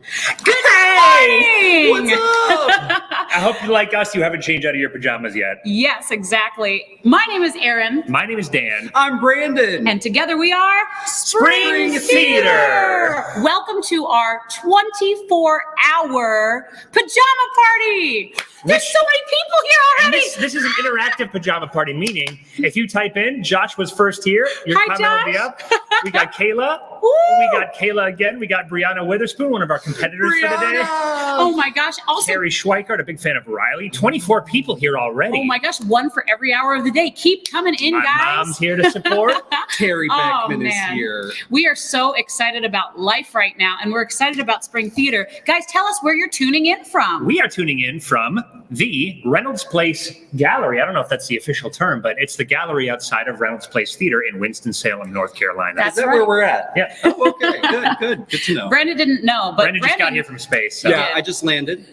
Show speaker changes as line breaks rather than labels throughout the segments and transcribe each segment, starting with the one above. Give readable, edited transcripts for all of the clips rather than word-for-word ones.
Good morning!
What's up?
I hope you like us. You haven't changed out of your pajamas yet.
Yes, exactly. My name is Erinn.
My name is Dan.
I'm Brandon.
And together we are
Spring Theater.
Welcome to our 24-hour pajama party. There's so many people here
And
already.
this is an interactive pajama party, meaning if you type in, Josh was first here, your
Hi,
comment will be
Josh.
up. We got Kayla.
Woo.
We got Kayla again. We got Brianna Witherspoon, one of our competitors for the day.
Oh my gosh. Also,
Terry Schweikart, a big fan of Riley. 24 people here already.
oh my gosh, one for every hour of the day. Keep coming in,
My
guys.
mom's here to support.
Terry
Oh,
Beckman is
man.
here.
We are so excited about life right now, and we're excited about Spring Theater. Guys, tell us where you're tuning in from.
We are tuning in from the Reynolds Place Gallery. I don't know if that's the official term, but it's the gallery outside of Reynolds Place Theater in Winston-Salem, North Carolina.
That's
Is that
right.
where we're at?
Yeah.
Oh, okay. Good to know.
Brandon didn't know, but
Brandon just got here from space. So.
Yeah,
did.
I just landed.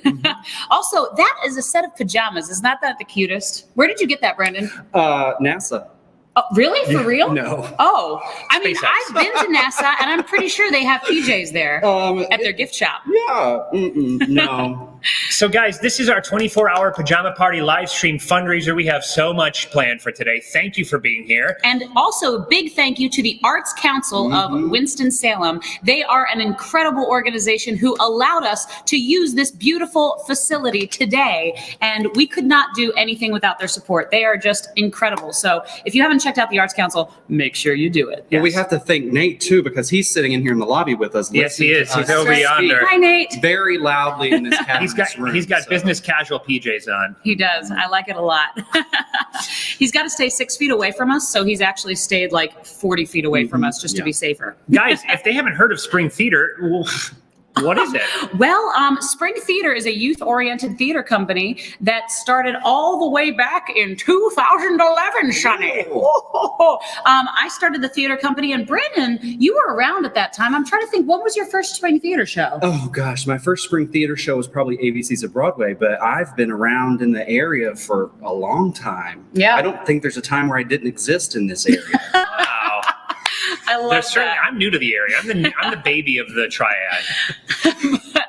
Also, that is a set of pajamas. Isn't that the cutest? Where did you get that, Brandon?
NASA.
Oh, really? For real?
No.
Oh, I mean,
SpaceX.
I've been to NASA, and I'm pretty sure they have PJs there at their gift shop.
Yeah. No.
So, guys, this is our 24-hour pajama party live stream fundraiser. We have so much planned for today. Thank you for being here.
And also, big thank you to the Arts Council of Winston-Salem. They are an incredible organization who allowed us to use this beautiful facility today, and we could not do anything without their support. They are just incredible. So if you haven't checked out the Arts Council, make sure you do it.
Well, we have to thank Nate, too, because he's sitting in here in the lobby with us.
Yes, he
listening
is.
to
He's
us
over
speak
yonder.
Hi, Nate.
Very loudly in this cabin.
He's got business casual PJs on.
He does. I like it a lot. He's got to stay 6 feet away from us, so he's actually stayed like 40 feet away from us just to be safer.
Guys, if they haven't heard of Spring Theater, what is it?
Well, Spring Theater is a youth-oriented theater company that started all the way back in 2011, Sonny. I started the theater company, and Brandon, you were around at that time. I'm trying to think, what was your first Spring Theater show?
Oh, gosh. My first Spring Theater show was probably ABC's of Broadway, but I've been around in the area for a long time.
Yeah.
I don't think there's a time where I didn't exist in this area.
Wow.
I love that.
I'm new to the area. I'm the baby of the triad.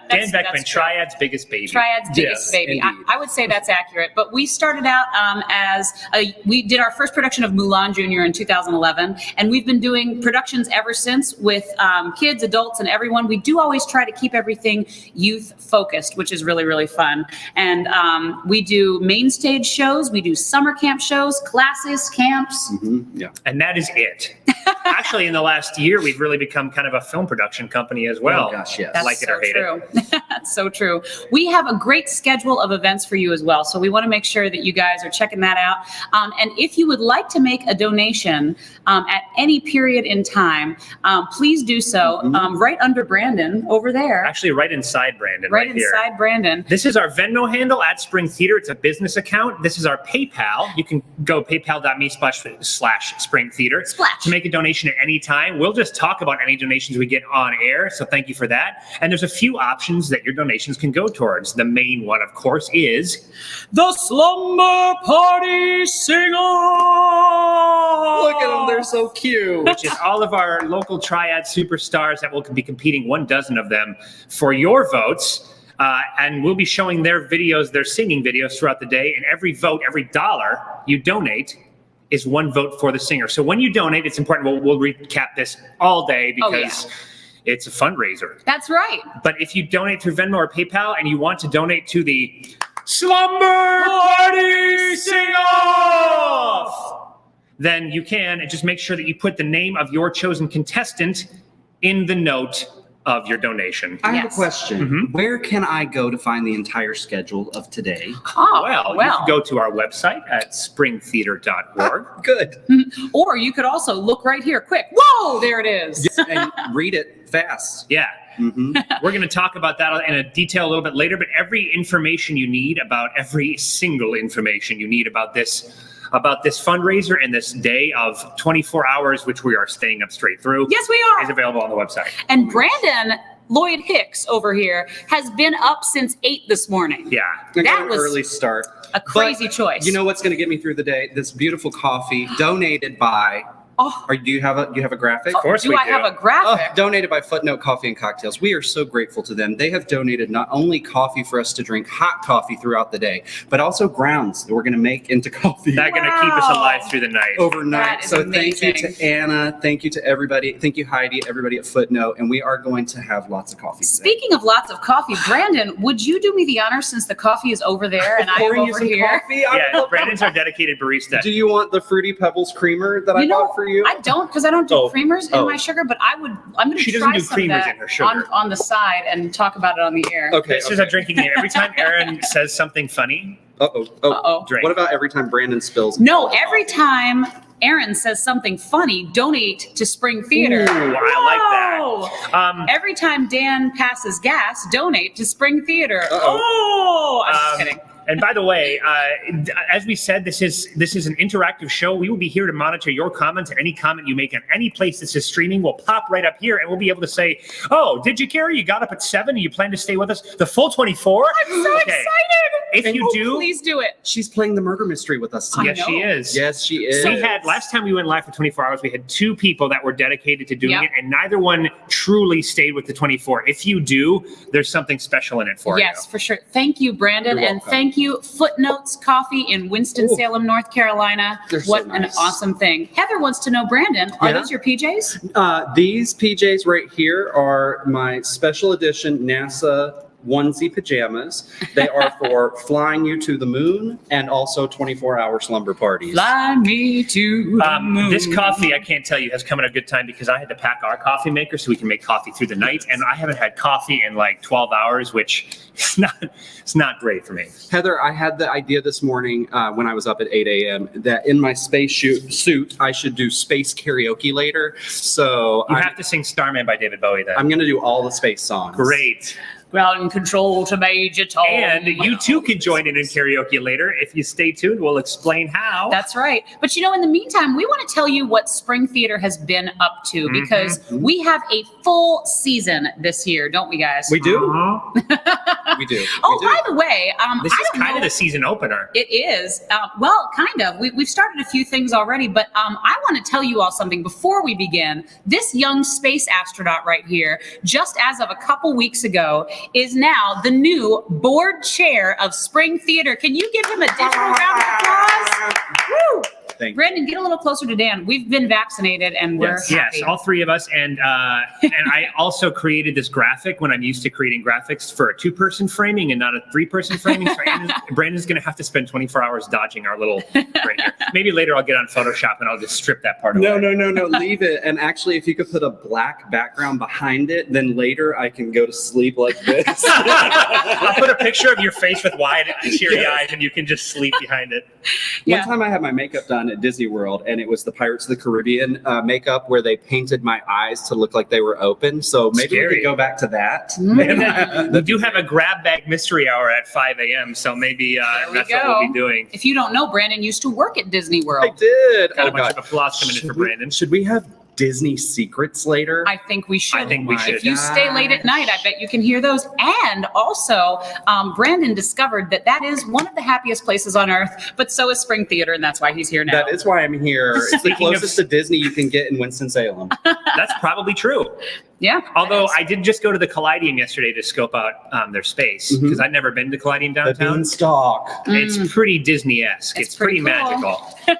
Dan Beckman,
that's true.
Triad's biggest baby.
Triad's biggest
Yes,
baby.
indeed.
I would say that's accurate. But we started out we did our first production of Mulan Jr. in 2011, and we've been doing productions ever since with kids, adults, and everyone. We do always try to keep everything youth focused, which is really, really fun. And we do main stage shows, we do summer camp shows, classes, camps.
Yeah.
And that is it. Actually, in the last year, we've really become kind of a film production company as well.
Oh, gosh, yes.
That's
Like it
so
or hate
true. That's so true. We have a great schedule of events for you as well. So we want to make sure that you guys are checking that out. And if you would like to make a donation at any period in time, please do so right under Brandon over there.
Actually, right inside Brandon.
Right
here.
inside Brandon.
This is our Venmo handle at Spring Theater. It's a business account. This is our PayPal. You can go paypal.me/Spring Theater
Splash.
to make a donation at any time. We'll just talk about any donations we get on air. So thank you for that. And there's a few options that your donations can go towards. The main one, of course, is the Slumber Party Sing-Off.
Look at them. They're so cute.
Which is all of our local triad superstars that will be competing, 12 of them, for your votes. And we'll be showing their videos, their singing videos throughout the day. And every vote, every dollar you donate is one vote for the singer. So when you donate, it's important. We'll recap this all day because it's a fundraiser.
That's right.
But if you donate through Venmo or PayPal and you want to donate to the Slumber Party Sing-Off, then you can, and just make sure that you put the name of your chosen contestant in the note of your donation.
I have a
Yes.
question. Where can I go to find the entire schedule of today?
Oh,
Well, you can go to our website at springtheater.org.
Good.
Or you could also look right here. Quick. Whoa, there it is.
And read it fast.
Yeah. We're going to talk about that in a detail a little bit later, but every information you need about every single information you need about this fundraiser and this day of 24 hours, which we are staying up straight through.
Yes, we are.
Is available on the website.
And Brandon Lloyd Hicks over here has been up since 8 this morning.
Yeah.
I got
That
an
was
early start.
A crazy
But
choice.
You know what's going to get me through the day? This beautiful coffee donated by
Oh,
Do you have a graphic?
Of course
do
we
I
do.
have a graphic?
Donated by Footnote Coffee and Cocktails. We are so grateful to them. They have donated not only coffee for us to drink, hot coffee throughout the day, but also grounds that we're going to make into coffee
They're going to keep us alive through the night.
overnight.
That is
So
amazing.
thank you to Anna. Thank you to everybody. Thank you, Heidi, everybody at Footnote. And we are going to have lots of coffee today.
Speaking of lots of coffee, Brandon, would you do me the honor since the coffee is over there and I am
Pouring you
over
some
here?
coffee? I
Yeah,
love
Brandon's our dedicated barista.
Do you want the Fruity Pebbles creamer that I bought for you?
I don't because I don't do creamers in my sugar, but I'm going to
She doesn't
try
do
some of
creamers
that
in her sugar.
on the side and talk about it on the air.
Okay.
This is a drinking game. Every time Erinn says something funny,
Uh-oh.
drink.
What about every time Brandon spills?
No, every time Erinn says something funny, donate to Spring Theater.
Ooh, I
like
that.
Every time Dan passes gas, donate to Spring Theater.
Uh-oh.
Oh, I'm just kidding.
And by the way, as we said, this is an interactive show. We will be here to monitor your comments, and any comment you make on any place this is streaming will pop right up here, and we'll be able to say, "Oh, did you, Carrie? You got up at 7, and you plan to stay with us the full 24?"
I'm so excited.
If you do,
Please do it.
She's playing the murder mystery with us
I
today.
yes, she
know.
is.
Yes, she is.
We had last time we went live for 24 hours. We had 2 people that were dedicated to doing
Yep.
it, and neither one truly stayed with the 24. If you do, there's something special in it for you.
Yes, for sure. Thank you, Brandon.
You're
And
welcome.
thank you, Footnotes Coffee in Winston-Salem, North Carolina.
They're so
What an
nice.
awesome thing. Heather wants to know, Brandon, are
Yeah?
those your PJs?
These PJs right here are my special edition NASA onesie pajamas. They are for flying you to the moon and also 24-hour slumber parties.
Fly me to the moon.
This coffee, I can't tell you, has come at a good time because I had to pack our coffee maker so we can make coffee through the night, and I haven't had coffee in like 12 hours, which is not great for me.
Heather, I had the idea this morning when I was up at 8 a.m. that in my space suit, I should do space karaoke later. So
You have to sing Starman by David Bowie then.
I'm going to do all the space songs.
Great.
Ground control to Major Tom.
And you too can join in karaoke later. If you stay tuned, we'll explain how.
That's right. But you know, in the meantime, we want to tell you what Spring Theater has been up to because we have a full season this year, don't we, guys?
We do.
Uh-huh.
We do.
Oh,
We do.
by the way,
This
I
is
don't
kind
know.
of the season opener.
It is. Well, kind of. We've started a few things already, but I want to tell you all something before we begin. This young space astronaut right here, just as of a couple weeks ago, is now the new board chair of Spring Theater. Can you give him a digital round of applause? Woo!
Thank you.
Brandon, get a little closer to Dan. We've been vaccinated and we're happy.
Yes, all 3 of us, and I also created this graphic when I'm used to creating graphics for a 2-person framing and not a 3-person framing. So Brandon's going to have to spend 24 hours dodging our little right here. Maybe later I'll get on Photoshop and I'll just strip that part away.
No, leave it. And actually, if you could put a black background behind it, then later I can go to sleep like this.
I'll put a picture of your face with wide, teary eyes, and you can just sleep behind it.
Yeah.
One time I had my makeup done at Disney World, and it was the Pirates of the Caribbean makeup where they painted my eyes to look like they were open. So maybe we
Scary.
could go back to that.
And then we do have a grab bag mystery hour at 5 a.m., so maybe
There we
that's what we'll be doing.
If you don't know, Brandon used to work at Disney World.
I did.
Got a
Oh,
bunch
God.
of applause coming in for Brandon.
Should we have Disney secrets later?
I think we should.
I think we should.
If you stay late at night, I bet you can hear those. And also, Brandon discovered that is one of the happiest places on earth, but so is Spring Theater, and that's why he's here now.
That is why I'm here. It's the
Speaking of-
closest to Disney you can get in Winston-Salem.
That's probably true.
Yeah.
Although
it is.
I did just go to the Callidium yesterday to scope out their space
Mhm.
because I'd never been to Callidium
The
downtown.
beanstalk.
It's pretty Disney-esque.
It's
It's pretty
pretty cool.
magical.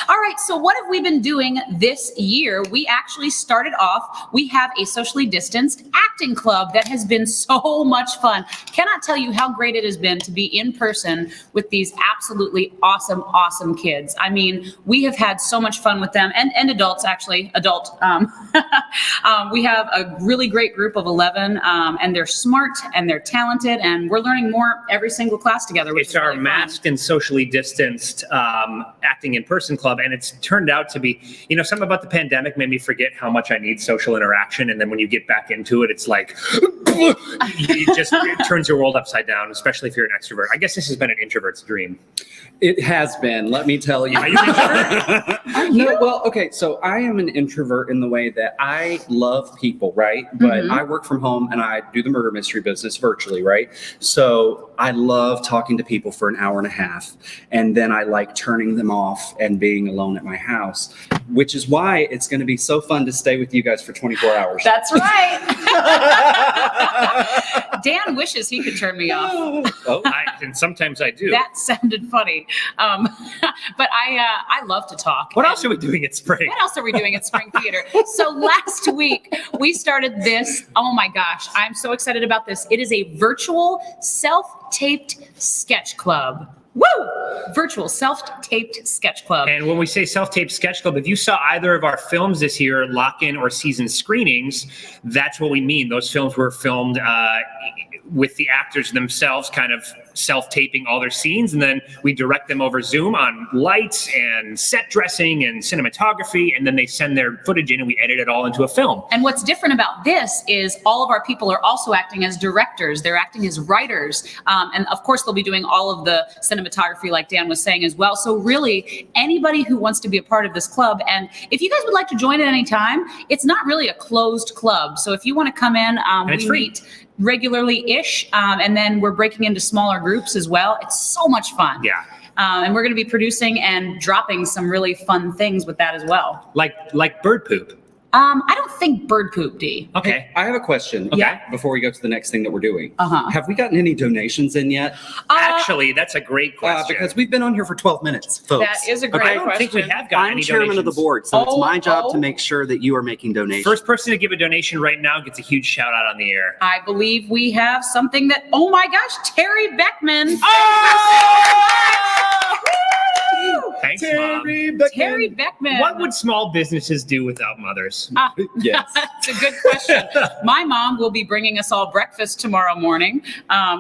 All right, so what have we been doing this year? We actually started off, we have a socially distanced acting club that has been so much fun. Cannot tell you how great it has been to be in person with these absolutely awesome kids. I mean, we have had so much fun with them and adults, actually, we have a really great group of 11 and they're smart and they're talented and we're learning more every single class together, which
It's
is
our
really fun.
masked and socially distanced acting in person club. And it's turned out to be, something about the pandemic made me forget how much I need social interaction. And then when you get back into it, it's like, it turns your world upside down, especially if you're an extrovert. I guess this has been an introvert's dream.
It has been, let me tell you.
Are you an introvert?
No, well, okay, so I am an introvert in the way that I love people, right? But
Mhm.
I work from home and I do the murder mystery business virtually, right? So I love talking to people for an hour and a half, and then I like turning them off and being alone at my house, which is why it's going to be so fun to stay with you guys for 24 hours.
That's right. Dan wishes he could turn me off.
Oh,
And sometimes I do.
That sounded funny. But I love to talk.
What else are we doing at Spring?
What else are we doing at Spring Theater? So last week we started this. Oh my gosh, I'm so excited about this. It is a virtual self-taped sketch club. Woo! Virtual self-taped sketch club.
And when we say self-taped sketch club, if you saw either of our films this year, lock-in or season screenings, that's what we mean. Those films were filmed with the actors themselves kind of self-taping all their scenes, and then we direct them over Zoom on lights and set dressing and cinematography, and then they send their footage in and we edit it all into a film.
And what's different about this is all of our people are also acting as directors. They're acting as writers. And of course, they'll be doing all of the cinematography like Dan was saying as well. So really, anybody who wants to be a part of this club, and if you guys would like to join at any time, it's not really a closed club. So if you want to come in,
it's
we
free.
meet regularly-ish, and then we're breaking into smaller groups as well. It's so much fun.
Yeah.
And we're going to be producing and dropping some really fun things with that as well.
Like bird poop.
I don't think bird poop, D.
Okay.
I have a question.
Yeah.
Before we go to the next thing that we're doing.
Uh-huh.
Have we gotten any donations in yet?
Actually, that's a great question.
Because we've been on here for 12 minutes, folks.
That is a great
I don't
question.
think we have gotten
I'm
any
chairman of the
donations.
board, so it's my job
Oh.
to make sure that you are making donations.
First person to give a donation right now gets a huge shout out on the air.
I believe we have something that, oh my gosh, Terry Beckman.
Thanks,
Terry
Mom.
Beckman.
Terry Beckman.
What would small businesses do without mothers?
Yes.
That's a good question. My mom will be bringing us all breakfast tomorrow morning,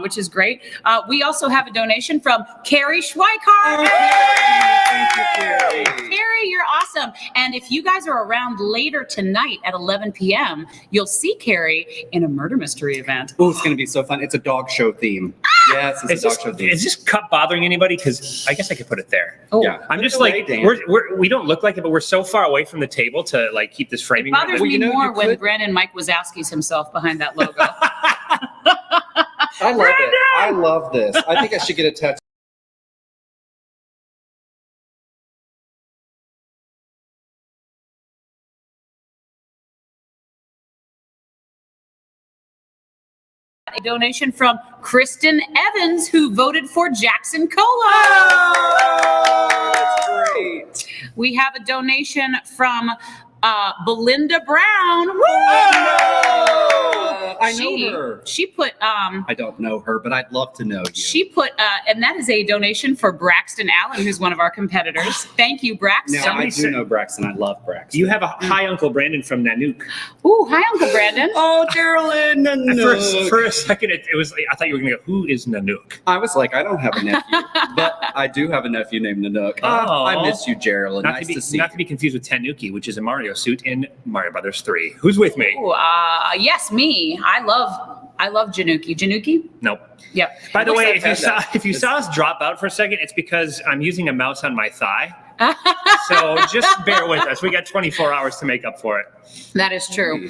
which is great. We also have a donation from Carrie Schweikart.
Thank you, Carrie.
Carrie, you're awesome. And if you guys are around later tonight at 11 p.m., you'll see Carrie in a murder mystery event.
Oh, it's going to be so fun. It's a dog show theme. Yes, it's
Is
a dog
this,
show theme.
is this cup bothering anybody? Because I guess I could put it there.
Oh,
Yeah.
I'm just
Delay,
like,
Dan.
we don't look like it, but we're so far away from the table to like keep this framing.
bothers
Well,
me
you know,
more
you
when
could-
Brandon Mike Wazowski's himself behind that logo.
I love it. I love this. I think I should get a tattoo.
A donation from Kristen Evans, who voted for Jackson Colo.
Oh, that's great.
We have a donation from Belinda Brown. Woo!
I know her.
She put
I don't know her, but I'd love to know you.
she put and that is a donation for Braxton Allen, who's one of our competitors. Thank you, Braxton.
Now, I
Somebody
do
said-
know Braxton. I love Braxton.
You have a hi, Uncle Brandon from Nanook.
Ooh, hi, Uncle Brandon.
Oh, Geraldine.
For a second, it was. I thought you were going to go, who is Nanook?
I was like, I don't have a nephew, but I do have a nephew named Nanook.
Oh.
I miss you, Geraldine.
Not
Nice
to be
to see
not to be confused with Tanuki, which is a Mario suit in Mario Brothers 3. Who's with me?
Ooh, yes, me. I love Januki. Januki?
Nope.
Yep.
By the
wish
way,
I'd
if you
had
saw
that.
if you saw us drop out for a second, it's because I'm using a mouse on my thigh. So just bear with us. We got 24 hours to make up for it.
That is true.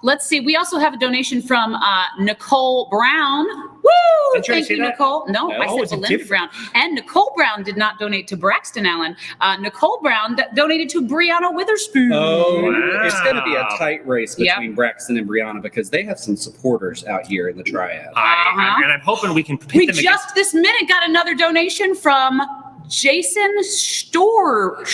Let's see. We also have a donation from Nicole Brown. Woo!
Didn't you already
Thank
say
you,
that?
Nicole. No, I
Oh,
said
it's a
Belinda Brown. And Nicole Brown did not donate to Braxton Allen. Nicole Brown donated to Brianna Witherspoon.
Oh,
Wow.
it's going to be a tight race
Yep.
between Braxton and Brianna because they have some supportors out here in the triad.
And I'm hoping we can pit
We
them
just this minute got another donation from Jason Shorb.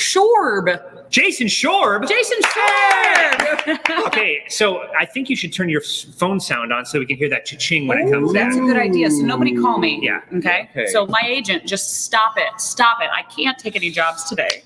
Jason Shorb.
Jason Shorb.
Okay, so I think you should turn your phone sound on so we can hear that cha-ching when it comes
That's a
in.
good idea. So nobody call me.
Yeah.
Okay?
Okay.
So my agent, just stop it. Stop it. I can't take any jobs today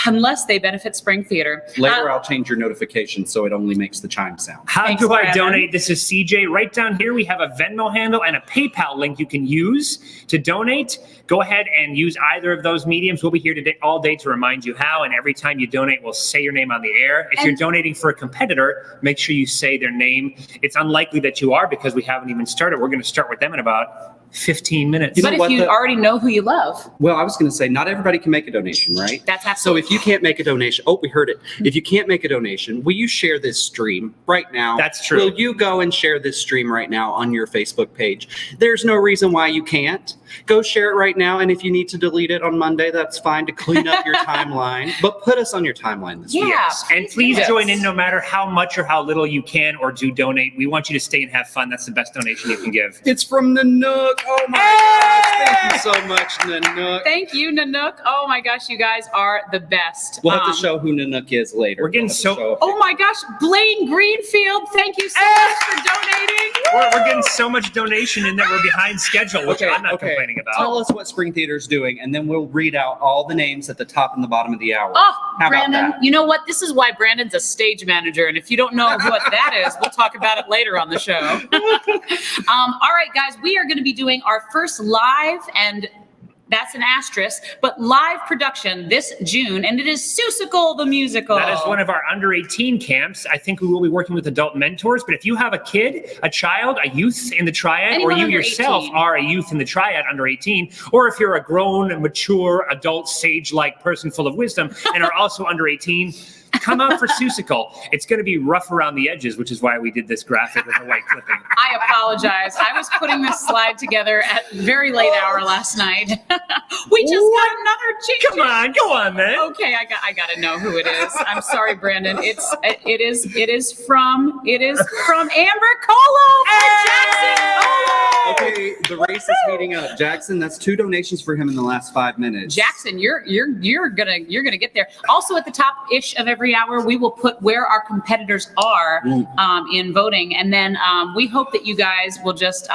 unless they benefit Spring Theater.
Later, I'll change your notification so it only makes the chime sound.
How
Thanks,
do I
Brandon.
donate? This is CJ. Right down here, we have a Venmo handle and a PayPal link you can use to donate. Go ahead and use either of those mediums. We'll be here today all day to remind you how. And every time you donate, we'll say your name on the air. If you're donating for a competitor, make sure you say their name. It's unlikely that you are because we haven't even started. We're going to start with them in about 15 minutes.
But if you already know who you love.
Well, I was going to say, not everybody can make a donation, right?
That's
So
absolutely.
if you can't make a donation, we heard it. If you can't make a donation, will you share this stream right now?
That's true.
Will you go and share this stream right now on your Facebook page? There's no reason why you can't. Go share it right now. And if you need to delete it on Monday, that's fine to clean up your timeline. But put us on your timeline this week.
Yeah.
And please
do
join
this.
in no matter how much or how little you can or do donate. We want you to stay and have fun. That's the best donation you can give.
It's from Nanook. Oh my gosh. Thank you so much, Nanook.
Thank you, Nanook. Oh my gosh, you guys are the best.
We'll have to show who Nanook is later.
We're getting
Oh my gosh, Blaine Greenfield, thank you so much for donating.
We're getting so much donation in that we're behind schedule, which I'm not complaining about.
Tell us what Spring Theater is doing, and then we'll read out all the names at the top and the bottom of the hour.
Oh,
How about
Brandon,
that?
you know what? This is why Brandon's a stage manager. And if you don't know what that is, we'll talk about it later on the show. All right, guys, we are going to be doing our first live, and that's an asterisk, but live production this June, and it is Seussical the Musical.
That is one of our under 18 camps. I think we will be working with adult mentors, but if you have a kid, a child, a youth in the triad,
Anyone
or you
under
yourself
18.
are a youth in the triad under 18, or if you're a grown, mature, adult, sage-like person full of wisdom and are also under 18, come out for Seussical. It's going to be rough around the edges, which is why we did this graphic with the white clipping.
I apologize. I was putting this slide together at very late hour last night. We just got another change.
Come on, go on, man.
Okay, I got to know who it is. I'm sorry, Brandon. It is from Amber Colo for Jackson Colo.
Okay, the race is heating up. Jackson, that's 2 donations for him in the last 5 minutes.
Jackson, you're gonna get there. Also, at the top-ish of every hour, we will put where our competitors are in voting, and then we hope that you guys will just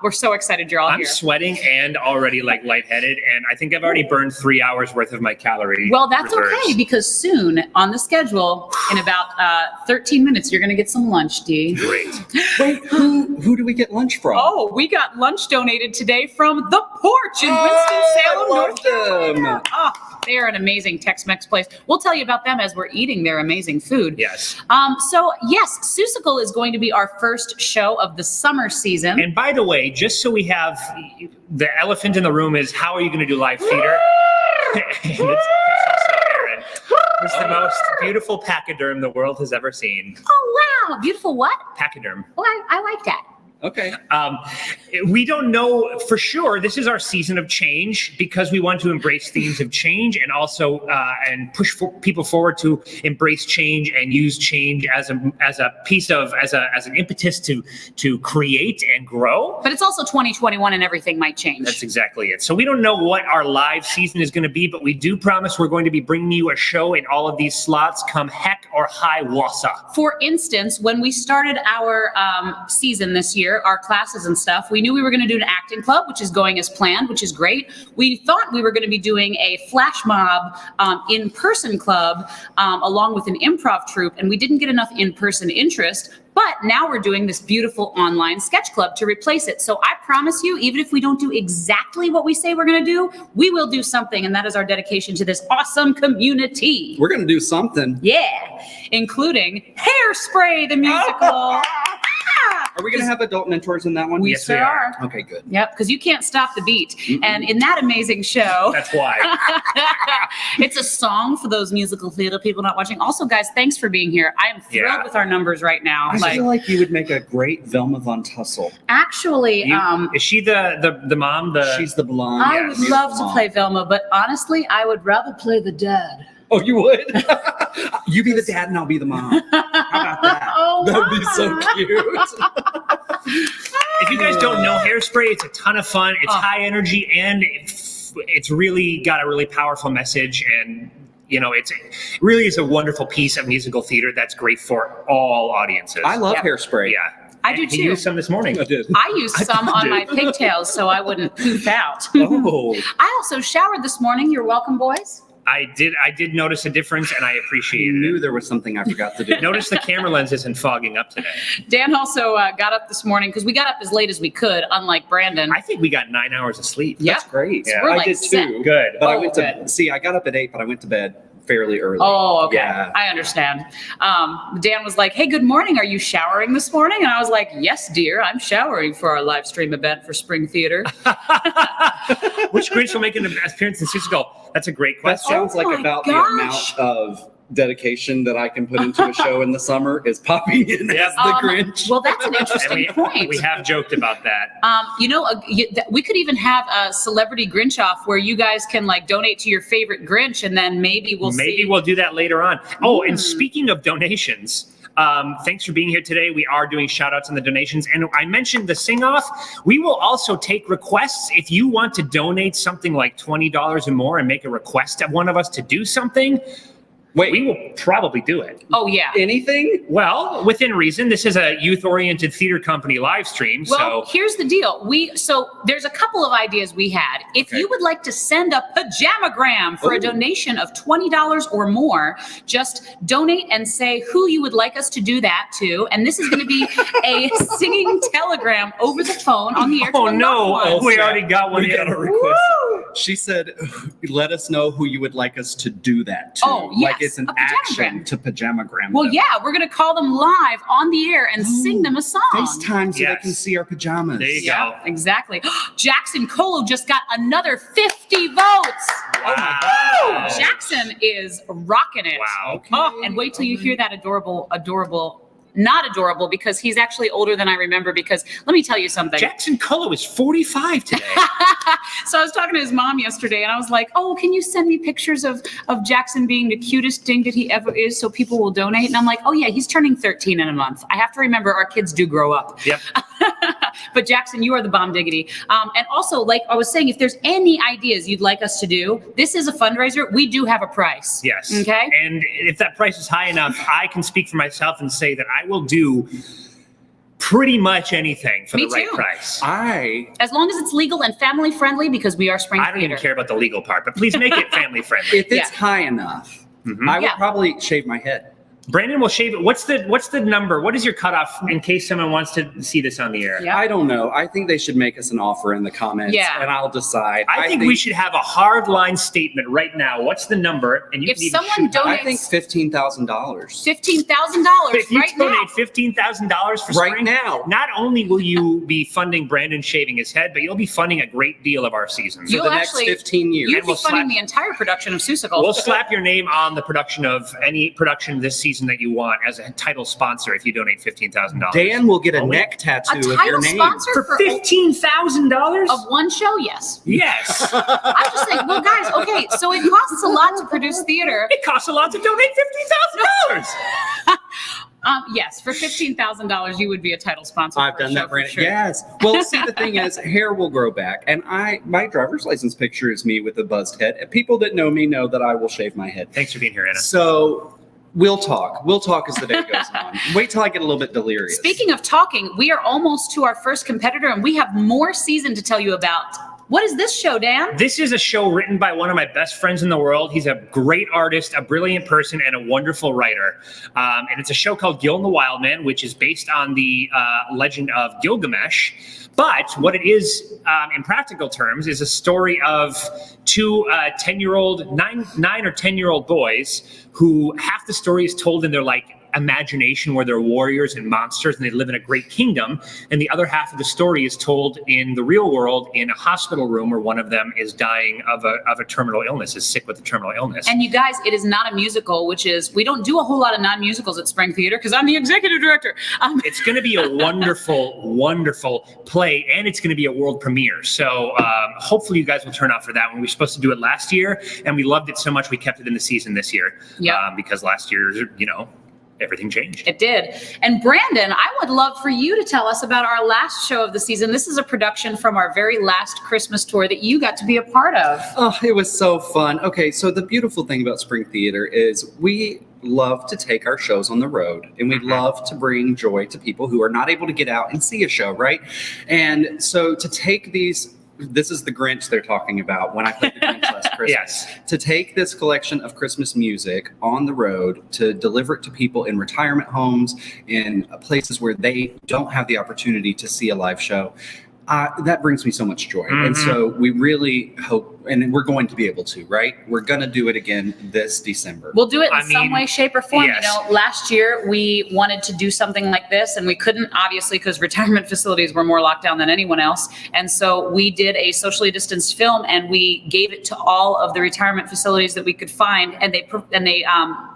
we're so excited you're all
I'm
here.
sweating and already like lightheaded, and I think I've already burned 3 hours worth of my calorie.
Well, that's
reserves.
okay, because soon on the schedule, in about 13 minutes, you're gonna get some lunch, Dee.
Great.
Wait, who do we get lunch from?
Oh, we got lunch donated today from the Porch in Winston-Salem, North Carolina. Oh, they are an amazing Tex-Mex place. We'll tell you about them as we're eating their amazing food.
Yes.
So yes, Seussical is going to be our first show of the summer season.
And by the way, just so we have the elephant in the room is how are you going to do live theater? And it's also Erinn. It's the most beautiful pachyderm the world has ever seen.
Oh wow, beautiful what?
Pachyderm.
Oh, I like that.
Okay.
We don't know for sure. This is our season of change because we want to embrace themes of change and also and push people forward to embrace change and use change as a piece of as an impetus to create and grow.
But it's also 2021 and everything might change.
That's exactly it. So we don't know what our live season is going to be, but we do promise we're going to be bringing you a show in all of these slots come heck or high wassa.
For instance, when we started our season this year, our classes and stuff, we knew we were going to do an acting club, which is going as planned, which is great. We thought we were going to be doing a flash mob in-person club along with an improv troupe, and we didn't get enough in-person interest. But now we're doing this beautiful online sketch club to replace it. So I promise you, even if we don't do exactly what we say we're going to do, we will do something. And that is our dedication to this awesome community.
We're going to do something.
Yeah, including Hairspray the musical.
Are we going to have adult mentors in that one?
Yes, we are.
Okay, good.
Yep, because you can't stop the beat. And in that amazing show,
That's why.
it's a song for those musical theater people not watching. Also, guys, thanks for being here. I am thrilled with our numbers right now.
I feel like you would make a great Velma Von Tussle.
Actually,
Is she the mom?
She's the blonde.
I would love to play Velma, but honestly, I would rather play the dad.
Oh, you would? You be the dad and I'll be the mom. How about that?
Oh,
That'd be so cute.
If you guys don't know Hairspray, it's a ton of fun. It's high energy and it's really got a really powerful message. And, you know, it really is a wonderful piece of musical theater that's great for all audiences.
I love Hairspray.
Yeah.
I do
He
too.
used some this morning.
I did.
I used some on my pigtails so I wouldn't poof out.
Oh.
I also showered this morning. You're welcome, boys.
I did notice a difference, and I
I
appreciated
knew
it.
there was something I forgot to do.
Notice the camera lens isn't fogging up today.
Dan also got up this morning because we got up as late as we could, unlike Brandon.
I think we got 9 hours of sleep.
Yep.
That's great.
Yeah.
We're
I
like
did
set.
too.
Good.
But I
Oh,
went
good.
to see. I got up at 8, but I went to bed fairly early.
Oh, okay.
Yeah.
I understand. Dan was like, hey, good morning. Are you showering this morning? And I was like, yes, dear. I'm showering for our live stream event for Spring Theater.
Which Grinch will make an appearance in Seussical? That's a great
That
question.
sounds like
my
about
gosh.
the amount of dedication that I can put into a show in the summer is popping in as the Grinch.
Well, that's an
And
interesting point.
we have joked about that.
We could even have a celebrity Grinch off where you guys can like donate to your favorite Grinch, and then maybe
We'll do that later on. Oh, and speaking of donations, thanks for being here today. We are doing shout outs on the donations. And I mentioned the sing off. We will also take requests. If you want to donate something like $20 or more and make a request of one of us to do something, we will probably do it.
Oh, yeah.
Anything?
Well, within reason. This is a youth-oriented theater company live stream.
Well, here's the deal. So there's a couple of ideas we had. If you would like to send a pajamagram for a donation of $20 or more, just donate and say who you would like us to do that to. And this is going to be a singing telegram over the phone on the air.
Oh, no. We already got one
We
in.
got a request. She said, let us know who you would like us to do that to.
Oh, yes,
Like it's an
a pajamagram.
action to pajamagram.
Well,
them.
yeah, we're going to call them live on the air and sing them a song.
FaceTime so they
Yes.
can see our pajamas.
There you
Yeah,
go.
exactly. Jackson Colo just got another 50 votes.
Wow.
Jackson is rocking it.
Wow.
Okay.
Oh, and wait till you hear that adorable, not adorable, because he's actually older than I remember, because let me tell you something.
Jackson Colo is 45 today.
So I was talking to his mom yesterday, and I was like, oh, can you send me pictures of Jackson being the cutest thing that he ever is so people will donate? And I'm like, oh, yeah, he's turning 13 in a month. I have to remember our kids do grow up.
Yep.
But Jackson, you are the bomb diggity. And also, like I was saying, if there's any ideas you'd like us to do, this is a fundraiser. We do have a price.
Yes.
Okay.
And if that price is high enough, I can speak for myself and say that I will do pretty much anything for
Me
the right
too.
price.
As long as it's legal and family friendly, because we are Spring
I don't
Theater.
even care about the legal part, but please make it family friendly.
If it's
Yeah.
high enough,
Mhm.
I would
Yeah.
probably shave my head.
Brandon will shave it. What's the number? What is your cutoff in case someone wants to see this on the air?
Yeah.
I don't know. I think they should make us an offer in the comments,
Yeah.
and I'll decide.
I think we should have a hard line statement right now. What's the number? And you
If
can even
someone
shoot it.
I think
donates
$15,000
$15,000
If you
right
donate
now.
$15,000 for
right
spring,
now.
not only will you be funding Brandon shaving his head, but you'll be funding a great deal of our season.
For
You'll
the next
actually-
15 years.
You'd
And
be
we'll
funding
slap-
the entire production of Seussical.
We'll slap your name on the production of any production this season that you want as a title sponsor if you donate $15,000.
Dan will get a
Oh, wait.
neck tattoo
a
of your
title
name.
sponsor
For $15,000?
of one show, yes.
Yes.
I'm just saying, well, guys, okay, so it costs a lot to produce theater.
It costs a lot to donate $15,000.
Yes, for $15,000, you would be a title sponsor.
I've
for a
done
show,
that,
for
Brandon.
sure.
Yes. Well, see, the thing is, hair will grow back, and my driver's license picture is me with a buzzed head. And people that know me know that I will shave my head.
Thanks for being here, Anna.
So we'll talk. We'll talk as the day goes on. Wait till I get a little bit delirious.
Speaking of talking, we are almost to our first competitor, and we have more season to tell you about. What is this show, Dan?
This is a show written by one of my best friends in the world. He's a great artist, a brilliant person, and a wonderful writer. And it's a show called Gil and the Wild Man, which is based on the legend of Gilgamesh. But what it is, in practical terms, is a story of two 10-year-old, nine or 10-year-old boys who half the story is told in their imagination, where they're warriors and monsters and they live in a great kingdom, and the other half of the story is told in the real world in a hospital room where one of them is dying of a terminal illness, is sick with a terminal illness.
And you guys, it is not a musical, which is, we don't do a whole lot of non-musicals at Spring Theater because I'm the executive director.
It's going to be a wonderful, wonderful play, and it's going to be a world premiere. So hopefully you guys will turn out for that one. We were supposed to do it last year, and we loved it so much we kept it in the season this year.
Yeah.
Because last year, everything changed.
It did. And Brandon, I would love for you to tell us about our last show of the season. This is a production from our very last Christmas tour that you got to be a part of.
Oh, it was so fun. Okay, so the beautiful thing about Spring Theater is we love to take our shows on the road, and we love to bring joy to people who are not able to get out and see a show, right? And so to take this is the Grinch they're talking about when I played the Grinch last Christmas.
Yes.
To take this collection of Christmas music on the road, to deliver it to people in retirement homes, in places where they don't have the opportunity to see a live show, that brings me so much joy. And so we really hope and we're going to be able to, right? We're going to do it again this December.
We'll do it in
I
some
mean,
way, shape, or form.
yes.
Last year we wanted to do something like this, and we couldn't, obviously, because retirement facilities were more locked down than anyone else. And so we did a socially distanced film, and we gave it to all of the retirement facilities that we could find, and they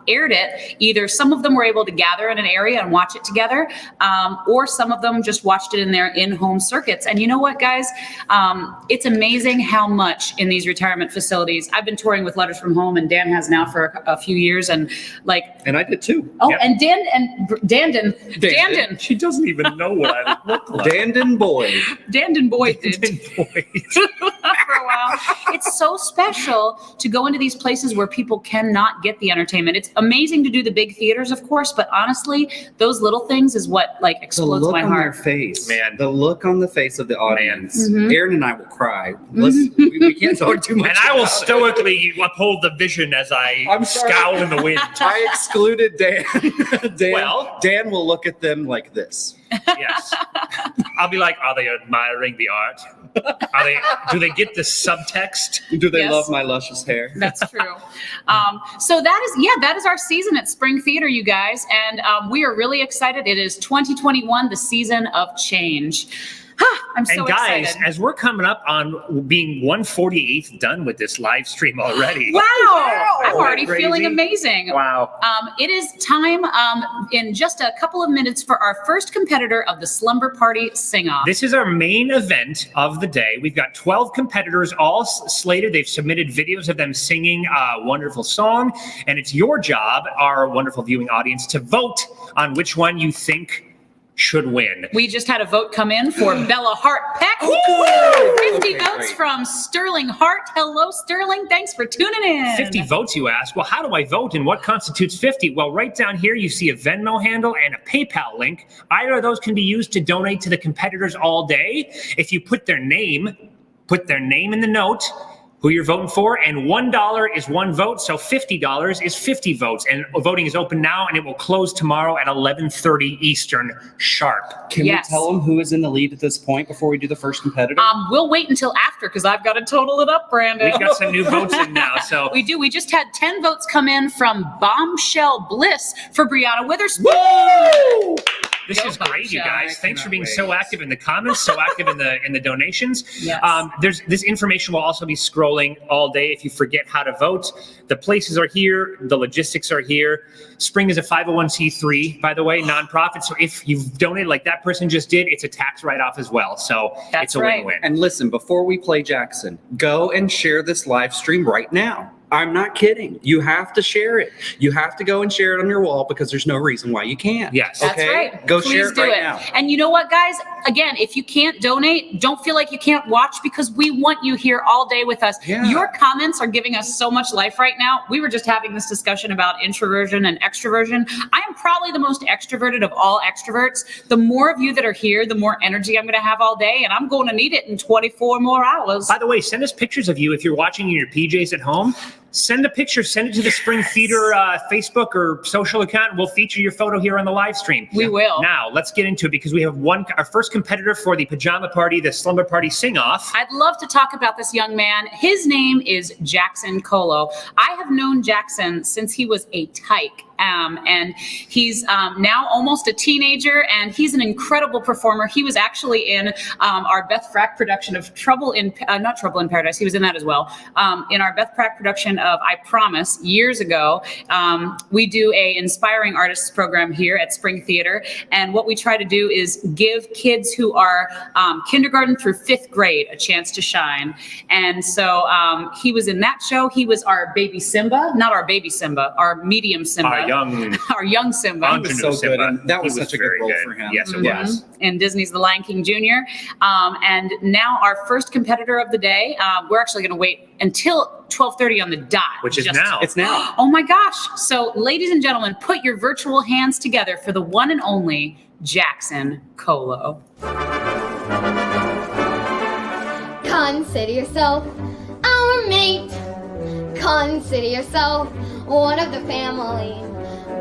aired it. Either some of them were able to gather in an area and watch it together, or some of them just watched it in their in-home circuits. And you know what, guys? It's amazing how much in these retirement facilities. I've been touring with Letters from Home, and Dan has now for a few years, and
And I did too.
Oh,
Yep.
and Dandon.
She doesn't even know what I look like.
Dandon Boyd.
Dandon Boyd did
Boyd.
for a while. It's so special to go into these places where people cannot get the entertainment. It's amazing to do the big theaters, of course, but honestly, those little things is what
The
explodes
look
my
on their
heart.
face.
Man.
The look on the face of the audience.
Mhm.
Aaron and I will cry. Listen, we can't talk too much
And I will
about it.
stoically uphold the vision as I
I'm sorry.
scowl in the wind.
I excluded Dan.
Well-
Dan will look at them like this.
Yes. I'll be like, are they admiring the art? Do they get the subtext?
Do they
Yes.
love my luscious hair?
That's true. So that is our season at Spring Theater, you guys. And we are really excited. It is 2021, the season of change. I'm so
And guys,
excited.
as we're coming up on being 148th done with this live stream already.
Wow. I'm
Isn't
already
that crazy?
feeling amazing.
Wow.
It is time in just a couple of minutes for our first competitor of the Slumber Party Sing-Off.
This is our main event of the day. We've got 12 competitors all slated. They've submitted videos of them singing a wonderful song. And it's your job, our wonderful viewing audience, to vote on which one you think should win.
We just had a vote come in for Bella Hart-Peck. 50
Okay,
votes
great.
from Sterling Hart. Hello, Sterling. Thanks for tuning in.
50 votes, you ask. Well, how do I vote and what constitutes 50? Well, right down here, you see a Venmo handle and a PayPal link. Either of those can be used to donate to the competitors all day. If you put their name in the note, who you're voting for, and $1 is one vote, so $50 is 50 votes. And voting is open now, and it will close tomorrow at 11:30 Eastern sharp.
Can
Yes.
we tell them who is in the lead at this point before we do the first competitor?
We'll wait until after because I've got to total it up, Brandon.
We've got some new votes in now, so
We do. We just had 10 votes come in from Bombshell Bliss for Brianna Witherspoon.
woo! This
Go
is great, you
Bombshell.
guys. Thanks for being
cannot
so
wait.
active in the comments, so active in the donations.
Yes.
There's this information will also be scrolling all day if you forget how to vote. The places are here, the logistics are here. Spring is a 501c3, by the way, nonprofit. So if you've donated like that person just did, it's a tax write-off as well. So
That's
it's a
right.
win-win.
And listen, before we play Jackson, go and share this live stream right now. I'm not kidding. You have to share it. You have to go and share it on your wall because there's no reason why you can't.
Yes.
That's
Okay?
right.
Go
Please
share it
do
right
it.
now.
And you know what, guys? Again, if you can't donate, don't feel like you can't watch because we want you here all day with us.
Yeah.
Your comments are giving us so much life right now. We were just having this discussion about introversion and extroversion. I am probably the most extroverted of all extroverts. The more of you that are here, the more energy I'm going to have all day, and I'm going to need it in 24 more hours.
By the way, send us pictures of you if you're watching in your PJs at home. Send a picture, send it to the Spring Theater Facebook or social account. We'll feature your photo here on the live stream.
We will.
Now, let's get into it because we have our first competitor for the Pajama Party, the Slumber Party Sing-Off.
I'd love to talk about this young man. His name is Jackson Colo. I have known Jackson since he was a tyke. And he's now almost a teenager, and he's an incredible performer. He was actually in our Beth Frack production of not Trouble in Paradise. He was in that as well. In our Beth Frack production of I Promise years ago, we do a inspiring artists program here at Spring Theater, and what we try to do is give kids who are kindergarten through 5th grade a chance to shine. And so he was in that show. He was our baby Simba, not our baby Simba, our medium Simba. Our young Simba.
He was so good, and that was
He
such a good
very
role for him.
Yes, it
Mhm.
was.
In Disney's The Lion King Jr. And now our first competitor of the day, we're actually going to wait until 12:30 on the dot.
Which is now.
It's now.
Oh my gosh. So ladies and gentlemen, put your virtual hands together for the one and only Jackson Colo.
Consider yourself our mate. Consider yourself one of the family.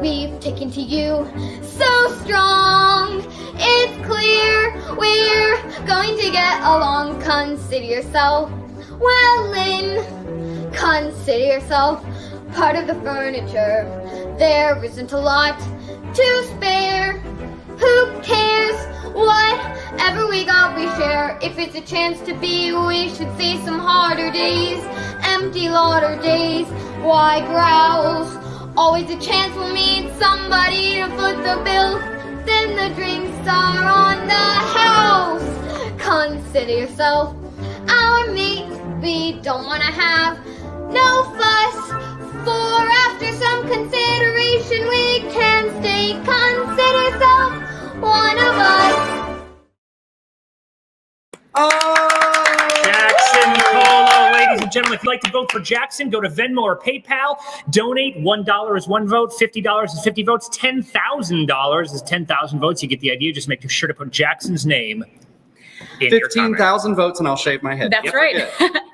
We've taken to you so strong. It's clear we're going to get along. Consider yourself Well, Lynn, consider yourself part of the furniture. There isn't a lot to spare. Who cares? Whatever we got, we share. If it's a chance to be, we should see some harder days. Empty lauder days. Why growls? Always a chance we'll meet somebody to foot the bill. Then the drinks are on the house. Consider yourself our mate. We don't wanna have no fuss. For after some consideration, we can stay. Consider yourself one of us.
Jackson Colo, ladies and gentlemen, if you'd like to vote for Jackson, go to Venmo or PayPal. Donate. $1 is 1 vote. $50 is 50 votes. $10,000 is 10,000 votes. You get the idea. Just make sure to put Jackson's name in your comment.
15,000 votes and I'll shave my head.
That's right.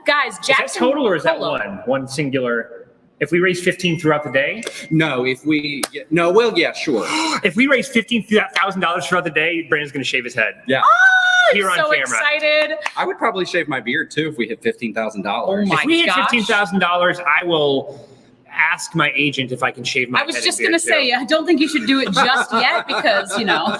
Guys, Jackson.
Is that total or is that
Colo.
one singular? If we raise 15 throughout the day?
No, yeah, sure.
If we raise $15,000 throughout the day, Brandon's going to shave his head.
Yeah.
Here on
so
camera.
excited.
I would probably shave my beard too if we hit $15,000.
Oh my
If we hit
gosh.
$15,000, I will ask my agent if I can shave my head.
I was
and
just
beard,
going to say,
too.
I don't think you should do it just yet because, you know.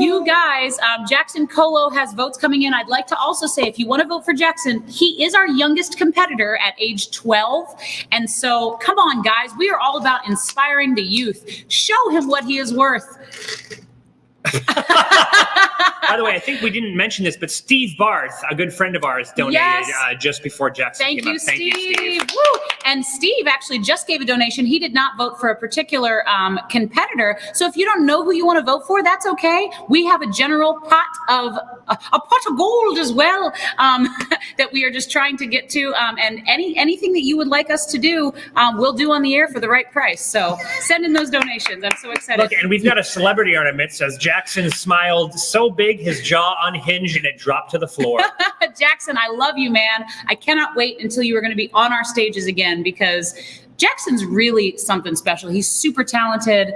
You guys, Jackson Colo has votes coming in. I'd like to also say, if you want to vote for Jackson, he is our youngest competitor at age 12. And so, come on, guys. We are all about inspiring the youth. Show him what he is worth.
By the way, I think we didn't mention this, but Steve Barth, a good friend of ours, donated
Yes.
Just before Jackson
Thank
came
you,
up. Thank you,
Steve.
Steve.
Woo! And Steve actually just gave a donation. He did not vote for a particular competitor. So if you don't know who you want to vote for, that's okay. We have a general pot of a pot of gold as well that we are just trying to get to. And anything that you would like us to do, we'll do on the air for the right price. So send in those donations. I'm so excited.
Look, and we've got a celebrity on our midst as Jackson smiled so big his jaw unhinged and it dropped to the floor.
Jackson, I love you, man. I cannot wait until you are going to be on our stages again because Jackson's really something special. He's super talented.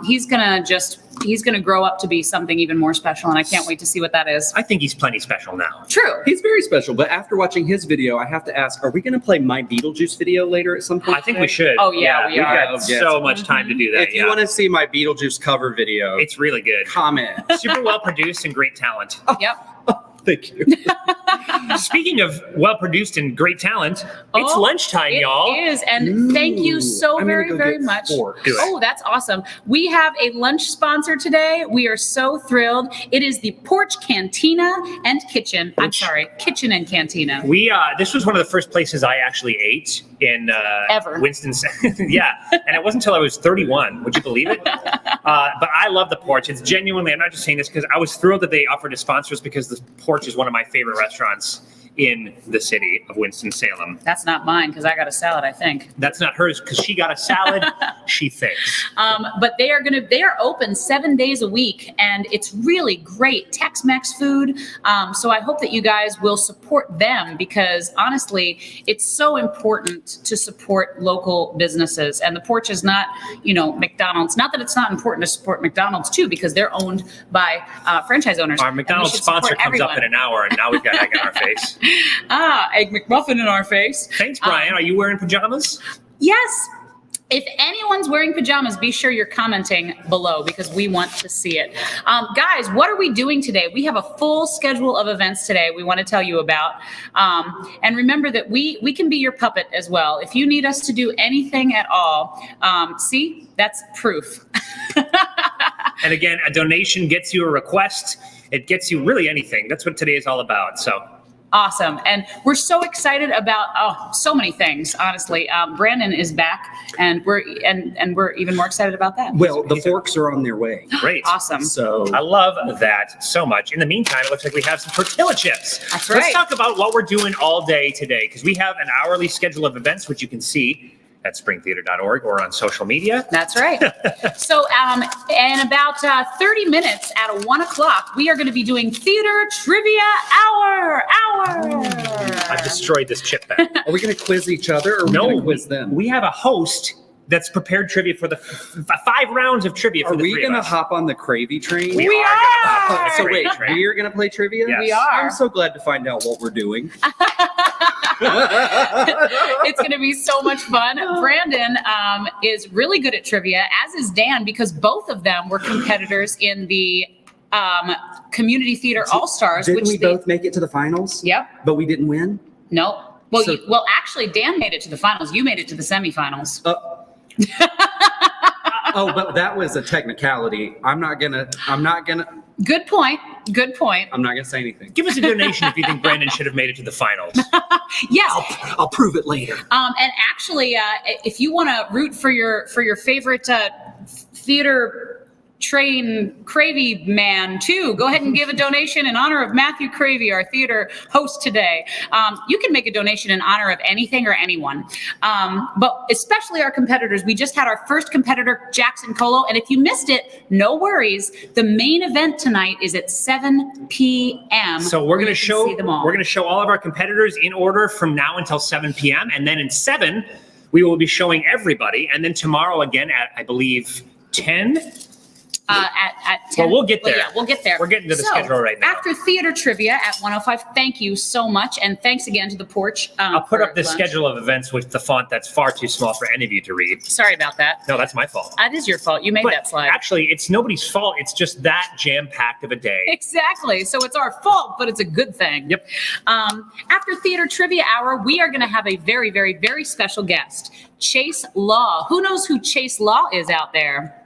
He's gonna grow up to be something even more special, and I can't wait to see what that is.
I think he's plenty special now.
True.
He's very special, but after watching his video, I have to ask, are we going to play my Beetlejuice video later at some point?
I think we should.
Oh, yeah, we
we've
are.
got so much time to do that.
If you want to see my Beetlejuice cover video,
It's really good.
comment.
Super well produced and great talent.
Yep.
Thank you.
Speaking of well produced and great talent, it's
Oh,
lunchtime, y'all.
It is, and thank you so
I'm gonna
very,
go
very
get
much.
forks.
Do it.
Oh, that's awesome. We have a lunch sponsor today. We are so thrilled. It is the Porch Cantina and Kitchen. I'm sorry, Kitchen and Cantina.
We this was one of the first places I actually ate in
Ever.
Winston. Yeah, and it wasn't until I was 31. Would you believe it? But I love the Porch. It's genuinely. I'm not just saying this because I was thrilled that they offered to sponsor us because the Porch is one of my favorite restaurants in the city of Winston-Salem.
That's not mine because I got a salad, I think.
That's not hers because she got a salad. She thinks.
But they are open 7 days a week, and it's really great Tex-Mex food. So I hope that you guys will support them because honestly, it's so important to support local businesses. And the Porch is not, McDonald's. Not that it's not important to support McDonald's too, because they're owned by franchise owners.
Our
And we
McDonald's
should
sponsor
support
comes up in
everyone.
an hour, and now we've got egg in our face.
Egg McMuffin in our face.
Thanks, Brian. Are you wearing pajamas?
Yes. If anyone's wearing pajamas, be sure you're commenting below because we want to see it. Guys, what are we doing today? We have a full schedule of events today we want to tell you about. And remember that we can be your puppet as well. If you need us to do anything at all, see, that's proof.
And again, a donation gets you a request. It gets you really anything. That's what today is all about. So
Awesome. And we're so excited about so many things, honestly. Brandon is back and we're even more excited about that.
Well, the forks are on their way.
great.
Awesome.
So
I love that so much. In the meantime, it looks like we have some tortilla chips.
That's
Let's
right.
talk about what we're doing all day today because we have an hourly schedule of events, which you can see at springtheater.org or on social media.
That's right. So in about 30 minutes at 1:00, we are going to be doing Theater Trivia Hour.
I destroyed this chip bag.
are we going to quiz each other or are we
No,
going to quiz them?
we have a host that's prepared trivia for the 5 rounds of trivia for
Are
the
we
three of
going to
us.
hop on the Cravey train?
We
We
are
are!
gonna hop on the
So
Cravey
wait,
train.
we're going to play trivia?
Yes.
We are.
I'm so glad to find out what we're doing.
It's going to be so much fun. Brandon is really good at trivia, as is Dan, because both of them were competitors in the Community Theater All-Stars.
Didn't
which
we
they-
both make it to the finals?
Yep.
But we didn't win?
No. Well,
So-
well, actually, Dan made it to the finals. You made it to the semifinals.
Oh, but that was a technicality. I'm not gonna
Good point. Good point.
say anything.
Give us a donation if you think Brandon should have made it to the finals.
Yes.
I'll prove it later.
And actually, if you want to root for your favorite theater train Cravey man too, go ahead and give a donation in honor of Matthew Cravey, our theater host today. You can make a donation in honor of anything or anyone, but especially our competitors. We just had our first competitor, Jackson Colo, and if you missed it, no worries. The main event tonight is at 7 p.m.
So we're going to
see them all.
We're going to show all of our competitors in order from now until 7 p.m. And then in 7, we will be showing everybody. And then tomorrow again at, I believe, 10.
At 10.
Well, we'll get there.
Yeah, we'll get there.
We're getting to the schedule right now.
After theater trivia at 105, thank you so much. And thanks again to the Porch.
I'll put
for
up the
lunch.
schedule of events with the font that's far too small for any of you to read.
Sorry about that.
No, that's my fault.
That is your fault. You made
But
that slide.
actually, it's nobody's fault. It's just that jam-packed of a day.
Exactly. So it's our fault, but it's a good thing.
Yep.
After theater trivia hour, we are going to have a very, very, very special guest, Chase Law. Who knows who Chase Law is out there?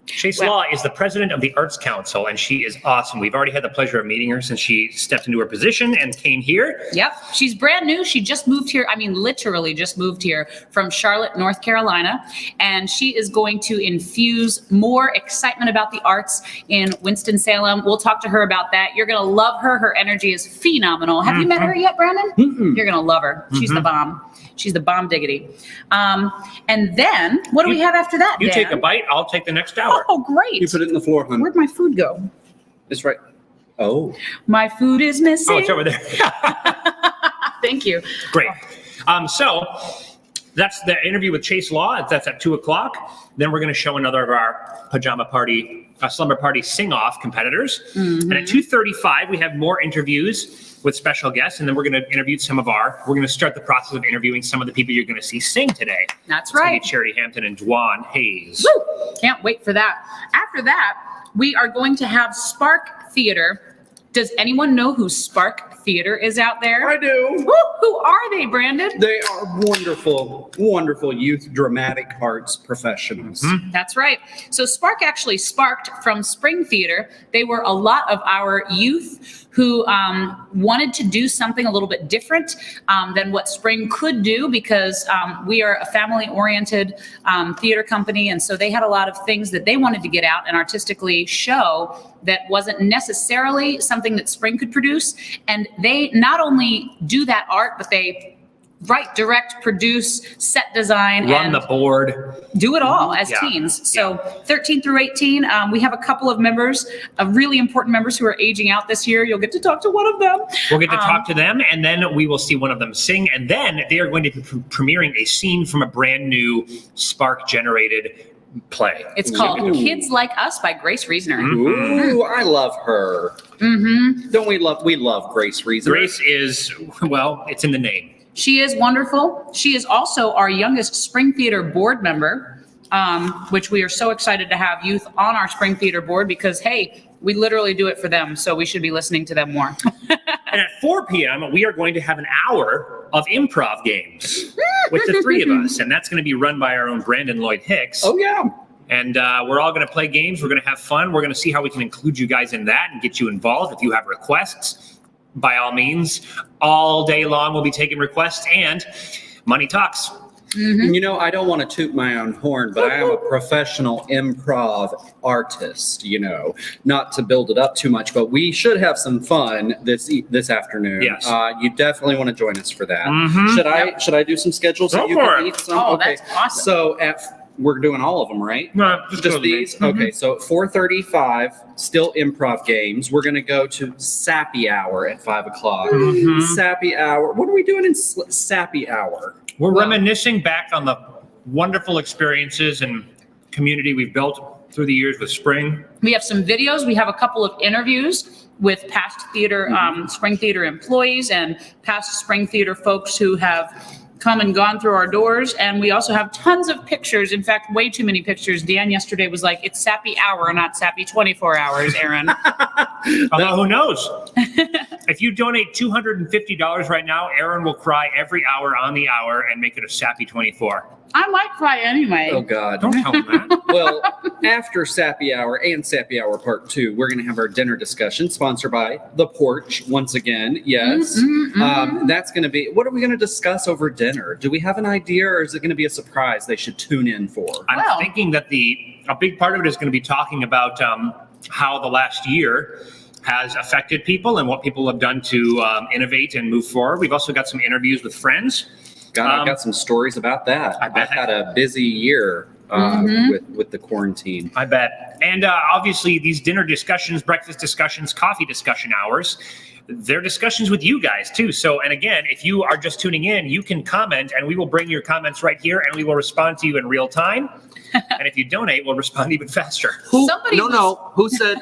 Chase
Well-
Law is the president of the Arts Council, and she is awesome. We've already had the pleasure of meeting her since she stepped into her position and came here.
Yep. She's brand new. She just moved here. I mean, literally just moved here from Charlotte, North Carolina. And she is going to infuse more excitement about the arts in Winston-Salem. We'll talk to her about that. You're going to love her. Her energy is phenomenal. Have you met her yet, Brandon? You're going to love her. She's the bomb. She's the bomb diggity. And then what do we have after that,
You
Dan?
take a bite, I'll take the next hour.
Oh, great.
You put it in the floor, hun.
Where'd my food go?
It's right. Oh.
My food is missing.
Oh, it's over there.
Thank you.
Great. So that's the interview with Chase Law. That's at 2:00. Then we're going to show another of our Pajama Party, Slumber Party sing-off competitors. And at 2:35, we have more interviews with special guests, and then we're going to interview we're going to start the process of interviewing some of the people you're going to see sing today.
That's
It's gonna be
right.
Charity Hampton and Dwan Hayes.
Woo! Can't wait for that. After that, we are going to have Spark Theater. Does anyone know who Spark Theater is out there?
I do.
Woo! Who are they, Brandon?
They are wonderful, wonderful youth dramatic arts professionals.
That's right. So Spark actually sparked from Spring Theater. They were a lot of our youth who wanted to do something a little bit different than what Spring could do, because we are a family-oriented theater company, and so they had a lot of things that they wanted to get out and artistically show that wasn't necessarily something that Spring could produce. And they not only do that art, but they write, direct, produce, set design,
Run
and
the board.
do it all as
Yeah.
teens. So 13 through 18, we have a couple of members, really important members who are aging out this year. You'll get to talk to one of them.
We'll get to talk to them, and then we will see one of them sing. And then they are going to be premiering a scene from a brand new Spark-generated play.
It's called
Ooh.
Kids Like Us by Grace Reasoner.
Ooh, I love her. Don't we love Grace Reason?
Grace is, well, it's in the name.
She is wonderful. She is also our youngest Spring Theater board member, which we are so excited to have youth on our Spring Theater board because, hey, we literally do it for them, so we should be listening to them more.
And at 4 p.m., we are going to have an hour of improv games with the three of us. And that's going to be run by our own Brandon Lloyd Hicks.
Oh, yeah.
And we're all going to play games. We're going to have fun. We're going to see how we can include you guys in that and get you involved. If you have requests, by all means, all day long we'll be taking requests, and money talks.
You know, I don't want to toot my own horn, but I am a professional improv artist, you know, not to build it up too much, but we should have some fun this afternoon.
Yes.
You definitely want to join us for that.
Mhm.
Should I do some schedules
Go
so you
for
can
it.
eat some?
Oh,
Okay.
that's awesome.
So we're doing all of them, right?
No,
Just these? Okay, so at 4:35, still improv games. We're going to go to Sappy Hour at 5 o'clock. Sappy Hour. What are we doing in Sappy Hour?
We're reminiscing back on the wonderful experiences and community we've built through the years with Spring.
We have some videos. We have a couple of interviews with past theater, Spring Theater employees and past Spring Theater folks who have come and gone through our doors. And we also have tons of pictures. In fact, way too many pictures. Dan yesterday was like, it's Sappy Hour, not Sappy 24 hours, Erinn.
Although who knows? If you donate $250 right now, Erinn will cry every hour on the hour and make it a Sappy 24.
I might cry anyway.
Oh, God.
Don't tell him that.
Well, after Sappy Hour and Sappy Hour Part 2, we're going to have our dinner discussion sponsored by The Porch once again. Yes. That's going to be, what are we going to discuss over dinner? Do we have an idea, or is it going to be a surprise they should tune in for?
I'm thinking that a big part of it is going to be talking about how the last year has affected people and what people have done to innovate and move forward. We've also got some interviews with friends.
I've got some stories about that. I've had a busy year with the quarantine.
I bet. And obviously these dinner discussions, breakfast discussions, coffee discussion hours, they're discussions with you guys too. So, and again, if you are just tuning in, you can comment and we will bring your comments right here and we will respond to you in real time. And if you donate, we'll respond even faster.
Who said?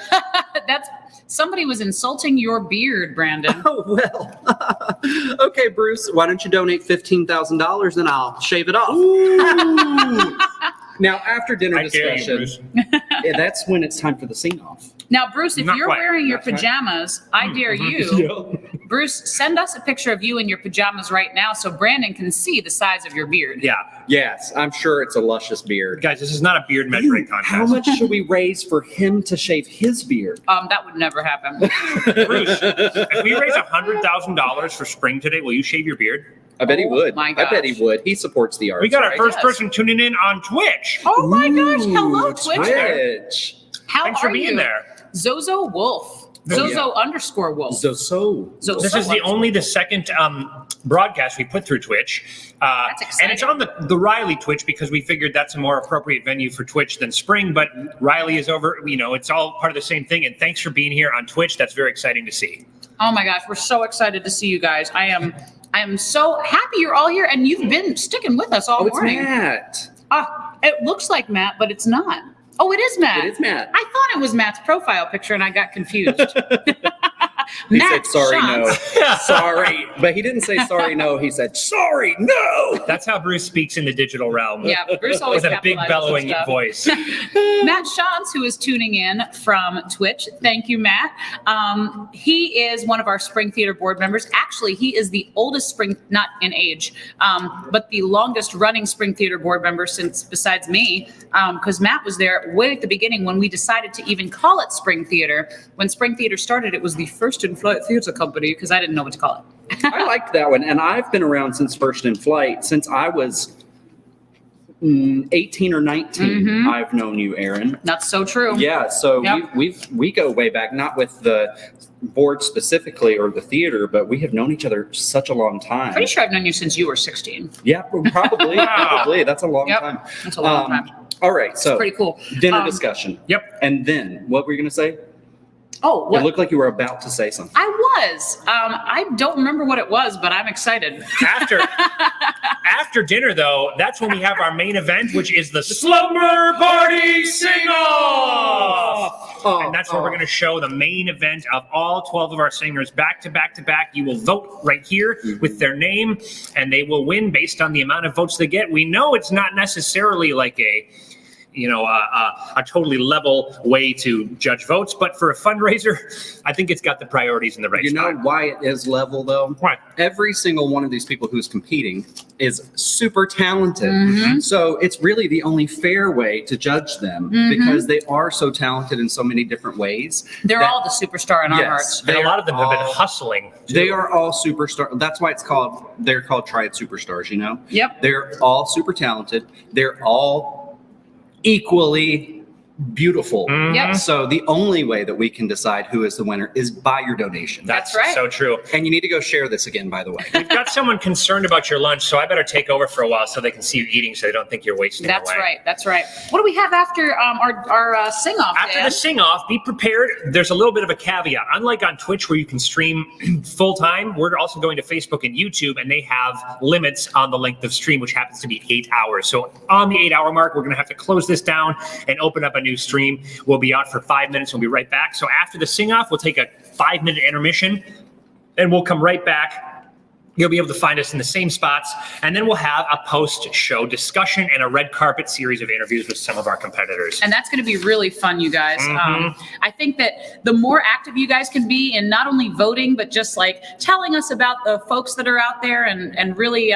Somebody was insulting your beard, Brandon.
Oh, well. Okay, Bruce, why don't you donate $15,000 and I'll shave it off? Now, after dinner discussion, that's when it's time for the sing-off.
Now, Bruce, if you're wearing your
That's right.
pajamas, I dare you. Bruce, send us a picture of you in your pajamas right now so Brandon can see the size of your beard.
Yeah.
Yes, I'm sure it's a luscious beard.
Guys, this is not a beard measuring contest.
How much should we raise for him to shave his beard?
That would never happen.
Bruce, if we raise $100,000 for Spring today, will you shave your beard?
I bet he would.
My
I bet he
gosh.
would. He supports the arts.
We got our
right?
first person tuning in on Twitch.
Oh my gosh. Hello,
Ooh,
Twitch.
Twitch.
How
Thanks
are
for being
you?
there.
Zozo Wolf. Zozo _Wolf.
So
This is the second broadcast we put through Twitch.
That's exciting.
And it's on the Riley Twitch because we figured that's a more appropriate venue for Twitch than Spring. But Riley is over, it's all part of the same thing. And thanks for being here on Twitch. That's very exciting to see.
Oh my gosh, we're so excited to see you guys. I am so happy you're all here and you've been sticking with us all morning.
Matt.
It looks like Matt, but it's not. Oh, it is Matt.
It is Matt.
I thought it was Matt's profile picture and I got confused.
He
Matt
said, sorry, no.
Shantz.
Sorry. But he didn't say sorry, no. He said, sorry, no.
That's how Bruce speaks in the digital realm.
Yeah, Bruce always
with a big
capitalizes
bellowing
stuff.
voice.
Matt Shantz, who is tuning in from Twitch. Thank you, Matt. He is one of our Spring Theater board members. Actually, he is the oldest Spring, not in age, but the longest running Spring Theater board member since besides me, because Matt was there way at the beginning when we decided to even call it Spring Theater. When Spring Theater started, it was the First in Flight Theater Company because I didn't know what to call it.
I liked that one. And I've been around since First in Flight. Since I was 18 or 19, I've known you, Erinn.
That's so true.
Yeah, so
Yep.
we go way back, not with the board specifically or the theater, but we have known each other such a long time.
Pretty sure I've known you since you were 16.
Yeah, probably. Probably. That's a long
Yep.
time.
That's a long time.
All right, so
Pretty cool.
dinner discussion.
Yep.
And then what were you going to say?
Oh,
It
what?
looked like you were about to say something.
I was. I don't remember what it was, but I'm excited.
After dinner, though, that's when we have our main event, which is the Slumber Party Sing-Off! And that's where we're going to show the main event of all 12 of our singers back to back to back. You will vote right here with their name, and they will win based on the amount of votes they get. We know it's not necessarily like a totally level way to judge votes, but for a fundraiser, I think it's got the priorities in the right
You know
spot.
why it is level, though?
Why?
Every single one of these people who's competing is super talented. So it's really the only fair way to judge them because they are so talented in so many different ways.
They're
that-
all the superstar in our hearts.
And a lot of them have been
all-
hustling. too.
They are all superstar. That's why they're called Triad Superstars, you know?
Yep.
They're all super talented. They're all equally beautiful.
Yep.
So the only way that we can decide who is the winner is by your donation.
That's right.
So true.
And you need to go share this again, by the way.
We've got someone concerned about your lunch, so I better take over for a while so they can see you eating, so they don't think you're wasting it
That's
away.
right. That's right. What do we have after our sing-off,
After
Dan?
the sing-off, be prepared. There's a little bit of a caveat. Unlike on Twitch where you can stream full-time, we're also going to Facebook and YouTube, and they have limits on the length of stream, which happens to be 8 hours. So on the 8-hour mark, we're going to have to close this down and open up a new stream. We'll be out for 5 minutes. We'll be right back. So after the sing-off, we'll take a 5-minute intermission, and we'll come right back. You'll be able to find us in the same spots, and then we'll have a post-show discussion and a red carpet series of interviews with some of our competitors.
And that's going to be really fun, you guys. I think that the more active you guys can be in not only voting, but just like telling us about the folks that are out there and really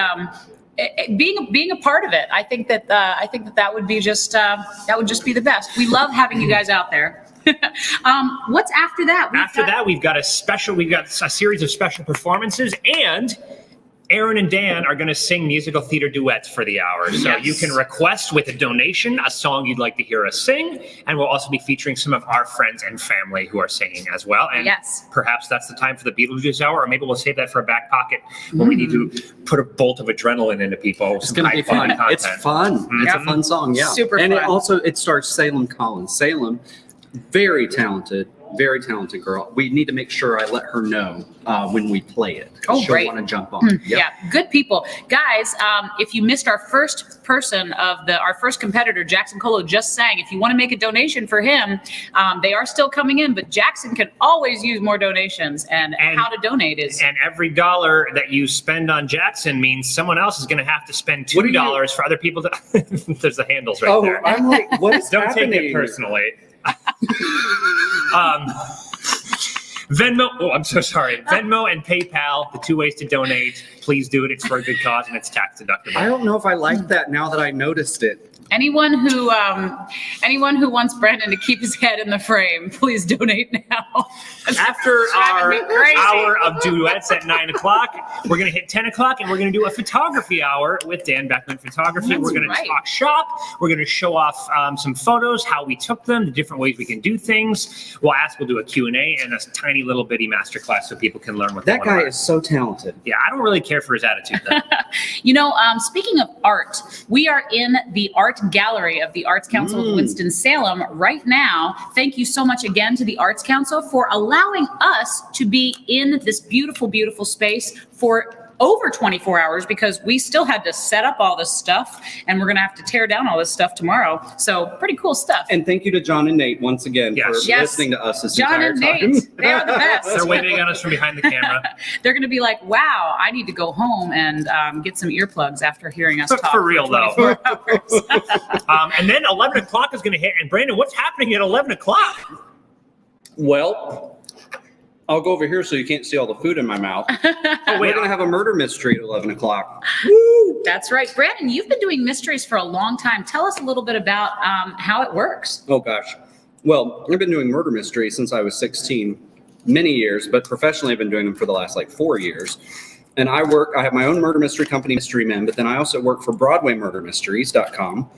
being a part of it. I think that would be just be the best. We love having you guys out there. What's after that? We've got a series of special performances, and Erinn and Dan are going to sing musical theater duets for the hour. So Yes.
you can request with a donation a song you'd like to hear us sing, and we'll also be featuring some of our friends and family who are singing as well. And
Yes.
perhaps that's the time for the Beetlejuice hour, or maybe we'll save that for a back pocket when we need to put a bolt of adrenaline into people.
It's going to be fun. It's fun. It's a fun song, yeah.
Super
and
fun.
it stars Salem Collins. Salem, very talented girl. We need to make sure I let her know when we play it.
Oh,
She'll
great.
want to jump on. Yep.
Yeah, good people. Guys, if you missed our first person our first competitor, Jackson Colo just sang. If you want to make a donation for him, they are still coming in, but Jackson can always use more donations, and how to donate is.
And every dollar that you spend on Jackson means someone else is going to have to spend $2 for other people to. There's the handles right there.
I'm like, what is
Don't
happening?
take it personally. Venmo. Oh, I'm so sorry. Venmo and PayPal, the two ways to donate. Please do it. It's for a good cause and it's tax deductible.
I don't know if I like that now that I noticed it.
Anyone who wants Brandon to keep his head in the frame, please donate now.
After our
Driving me crazy.
hour of duets at 9 o'clock, we're going to hit 10 o'clock and we're going to do a photography hour with Dan Beckman Photography.
That's
We're going
right.
to talk shop. We're going to show off some photos, how we took them, the different ways we can do things. We'll do a Q&A and a tiny little bitty masterclass so people can learn what
That guy is so talented.
Yeah, I don't really care for his attitude though.
Speaking of art, we are in the art gallery of the Arts Council of Winston-Salem right now. Thank you so much again to the Arts Council for allowing us to be in this beautiful, beautiful space for over 24 hours, because we still had to set up all this stuff and we're going to have to tear down all this stuff tomorrow. So pretty cool stuff.
And thank you to John and Nate once again for
Yes.
listening to us this
John
entire
and
time.
Nate, they are the best.
They're waving on us from behind the camera.
They're going to be like, wow, I need to go home and get some earplugs after hearing us talk.
For real, though.
24 hours.
And then 11 o'clock is going to hit. And Brandon, what's happening at 11 o'clock?
Well, I'll go over here so you can't see all the food in my mouth. We're going to have a murder mystery at 11 o'clock.
That's right. Brandon, you've been doing mysteries for a long time. Tell us a little bit about how it works.
Oh, gosh. Well, I've been doing murder mysteries since I was 16, many years, but professionally I've been doing them for the last 4 years. And I have my own murder mystery company, Mystery Men, but then I also work for BroadwayMurderMysteries.com.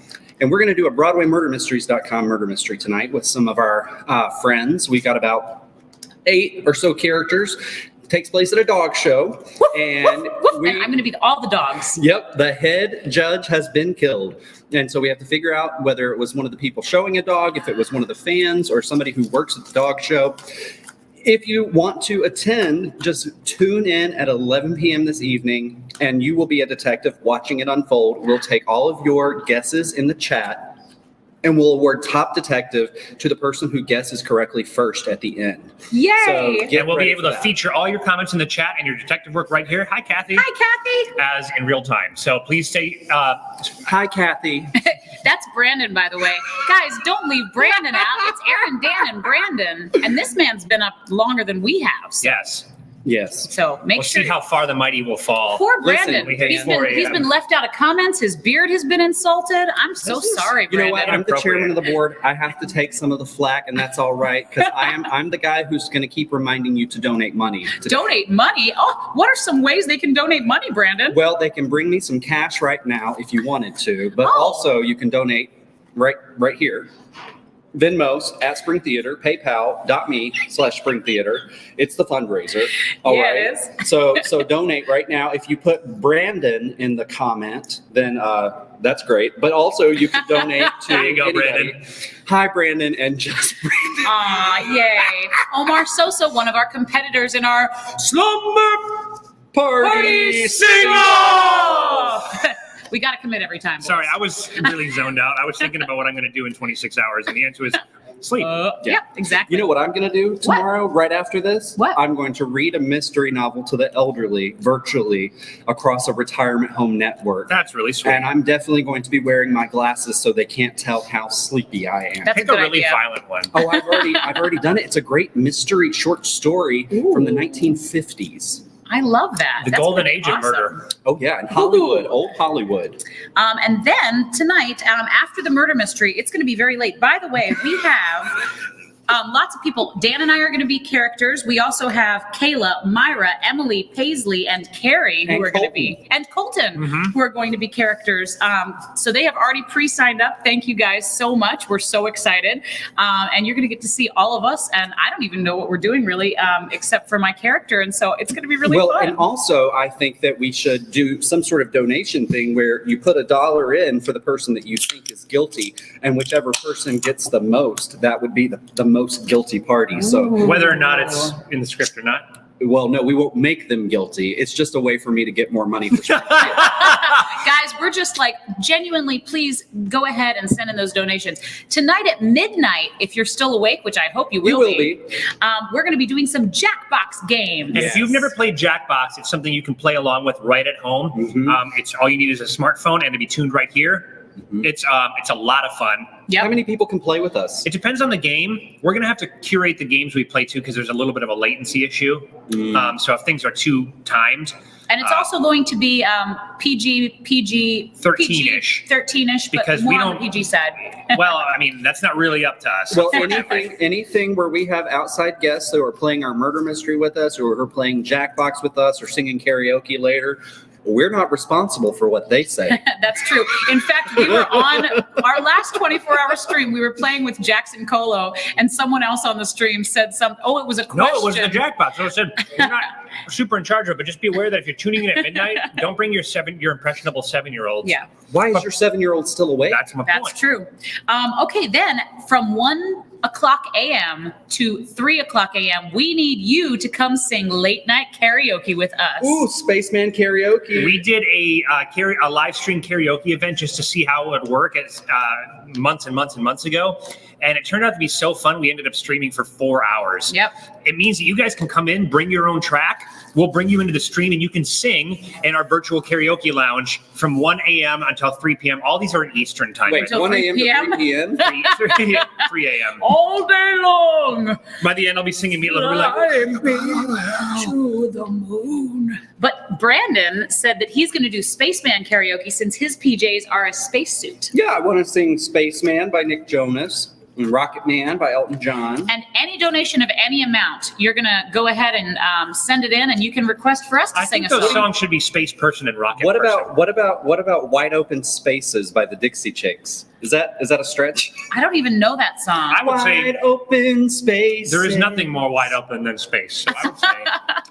And we're going to do a BroadwayMurderMysteries.com murder mystery tonight with some of our friends. We got about 8 or so characters. It takes place at a dog show. And
And I'm going to be all the dogs.
Yep, the head judge has been killed. And so we have to figure out whether it was one of the people showing a dog, if it was one of the fans, or somebody who works at the dog show. If you want to attend, just tune in at 11 p.m. this evening, and you will be a detective watching it unfold. We'll take all of your guesses in the chat, and we'll award top detective to the person who guesses correctly first at the end.
Yay!
So get
And we'll be
ready
able
for
to
that.
feature all your comments in the chat and your detective work right here. Hi, Kathy.
Hi, Kathy.
As in real time. So please stay.
Hi, Kathy.
That's Brandon, by the way. Guys, don't leave Brandon out. It's Erinn, Dan, and Brandon. And this man's been up longer than we have. So,
Yes.
Yes.
so make
We'll
sure.
see how far the mighty will fall.
Poor
Listen,
Brandon.
we hit
He's
4 a.m.
been left out of comments. His beard has been insulted. I'm so sorry,
You know
Brandon.
what? I'm the chairman of the board. I have to take some of the flack, and that's all right, because I'm the guy who's going to keep reminding you to donate money.
Donate money? Oh, what are some ways they can donate money, Brandon?
Well, they can bring me some cash right now if you wanted to, but
Oh.
also you can donate right here. Venmo's at Spring Theater, PayPal.me/Spring Theater. It's the fundraiser. All right.
It is.
So donate right now. If you put Brandon in the comment, then that's great. But also you can donate to
There you go,
anybody.
Brandon.
Hi, Brandon, and just Brandon.
Aw, yay. Omar Sosa, one of our competitors in our
Slumber
Party
sing-off!
We got to commit every time. boys.
Sorry, I was really zoned out. I was thinking about what I'm going to do in 26 hours, and the answer is sleep.
Yeah, exactly.
You know what I'm going to do tomorrow, right after this?
What?
I'm going to read a mystery novel to the elderly virtually across a retirement home network.
That's really sweet.
And I'm definitely going to be wearing my glasses so they can't tell how sleepy I am.
That's
Pick
a
a
good
really
idea.
violent one.
Oh, I've already done it. It's a great mystery short story from the 1950s.
I love that.
The
That's
golden
pretty
age of
awesome.
murder.
Oh yeah, in Hollywood, old Hollywood.
And then tonight, after the murder mystery, it's going to be very late. By the way, we have lots of people. Dan and I are going to be characters. We also have Kayla, Myra, Emily, Paisley, and Carrie, who
And
are going to
Colton.
be, and Colton,
Mhm.
who are going to be characters. So they have already pre-signed up. Thank you guys so much. We're so excited. And you're going to get to see all of us. And I don't even know what we're doing really, except for my character. And so it's going to be really
Well,
fun.
and also I think that we should do some sort of donation thing where you put $1 in for the person that you think is guilty, and whichever person gets the most, that would be the most guilty party. So,
Whether or not it's in the script or not.
well, no, we won't make them guilty. It's just a way for me to get more money for
Guys, we're just like, genuinely, please go ahead and send in those donations. Tonight at midnight, if you're still awake, which I hope you will, we're going to be doing some JackBox games.
And if you've never played JackBox, it's something you can play along with right at home.
Mhm.
It's all you need is a smartphone and to be tuned right here.
Mhm.
It's a lot of fun.
Yep.
How many people can play with us?
It depends on the game. We're going to have to curate the games we play too because there's a little bit of a latency issue. So if things are too timed,
And it's also going to be PG
13-ish.
13-ish, but
Because
more
we
on
don't-
the PG side.
well, I mean, that's not really up to us.
Well, anything where we have outside guests who are playing our murder mystery with us, or who are playing Jackbox with us, or singing karaoke later, we're not responsible for what they say.
That's true. In fact, we were on our last 24-hour stream. We were playing with Jackson Colo, and someone else on the stream said something. Oh, it was a question.
No, it wasn't the Jackbox. So I said, you're not super in charge of it, but just be aware that if you're tuning in at midnight, don't bring your impressionable 7-year-olds.
Yeah,
Why is your 7-year-old still awake?
That's my
that's
point.
true. Okay, then from 1:00 a.m. to 3:00 a.m., we need you to come sing late night karaoke with us.
Ooh, Spaceman karaoke.
We did a live stream karaoke event just to see how it would work months and months and months ago. And it turned out to be so fun. We ended up streaming for 4 hours.
Yep.
It means that you guys can come in, bring your own track. We'll bring you into the stream and you can sing in our virtual karaoke lounge from 1 a.m. until 3 p.m. All these are in Eastern time.
Wait,
Until
1
3
a.m. to
p.m.?
3 p.m.?
3 a.m.
All day long.
By the end, I'll be singing me a little bit like,
To the moon. But Brandon said that he's going to do Spaceman karaoke since his PJs are a spacesuit.
Yeah, I want to sing Spaceman by Nick Jonas and Rocket Man by Elton John.
And any donation of any amount, you're going to go ahead and send it in, and you can request for us to
I
sing
think
a
those
song.
songs should be Space Person and Rocket
What
Person.
about Wide Open Spaces by the Dixie Chicks? Is that a stretch?
I don't even know that song.
I would say
Wide Open Spaces.
there is nothing more wide open than space. So I would say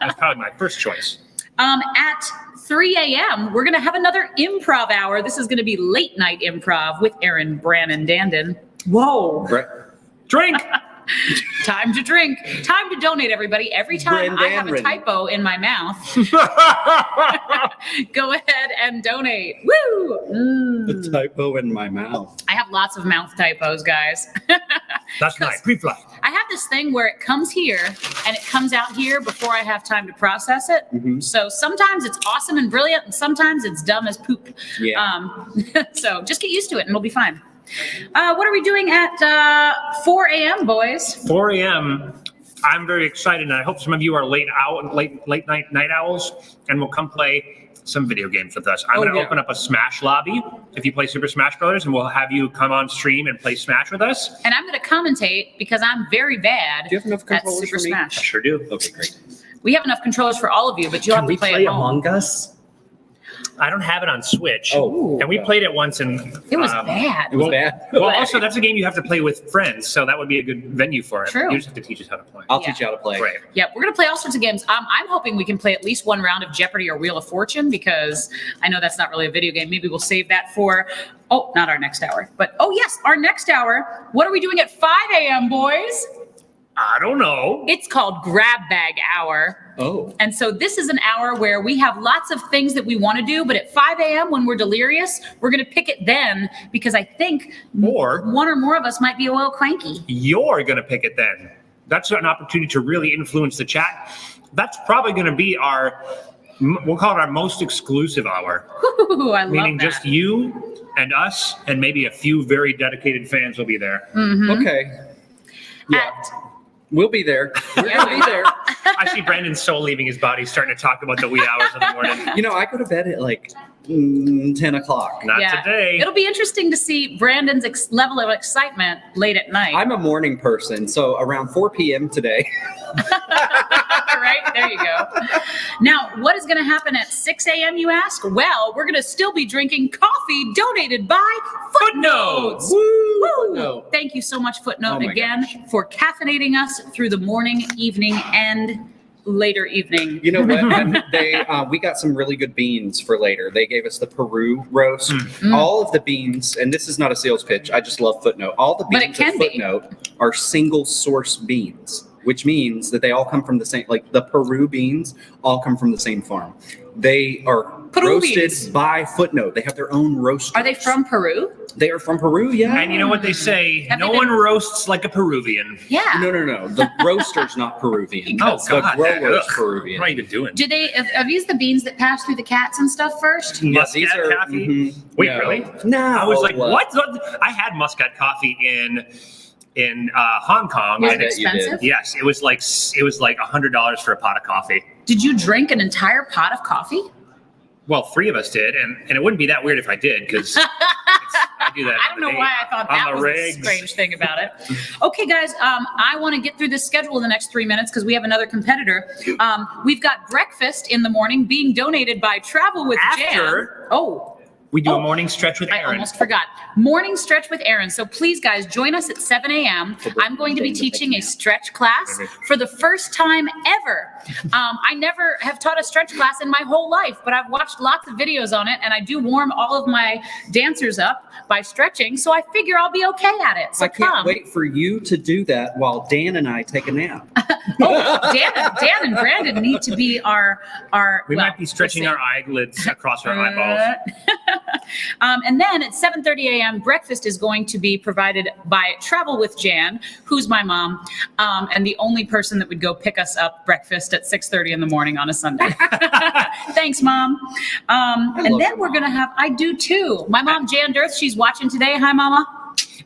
that's probably my first choice.
At 3 a.m., we're going to have another improv hour. This is going to be late night improv with Erinn Dan. Whoa.
Right.
Drink!
Time to drink. Time to donate, everybody. Every time I have a typo in my mouth, go ahead and donate. Woo!
The typo in my mouth.
I have lots of mouth typos, guys.
That's nice. Pre-flight.
I have this thing where it comes here and it comes out here before I have time to process it.
Mhm.
So sometimes it's awesome and brilliant, and sometimes it's dumb as poop.
Yeah.
So just get used to it and it'll be fine. What are we doing at 4 a.m., boys?
4 a.m. I'm very excited, and I hope some of you are late night owls, and will come play some video games with us. I'm going to open up a Smash lobby if you play Super Smash Brothers, and we'll have you come on stream and play Smash with us.
And I'm going to commentate because I'm very bad
Do you have enough
at
controllers
Super
for me?
I
Smash.
sure do.
Okay, great.
We have enough controllers for all of you, but you'll have to play at home.
Among Us?
I don't have it on Switch.
Oh.
And we played it once and
It was bad.
It was bad.
Well, also that's a game you have to play with friends, so that would be a good venue for it.
True.
You just have to teach us how to play.
I'll teach you how to play.
Right.
Yeah, we're gonna play all sorts of games. I'm hoping we can play at least one round of Jeopardy or Wheel of Fortune because I know that's not really a video game. Maybe we'll save that for not our next hour, but yes, our next hour. What are we doing at 5 a.m., boys?
I don't know.
It's called Grab Bag Hour.
Oh.
And so this is an hour where we have lots of things that we want to do, but at 5 a.m. when we're delirious, we're going to pick it then because I think one or more of us might be a little cranky.
You're going to pick it then. That's an opportunity to really influence the chat. That's probably going to be we'll call it our most exclusive hour.
Ooh, I love
Meaning
that.
just you and us and maybe a few very dedicated fans will be there.
Okay. Yeah. We'll be there. We're going to be there.
I see Brandon's soul leaving his body, starting to talk about the wee hours of the morning.
I go to bed at like 10 o'clock.
Not today.
It'll be interesting to see Brandon's level of excitement late at night.
I'm a morning person, so around 4 p.m. today.
Right? There you go. Now, what is going to happen at 6 a.m., you ask? Well, we're going to still be drinking coffee donated by Footnotes.
Woo!
Woo! Thank you so much, Footnote,
Oh my
again, for caffeinating us through the morning, evening, and later evening.
You know what? And we got some really good beans for later. They gave us the Peru roast. All of the beans, and this is not a sales pitch. I just love Footnote. All the
But it
beans
can
at
be.
Footnote are single source beans, which means that they all come from the same. Like the Peru beans, all come from the same farm. They are roasted
beans.
by Footnote. They have their own roasters.
Are they from Peru?
They are from Peru. Yeah.
And you know what they say?
Have
No
they been-
one roasts like a Peruvian.
Yeah.
No. The roaster's not Peruvian.
Oh,
the
God.
grower's
Ugh.
Peruvian.
What are you even doing?
Do they, are these the beans that pass through the cats and stuff first?
Yeah,
Muscat
these are.
coffee?
mhm.
Wait,
No.
really?
No.
I was like, what? I had Muscat coffee in Hong Kong.
Was
I
it
bet you did.
expensive?
Yes, it was like $100 for a pot of coffee.
Did you drink an entire pot of coffee?
Well, 3 of us did, and it wouldn't be that weird if I did, because I do that.
I don't know why I thought
on
that
the
was
rigs.
the strange thing about it. Okay, guys, I want to get through this schedule in the next 3 minutes because we have another competitor. We've got breakfast in the morning being donated by Travel with
After-
Jan.
We do a morning stretch with
I
Erinn.
almost forgot. Morning stretch with Erinn. So please, guys, join us at 7 a.m. I'm going to be teaching a stretch class for the first time ever. I never have taught a stretch class in my whole life, but I've watched lots of videos on it, and I do warm all of my dancers up by stretching, so I figure I'll be okay at it. So
I can't
come.
wait for you to do that while Dan and I take a nap.
Dan and Brandon need to be our
We
well,
might be stretching
we'll
our
see.
eyelids across our eyeballs.
And then at 7:30 a.m., breakfast is going to be provided by Travel with Jan, who's my mom, and the only person that would go pick us up breakfast at 6:30 in the morning on a Sunday. Thanks, Mom. And
love
then
your
we're
mom.
going to have, I do too. My mom, Jan Dirth, she's watching today. Hi, Mama.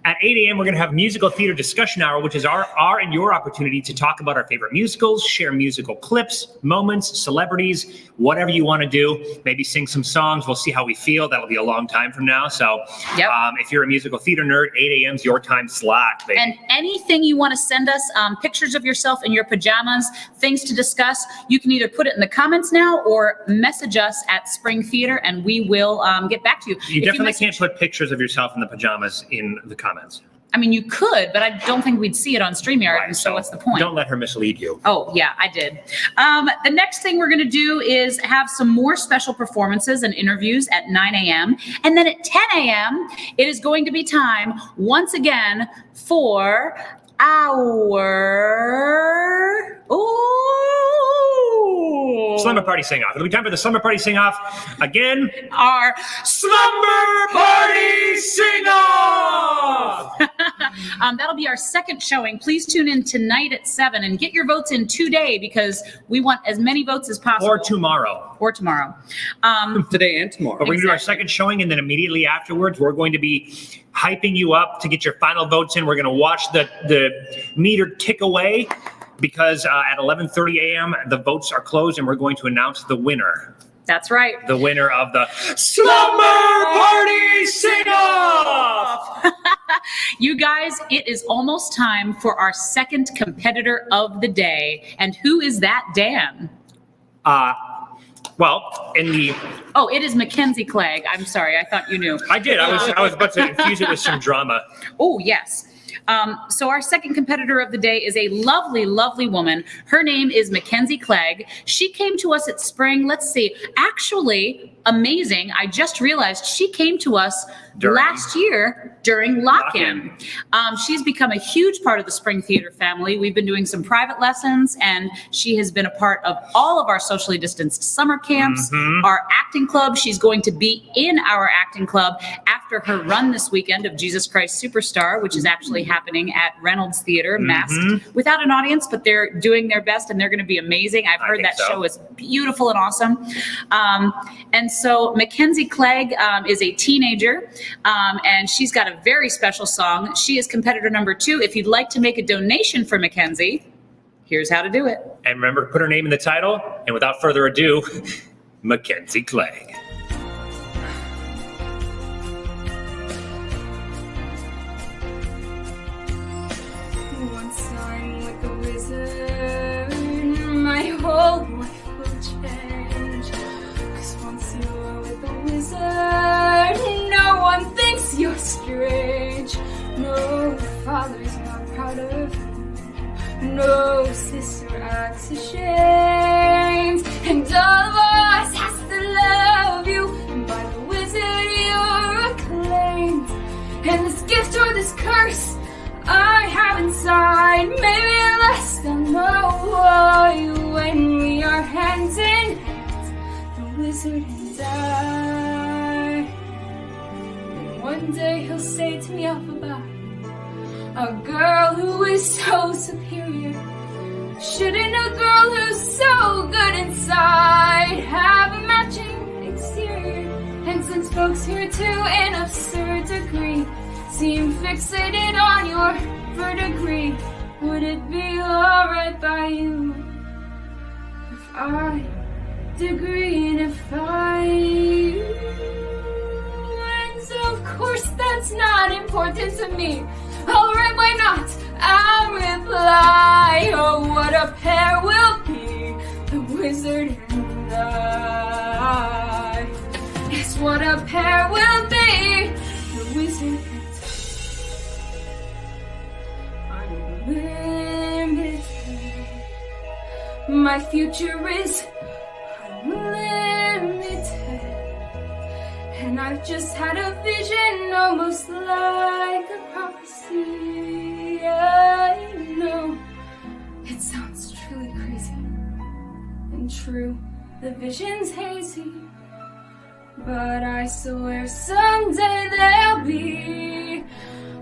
At 8 a.m., we're going to have musical theater discussion hour, which is our and your opportunity to talk about our favorite musicals, share musical clips, moments, celebrities, whatever you want to do. Maybe sing some songs. We'll see how we feel. That'll be a long time from now. So
Yep.
if you're a musical theater nerd, 8 a.m. is your time slot, baby.
And anything you want to send us, pictures of yourself in your pajamas, things to discuss, you can either put it in the comments now or message us at Spring Theater, and we will get back to you.
You
If
definitely
message-
can't put pictures of yourself in the pajamas in the comments.
I mean, you could, but I don't think we'd see it on StreamYard, and so what's the point?
Don't let her mislead you.
Oh, yeah, I did. The next thing we're going to do is have some more special performances and interviews at 9 a.m. And then at 10 a.m., it is going to be time once again for our... Ooh!
Slumber Party Sing-Off. It'll be time for the Slumber Party Sing-Off. Again,
Our
Slumber Party Sing-Off!
That'll be our second showing. Please tune in tonight at 7 and get your votes in today because we want as many votes as possible.
Or tomorrow.
Or tomorrow.
Today and tomorrow.
But we're going to do our
Exactly.
second showing, and then immediately afterwards, we're going to be hyping you up to get your final votes in. We're going to watch the meter tick away because at 11:30 a.m., the votes are closed, and we're going to announce the winner.
That's right.
The winner of the Slumber Party Sing-Off!
You guys, it is almost time for our second competitor of the day. And who is that, Dan?
Well, in the
Oh, it is MacKenzie Clegg. I'm sorry. I thought you knew.
I did. I was about to infuse it with some drama.
Oh, yes. So our second competitor of the day is a lovely, lovely woman. Her name is MacKenzie Clegg. She came to us at spring. Let's see. Actually, amazing. I just realized she came to us last year during lock-in. She's become a huge part of the Spring Theater family. We've been doing some private lessons, and she has been a part of all of our socially distanced summer camps, our acting club. She's going to be in our acting club after her run this weekend of Jesus Christ Superstar, which is actually happening at Reynolds Theater, masked without an audience, but they're doing their best, and they're going to be amazing. I've heard that show is beautiful and awesome. And so MacKenzie Clegg is a teenager, and she's got a very special song. She is competitor number 2. If you'd like to make a donation for MacKenzie, here's how to do it.
And remember, put her name in the title. And without further ado, MacKenzie Clegg.
Once I'm with the wizard, my whole life will change. 'Cause once you're with the wizard, no one thinks you're strange. No father's not proud of you. No sister acts ashamed. And all of us has to love you. And by the wizard you're acclaimed. And this gift or this curse I have inside, maybe less than know why. When we are hands in hands, the wizard and I. And one day he'll say to me off about a girl who is so superior. Shouldn't a girl who's so good inside have a matching exterior? And since folks here to an absurd degree seem fixated on your verdigris, would it be alright by you if I degree and if I? And so of course that's not important to me. Alright, why not? I'll reply. Oh, what a pair we'll be, the wizard and I. Yes, what a pair we'll be, the wizard and I. Unlimited. My future is unlimited. And I've just had a vision, almost like a prophecy. I know it sounds truly crazy and true. The vision's hazy, but I swear someday there'll be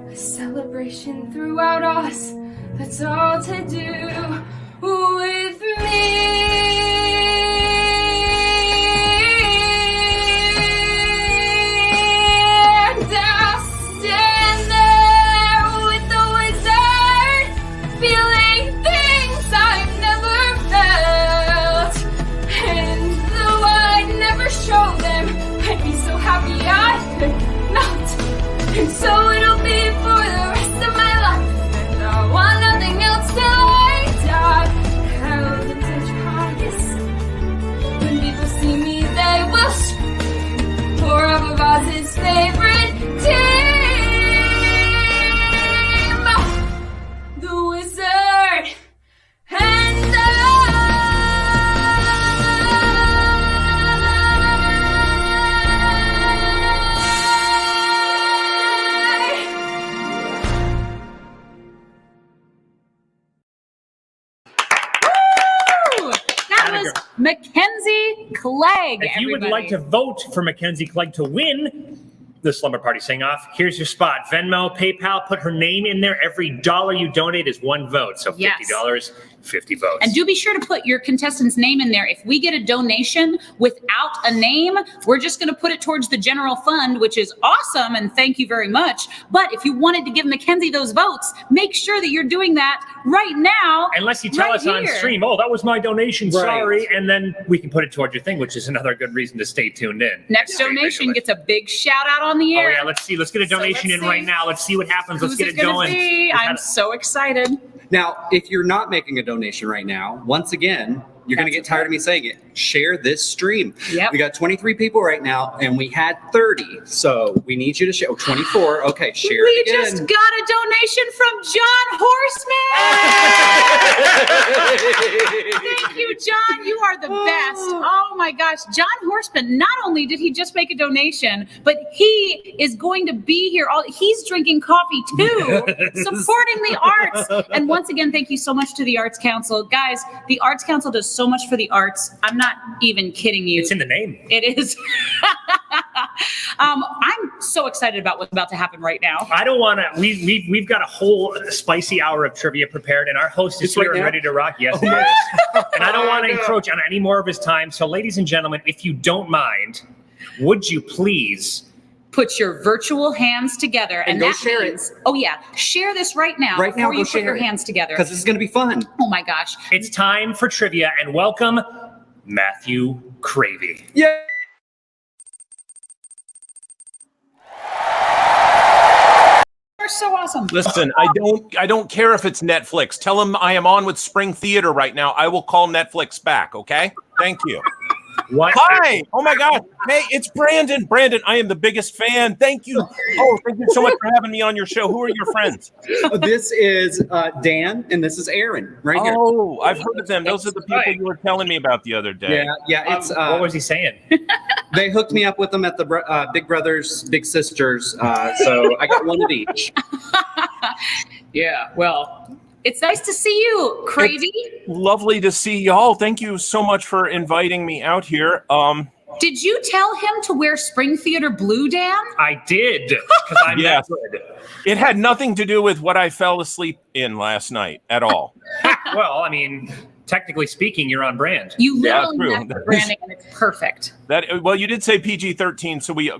a celebration throughout us. That's all to do with me. And so it'll be for the rest of my life. And I want nothing else till I die. Held in such highest. When people see me, they will scream. Forever Oz's favorite team, the wizard and I.
MacKenzie Clegg.
If you would like to vote for MacKenzie Clegg to win the Slumber Party Sing-Off, here's your spot. Venmo, PayPal, put her name in there. Every dollar you donate is one vote. So $50, 50 votes.
And do be sure to put your contestant's name in there. If we get a donation without a name, we're just going to put it towards the general fund, which is awesome, and thank you very much. But if you wanted to give MacKenzie those votes, make sure that you're doing that right now.
Unless you tell us on stream, oh, that was my donation, sorry, and then we can put it towards your thing, which is another good reason to stay tuned in.
Next donation gets a big shout out on the air.
Oh yeah, let's see. Let's get a donation in right now. Let's see what happens. Let's get it going.
I'm so excited.
Now, if you're not making a donation right now, once again, you're going to get tired of me saying it. Share this stream.
Yep.
We got 23 people right now, and we had 30. So we need you to share. Oh, 24. Okay, share
We
it again.
just got a donation from John Horseman. Thank you, John. You are the best. Oh my gosh. John Horseman, not only did he just make a donation, but he is going to be here. He's drinking coffee too, supporting the arts. And once again, thank you so much to the Arts Council. Guys, the Arts Council does so much for the arts. I'm not even kidding you.
It's in the name.
It is. I'm so excited about what's about to happen right now.
I don't want to. We've got a whole spicy hour of trivia prepared, and our host is
Just right
here and
now?
ready to rock. Yes, he is. And I don't want to encroach on any more of his time. So, ladies and gentlemen, if you don't mind, would you please
Put your virtual hands together,
And go
that
share it.
means, oh yeah, share this right now
Right now,
before
go
you put
share
your
it.
hands together.
Because this is going to be fun.
Oh my gosh.
It's time for trivia, and welcome Matthew Cravey.
Yeah.
You're so awesome.
Listen, I don't care if it's Netflix. Tell them I am on with Spring Theater right now. I will call Netflix back, okay? Thank you.
What?
Hi. Oh my God. Hey, it's Brandon. Brandon, I am the biggest fan. Thank you. Oh, thank you so much for having me on your show. Who are your friends?
This is Dan, and this is Erinn right here.
Oh, I've heard of them. Those are the people you were telling me about the other day.
Yeah. It's
What was he saying?
they hooked me up with them at the Big Brothers Big Sisters, so I got one of each.
Yeah, well, it's nice to see you, Cravey.
Lovely to see y'all. Thank you so much for inviting me out here.
Did you tell him to wear Spring Theater blue, Dan?
I did, because I'm
Yes.
that good.
It had nothing to do with what I fell asleep in last night at all.
Well, I mean, technically speaking, you're on brand.
You
Yeah,
literally
true.
have the branding, and it's perfect.
Well, you did say PG-13, so we,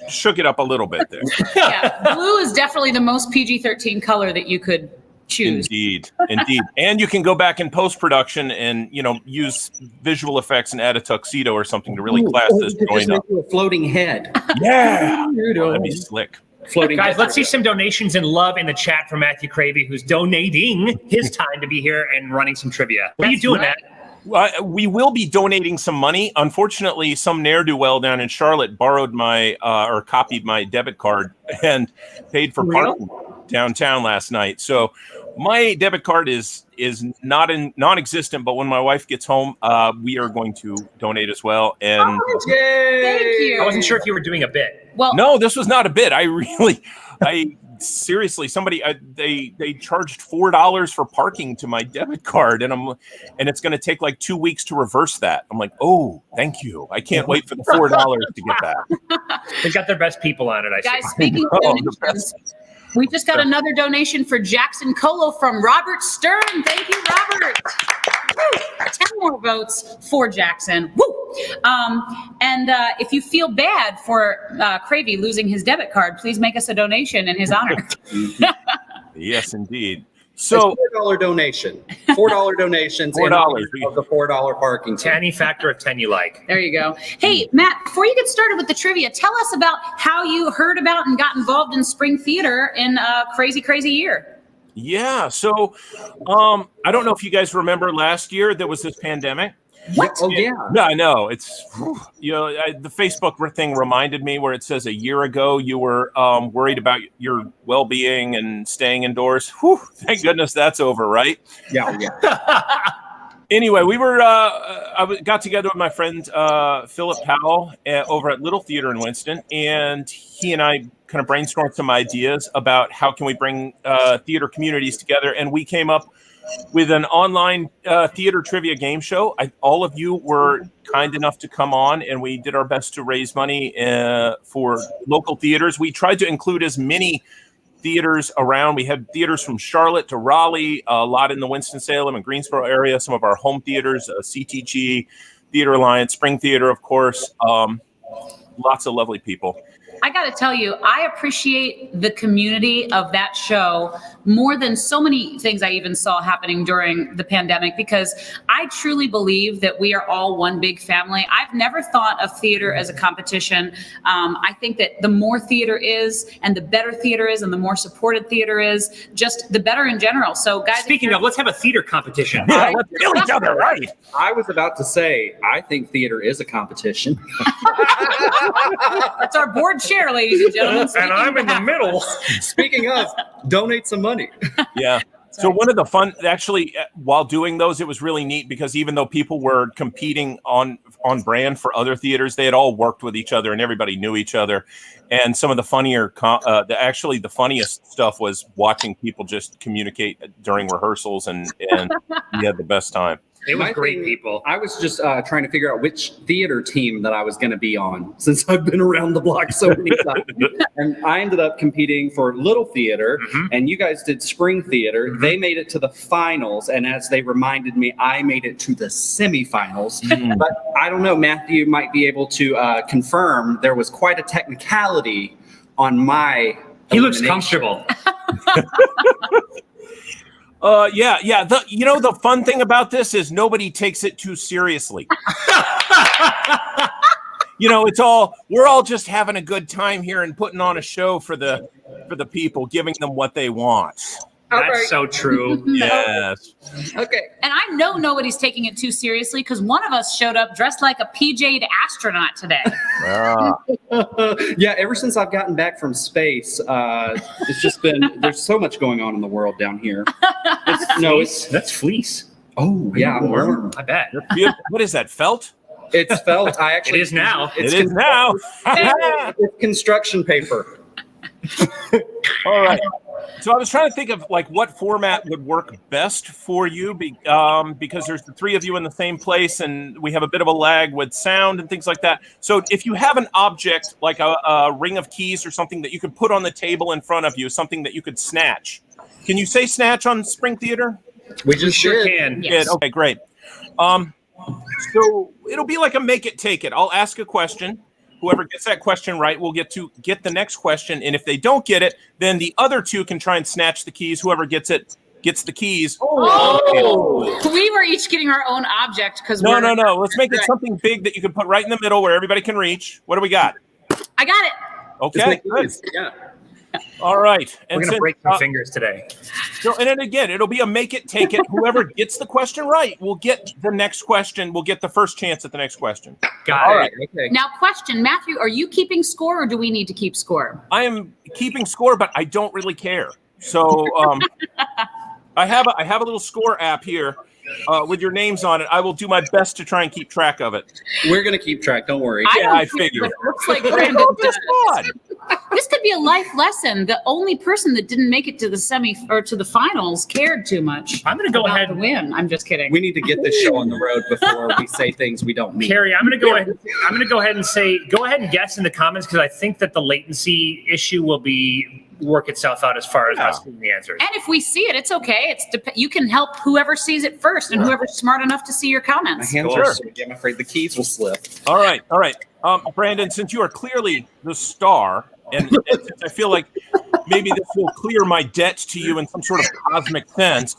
shook it up a little bit there.
Yeah, blue is definitely the most PG-13 color that you could choose.
Indeed. And you can go back in post-production and, use visual effects and add a tuxedo or something to really class this
Just
joint up.
make you a floating head.
Yeah. That'd be slick.
Floating
Guys,
head.
let's see some donations and love in the chat for Matthew Cravey, who's donating his time to be here and running some trivia. What are you doing, Matt?
We will be donating some money. Unfortunately, some ne'er-do-well down in Charlotte borrowed or copied my debit card and paid for parking downtown last night. So my debit card is non-existent, but when my wife gets home, we are going to donate as well. And
Thank you.
I wasn't sure if you were doing a bit.
Well,
no, this was not a bit. Seriously, somebody they charged $4 for parking to my debit card, and it's going to take like 2 weeks to reverse that. I'm like, oh, thank you. I can't wait for the $4 to get back.
They've got their best people on it, I
guys,
see.
speaking of donations, we just got another donation for Jackson Colo from Robert Stern. Thank you, Robert. Woo. 10 more votes for Jackson. Woo! And if you feel bad for Cravey losing his debit card, please make us a donation in his honor.
Yes, indeed.
So
So
$4 donation. $4 donations. in
$4.
honor of the $4 parking
To
ticket.
any factor of 10 you like.
There you go. Hey, Matt, before you get started with the trivia, tell us about how you heard about and got involved in Spring Theater in a crazy, crazy year.
yeah, so I don't know if you guys remember last year there was this pandemic.
What?
Oh yeah.
Yeah, I know. It's the Facebook thing reminded me where it says a year ago you were worried about your well-being and staying indoors. Whew, thank goodness that's over, right?
Yeah.
Anyway, we were I got together with my friend Philip Powell over at Little Theater in Winston, and he and I kind of brainstormed some ideas about how can we bring theater communities together, and we came up with an online theater trivia game show. All of you were kind enough to come on, and we did our best to raise money for local theaters. We tried to include as many theaters around. We had theaters from Charlotte to Raleigh, a lot in the Winston-Salem and Greensboro area, some of our home theaters, CTG, Theater Alliance, Spring Theater, of course. Lots of lovely people.
I got to tell you, I appreciate the community of that show more than so many things I even saw happening during the pandemic, because I truly believe that we are all one big family. I've never thought of theater as a competition. I think that the more theater is and the better theater is and the more supported theater is, just the better in general. So guys,
speaking of, let's have a theater competition.
Yeah, let's kill each other, right?
I was about to say, I think theater is a competition.
That's our board chair, ladies and gentlemen.
And I'm in the middle.
Speaking of, donate some money.
Yeah. So one of the fun, actually, while doing those, it was really neat because even though people were competing on brand for other theaters, they had all worked with each other and everybody knew each other. And some of the funnier, the funniest stuff was watching people just communicate during rehearsals, and we had the best time.
It was great, people.
I was just trying to figure out which theater team that I was going to be on, since I've been around the block so many times. And I ended up competing for Little Theater, and you guys did Spring Theater. They made it to the finals, and as they reminded me, I made it to the semifinals. But I don't know, Matthew might be able to confirm there was quite a technicality on my
He looks
elimination.
comfortable.
Yeah. The fun thing about this is nobody takes it too seriously. We're all just having a good time here and putting on a show for the people, giving them what they want.
That's so true.
Yes.
Okay.
And I know nobody's taking it too seriously because one of us showed up dressed like a PJ'd astronaut today.
Yeah, ever since I've gotten back from space, it's just been, there's so much going on in the world down here.
That's fleece.
Oh, yeah, I'm warm.
I bet.
What is that, felt?
It's felt. I actually.
It is now.
It is now.
It's construction paper.
All right. So I was trying to think of what format would work best for you, because there's the three of you in the same place, and we have a bit of a lag with sound and things like that. So if you have an object like a ring of keys or something that you could put on the table in front of you, something that you could snatch. Can you say snatch on Spring Theater?
We just
Sure
did.
can.
Yes.
Okay, great. So it'll be like a make it, take it. I'll ask a question. Whoever gets that question right will get to get the next question. And if they don't get it, then the other two can try and snatch the keys. Whoever gets it gets the keys.
Oh, we were each getting our own object because
No. Let's make it something big that you can put right in the middle where everybody can reach. What do we got?
I got it.
Okay, good.
Yeah.
All right.
We're going to break some fingers today.
So, and then again, it'll be a make it, take it. Whoever gets the question right will get the next question. We'll get the first chance at the next question.
Got
All
it.
right. Okay.
Now, question, Matthew, are you keeping score or do we need to keep score?
I am keeping score, but I don't really care. So I have a little score app here with your names on it. I will do my best to try and keep track of it.
We're gonna keep track. Don't worry.
I figured.
It looks like Brandon does.
Fun.
This could be a life lesson. The only person that didn't make it to the to the finals cared too much.
I'm going to go
about
ahead
the win. I'm just kidding.
We need to get this show on the road before we say things we don't mean.
Carrie, I'm going to go ahead. I'm going to go ahead and say, go ahead and guess in the comments because I think that the latency issue will work itself out as far as us seeing the answers.
And if we see it, it's okay. You can help whoever sees it first and whoever's smart enough to see your
My
comments.
hands are sweaty. I'm afraid the keys will slip.
All right. Brandon, since you are clearly the star, and since I feel like maybe this will clear my debt to you in some sort of cosmic sense,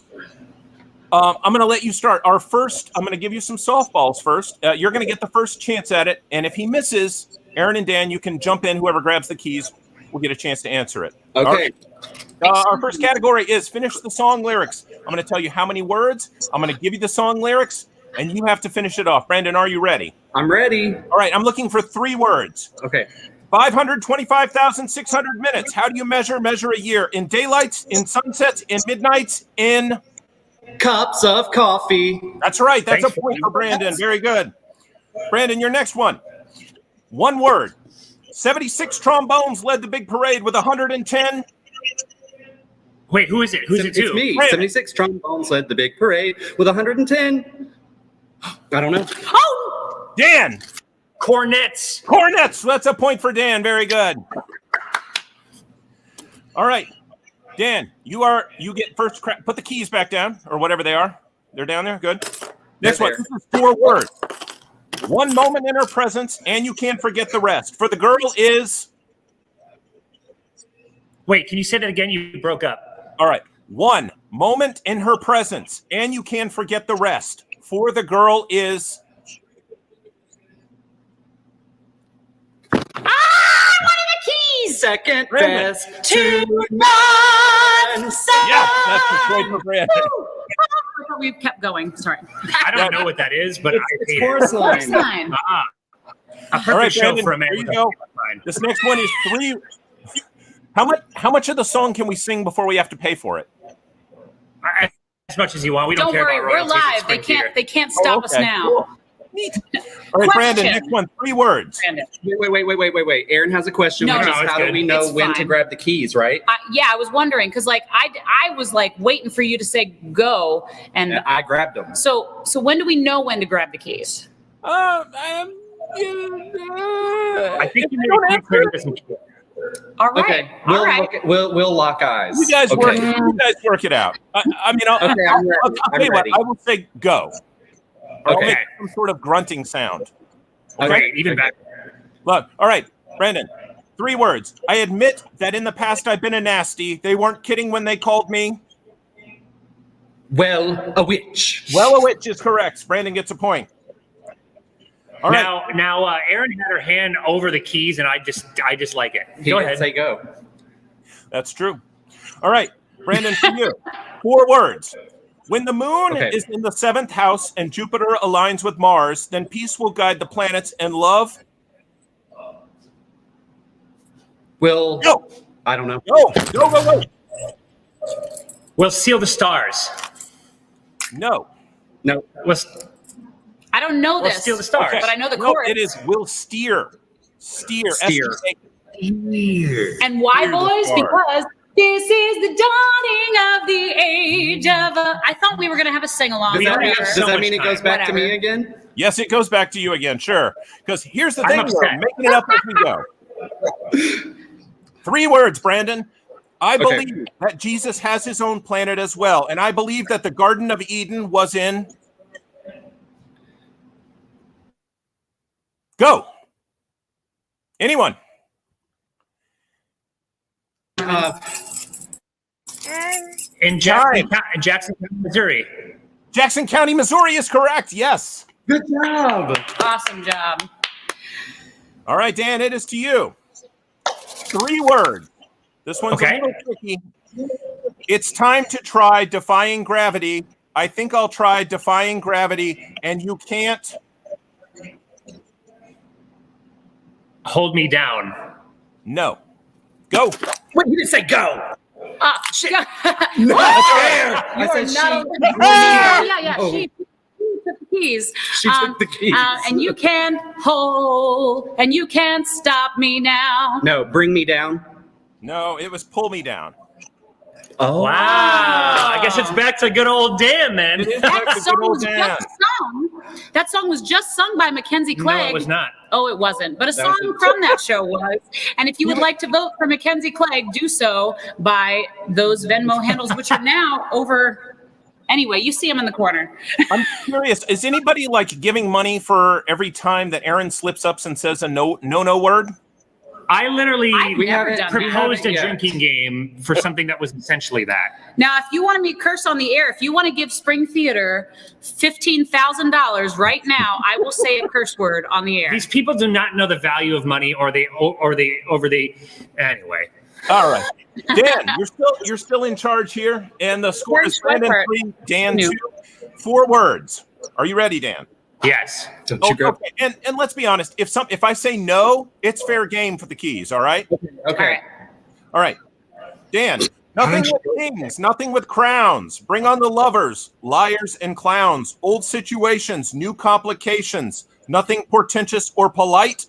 I'm going to let you start. I'm going to give you some softballs first. You're going to get the first chance at it. And if he misses, Erinn and Dan, you can jump in. Whoever grabs the keys will get a chance to answer it.
Okay.
All right. Our first category is finish the song lyrics. I'm going to tell you how many words. I'm going to give you the song lyrics, and you have to finish it off. Brandon, are you ready?
I'm ready.
All right. I'm looking for 3 words.
Okay.
525,600 minutes. How do you measure a year? In daylights, in sunsets, in midnights, in...
Cups of coffee.
That's right. That's
Thanks.
a point for Brandon. Very good. Brandon, your next one. 1 word. 76 trombones led the big parade with 110.
Wait, who is it? Who's it
It's
to?
me.
Brandon.
76 trombones led the big parade with 110. I don't know.
Oh,
Dan.
Cornets.
Cornets. That's a point for Dan. Very good. All right. Dan, you get first crack. Put the keys back down or whatever they are. They're down there. Good. Next
They're
one. This is 4 words. 1 moment in her presence, and you can't forget the rest. For the girl is
Wait, can you say that again? You broke up.
All right. 1, moment in her presence, and you can forget the rest. For the girl is...
What are the keys?
Second
Brandon.
best
To
to
none.
Yeah, that's the point for Brandon.
I thought we kept going. Sorry.
I don't know what that is, but I hate
chorus
it.
line.
Line.
A perfect
All right,
show
Brandon,
for a man.
there you
with a
go.
line.
This next one is 3. How much of the song can we sing before we have to pay for it?
As much as you want. We don't,
Don't
care
worry,
about
we're
royalties. It's
live. They
Spring Theater.
can't stop us
okay,
now.
cool. Neat. All right, Brandon,
Question.
next one, 3 words.
Brandon.
Wait. Aaron has a question,
No,
which
no,
is
it's
how do
good.
we know
It's
when to
fine.
grab the keys, right?
I was wondering because like I was like waiting for you to say go, and
And I grabbed them.
so when do we know when to grab the keys?
I think you made it clear this.
All right.
Okay,
All right.
we'll lock eyes.
You guys
okay.
work it out. I mean, I'll
Okay, I'm ready.
I'll tell
I'm
you what,
ready.
I will say go. I'll
Okay.
make some sort of grunting sound.
Great, even better.
Look, all right, Brandon, 3 words. I admit that in the past I've been a nasty. They weren't kidding when they called me.
Well, a witch.
Well, a witch is correct. Brandon gets a point. All right.
Now, Erin had her hand over the keys, and I just like it.
He
Go
did
ahead.
say go.
That's true. All right, Brandon, for you. 4 words. When the moon
Okay.
is in the 7th house and Jupiter aligns with Mars, then peace will guide the planets and love.
Will.
Go.
I don't know.
Go.
We'll seal the stars.
No.
No.
I don't know
Well,
this.
steal the stars.
But I know the
No,
chorus.
it is will steer. Steer.
Steer.
S-T-A.
And why,
Steer the
boys?
stars.
Because this is the dawning of the age of a... I thought we were going to have a sing-along.
We already have
Does
so
that
much
mean it
time.
goes back to me
Whatever.
again?
Yes, it goes back to you again, sure. Because here's the
I'm
thing, we're
upset.
making it up as we go. 3 words, Brandon. I
Okay.
believe that Jesus has his own planet as well, and I believe that the Garden of Eden was in... Go. Anyone?
In Jackson County, Missouri.
Jackson County, Missouri is correct, yes.
Good job.
Awesome job.
All right, Dan, it is to you. 3 words. This one's
Okay.
a little tricky. It's time to try defying gravity. I think I'll try defying gravity, and you can't.
Hold me down.
No. Go.
Wait, you didn't say go.
Shit.
No.
I
I said
not
she.
yeah.
Oh.
She took the keys.
She took the keys.
And you can't hold, and you can't stop me now.
No, bring me down.
No, it was pull me down.
Oh.
Wow. I guess it's back to good old Dan then.
It is
That
back to
song
good old
was
Dan.
just sung. That song was just sung by MacKenzie
No,
Clegg.
it was not.
Oh, it wasn't. But a
That was
song from that show was. And if you would like to vote for MacKenzie Clegg, do so by those Venmo handles, which are now over. Anyway, you see him in the corner.
I'm curious, is anybody like giving money for every time that Aaron slips up and says a no word?
I literally
I've never
haven't-
done
proposed
that.
a
yet.
drinking game for something that was essentially that.
Now, if you want me to curse on the air, if you want to give Spring Theater $15,000 right now, I will say a curse word on the air.
These people do not know the value of money, or they anyway.
All right. Dan, you're still in charge here, and the score is
Where's
Brandon
Whitford?
3, Dan
New.
2. 4 words. Are you ready, Dan?
Yes.
Don't you grab.
Okay. And let's be honest, if I say no, it's fair game for the keys, all right?
Okay.
All right.
All right. Dan, nothing with kings, nothing with crowns. Bring on the lovers, liars and clowns, old situations, new complications, nothing portentous or polite.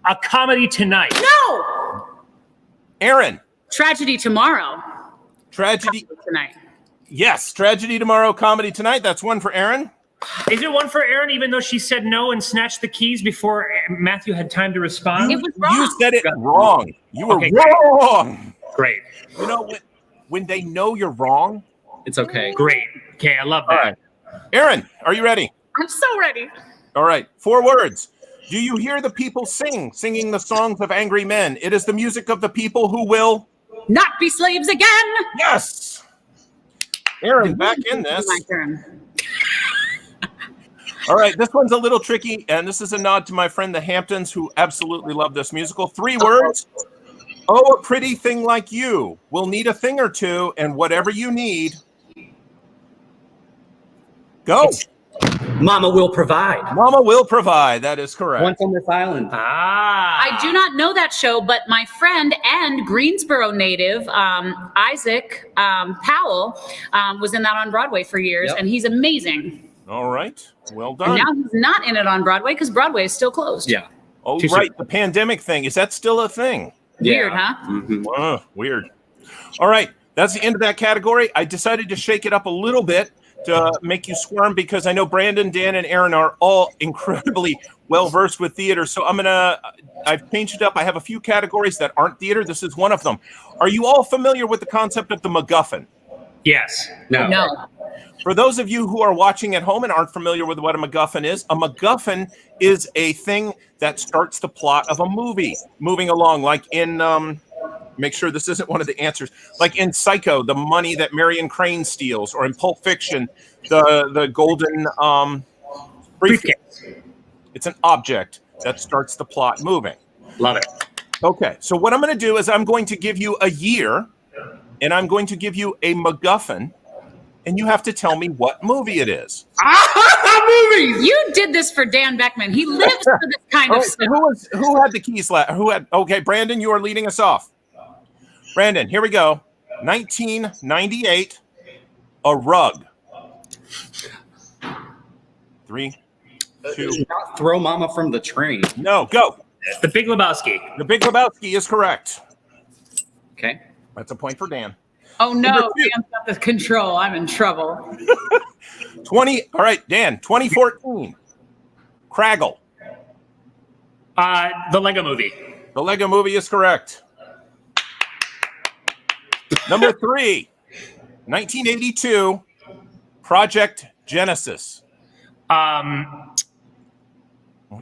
A comedy tonight.
No!
Aaron,
Tragedy tomorrow.
tragedy.
Tonight.
Yes, tragedy tomorrow, comedy tonight. That's one for Aaron.
Is it one for Erin, even though she said no and snatched the keys before Matthew had time to respond?
It was wrong.
You said it wrong. You were
Okay,
wrong.
Great.
You know, when they know you're wrong.
It's okay.
Great. Okay, I love that.
All right. Aaron, are you ready?
I'm so ready.
All right. 4 words. Do you hear the people singing the songs of angry men? It is the music of the people who will.
not be slaves again.
Yes. Erinn, back in this.
My turn.
All right, this one's a little tricky, and this is a nod to my friend the Hamptons, who absolutely love this musical. 3 words. Oh, a pretty thing like you will need a thing or two, and whatever you need. Go.
Mama will provide.
Mama will provide. That is correct.
Once on this island.
I do not know that show, but my friend and Greensboro native, Isaac Powell, was in that on Broadway for years,
Yep.
and he's amazing.
All right. Well
And
done.
now he's not in it on Broadway because Broadway is still closed.
Yeah.
Oh, right. The pandemic thing. Is that still a thing?
Weird, huh?
Mhm.
Weird. All right. That's the end of that category. I decided to shake it up a little bit to make you squirm because I know Brandon, Dan, and Erinn are all incredibly well-versed with theater. So I've changed it up. I have a few categories that aren't theater. This is one of them. Are you all familiar with the concept of the MacGuffin?
Yes.
No.
For those of you who are watching at home and aren't familiar with what a MacGuffin is a thing that starts the plot of a movie moving along, like in, make sure this isn't one of the answers, like in Psycho, the money that Marion Crane steals, or in Pulp Fiction, the golden briefcase. It's an object that starts the plot moving.
Love it.
Okay, so what I'm going to do is I'm going to give you a year, and I'm going to give you a MacGuffin, and you have to tell me what movie it is.
Movies!
You did this for Dan Beckman. He lives for this kind
All
of
right,
stuff.
so who had the keys last? Okay, Brandon, you are leading us off. Brandon, here we go. 1998, A Rug. 3, 2,
Not throw Mama from the train.
no, go.
The Big Lebowski.
The Big Lebowski is correct.
Okay.
That's a point for Dan.
Oh no,
Number 2.
Dan's got the control. I'm in trouble.
20. All right, Dan. 2014. Craggle.
The Lego Movie.
The Lego Movie is correct. Number 3. 1982. Project Genesis.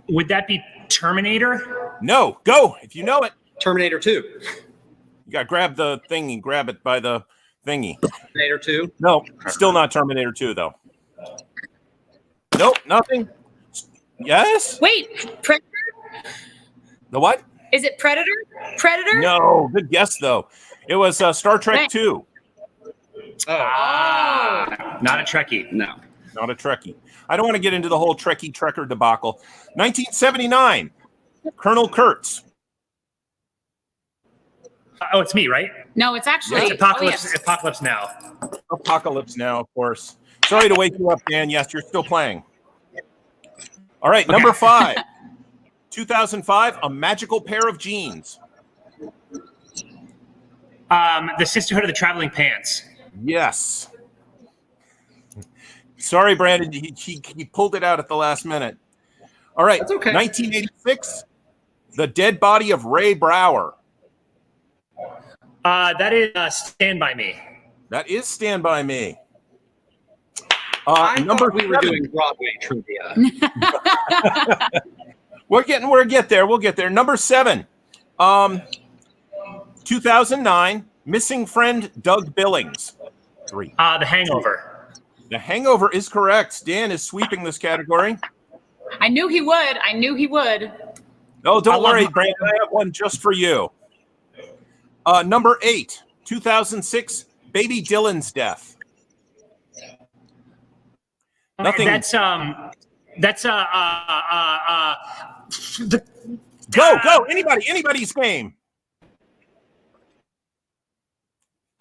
Would that be Terminator?
No, go if you know it.
Terminator 2.
You got to grab the thingy. Grab it by the thingy.
Terminator 2.
No, still not Terminator 2 though. Nope, nothing. Yes.
Wait, Predator?
The what?
Is it Predator? Predator?
No, good guess though. It was Star Trek
Right.
2.
Not a Trekkie.
No.
Not a Trekkie. I don't want to get into the whole Trekker debacle. 1979. Colonel Kurtz.
Oh, it's me, right?
No, it's actually
It's Apocalypse.
Oh, yes.
Apocalypse Now.
Apocalypse Now, of course. Sorry to wake you up, Dan. Yes, you're still playing. All right, number 5. 2005, A Magical Pair of Jeans.
The Sisterhood of the Traveling Pants.
Yes. Sorry, Brandon. He pulled it out at the last minute. All right.
That's okay.
1986, The Dead Body of Ray Brower.
That is Stand By Me.
That is Stand By Me.
I
Number
thought we were
7.
doing Broadway trivia.
We'll get there. We'll get there. Number 7. 2009, Missing Friend Doug Billings. 3.
The Hangover.
The Hangover is correct. Dan is sweeping this category.
I knew he would.
Oh,
I
don't
love
worry,
my-
Brandon. I have one just for you. Number 8, 2006, Baby Dylan's Death. Nothing.
That's
Go. Anybody's game.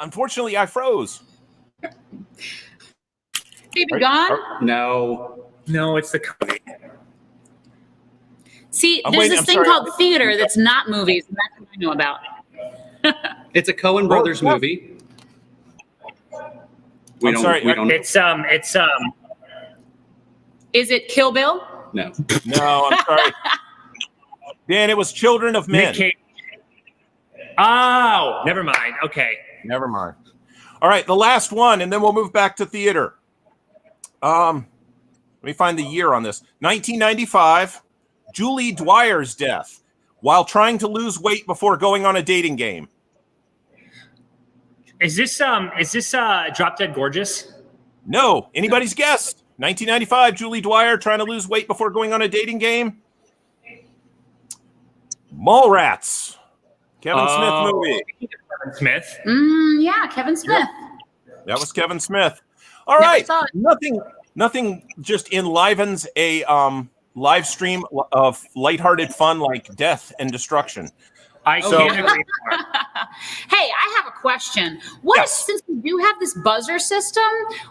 Unfortunately, I froze.
Baby gone?
No.
No, it's the comedy.
See,
I'm
there's
waiting,
this
I'm
thing
sorry.
called theater that's not movies, and that's what I know about.
It's a Coen Brothers
yeah.
movie.
I'm sorry.
We don't.
It's
Is it Kill Bill?
No.
No, I'm sorry. Dan, it was Children of Men.
Nick Cage. Oh, never mind. Okay.
Never mind. All right, the last one, and then we'll move back to theater. Let me find the year on this. 1995, Julie Dwyer's death while trying to lose weight before going on a dating game.
Is this Drop Dead Gorgeous?
No. Anybody's guess? 1995, Julie Dwyer trying to lose weight before going on a dating game. Mallrats. Kevin Smith movie.
Kevin Smith.
Yeah, Kevin Smith.
That was Kevin Smith. All
Never
right.
saw it.
Nothing just enlivens a live stream of lighthearted fun like death and destruction.
I can't agree more.
Hey, I have a question. What if, since we do have this buzzer system,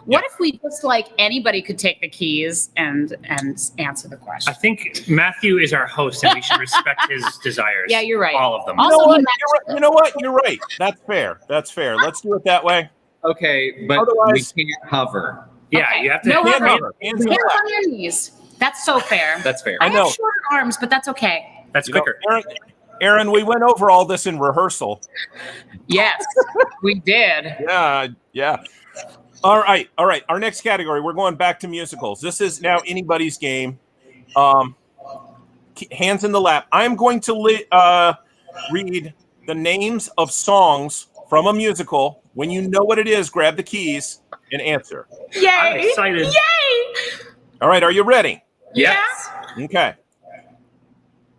what if we just like anybody could take the keys and answer the question?
I think Matthew is our host, and we should respect his desires.
Yeah, you're right.
All of them.
Also,
You know what? You're right. That's fair. Let's do it that way.
Okay, but
Otherwise-
we can't hover.
Yeah,
Okay.
you have to
No
hand
hovering.
over.
Hands
Hands
up.
on your knees. That's so fair.
That's fair.
I
know.
have shorter arms, but that's okay.
That's
You know,
quicker.
Aaron, we went over all this in rehearsal.
Yes, we did.
Yeah. All right. Our next category, we're going back to musicals. This is now anybody's game. Hands in the lap. I'm going to read the names of songs from a musical. When you know what it is, grab the keys and answer.
Yay!
I'm excited.
Yay!
All right. Are you ready?
Yes.
Okay.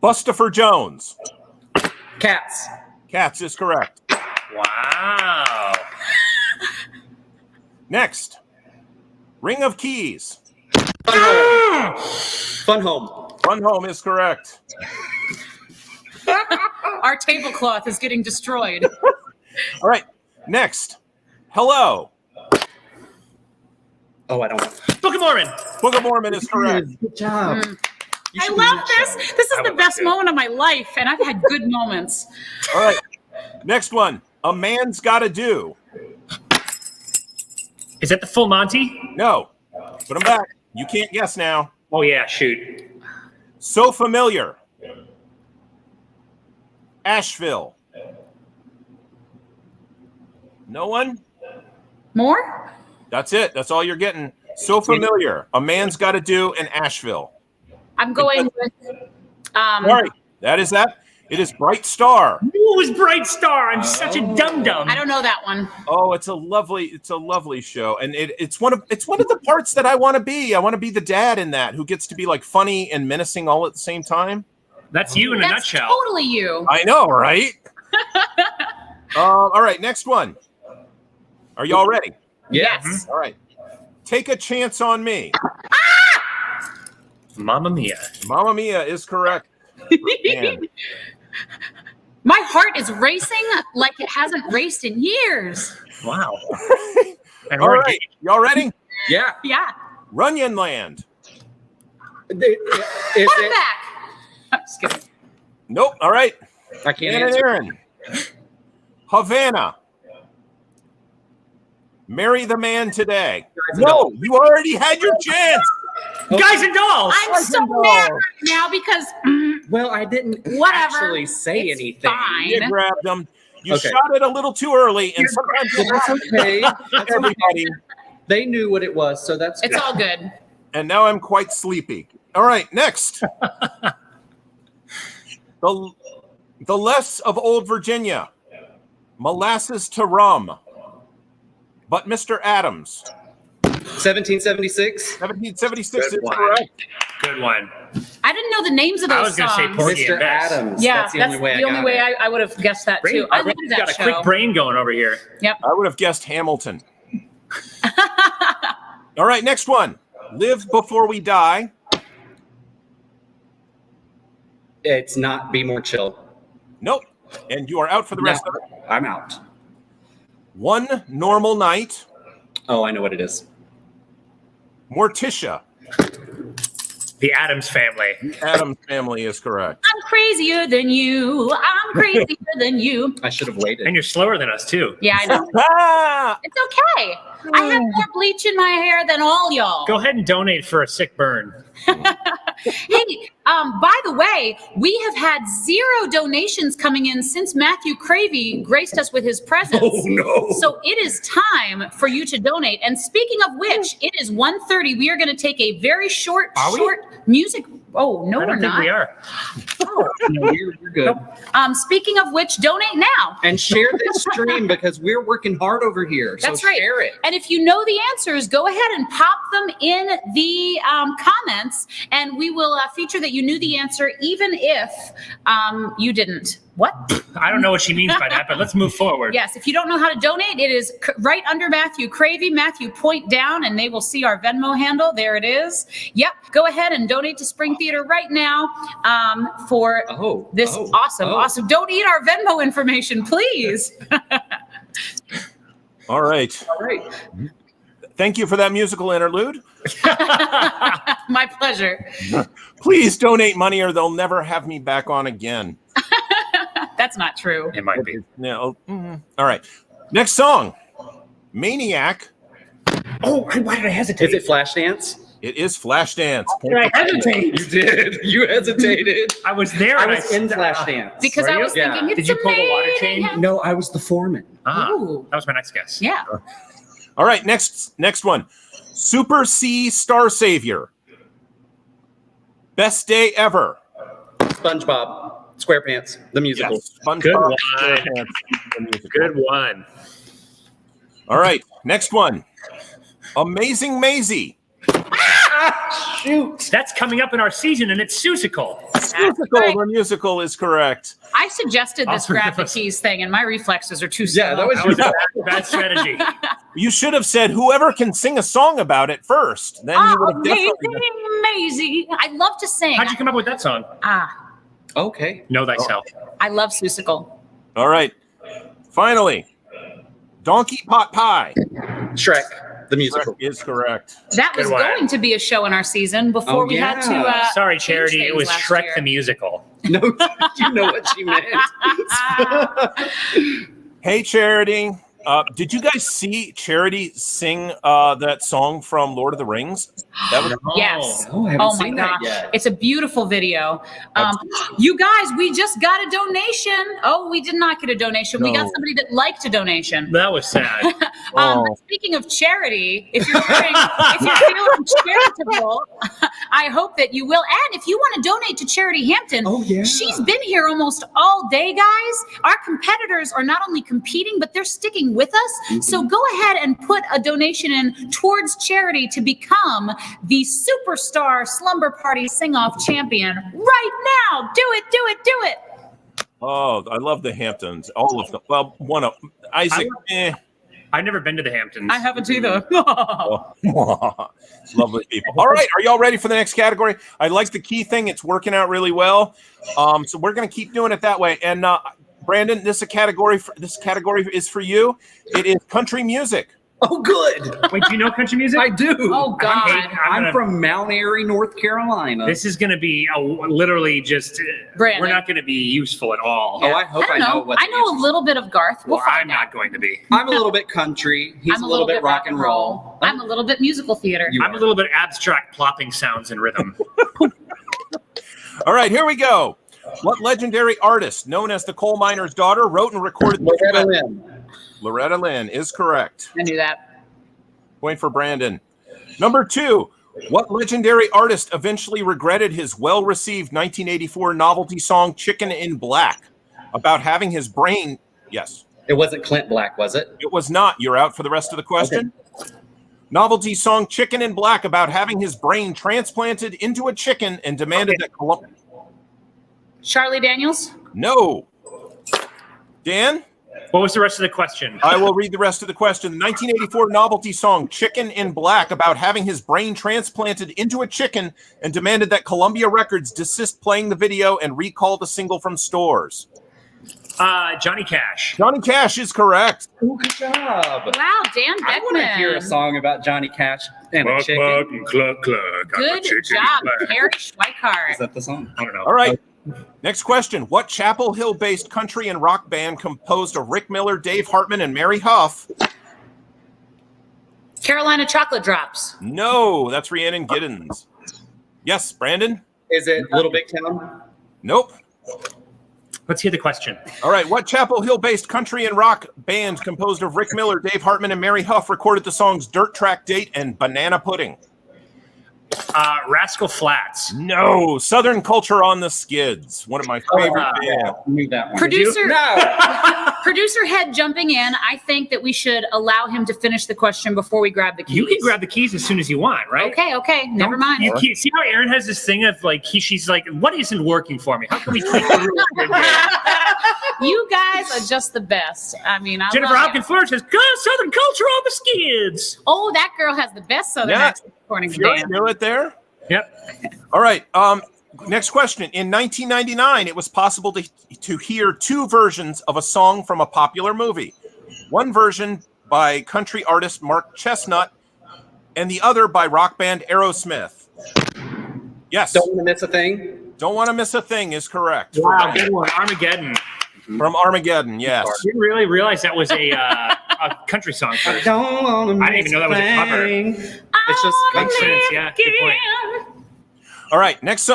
Bustopher Jones.
Cats.
Cats is correct.
Wow.
Next. Ring of Keys.
Fun Home.
Run Home is correct.
Our tablecloth is getting destroyed.
All right. Next. Hello.
Oh, I don't want.
Book of Mormon.
Book of Mormon is correct.
Good job.
I love this. This is
I
the
would
best
too.
moment of my life, and I've had good moments.
All right. Next one. A Man's Gotta Do.
Is that the Full Monty?
No. Put them back. You can't guess now.
Oh yeah, shoot.
So Familiar. Asheville. No one?
More?
That's it. That's all you're getting. So Familiar. A Man's Gotta Do in Asheville.
I'm going with.
All right. That is that. It is Bright Star.
Ooh, it was Bright Star. I'm such a dum-dum.
I don't know that one.
Oh, it's a lovely show, and it's one of the parts that I want to be. I want to be the dad in that who gets to be like funny and menacing all at the same time.
That's you in a
That's
nutshell.
totally you.
I know, right? All right, next one. Are y'all ready?
Yes.
All right. Take a Chance on Me.
Mamma Mia.
Mamma Mia is correct. Man.
My heart is racing like it hasn't raced in years.
Wow. And
All
we're
right, y'all ready?
Yeah.
Yeah.
Runyon Land.
Is
Put it
it?
back. I'm just kidding.
Nope. All right.
I can't
Ann and
answer.
Aaron. Havana. Marry the Man Today. No, you already had your chance.
Guys and Dolls.
I'm so mad right now because
Well, I didn't
whatever.
actually say
It's
anything.
fine.
You grabbed them. You
Okay.
shot it a little too early, and sometimes
That's okay. That's okay.
everybody.
They knew what it was, so that's
It's
good.
all good.
And now I'm quite sleepy. All right, next. The Less of Old Virginia. Molasses to Rum. But Mr. Adams.
1776.
1776
Good
is
one.
correct.
Good one.
I didn't know the names of
I
those
was going to say
songs.
Porgy
Mr.
and Bess.
Adams.
Yeah,
that's the only way I got it.
I would have guessed that too. I love
got
that
a
show.
quick brain going over here.
Yep.
I would have guessed Hamilton. All right, next one. Live Before We Die.
It's not Be More Chill.
Nope. And you are out for the rest of it.
I'm out.
One Normal Night.
Oh, I know what it is.
Morticia.
The Addams Family.
Adams Family is correct.
I'm crazier than you. I'm crazier than you.
I should have waited.
And you're slower than us, too.
Yeah, I know.
Ah!
It's okay. I have more bleach in my hair than all y'all.
Go ahead and donate for a sick burn.
Hey, by the way, we have had 0 donations coming in since Matthew Cravey graced us with his presence.
Oh, no.
So it is time for you to donate. And speaking of which, it is 1:30. We are going to take a very short music Oh, no,
I
we're
don't think
not.
we are.
Oh.
No, you're good.
Speaking of which, donate now.
And share this stream because we're working hard over here.
That's
so
right.
Share it.
And if you know the answers, go ahead and pop them in the comments, and we will feature that you knew the answer, even if you didn't. What?
I don't know what she means by that, but let's move forward.
Yes, if you don't know how to donate, it is right under Matthew Cravey. Matthew, point down, and they will see our Venmo handle. There it is. Yep, go ahead and donate to Spring Theater right now for this awesome. Don't eat our Venmo information, please.
All right. Thank you for that musical interlude.
My pleasure.
Please donate money or they'll never have me back on again.
That's not true.
It might be.
No. All right. Next song. Maniac.
Oh, why did I hesitate?
Is it Flashdance?
It is Flashdance.
Did I hesitate?
You did. You hesitated.
I was there.
I
and
was in Flashdance.
Because
Were
I
you?
was thinking, it's
Did you pull the water chain?
amazing.
No, I was the foreman.
Ooh.
That was my next guess.
Yeah.
All right. Next one. Super C Star Savior. Best Day Ever.
SpongeBob SquarePants, the musical.
Yes, SpongeBob
Good one.
SquarePants, the musical.
Good one.
All right. Next one. Amazing Maisie.
Shoot.
That's coming up in our season, and it's Susical.
Musical.
right.
The musical is correct.
I suggested this
Oh,
grab the
yes.
keys thing, and my reflexes are too slow.
Yeah, that was
That was a bad strategy.
You should have said whoever can sing a song about it first. Then you would have definitely.
Amazing. I love to sing.
How'd you come up with that song?
Okay.
Know thyself.
I love Susical.
All right. Finally, Donkey Pot Pie.
Shrek, the musical.
Is correct.
That was
Good one.
going to be a show in our season before
Oh,
we had
yeah.
to.
Sorry,
change
Charity. It
things
was
last
Shrek
year.
the Musical.
No, you know what she meant.
Hey, Charity. Did you guys see Charity sing that song from Lord of the Rings? That was
Yes.
Oh, I haven't
Oh my
seen that
gosh.
yet.
It's a beautiful video. You guys, we just got a donation. Oh, we did not get a donation. We got
No.
somebody that liked a donation.
That was sad.
Oh.
Speaking of charity, if you're feeling charitable, I hope that you will. And if you want to donate to Charity Hampton, she's been here almost all day, guys. Our competitors are not only competing, but they're sticking with us. So go ahead and put a donation in towards charity to become the superstar slumber party sing-off champion right now. Do it, do it, do it.
Oh, I love the Hamptons. All of them. Well, one of Isaac.
I've never been to the Hamptons.
I haven't either.
Lovely people. All right, are y'all ready for the next category? I like the key thing. It's working out really well. So we're going to keep doing it that way. And Brandon, this category is for you. It is country music.
Oh, good.
Wait, do you know country music?
I do.
Oh, God.
I'm from Mount Airy, North Carolina.
This is going to be literally just.
Brandon.
We're not going to be useful at all.
Oh, I hope I know what
I know a little bit of Garth. We'll
Well,
find
I'm
out.
not going to be.
I'm a little bit country. He's
I'm
a little bit rock and roll.
I'm a little bit musical theater.
I'm a little bit abstract plopping sounds and rhythm.
All right, here we go. What legendary artist, known as the coal miner's daughter, wrote and recorded the
Loretta
duet?
Lynn.
Loretta Lynn is correct.
I knew that.
Point for Brandon. Number 2. What legendary artist eventually regretted his well-received 1984 novelty song Chicken in Black about having his brain... Yes.
It wasn't Clint Black, was it?
It was not. You're out for the rest of the question. Okay. Novelty song Chicken in Black about having his brain transplanted into a chicken and demanded that Columbia...
Charlie Daniels?
No. Dan?
What was the rest of the question?
I will read the rest of the question. The 1984 novelty song Chicken in Black about having his brain transplanted into a chicken and demanded that Columbia Records desist playing the video and recall the single from stores.
Johnny Cash.
Johnny Cash is correct.
Oh, good job.
Wow, Dan Beckman.
I want to hear a song about Johnny Cash and a chicken.
and cluck, cluck.
Good job, Harry Schweikart.
Is that the song?
I don't know.
All right. Next question. What Chapel Hill-based country and rock band composed of Rick Miller, Dave Hartman, and Mary Huff?
Carolina Chocolate Drops.
No, that's Rhiannon Giddens. Yes, Brandon?
Is it Little Big Town?
Nope.
Let's hear the question.
All right. What Chapel Hill-based country and rock band composed of Rick Miller, Dave Hartman, and Mary Huff recorded the songs Dirt Track Date and Banana Pudding?
Rascal Flatts.
No, Southern Culture on the Skids. One of my favorite bands.
Knew that one.
Producer,
No.
producer head jumping in. I think that we should allow him to finish the question before we grab the keys.
You can grab the keys as soon as you want, right?
Okay, never mind.
You see how Erinn has this thing of like she's like, what isn't working for me? How can we tweak the rules here, Dan?
You guys are just the best. I mean, I
Jennifer
love
Hopkins
you.
Flirt says, "Go Southern Culture on the Skids."
Oh, that girl has the best Southern
Yeah.
accent, according to
Fury
Dan.
knew it there.
Yep.
All right. Next question. In 1999, it was possible to hear two versions of a song from a popular movie. One version by country artist Mark Chestnut, and the other by rock band Aerosmith. Yes.
Don't want to miss a thing.
Don't want to miss a thing is correct.
Wow, good one. Armageddon.
From Armageddon, yes.
Didn't really realize that was a country song first.
Don't want to miss
I didn't even know that was a cover.
It's just
Makes sense, yeah. Good point.
All right, next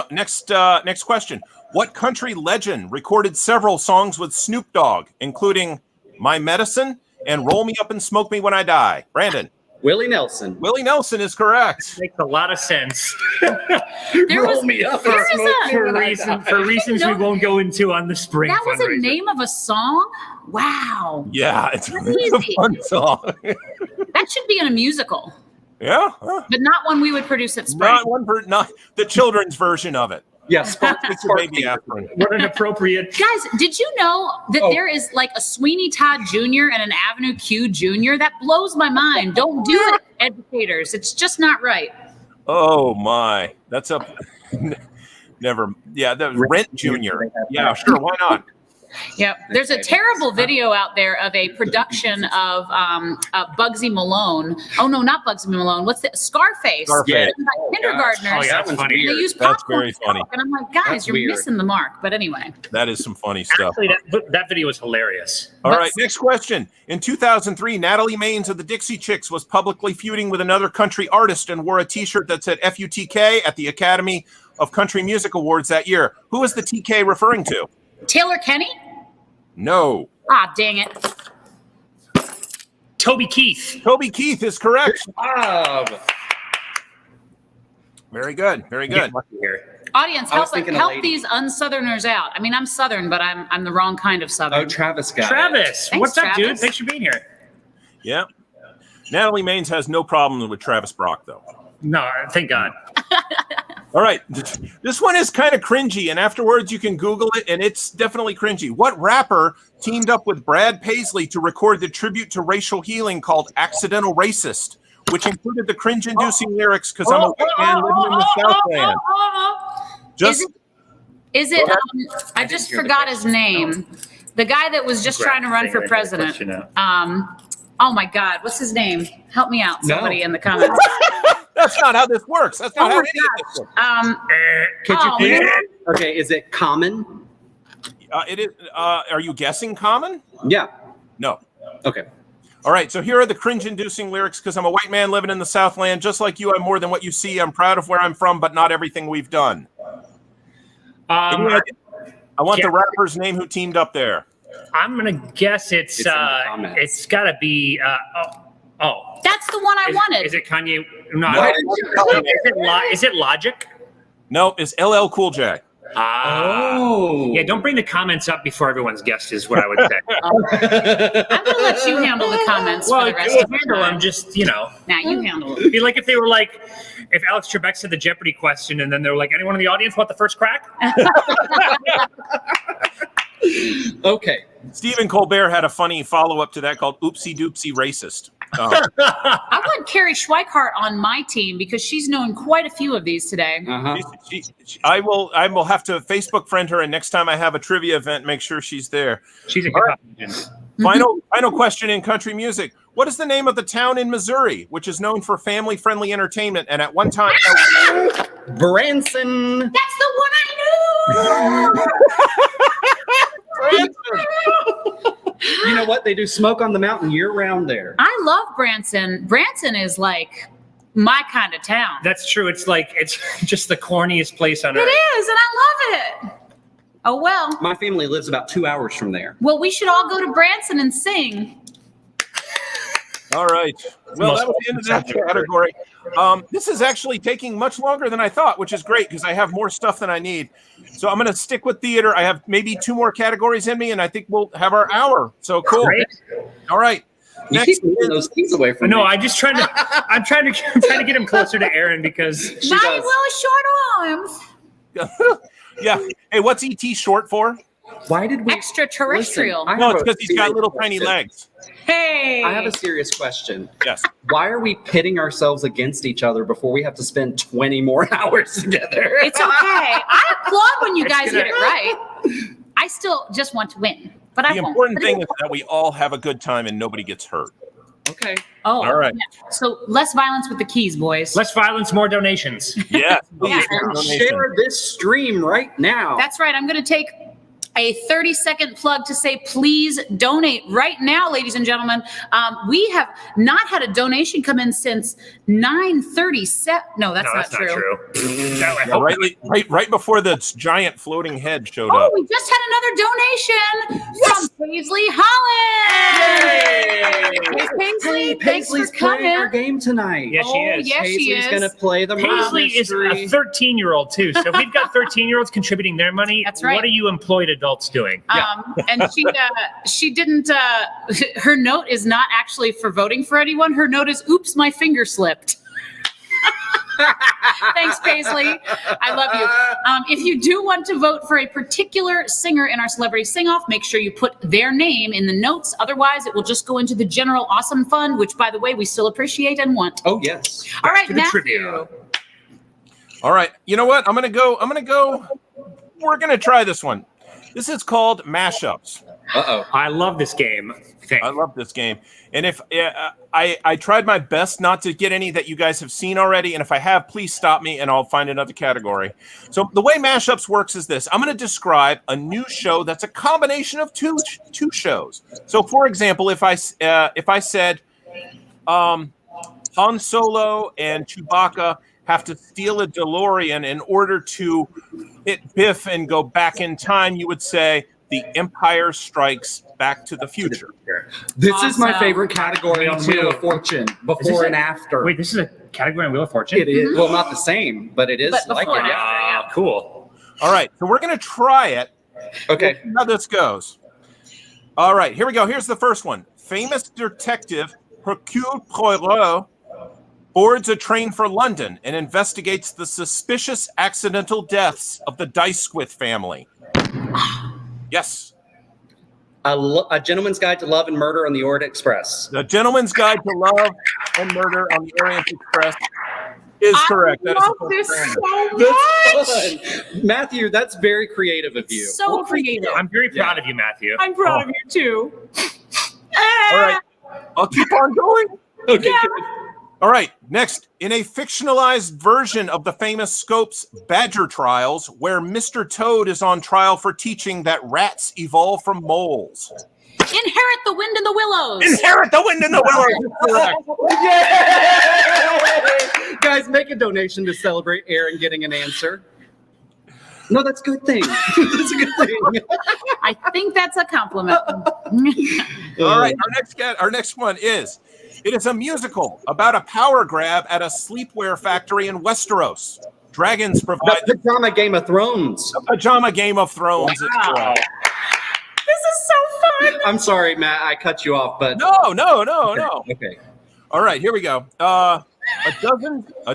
question. What country legend recorded several songs with Snoop Dogg, including My Medicine and Roll Me Up and Smoke Me When I Die? Brandon.
Willie Nelson.
Willie Nelson is correct.
Makes a lot of sense.
There was,
me up
there was
For reasons we won't go into on the spring
that was a
fundraiser.
name of a song? Wow.
Yeah, it's
That's
a
easy.
fun song.
That should be in a musical,
Yeah, huh.
but not one we would produce at spring.
not the children's version of it.
Yes.
It's your baby aspirin.
What an appropriate.
Guys, did you know that there is like a Sweeney Todd Jr. and an Avenue Q Jr.? That blows my mind. Don't do it, educators. It's just not right.
Oh my, that's up. Never. Yeah, that was Rent Jr. Yeah, sure. Why not?
Yep. There's a terrible video out there of a production of Bugsy Malone. Oh no, not Bugsy Malone. What's the Scarface?
Scarface.
Written by kindergartners.
Oh, yeah, that's funny.
And they use
That's
popcorn
very funny.
talk, and I'm like, guys,
That's
you're
weird.
missing the mark. But anyway,
That is some funny stuff.
Actually, that video was hilarious.
All
But-
right, next question. In 2003, Natalie Maines of the Dixie Chicks was publicly feuding with another country artist and wore a T-shirt that said FUTK at the Academy of Country Music Awards that year. Who is the TK referring to?
Taylor Kenny.
No.
Ah, dang it.
Toby Keith.
Toby Keith is correct.
Bob.
Very good. Very good.
Getting lucky here.
Audience,
I was
help
thinking a
help
lady.
these unsoutherners out. I mean, I'm Southern, but I'm the wrong kind of
Oh,
Southern.
Travis got it.
Travis.
Thanks,
What's up, dude?
Travis.
Thanks for being here.
Yeah. Natalie Maines has no problem with Travis Brock, though.
No, thank God.
All right. This one is kind of cringy, and afterwards you can Google it, and it's definitely cringy. What rapper teamed up with Brad Paisley to record the tribute to racial healing called Accidental Racist, which included the cringe-inducing lyrics, because I'm a white man living in the Southland. Just
Is it? I just forgot his name. The guy that was just trying to run for president. Oh my God, what's his name? Help me out, somebody in the comments.
that's not how this works. That's not
Oh
how
my
any of this works.
Could you
Oh,
please?
man.
Okay, is it Common?
It is. Are you guessing Common?
Yeah.
No.
Okay.
All right, so here are the cringe-inducing lyrics. Because I'm a white man living in the Southland, just like you, I'm more than what you see. I'm proud of where I'm from, but not everything we've done. I want the rapper's name who teamed up there.
I'm gonna guess
It's in the comments.
it's gotta be
That's the one I wanted.
Is it Kanye? No,
No.
is it Logic?
No, it's LL Cool J.
Yeah, don't bring the comments up before everyone's guessed is what I would say.
I'm gonna let you handle the comments for the rest of the
handle them,
time.
just
Now you handle it.
It'd be like if they were like, if Alex Trebek said the Jeopardy question, and then they were like, anyone in the audience want the first crack?
Okay.
Stephen Colbert had a funny follow-up to that called Oopsie Doopsie Racist.
I want Carrie Schweikart on my team because she's known quite a few of these today.
I will have to Facebook friend her, and next time I have a trivia event, make sure she's there.
She's a
All right.
good
Final question in country music. What is the name of the town in Missouri, which is known for family-friendly entertainment, and at one time...
Branson.
That's the one I knew.
You know what? They do Smoke on the Mountain year-round there.
I love Branson. Branson is like my kind of town.
That's true. It's like, it's just the corniest place on
It
earth.
is, and I love it. Oh, well.
My family lives about 2 hours from there.
Well, we should all go to Branson and sing.
All right. Well, that was the end of that category. This is actually taking much longer than I thought, which is great because I have more stuff than I need. So I'm going to stick with theater. I have maybe 2 more categories in me, and I think we'll have our hour. So cool.
Great.
All right.
You keep moving those things away from me.
No, I'm trying to get him closer to Erinn because
My little short arms.
Yeah. Hey, what's ET short for?
Why did we?
Extraterrestrial.
Listen,
No, it's because he's got little tiny legs.
Hey.
I have a serious question.
Yes.
Why are we pitting ourselves against each other before we have to spend 20 more hours together?
It's okay. I applaud when you guys get it right. I still just want to win, but I
The
won't.
important thing is that we all have a good time and nobody gets hurt.
Okay.
Oh,
All right.
yeah. So less violence with the keys, boys.
less violence, more donations.
Yes.
Yeah.
And share this stream right now.
That's right. I'm going to take a 30-second plug to say, please donate right now, ladies and gentlemen. We have not had a donation come in since 9:37. No, that's not true.
Right before the giant floating head showed
Oh,
up.
we just had another donation from Paisley Holland. Paisley, thanks for
Paisley's playing our
coming.
game tonight.
Yes, she is.
Yes, she
Paisley's
is.
going to play the murder
Paisley is a
mystery.
13-year-old too. So if we've got 13-year-olds contributing their money,
That's right.
what are you employed adults doing?
And she didn't. Her note is not actually for voting for anyone. Her note is, "Oops, my finger slipped." Thanks, Paisley. I love you. If you do want to vote for a particular singer in our celebrity sing-off, make sure you put their name in the notes. Otherwise, it will just go into the general awesome fund, which, by the way, we still appreciate and want.
Oh, yes.
All right,
to the
Matthew.
trivia.
All right. You know what? I'm gonna go. We're gonna try this one. This is called mashups.
Uh-oh.
I love this game.
I love this game. And if I tried my best not to get any that you guys have seen already, and if I have, please stop me and I'll find another category. So the way mashups works is this. I'm going to describe a new show that's a combination of two shows. So for example, if I said Han Solo and Chewbacca have to steal a DeLorean in order to hit Biff and go back in time, you would say The Empire Strikes Back to the Future.
This is my
Awesome.
favorite category
Me
on
too.
Wheel of Fortune, before and after.
Wait, this is a category on Wheel of Fortune?
It is. Well, not the same, but it is
But
like
before
it.
and
Yeah.
after.
Cool.
All right, so we're going to try it.
Okay.
How this goes. All right, here we go. Here's the first one. Famous detective Hercule Poirot boards a train for London and investigates the suspicious accidental deaths of the Dice-Squith family. Yes.
A Gentleman's Guide to Love and Murder on the Orient Express.
The Gentleman's Guide to Love and Murder on the Orient Express is correct. That is
I love this so much.
That's fun. Matthew, that's very creative of you.
So creative.
I'm very proud of you, Matthew.
I'm proud of you too.
All right. I'll keep on going.
Okay.
Yeah.
All right, next, in a fictionalized version of the famous Scopes Badger trials, where Mr. Toad is on trial for teaching that rats evolve from moles.
Inherit the wind and the willows.
Inherit the wind and the willows.
Yay! Guys, make a donation to celebrate Erinn getting an answer. No, that's a good thing. That's a good thing.
I think that's a compliment.
All right, our next one is, it is a musical about a power grab at a sleepwear factory in Westeros. Dragons provide
The Pajama Game of Thrones.
the Pajama Game of Thrones. Is correct.
This is so fun.
I'm sorry, Matt, I cut you off, but
No.
okay.
All right, here we go. A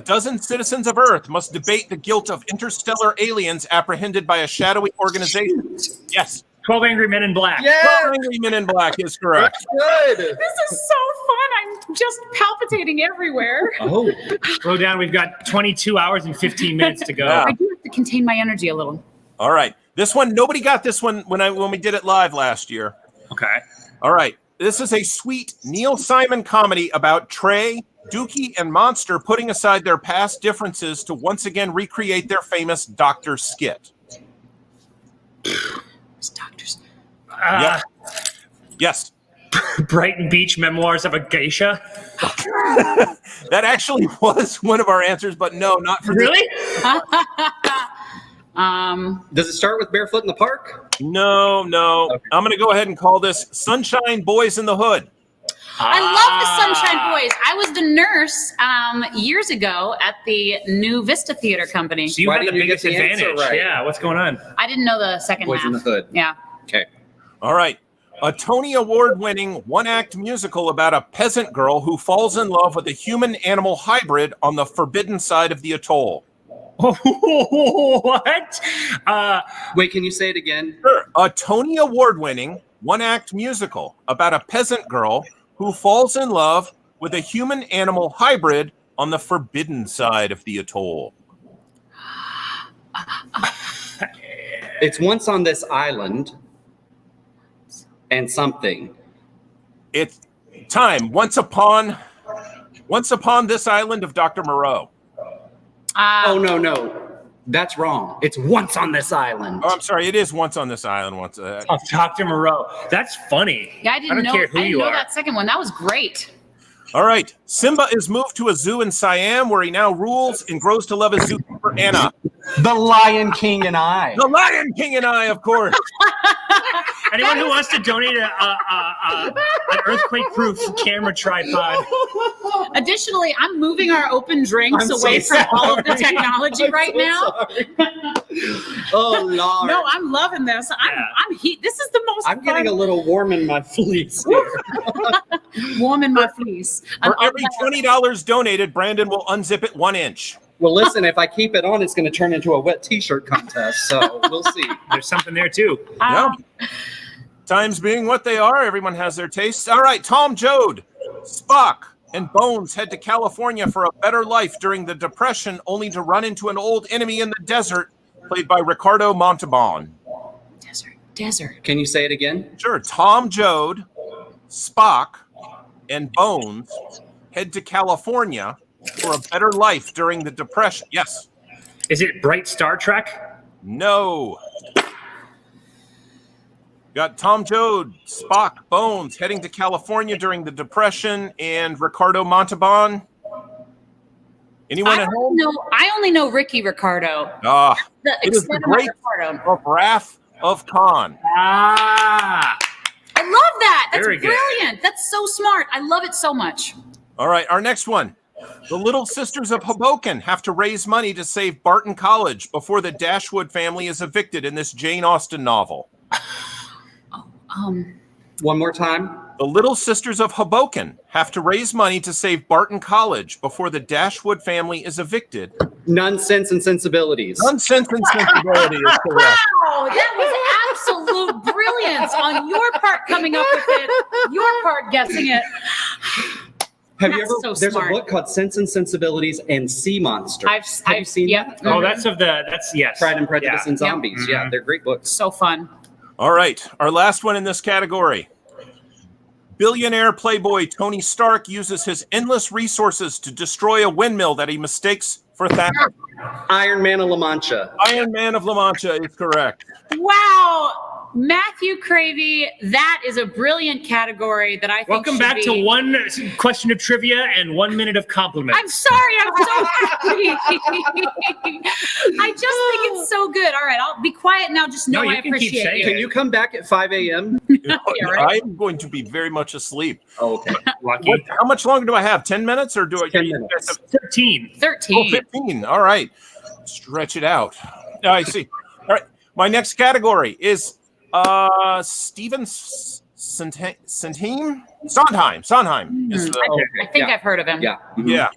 dozen citizens of Earth must debate the guilt of interstellar aliens apprehended by a shadowy organization. Yes.
12 Angry Men in Black.
Yeah,
12 Angry Men in Black is correct.
good.
This is so fun. I'm just palpitating everywhere.
Oh,
Slow down. We've got 22 hours and 15 minutes to go.
Yeah.
I do have to contain my energy a little.
All right. This one, nobody got this one when we did it live last year.
Okay.
All right. This is a sweet Neil Simon comedy about Trey, Dookie, and Monster putting aside their past differences to once again recreate their famous Doctor skit.
Doctors.
Yep. Yes.
Brighton Beach Memoirs of a Geisha.
That actually was one of our answers, but no, not for this.
Really?
does it start with Barefoot in the Park?
No.
Okay.
I'm going to go ahead and call this Sunshine Boys in the Hood.
I love the Sunshine Boys. I was the nurse years ago at the new Vista Theater Company.
So you had the biggest advantage.
Right?
Yeah, what's going on?
I didn't know the second
Boys
half.
in the Hood.
Yeah.
Okay.
All right. A Tony Award-winning one-act musical about a peasant girl who falls in love with a human-animal hybrid on the forbidden side of the atoll.
What?
Wait, can you say it again?
Sure. A Tony Award-winning one-act musical about a peasant girl who falls in love with a human-animal hybrid on the forbidden side of the atoll.
It's Once on This Island and something.
It's time. Once upon this island of Dr. Moreau.
Oh, no. That's wrong. It's Once on This Island.
Oh, I'm sorry. It is Once on This Island.
Of Dr. Moreau. That's funny.
Yeah, I didn't
care who you
know
are.
that second one. That was great.
All right. Simba is moved to a zoo in Siam where he now rules and grows to love his zookeeper Anna.
The Lion King and I.
The Lion King and I, of course.
Anyone who wants to donate an earthquake-proof camera tripod.
Additionally, I'm moving our open drinks
I'm
away
so
from all of the
sorry.
technology right now.
Oh, Lord.
No, I'm loving this. This is the most
I'm getting a
fun.
little warm in my fleece here.
Warm in my fleece.
For every $20 donated, Brandon will unzip it 1 inch.
Well, listen, if I keep it on, it's going to turn into a wet T-shirt contest. So we'll see.
There's something there, too.
Yeah. Times being what they are, everyone has their tastes. All right, Tom Joad, Spock, and Bones head to California for a better life during the Depression, only to run into an old enemy in the desert, played by Ricardo Montalban.
Desert.
Can you say it again?
Sure. Tom Joad, Spock, and Bones head to California for a better life during the Depression. Yes.
Is it Bright Star Trek?
No. Got Tom Joad, Spock, Bones heading to California during the Depression, and Ricardo Montalban. Anyone at home?
I only know Ricky Ricardo.
It is the great of Wrath of Khan.
Ah.
I love that. That's
Very good.
brilliant. That's so smart. I love it so much.
All right, our next one. The Little Sisters of Hoboken have to raise money to save Barton College before the Dashwood family is evicted in this Jane Austen novel.
One more time.
The Little Sisters of Hoboken have to raise money to save Barton College before the Dashwood family is evicted.
Nonsense and Sensibilities.
Nonsense and Sensibility is correct.
Wow, that was absolute brilliance on your part coming up with it, your part guessing it.
Have you
That's
ever?
so
There's
smart.
a book called Sense and Sensibilities and Sea Monsters. Have you seen
yep.
that?
Oh, that's yes.
Pride and Prejudice
Yeah.
and Zombies. Yeah, they're great books.
So fun.
All right, our last one in this category. Billionaire playboy Tony Stark uses his endless resources to destroy a windmill that he mistakes for Thanos.
Iron Man of La Mancha.
Iron Man of La Mancha is correct.
Wow. Matthew Cravey, that is a brilliant category that I think
Welcome
should
back
be...
to one question of trivia and 1 minute of compliments.
I'm sorry, I'm so happy. I just think it's so good. All right, I'll be quiet now. Just know
No, you
I
can keep
appreciate
saying
you.
Can you come back at 5 a.m.?
Yeah, right.
I'm going to be very much asleep.
Oh, okay.
Lucky.
How much longer do I have? 10 minutes or do I?
10 minutes.
13.
13.
15. All right. Stretch it out. I see. All right. My next category is Steven Sondheim. Sondheim. Is the,
I think I've heard of him.
Yeah. Mhm.
yeah.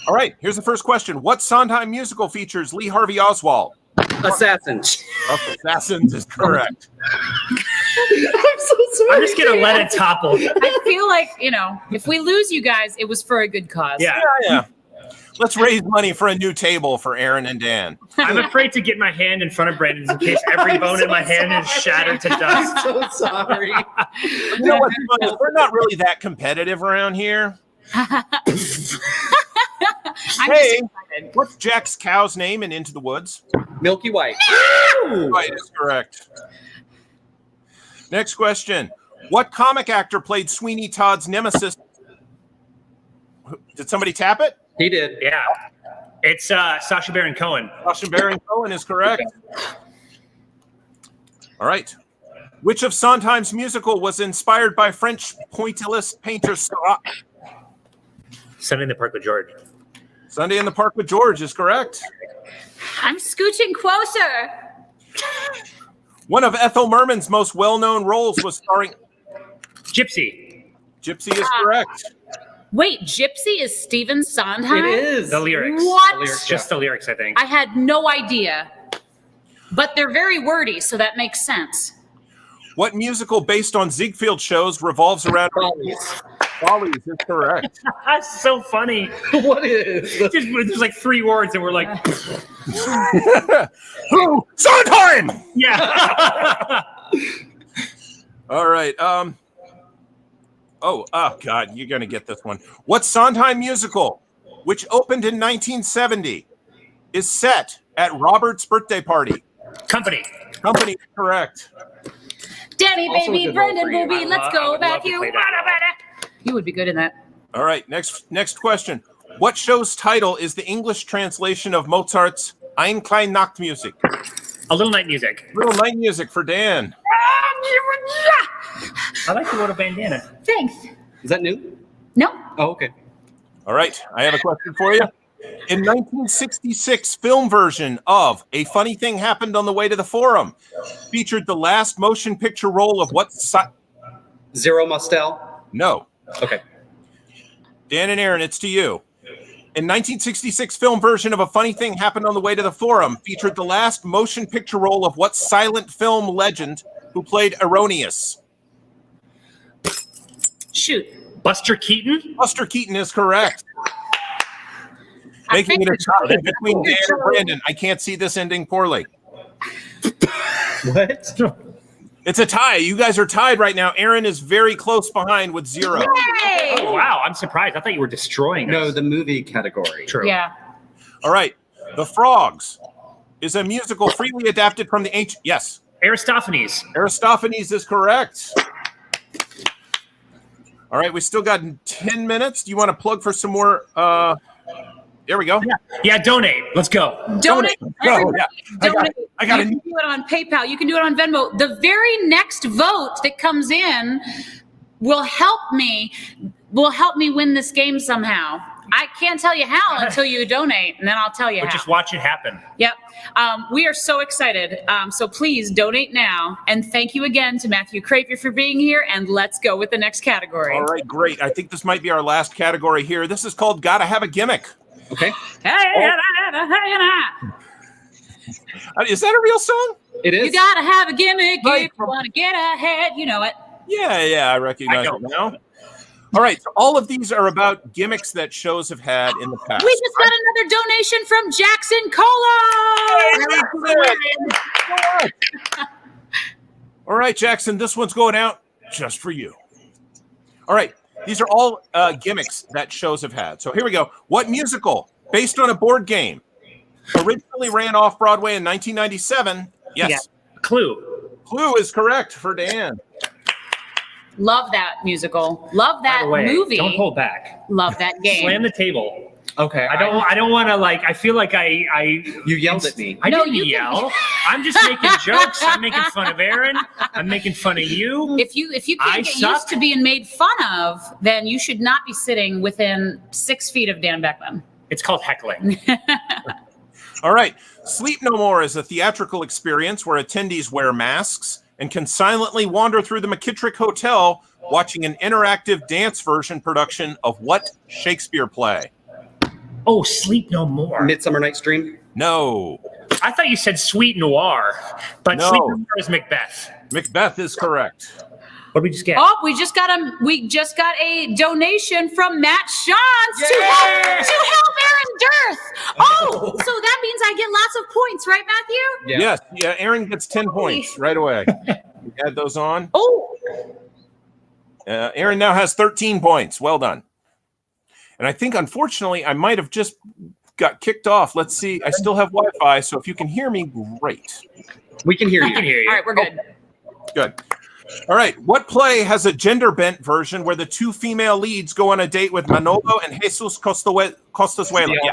All right. Here's the first question. What Sondheim musical features Lee Harvey Oswald?
Assassins.
Assassins is correct.
I'm so sorry.
I'm just going to let it topple.
I feel like, if we lose you guys, it was for a good cause.
Yeah.
Yeah. Let's raise money for a new table for Erinn and Dan.
I'm afraid to get my hand in front of Brandon's in case every bone in my hand is shattered to dust.
I'm so sorry.
You know what's funny? We're not really that competitive around here.
I'm
Hey,
just excited.
what's Jack's cow's name in Into the Woods?
Milky White.
Right, is correct. Next question. What comic actor played Sweeney Todd's nemesis? Did somebody tap it?
He did.
Yeah. It's Sacha Baron Cohen.
Sacha Baron Cohen is correct. All right. Which of Sondheim's musical was inspired by French pointillist painter Seurat?
Sunday in the Park with George.
Sunday in the Park with George is correct.
I'm scooching closer.
One of Ethel Merman's most well-known roles was starring...
Gypsy.
Gypsy is correct.
Wait, Gypsy is Stephen Sondheim?
It is.
The lyrics.
What?
The lyrics,
Just the lyrics, I think.
I had no idea. But they're very wordy, so that makes sense.
What musical based on Ziegfeld shows revolves around... Follies is correct.
That's so funny.
What is?
There's like 3 words and we're like,
Who? Sondheim!
yeah.
All right. Oh, God, you're going to get this one. What Sondheim musical, which opened in 1970, is set at Robert's birthday party?
Company.
Company is correct.
Danny,
Also a
baby,
good
Brendan,
role for you.
booby, let's
I
go,
would love to
Matthew.
play that
You would be good in that.
All right, next question. What show's title is the English translation of Mozart's Ein klein Nachtmusik?
A Little Night Music.
Little Night Music for Dan.
I like the little bandana.
Thanks.
Is that new?
No.
Oh, okay.
All right, I have a question for you. In 1966 film version of A Funny Thing Happened on the Way to the Forum, featured the last motion picture role of what...
Zero Mostel.
No.
Okay.
Dan and Erinn, it's to you. In 1966 film version of A Funny Thing Happened on the Way to the Forum, featured the last motion picture role of what silent film legend who played Erroneous?
Shoot.
Buster Keaton?
Buster Keaton is correct. Making it a tie between Dan and Brandon. I can't see this ending poorly.
What?
It's a tie. You guys are tied right now. Erinn is very close behind with 0.
Hey!
Oh, wow. I'm surprised. I thought you were destroying
No,
us.
the movie category.
True.
Yeah.
All right. The Frogs is a musical freely adapted from the ancient... Yes.
Aristophanes.
Aristophanes is correct. All right. We still got 10 minutes. Do you want to plug for some more... There we go.
Yeah, donate. Let's go.
Donate.
Go.
Everybody,
Yeah.
donate.
I got
You
it.
can do it on PayPal. You can do it on Venmo. The very next vote that comes in will help me win this game somehow. I can't tell you how until you donate, and then I'll tell you
But
how.
just watch it happen.
Yep. We are so excited. So please donate now. And thank you again to Matthew Cravey for being here. And let's go with the next category.
All right. Great. I think this might be our last category here. This is called Gotta Have a Gimmick.
Okay.
Is that a real song?
It is.
You gotta have a gimmick
Right.
if you want to get ahead. You know it.
Yeah, I recognize it now. All right, so all of these are about gimmicks that shows have had in the past.
We just got another donation from Jackson Colo.
All right, Jackson, this one's going out just for you. All right, these are all gimmicks that shows have had. So here we go. What musical, based on a board game, originally ran off Broadway in 1997? Yes.
Yeah. Clue.
Clue is correct for Dan.
Love that musical. Love
By
that
the way,
movie.
don't hold back.
Love that game.
Slam the table.
Okay.
I don't want to like. I feel like I
You yelled at me.
I
No,
didn't
you can-
yell. I'm just making jokes. I'm making fun of Erinn. I'm making fun of you.
If you
I
can't get
suck.
used to being made fun of, then you should not be sitting within 6 feet of Dan Beckman.
It's called heckling.
All right. Sleep No More is a theatrical experience where attendees wear masks and can silently wander through the McKittrick Hotel watching an interactive dance version production of what Shakespeare play?
Oh, Sleep No More.
Midsummer Night's Dream.
No.
I thought you said Sweet Noir, but
No.
Sleep No More is Macbeth.
Macbeth is correct.
What did we just get?
Oh, we just got a donation from Matt Shantz to
Yay!
help Aaron Dearth. Oh, so that means I get lots of points, right, Matthew?
Yeah.
Yes. Yeah. Aaron gets 10 points right away. We add those on.
Oh,
Aaron now has 13 points. Well done. And I think, unfortunately, I might have just got kicked off. Let's see. I still have Wi-Fi, so if you can hear me, great.
We can hear
I can
you.
hear you.
all right, we're good.
Good. All right. What play has a gender-bent version where the two female leads go on a date with Manolo and Jesus Costazuela? Yeah.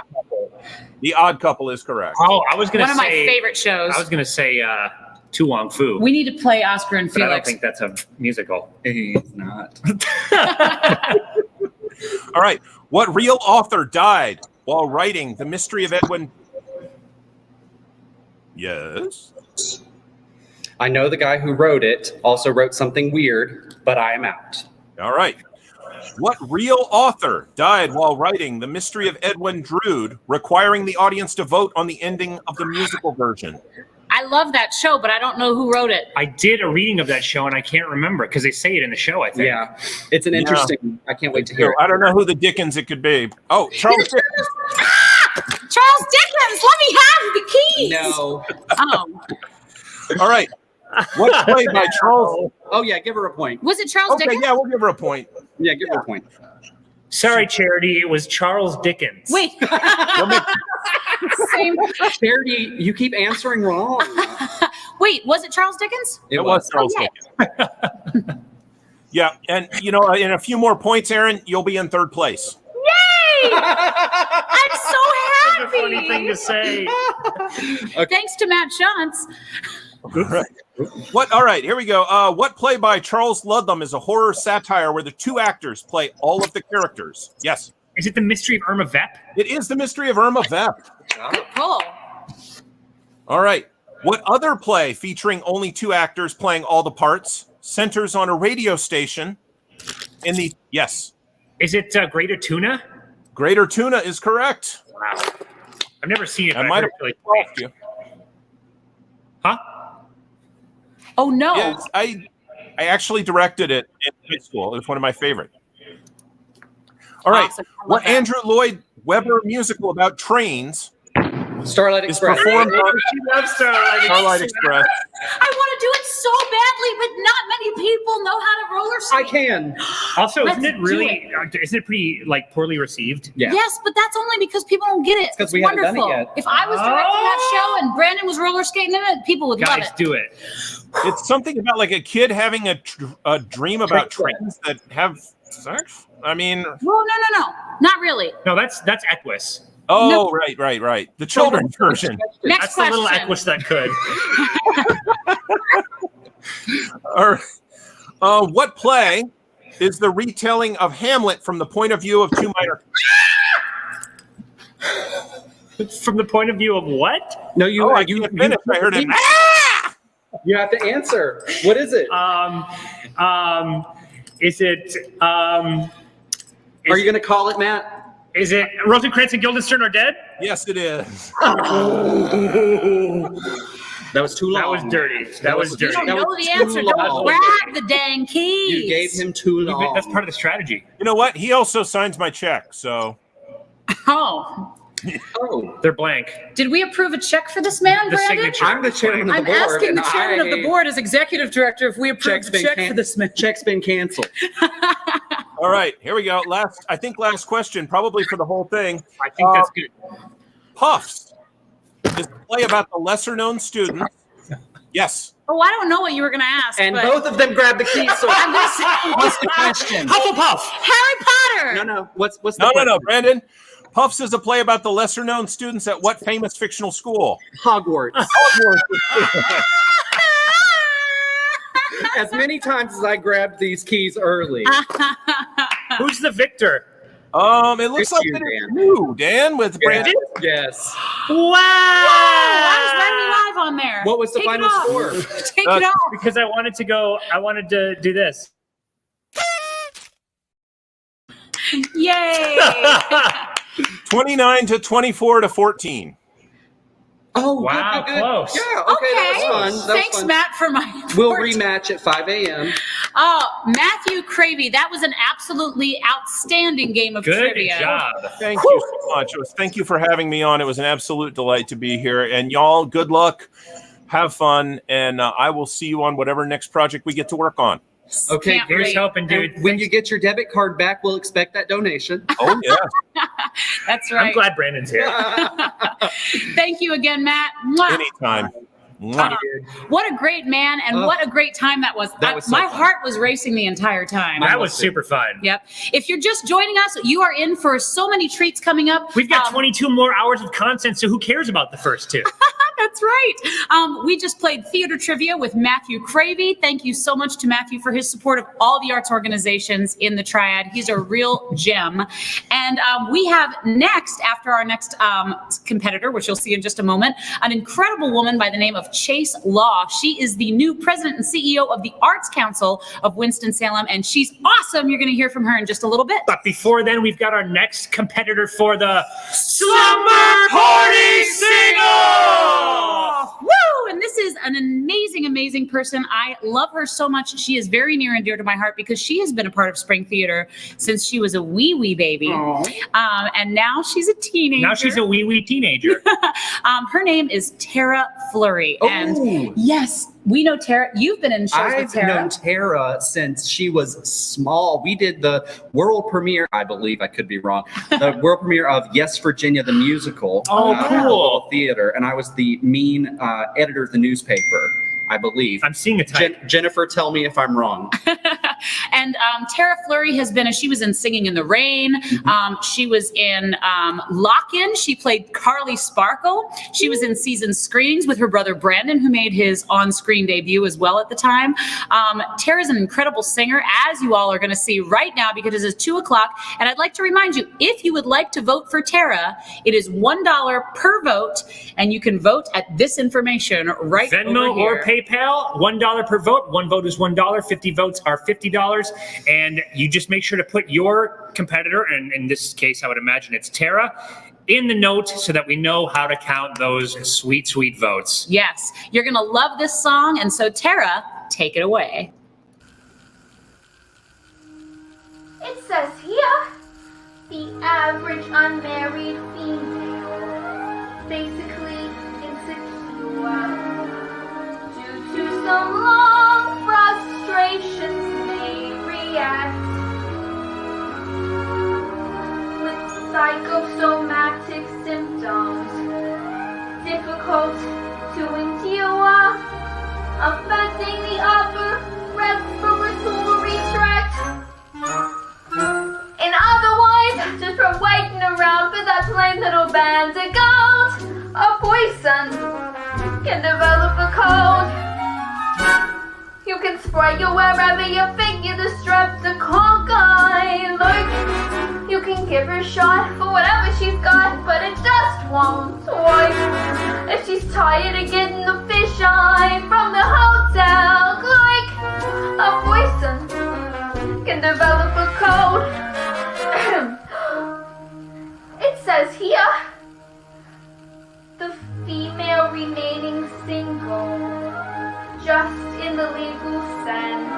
The Odd Couple is correct.
Oh, I was gonna
One of
say.
my favorite shows.
I was gonna say Tu Wong Fu.
We need to play Oscar and
but I don't
Felix.
think that's a musical.
He's not.
All right. What real author died while writing The Mystery of Edwin? Yes.
I know the guy who wrote it also wrote something weird, but I am out.
All right. What real author died while writing The Mystery of Edwin Drood, requiring the audience to vote on the ending of the musical version?
I love that show, but I don't know who wrote it.
I did a reading of that show, and I can't remember because they say it in the show, I think.
Yeah, it's an interesting. I can't wait to hear it.
I don't know who the Dickens it could be. Oh, Charles Dickens.
Charles Dickens, let me have the keys.
No.
Oh,
All right. What's played by Charles?
Oh yeah, give her a point.
was it Charles
Okay,
Dickens?
yeah, we'll give her a point.
Yeah, give her a point.
Sorry, Charity. It was Charles Dickens.
Wait. Same.
Charity, you keep answering wrong.
Wait, was it Charles Dickens?
It was Charles
Okay.
Dickens. Yeah, and in a few more points, Erinn, you'll be in third place.
Yay! I'm so
That's a
happy.
funny thing to say.
Thanks to Matt Shantz.
All right, here we go. What play by Charles Ludlam is a horror satire where the two actors play all of the characters? Yes.
Is it The Mystery of Irma Vep?
It is The Mystery of Irma Vep.
Good pull.
All right. What other play featuring only two actors playing all the parts centers on a radio station in the... Yes.
Is it Greater Tuna?
Greater Tuna is correct.
Wow. I've never seen it.
I
but
might
I've
have
heard it
lost
really
you.
Huh?
Oh no.
Yes, I actually directed it in high school. It was one of my favorite. All right.
Awesome. I love
What
that.
Andrew Lloyd Webber musical about trains
Starlight
is
Express.
performed on
She loves Starlight
Starlight Express?
I want to do it so badly, but not many people know how to roller skate.
I can.
Also,
Let's
isn't it
do
really? Isn't it pretty poorly received?
Yeah.
Yes, but that's only because people don't get it.
It's 'cause we haven't done it
wonderful.
yet.
If I was directing that show and Brandon was roller skating in it, people would love
Guys,
it.
do it.
It's something about like a kid having a dream about
Trick
trains that have sex. I mean,
Well, no, not really.
No, that's Equus.
oh,
No.
right. The children's version.
Next
That's the little
question.
Equus that could.
Or, what play is the retelling of Hamlet from the point of view of two minor?
From the point of view of what?
No, you.
I
you
can't finish. I heard it.
You have to answer. What is it?
Is it?
Are you going to call it, Matt?
Is it Rosencrantz and Guildenstern are dead?
Yes, it is.
That was too long.
That was dirty. That was
You
dirty.
don't
That
know
was
the
too
answer. Don't
long.
grab the dang keys.
You gave him too long.
That's part of the strategy.
You know what? He also signs my check. So
Oh.
Oh,
They're blank.
Did we approve a check for this man,
The
Brandon?
signature.
I'm the chairman of
I'm
the board.
asking the
and
chairman of the
I-
board as executive director if we approved a check for this man.
Check's been canceled.
all right, here we go. Last question, probably for the whole thing.
I think that's good.
Puffs is a play about the lesser-known students. Yes.
Oh, I don't know what you were going to ask.
And
but
both of them grabbed the keys. So
I'm going to say
what's the question?
Hufflepuff.
Harry Potter.
No. What's the
No,
question?
Brandon. Puffs is a play about the lesser-known students at what famous fictional school?
Hogwarts. As many times as I grabbed these keys early.
Who's the victor?
It looks
It's
like
you,
it is
Dan.
you, Dan, with Brandon.
Yes.
Wow.
Why is Randy live on there?
What was the
Take it
final
off.
score?
Take it off.
Because I wanted to do this.
Yay.
29 to 24 to 14.
Oh,
Wow,
good.
close.
Yeah, okay, that was fun. That was
Thanks,
fun.
Matt, for my
We'll
report.
rematch at 5 a.m.
Matthew Cravey, that was an absolutely outstanding game of
Good
trivia.
job.
Thank you so much. Thank you for having me on. It was an absolute delight to be here. And y'all, good luck. Have fun. And I will see you on whatever next project we get to work on.
Okay,
Can't
Here's
wait.
hoping, dude.
when you get your debit card back, we'll expect that donation.
Oh, yeah.
That's right.
I'm glad Brandon's here.
Thank you again, Matt. Mwah.
Anytime. Mwah.
What a great man, and
Oh.
what a great time that was.
That was so
my
fun.
heart was racing the entire time.
That was super fun.
Yep. If you're just joining us, you are in for so many treats coming up.
We've got 22 more hours of content, so who cares about the first two?
No, That's right. We just played theater trivia with Matthew Cravey. Thank you so much to Matthew for his support of all the arts organizations in the Triad. He's a real gem. And we have next, after our next competitor, which you'll see in just a moment, an incredible woman by the name of Chase Law. She is the new president and CEO of the Arts Council of Winston-Salem, and she's awesome. You're going to hear from her in just a little bit.
But before then, we've got our next competitor for the Slumber Party Sing-Off!
Woo! And this is an amazing, amazing person. I love her so much. She is very near and dear to my heart because she has been a part of Spring Theater since she was a wee baby. And now she's a teenager.
Now she's a wee teenager.
Her name is Tara Flury. And yes, we know Tara. You've been in shows with Tara.
I've known Tara since she was small. We did the world premiere, I believe, I could be wrong, the world premiere of Yes, Virginia, the musical.
Oh, cool.
Theater. And I was the mean editor of the newspaper, I believe.
I'm seeing a type.
Jennifer, tell me if I'm wrong.
And Tara Flury has been, she was in Singing in the Rain. She was in Lock-In. She played Carly Sparkle. She was in season screenings with her brother Brandon, who made his on-screen debut as well at the time. Tara's an incredible singer, as you all are going to see right now, because it is 2:00. And I'd like to remind you, if you would like to vote for Tara, it is $1 per vote, and you can vote at this information right
Venmo
over here.
or PayPal, $1 per vote. One vote is $1. 50 votes are $50. And you just make sure to put your competitor, and in this case, I would imagine it's Tara, in the note so that we know how to count those sweet, sweet votes.
Yes, you're going to love this song. And so, Tara, take it away.
It says here, the average unmarried female, basically insecure, due to some long frustrations may react with psychosomatic symptoms, difficult to endure, affecting the upper respiratory tract. In other words, just from waiting around for that plain little band to go, a poison can develop a cold. You can spray you wherever you figure the streptococcus lurk. You can give her a shot for whatever she's got, but it just won't work. If she's tired of getting the fisheye from the hotel clerk, a poison can develop a cold. It says here, the female remaining single, just in the legal sense,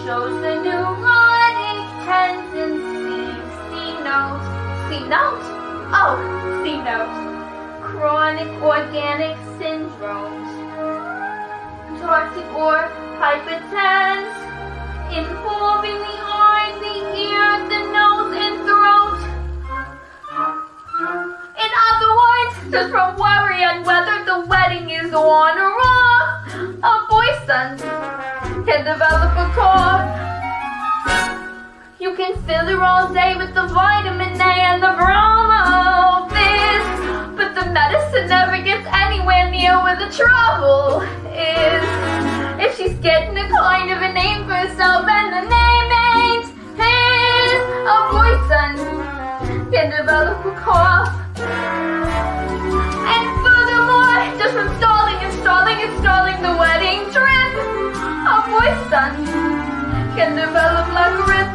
shows the neurotic tendencies. C note. Chronic organic syndromes, toxic or hypertense, involving the eyes, the ear, the nose, and throat. In other words, just from worrying whether the wedding is on or off, a poison can develop a cough. You can fill her all day with the vitamin A and the bromo fizz, but the medicine never gets anywhere near where the trouble is. If she's getting a kind of a name for herself and the name ain't his, a poison can develop a cough. And furthermore, just from stalling the wedding trip, a poison can develop like a rip.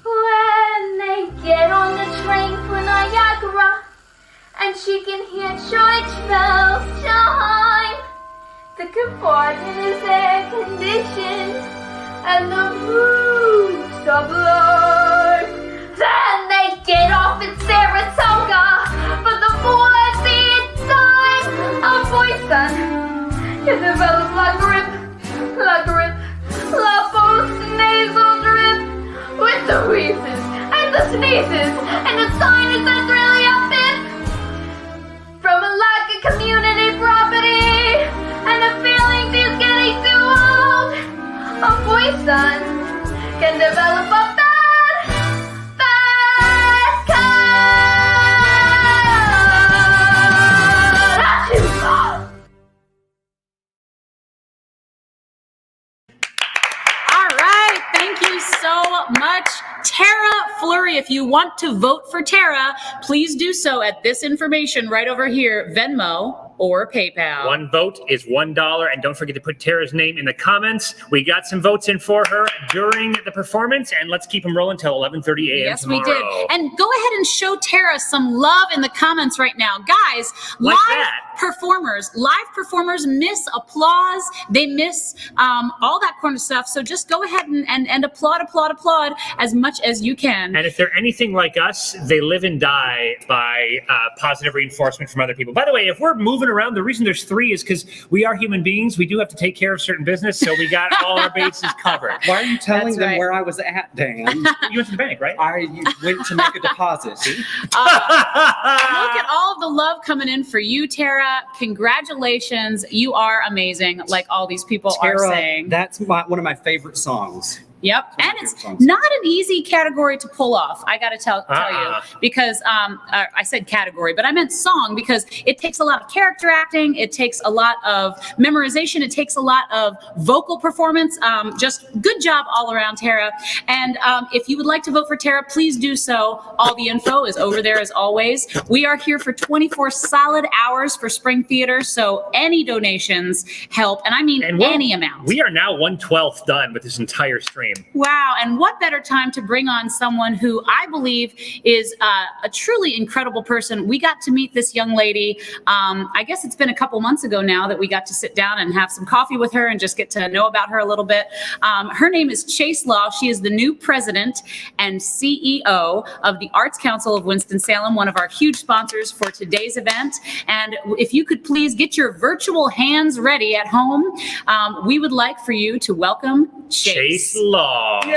When they get on the train for Niagara, and she can hear church bells chime, the compartment is air conditioned, and the roofs are blurred. Then they get off at Saratoga for the 40th time. A poison can develop like grip, la post-nasal drip, with the wheezes and the sneezes and the sinus that's really a fit from a lack of community property and the feeling she's getting too old. A poison can develop a bad
if you want to vote for Tara, please do so at this information right over here, Venmo or PayPal.
One vote is $1, and don't forget to put Tara's name in the comments. We got some votes in for her during the performance, and let's keep them rolling till 11:30 a.m.
Yes,
tomorrow.
we did. And go ahead and show Tara some love in the comments right now. Guys,
Like
live performers miss applause. They miss all that kind of stuff. So just go ahead and applaud as much as you can.
And if they're anything like us, they live and die by positive reinforcement from other people. By the way, if we're moving around, the reason there's 3 is because we are human beings. We do have to take care of certain business, so we got all our bases covered.
Why are you telling
That's
them
right.
where I was at, Dan?
You went to the bank, right?
I went to make a deposit. See?
Look at all of the love coming in for you, Tara. Congratulations. You are amazing, like all these people are
Tara,
saying.
that's one of my favorite songs.
Yep. And it's
Good songs.
not an easy category to pull off. I got to tell you, because I said category, but I meant song, because it takes a lot of character acting. It takes a lot of memorization. It takes a lot of vocal performance. Just good job all around, Tara. And if you would like to vote for Tara, please do so. All the info is over there as always. We are here for 24 solid hours for Spring Theater. So any donations help. And I mean any amount.
We are now 1/12 done with this entire stream.
Wow. And what better time to bring on someone who I believe is a truly incredible person. We got to meet this young lady. I guess it's been a couple months ago now that we got to sit down and have some coffee with her and just get to know about her a little bit. Her name is Chase Law. She is the new president and CEO of the Arts Council of Winston-Salem, one of our huge sponsors for today's event. And if you could please get your virtual hands ready at home, we would like for you to welcome
Chase Law.
Yay!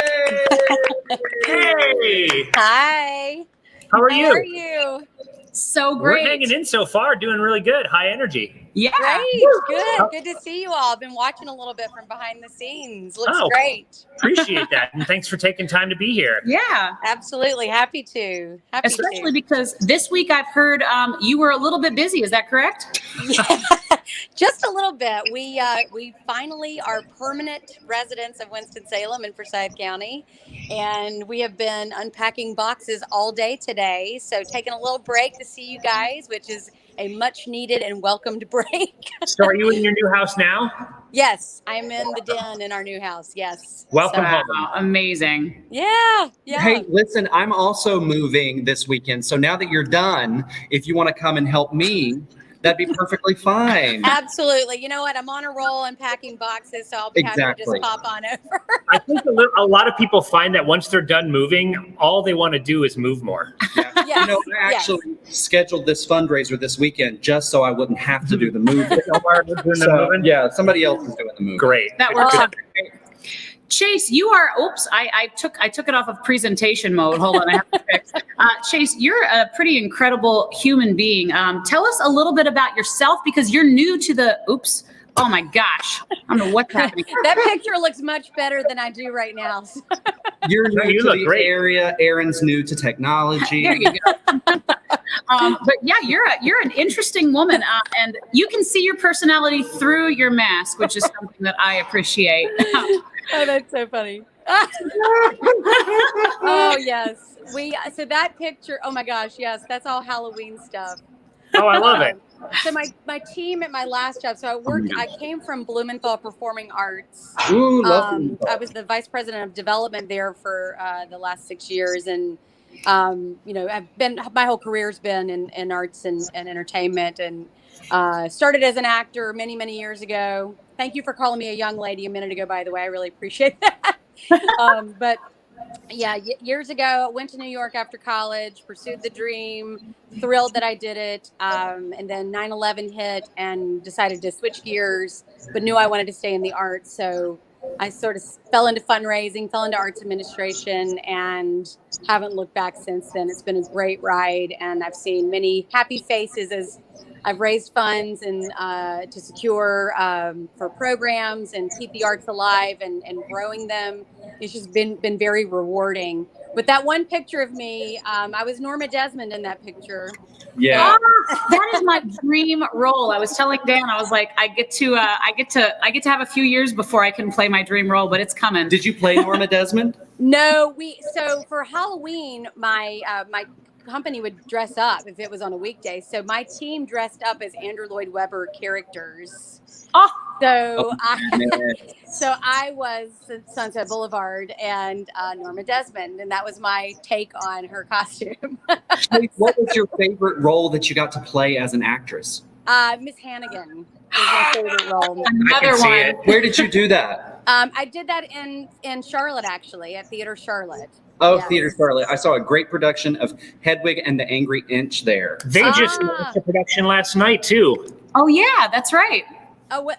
Hey!
Hi.
How are you?
How are you?
So
We're
great.
hanging in so far, doing really good. High energy.
Yeah.
Great. Good. Good to see you all. I've been watching a little bit from behind the scenes. Looks great.
Appreciate that. And thanks for taking time to be here.
Yeah.
Absolutely. Happy to.
Especially because this week I've heard you were a little bit busy. Is that correct?
Yeah, just a little bit. We finally are permanent residents of Winston-Salem in Forsyth County, and we have been unpacking boxes all day today. So taking a little break to see you guys, which is a much needed and welcomed break.
So are you in your new house now?
Yes, I'm in the den in our new house. Yes.
Welcome home.
Wow, amazing.
Yeah. Yeah.
Hey, listen, I'm also moving this weekend. So now that you're done, if you want to come and help me, that'd be perfectly fine.
Absolutely. You know what? I'm on a roll unpacking boxes, so I'll be happy to just pop on over.
I think a lot of people find that once they're done moving, all they want to do is move more.
Yeah.
Yes,
You know, I actually scheduled this fundraiser this weekend just so I wouldn't have to do the moving.
Omar, doing the
So,
moving?
yeah, somebody else is doing the moving.
Great.
That
Good.
works
Good.
out great. Chase, you are, I took it off of presentation mode. Hold on, I have to fix. Chase, you're a pretty incredible human being. Tell us a little bit about yourself, because you're new to the, oh my gosh, I don't know what's happening.
That picture looks much better than I do right now.
You're
No,
new
you
to
look
the
great.
area. Erin's new to technology.
There you go. But yeah, you're an interesting woman, and you can see your personality through your mask, which is something that I appreciate.
Oh, that's so funny. Oh, yes. So that picture, oh my gosh, yes, that's all Halloween stuff.
Oh, I love it.
So my team at my last job, so I came from Blumenthal Performing Arts.
Ooh, lovely.
I was the vice president of development there for the last 6 years. And, my whole career's been in arts and entertainment, and started as an actor many, many years ago. Thank you for calling me a young lady a minute ago, by the way. I really appreciate that. But yeah, years ago, I went to New York after college, pursued the dream, thrilled that I did it. And then 9/11 hit and decided to switch gears, but knew I wanted to stay in the arts. So I sort of fell into fundraising, fell into arts administration, and haven't looked back since then. It's been a great ride, and I've seen many happy faces as I've raised funds and to secure for programs and keep the arts alive and growing them. It's just been very rewarding. But that one picture of me, I was Norma Desmond in that picture.
Yeah.
That is my dream role. I was telling Dan, I was like, I get to have a few years before I can play my dream role, but it's coming.
Did you play Norma Desmond?
No, so for Halloween, my my company would dress up if it was on a weekday. So my team dressed up as Andrew Lloyd Webber characters.
Oh.
So I was Sunset Boulevard and Norma Desmond, and that was my take on her costume.
What was your favorite role that you got to play as an actress?
Miss Hannigan was my favorite role.
Another
see
one.
it.
Where did you do that?
I did that in Charlotte, actually, at Theater Charlotte.
Oh,
Yes.
Theater Charlotte. I saw a great production of Hedwig and the Angry Inch there.
They just finished a production last night too.
Oh yeah, that's right.
Oh, what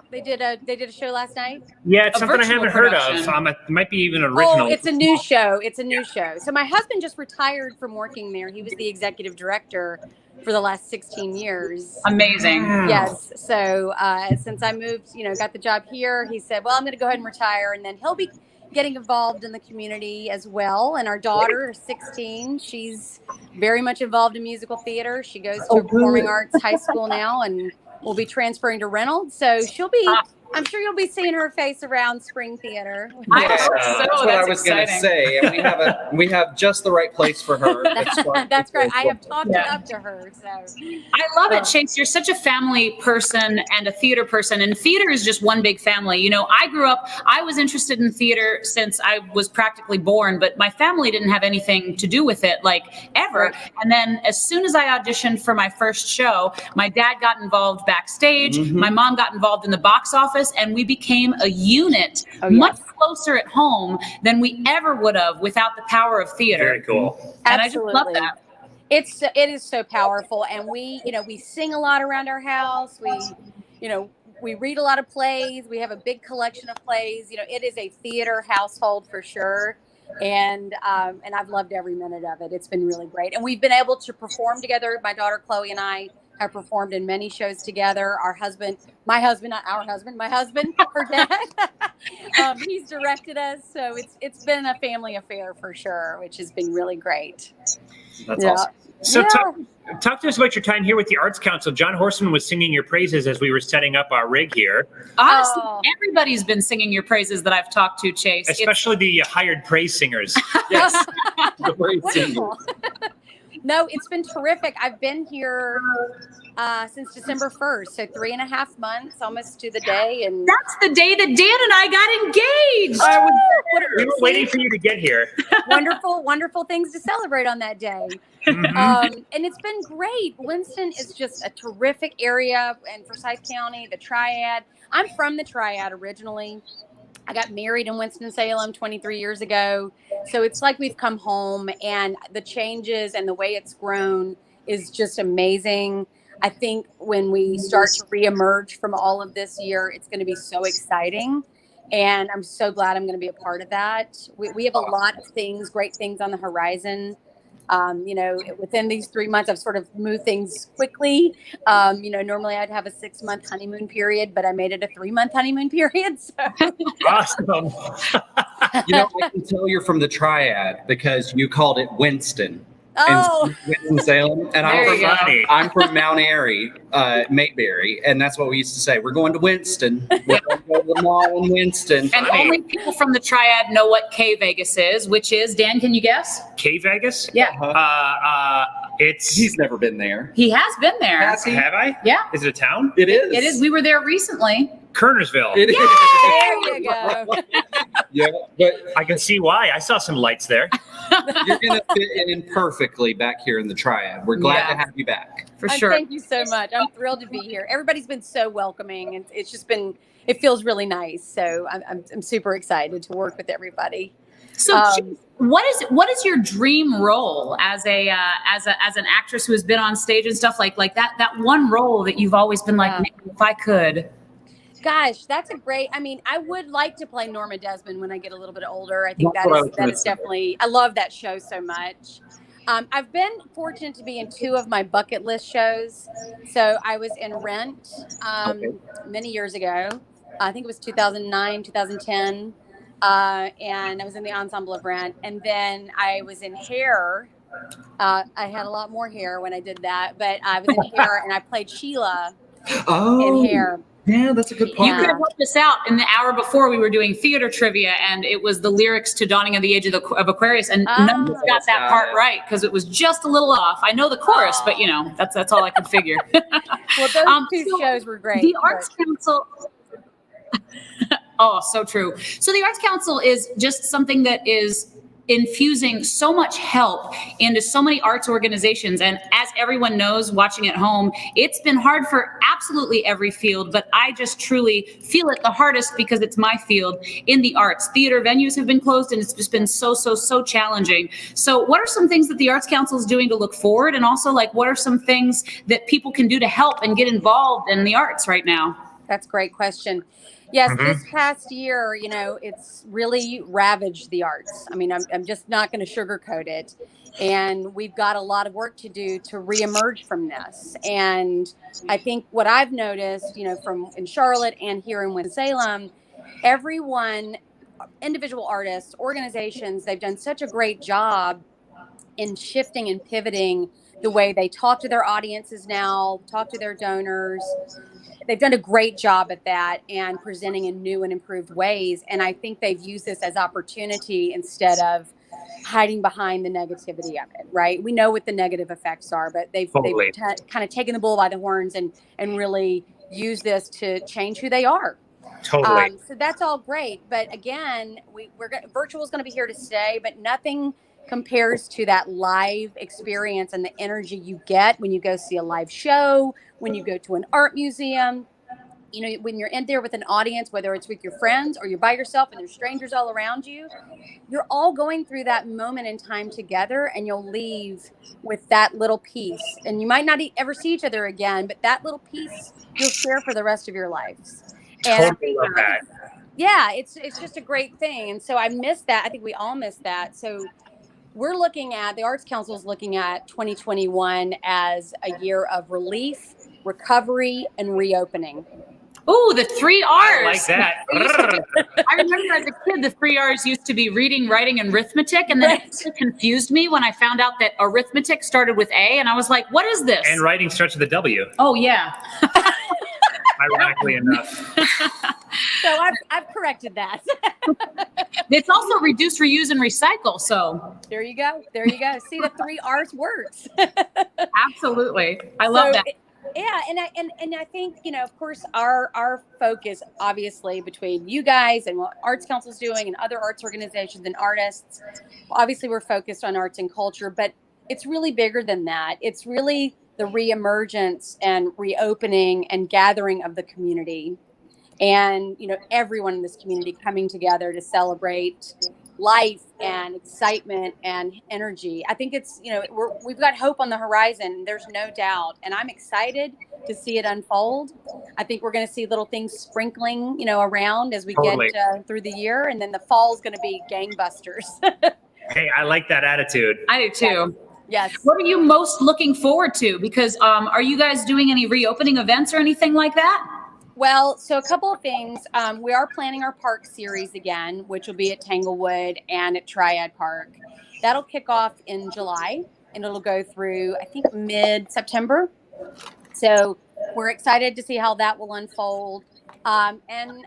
they did a show last night?
Yeah, it's
A
something I
virtual
haven't heard of.
production.
It might be even original.
Oh, it's a new show. It's a new show. So my husband just retired from working there. He was the executive director for the last 16 years.
Amazing.
Yes. So since I moved, got the job here, he said, well, I'm going to go ahead and retire. And then he'll be getting involved in the community as well. And our daughter is 16. She's very much involved in musical theater. She goes to performing arts high school now and will be transferring to Reynolds. So I'm sure you'll be seeing her face around Spring Theater.
I
Yeah,
hope so.
that's what I was going to
exciting.
say. And we have just the right place for her.
That's great. I have talked it up to her. So
I love it, Chase. You're such a family person and a theater person, and theater is just one big family. I grew up, I was interested in theater since I was practically born, but my family didn't have anything to do with it, ever.
Right.
And then as soon as I auditioned for my first show, my dad got involved backstage, my mom got involved in the box office, and we became a unit much closer at home than we ever would have without the power of theater.
Very cool.
And I just love that.
it is so powerful. And we sing a lot around our house. We read a lot of plays. We have a big collection of plays. It is a theater household for sure. And I've loved every minute of it. It's been really great. And we've been able to perform together. My daughter Chloe and I have performed in many shows together. My husband, her dad, he's directed us. So it's been a family affair for sure, which has been really great.
That's awesome.
So talk to us about your time here with the Arts Council. John Horseman was singing your praises as we were setting up our rig here.
Honestly, everybody's been singing your praises that I've talked to, Chase.
Especially the hired praise singers.
Yes. The praise singers.
Wonderful. No, it's been terrific. I've been here since December 1st, so 3.5 months, almost to the day. And
That's the day that Dan and I got engaged.
We were waiting for you to get here.
wonderful things to celebrate on that day. And it's been great. Winston is just a terrific area, and Forsyth County, the Triad. I'm from the Triad originally. I got married in Winston-Salem 23 years ago. So it's like we've come home, and the changes and the way it's grown is just amazing. I think when we start to reemerge from all of this year, it's going to be so exciting. And I'm so glad I'm going to be a part of that. We have a lot of things, great things on the horizon. Within these 3 months, I've sort of moved things quickly. Normally I'd have a 6-month honeymoon period, but I made it a 3-month honeymoon period. So.
Awesome.
I can tell you're from the Triad because you called it Winston.
Oh.
And Winston-Salem. And I'm from Mount Airy, Mayberry, and that's what we used to say. We're going to Winston. We're going to go to the mall in Winston.
And only people from the Triad know what K Vegas is, which is, Dan, can you guess?
K Vegas?
Yeah.
He's never been there.
He has been there.
Has he?
Have I?
Yeah.
Is it a town?
It is.
It is. We were there recently.
Kernersville.
It is.
There you go.
Yeah, but
I can see why. I saw some lights there.
you're going to fit in perfectly back here in the Triad. We're glad to have you back.
For sure.
Thank you so much. I'm thrilled to be here. Everybody's been so welcoming, and it's just been, it feels really nice. So I'm super excited to work with everybody.
So, what is your dream role as an actress who has been on stage and stuff like that one role that you've always been like, "Man, if I could."
Gosh, that's a great. I mean, I would like to play Norma Desmond when I get a little bit older. I think that is definitely. I love that show so much. I've been fortunate to be in 2 of my bucket list shows. So I was in Rent many years ago. I think it was 2009, 2010. And I was in the ensemble of Rent. And then I was in Hair. I had a lot more hair when I did that. But I was in Hair, and I played Sheila in Hair.
Yeah, that's a good
You
point.
could have helped us out in the hour before. We were doing theater trivia, and it was the lyrics to "Dawning of the Age of Aquarius," and none of us got that part right because it was just a little off. I know the chorus, but that's all I could figure.
Well, those two shows were great.
The Arts Council. Oh, so true. So the Arts Council is just something that is infusing so much help into so many arts organizations. And as everyone knows watching at home, it's been hard for absolutely every field, but I just truly feel it the hardest because it's my field in the arts. Theater venues have been closed and it's just been so challenging. So what are some things that the Arts Council is doing to look forward? And also, like, what are some things that people can do to help and get involved in the arts right now?
That's a great question. Yes, this past year, it's really ravaged the arts. I mean, I'm just not going to sugarcoat it. And we've got a lot of work to do to reemerge from this. And I think what I've noticed, from in Charlotte and here in Winston-Salem, everyone, individual artists, organizations, they've done such a great job in shifting and pivoting the way they talk to their audiences now, talk to their donors. They've done a great job at that and presenting in new and improved ways. And I think they've used this as opportunity instead of hiding behind the negativity of it, right? We know what the negative effects are, but they've kind of taken the bull by the horns and really used this to change who they are.
Totally.
So that's all great. But again, virtual is going to be here to stay, but nothing compares to that live experience and the energy you get when you go see a live show, when you go to an art museum, when you're in there with an audience, whether it's with your friends or you're by yourself and there's strangers all around you, you're all going through that moment in time together and you'll leave with that little piece. And you might not ever see each other again, but that little piece you'll share for the rest of your lives. And
Totally love that.
Yeah, it's just a great thing. And so I miss that. I think we all miss that. So the Arts Council is looking at 2021 as a year of relief, recovery, and reopening.
Oh, the 3 R's.
I like that.
I remember as a kid, the 3 R's used to be reading, writing, and arithmetic. And then it confused me when I found out that arithmetic started with A. And I was like, what is this?
And writing starts with a W.
Oh, yeah.
Ironically enough.
So I've corrected that.
It's also reduce, reuse, and recycle. So
there you go. See, the 3 R's works.
Absolutely. I love that.
Yeah, and I think, of course, our focus, obviously, between you guys and what Arts Council's doing and other arts organizations and artists, obviously we're focused on arts and culture, but it's really bigger than that. It's really the reemergence and reopening and gathering of the community. And, everyone in this community coming together to celebrate life and excitement and energy. I think it's, we've got hope on the horizon. There's no doubt. And I'm excited to see it unfold. I think we're going to see little things sprinkling, around as we get through the year. And then the fall is going to be gangbusters.
Hey, I like that attitude.
I do too.
Yes.
What are you most looking forward to? Because are you guys doing any reopening events or anything like that?
Well, so a couple of things. We are planning our park series again, which will be at Tanglewood and at Triad Park. That'll kick off in July, and it'll go through, I think, mid-September. So we're excited to see how that will unfold. And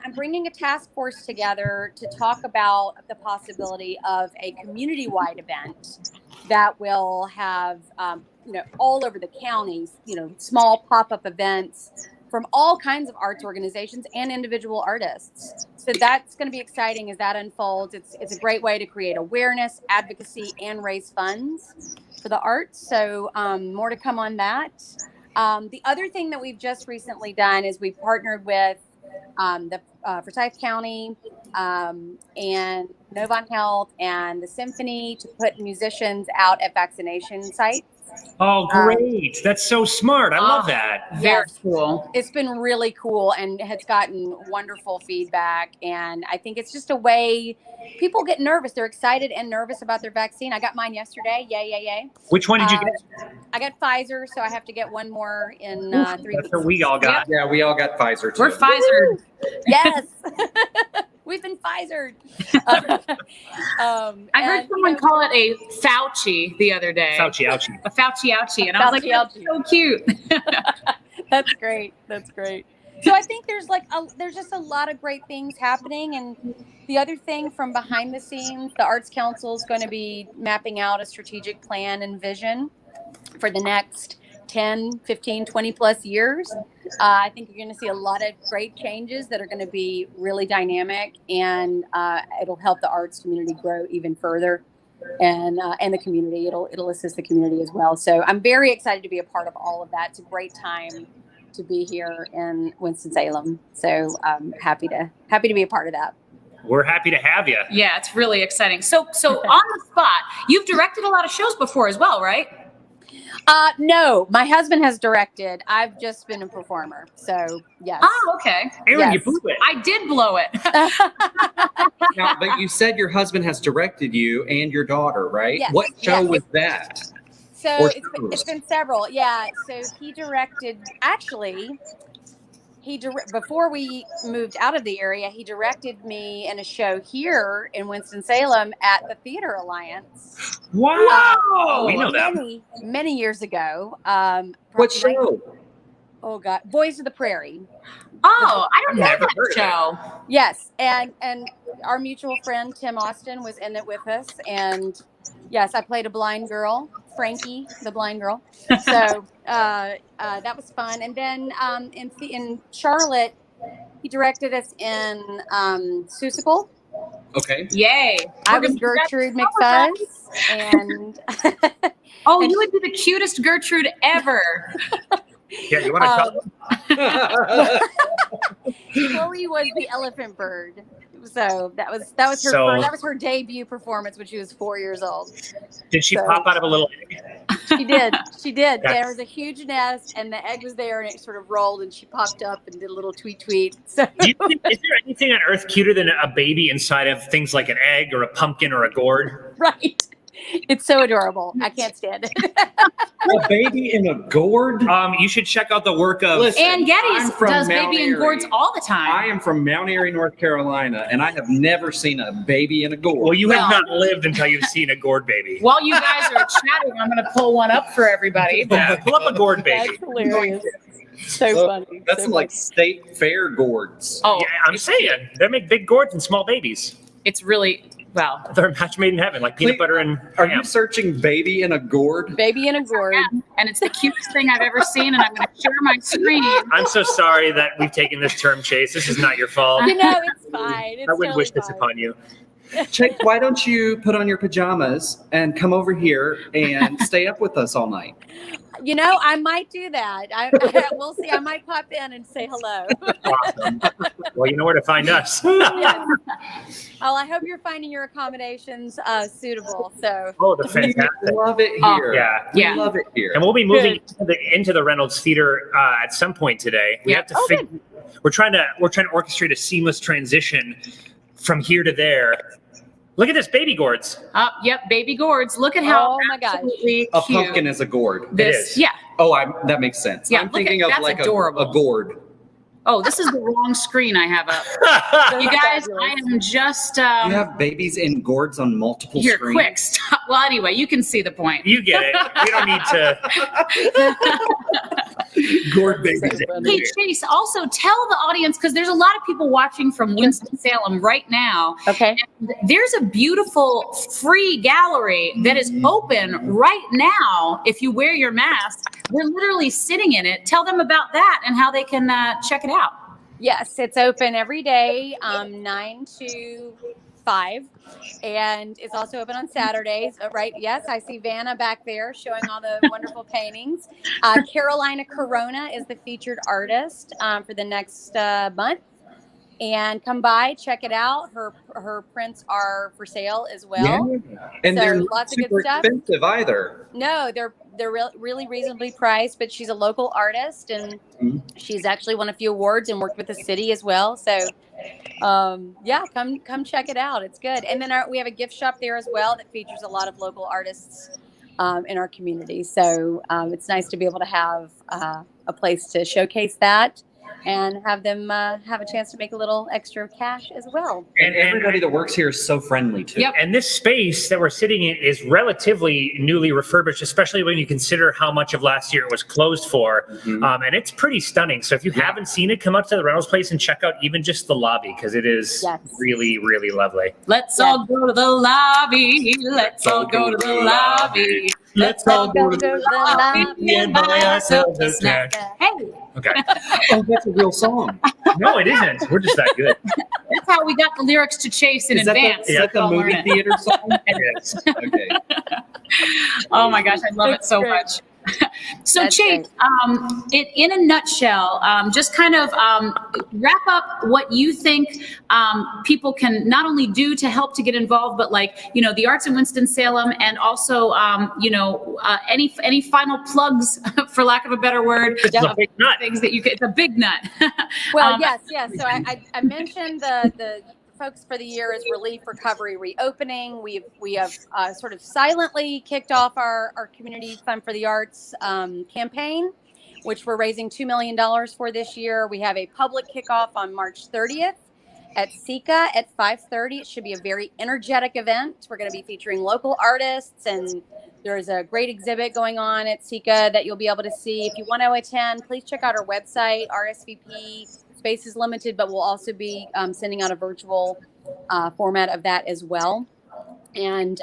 I'm bringing a task force together to talk about the possibility of a community-wide event that will have, all over the counties, small pop-up events from all kinds of arts organizations and individual artists. So that's going to be exciting as that unfolds. It's a great way to create awareness, advocacy, and raise funds for the arts. So more to come on that. The other thing that we've just recently done is we've partnered with the Forsyth County and Novant Health and the Symphony to put musicians out at vaccination sites.
Oh, great. That's so smart. I love that.
Very cool.
It's been really cool and has gotten wonderful feedback. And I think it's just a way people get nervous. They're excited and nervous about their vaccine. I got mine yesterday. Yay.
Which one did you get?
I got Pfizer, so I have to get one more in 3
That's
weeks.
what we all got.
Yeah, we all got Pfizer too.
We're Pfizer.
Yes. We've been Pfizered.
I heard someone call it a Fauci the other day.
Fauci, ouchie.
A Fauci ouchie. And I was like, that's so cute.
That's great. So I think there's just a lot of great things happening. And the other thing from behind the scenes, the Arts Council is going to be mapping out a strategic plan and vision for the next 10, 15, 20 plus years. I think you're going to see a lot of great changes that are going to be really dynamic, and it'll help the arts community grow even further, and the community. It'll assist the community as well. So I'm very excited to be a part of all of that. It's a great time to be here in Winston-Salem. So I'm happy to be a part of that.
We're happy to have you.
Yeah, it's really exciting. So on the spot, you've directed a lot of shows before as well, right?
No, my husband has directed. I've just been a performer. So, yes.
Oh, okay.
Erinn, you
Yes.
blew it.
I did blow it.
Now, but you said your husband has directed you and your daughter, right?
Yes,
What show
yes.
was that?
So
Or
it's been several. Yeah. So he directed, actually, before we moved out of the area, he directed me in a show here in Winston-Salem at the Theater Alliance.
Wow. We know that.
Many years ago.
What show?
Oh God, Boys of the Prairie.
Oh, I don't know
Never
that
heard of
show.
Yes, and our mutual friend Tim Austin was in it with us, and yes, I played a blind girl, Frankie, the blind girl. So that was fun. And then in Charlotte, he directed us in Seussical.
Okay.
Yay.
I was Gertrude McFuzz, and
Oh, you would be the cutest Gertrude ever.
Yeah, you want to tell them?
Chloe was the elephant bird. So that was her
So-
that was her debut performance when she was 4 years old.
Did she
So-
pop out of a little egg?
She did.
That's-
There was a huge nest, and the egg was there, and it sort of rolled, and she popped up and did a little tweet. So
Is there anything on earth cuter than a baby inside of things like an egg or a pumpkin or a gourd?
right, it's so adorable. I can't stand it.
A baby in a gourd?
You should check out the work of.
Listen,
And Geddes
I'm from
does
Mount
baby and
Airy.
gourds all the
I
time.
am from Mount Airy, North Carolina, and I have never seen a baby in a gourd.
Well, you have
Well-
not lived until you've seen a gourd baby.
While you guys are chatting, I'm going to pull one up for everybody.
Yeah, pull up a gourd baby.
That's hilarious. So funny.
That's
so
some like
funny.
state fair gourds.
Oh,
Yeah, I'm saying they make big gourds and small babies.
it's really, well,
They're a match made in heaven, like peanut
Please-
butter and
Are
ham.
you searching baby in a gourd?
Baby in a gourd.
and it's the cutest thing I've ever seen, and I'm going to share my screen.
I'm so sorry that we've taken this term, Chase. This is not your fault.
You know, it's fine. It's
I wouldn't
totally
wish this
fine.
upon you.
Chase, why don't you put on your pajamas and come over here and stay up with us all night?
You know, I might do that. We'll see. I might pop in and say hello.
Awesome. Well, you know where to find us.
Yes. Well, I hope you're finding your accommodations suitable. So
Oh, the
We
fantastic.
love it
Oh,
here.
Yeah.
Yeah.
We love it here.
And we'll be moving into the Reynolds Theater at some point today. We
Yeah.
have to we're trying to orchestrate a seamless transition from here to there. Look at this, baby gourds.
Yep, baby gourds. Look at how
Oh my gosh.
absolutely
A
cute
pumpkin is a gourd.
this.
is.
Yeah.
Oh, that makes sense.
Yeah,
I'm
look
thinking
at-
of
that's
like
adorable.
a gourd.
Oh, this is the wrong screen I have up. You guys, I am just
You have babies in gourds on multiple
here.
screens.
Quick, stop. Well, anyway, you can see the point.
You get it. We don't need to.
Gourd babies.
Hey, Chase, also tell the audience, because there's a lot of people watching from Winston-Salem right now.
okay.
There's a beautiful free gallery that is open right now. If you wear your mask, we're literally sitting in it. Tell them about that and how they can check it out.
Yes, it's open every day, 9 to 5, and it's also open on Saturdays. Right? Yes, I see Vanna back there showing all the wonderful paintings. Carolina Corona is the featured artist for the next month. And come by, check it out. Her prints are for sale as well.
Yeah. And
So,
they're not
lots of good
super
stuff.
expensive either.
No, they're really reasonably priced, but she's a local artist, and
Mhm.
she's actually won a few awards and worked with the city as well. So, yeah, come check it out. It's good. And then we have a gift shop there as well that features a lot of local artists in our community. So it's nice to be able to have a place to showcase that. and have them have a chance to make a little extra cash as well.
And everybody that works here is so friendly too.
Yep.
And this space that we're sitting in is relatively newly refurbished, especially when you consider how much of last year it was closed for. And it's pretty stunning. So if you haven't seen it, come up to the Reynolds place and check out even just the lobby, because it is really, really lovely.
Let's all go to the lobby. Let's all go to the lobby.
Let's all go to the lobby and buy ourselves a snack.
Hey.
Okay.
Oh, that's a real song.
No, it isn't. We're just that good.
That's how we got the lyrics to Chase in advance.
Is that the
I'll learn
movie
it.
theater song?
It is.
Okay.
Oh my gosh, I love it so
great.
much. So
That's
Chase, in a nutshell, just kind of wrap up what you think people can not only do to help to get involved, but like, you know, the arts in Winston-Salem, and also, you know, any final plugs, for lack of a better word,
It's a big nut.
things that you could, it's a big nut.
Well, yes. So I mentioned the focus for the year is Relief Recovery Reopening. We have sort of silently kicked off our Community Fund for the Arts campaign, which we're raising $2 million for this year. We have a public kickoff on March 30th at Sika at 5:30. It should be a very energetic event. We're going to be featuring local artists, and there's a great exhibit going on at Sika that you'll be able to see. If you want to attend, please check out our website, RSVP. Space is limited, but we'll also be sending out a virtual format of that as well. And,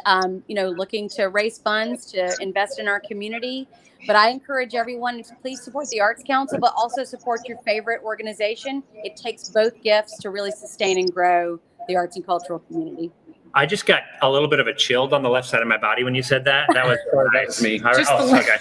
you know, looking to raise funds to invest in our community. But I encourage everyone to please support the Arts Council, but also support your favorite organization. It takes both gifts to really sustain and grow the arts and cultural community.
I just got a little bit of a chill on the left side of my body when you said that. That was nice.
me.
Okay.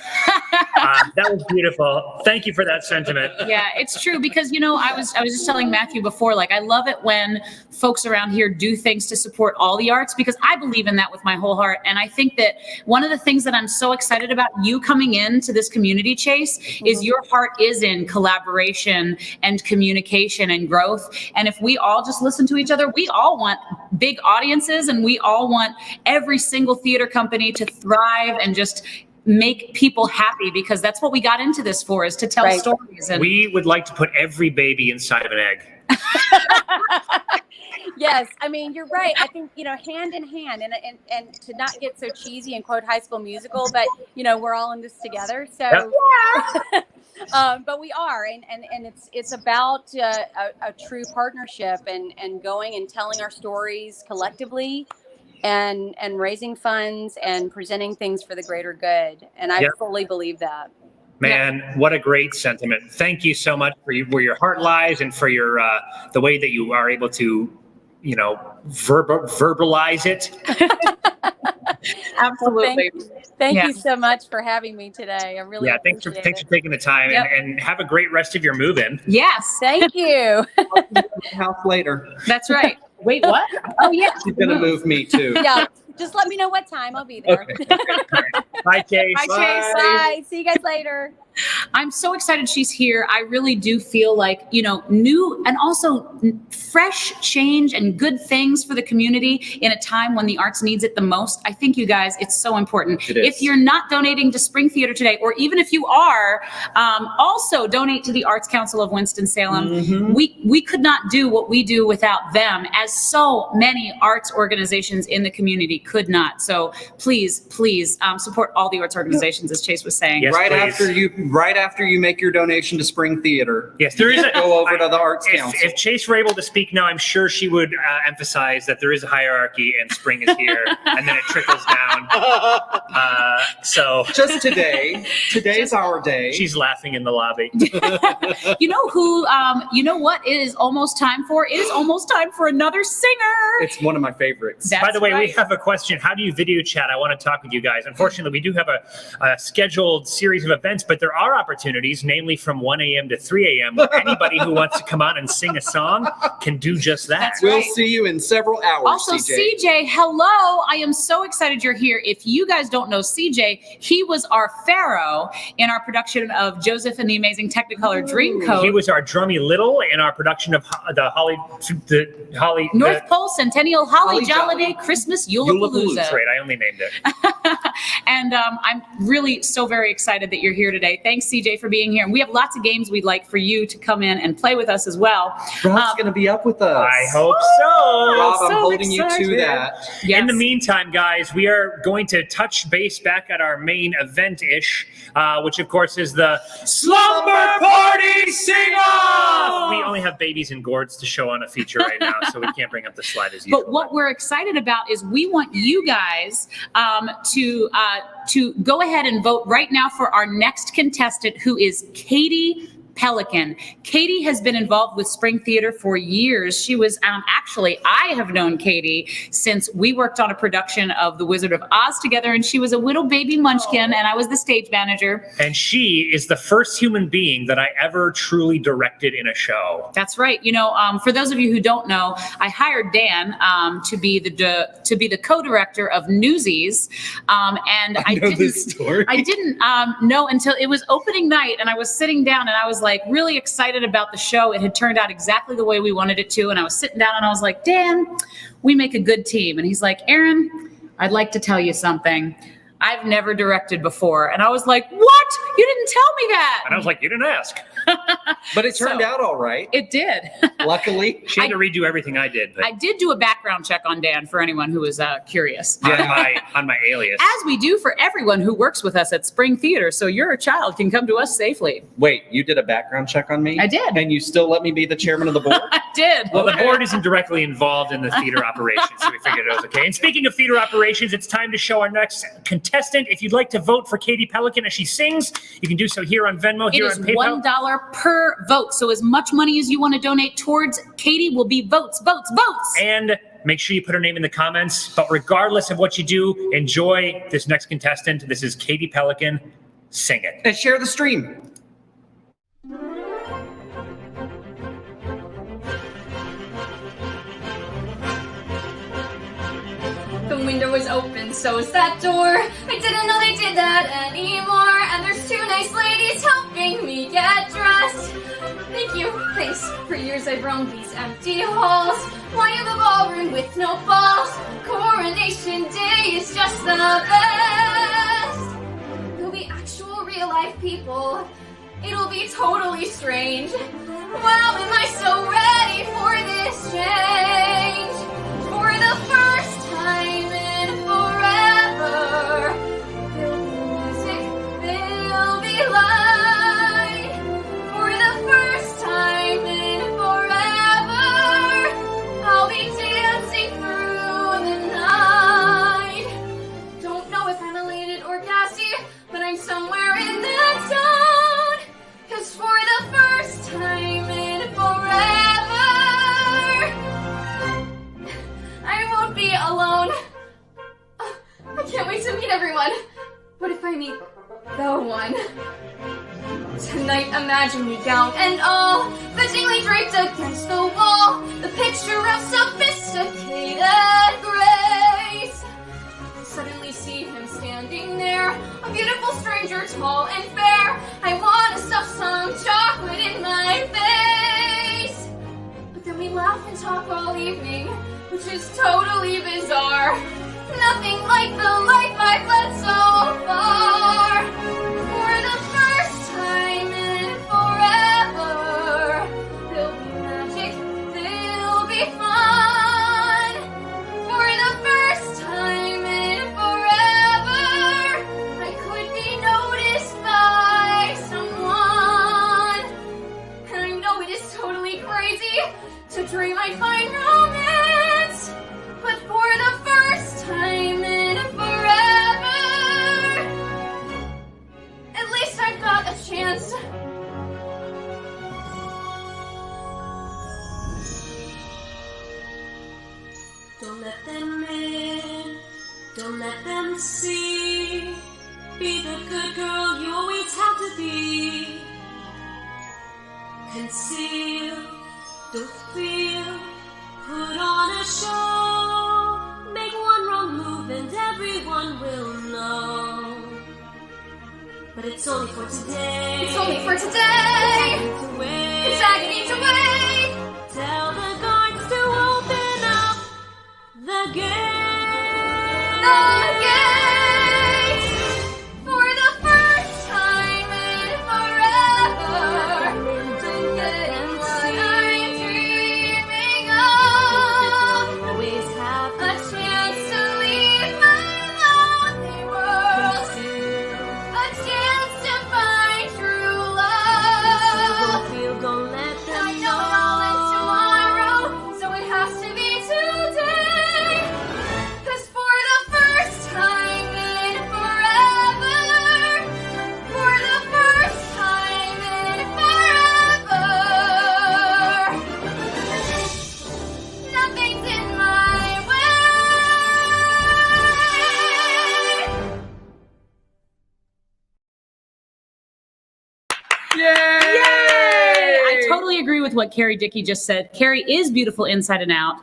That was beautiful. Thank you for that sentiment.
Yeah, it's true, because, you know, I was just telling Matthew before, like, I love it when folks around here do things to support all the arts, because I believe in that with my whole heart. And I think that one of the things that I'm so excited about you coming into this community, Chase, is your heart is in collaboration and communication and growth. And if we all just listen to each other, we all want big audiences, and we all want every single theater company to thrive and just make people happy, because that's what we got into this for, is to tell stories. And
We would like to put every baby inside of an egg.
Yes, I mean, you're right. I think, you know, hand in hand, and to not get so cheesy and quote High School Musical, but, you know, we're all in this together. So, but we are, and it's about a true partnership and going and telling our stories collectively, and raising funds and presenting things for the greater good. And I fully believe that.
Man, what a great sentiment. Thank you so much for where your heart lies, and for your the way that you are able to, you know, verbalize it.
absolutely.
Thank you so much for having me today. I really
thanks for
appreciate it.
taking the time, and have a great rest of your move-in.
Yes.
Thank you.
House later.
That's right. Wait, what? Oh, yeah.
She's gonna move me too.
Yeah, just let me know what time. I'll be there.
Okay.
Bye, Chase.
Bye, Chase.
Bye. See you guys later.
I'm so excited she's here. I really do feel like, you know, new and also fresh change and good things for the community in a time when the arts needs it the most. I think, you guys, it's so important.
It is.
If you're not donating to Spring Theater today, or even if you are, also donate to the Arts Council of Winston-Salem. We could not do what we do without them, as so many arts organizations in the community could not. So please support all the arts organizations, as Chase was saying.
Yes,
Right after you make your donation to Spring Theater.
Yes, there is a
Go over to the Arts Council.
If Chase were able to speak now, I'm sure she would emphasize that there is a hierarchy, and spring is here, and then it trickles down. So
Just today's our day.
she's laughing in the lobby.
You know who, you know what it is almost time for? It is almost time for another singer.
It's one of my favorites.
That's
By the way, we
right.
have a question. How do you video chat? I want to talk with you guys. Unfortunately, we do have a scheduled series of events, but there are opportunities, namely from 1 a.m. to 3 a.m. where anybody who wants to come out and sing a song can do just that.
That's
We'll
right.
see you in several hours,
Also,
CJ.
CJ, hello. I am so excited you're here. If you guys don't know CJ, he was our Pharaoh in our production of Joseph and the Amazing Technicolor Dreamcoat.
He was our drummy little in our production of the Holly
North Pole Centennial Holly
Holly
Jolliday Christmas Yulapalooza.
That's right. I only named it.
And I'm really so very excited that you're here today. Thanks, CJ, for being here. And we have lots of games we'd like for you to come in and play with us as well.
Rob's going to be up with us.
I hope so.
Rob, I'm
so
holding you
excited.
to that.
Yes.
In the meantime, guys, we are going to touch base back at our main event-ish, which of course is the Slumber Party Sing-Off! We only have babies and gourds to show on a feature right now, so we can't bring up the slide as usual.
But what we're excited about is we want you guys to go ahead and vote right now for our next contestant, who is Katie Pelikan. Katie has been involved with Spring Theater for years. She was actually, I have known Katie since we worked on a production of The Wizard of Oz together, and she was a little baby munchkin, and I was the stage manager.
And she is the first human being that I ever truly directed in a show.
That's right. You know, for those of you who don't know, I hired Dan to be the co-director of Newsies, and I
know this story.
I didn't know until it was opening night, and I was sitting down, and I was like really excited about the show. It had turned out exactly the way we wanted it to, and I was sitting down, and I was like, Dan, we make a good team. And he's like, Erinn, I'd like to tell you something. I've never directed before. And I was like, what? You didn't tell me that.
And I was like, you didn't ask.
But it turned out all right.
It did.
Luckily.
She had to redo everything I did. But
I did do a background check on Dan for anyone who was curious.
on my alias.
As we do for everyone who works with us at Spring Theater, so your child can come to us safely.
Wait, you did a background check on me?
I did.
And you still let me be the chairman of the board?
I did.
Well, the board isn't directly involved in the theater operations, so we figured it was okay. And speaking of theater operations, it's time to show our next contestant. If you'd like to vote for Katie Pelikan as she sings, you can do so here on Venmo,
It
here
is
on PayPal.
$1 per vote. So as much money as you want to donate towards Katie will be votes, votes, votes.
And make sure you put her name in the comments. But regardless of what you do, enjoy this next contestant. This is Katie Pelikan. Sing it.
And share the stream.
The window was open, so is that door. I didn't know they did that anymore. And there's two nice ladies helping me get dressed. Thank you. Thanks. For years I've roamed these empty halls. Why in the ballroom with no balls? Coronation Day is just the best. There'll be actual real life people. It'll be totally strange. Wow, am I so ready for this change? For the first time in forever, there'll be music, there'll be light. For the first time in forever, I'll be dancing through the night. Don't know if I'm elated or gassy, but I'm somewhere in that zone. 'Cause for the first time in forever, I won't be alone. I can't wait to meet everyone. What if I meet the one? Tonight, imagine me gown and all, fittingly draped against the wall, the picture of sophisticated grace. Suddenly see him standing there, a beautiful stranger, tall and fair. I want to stuff some chocolate in my face. But then we laugh and talk all evening, which is totally bizarre. Nothing like the life I've led so far. For the first time in forever, there'll be magic, there'll be fun. For the first time in forever, I could be noticed by someone. And I know it is totally crazy to dream I'd find romance, but for the first time in forever, at least I've got a chance.
Don't let them in, don't let them see. Be the good girl you always have to be. Conceal, don't feel, put on a show. Make one wrong move and everyone will know. But it's only for today.
It's only for today. It's agony to wait.
Tell the guards to open up the gate.
The gates. For the first time in
totally agree with what Carrie Dickey just said. Carrie is beautiful inside and out.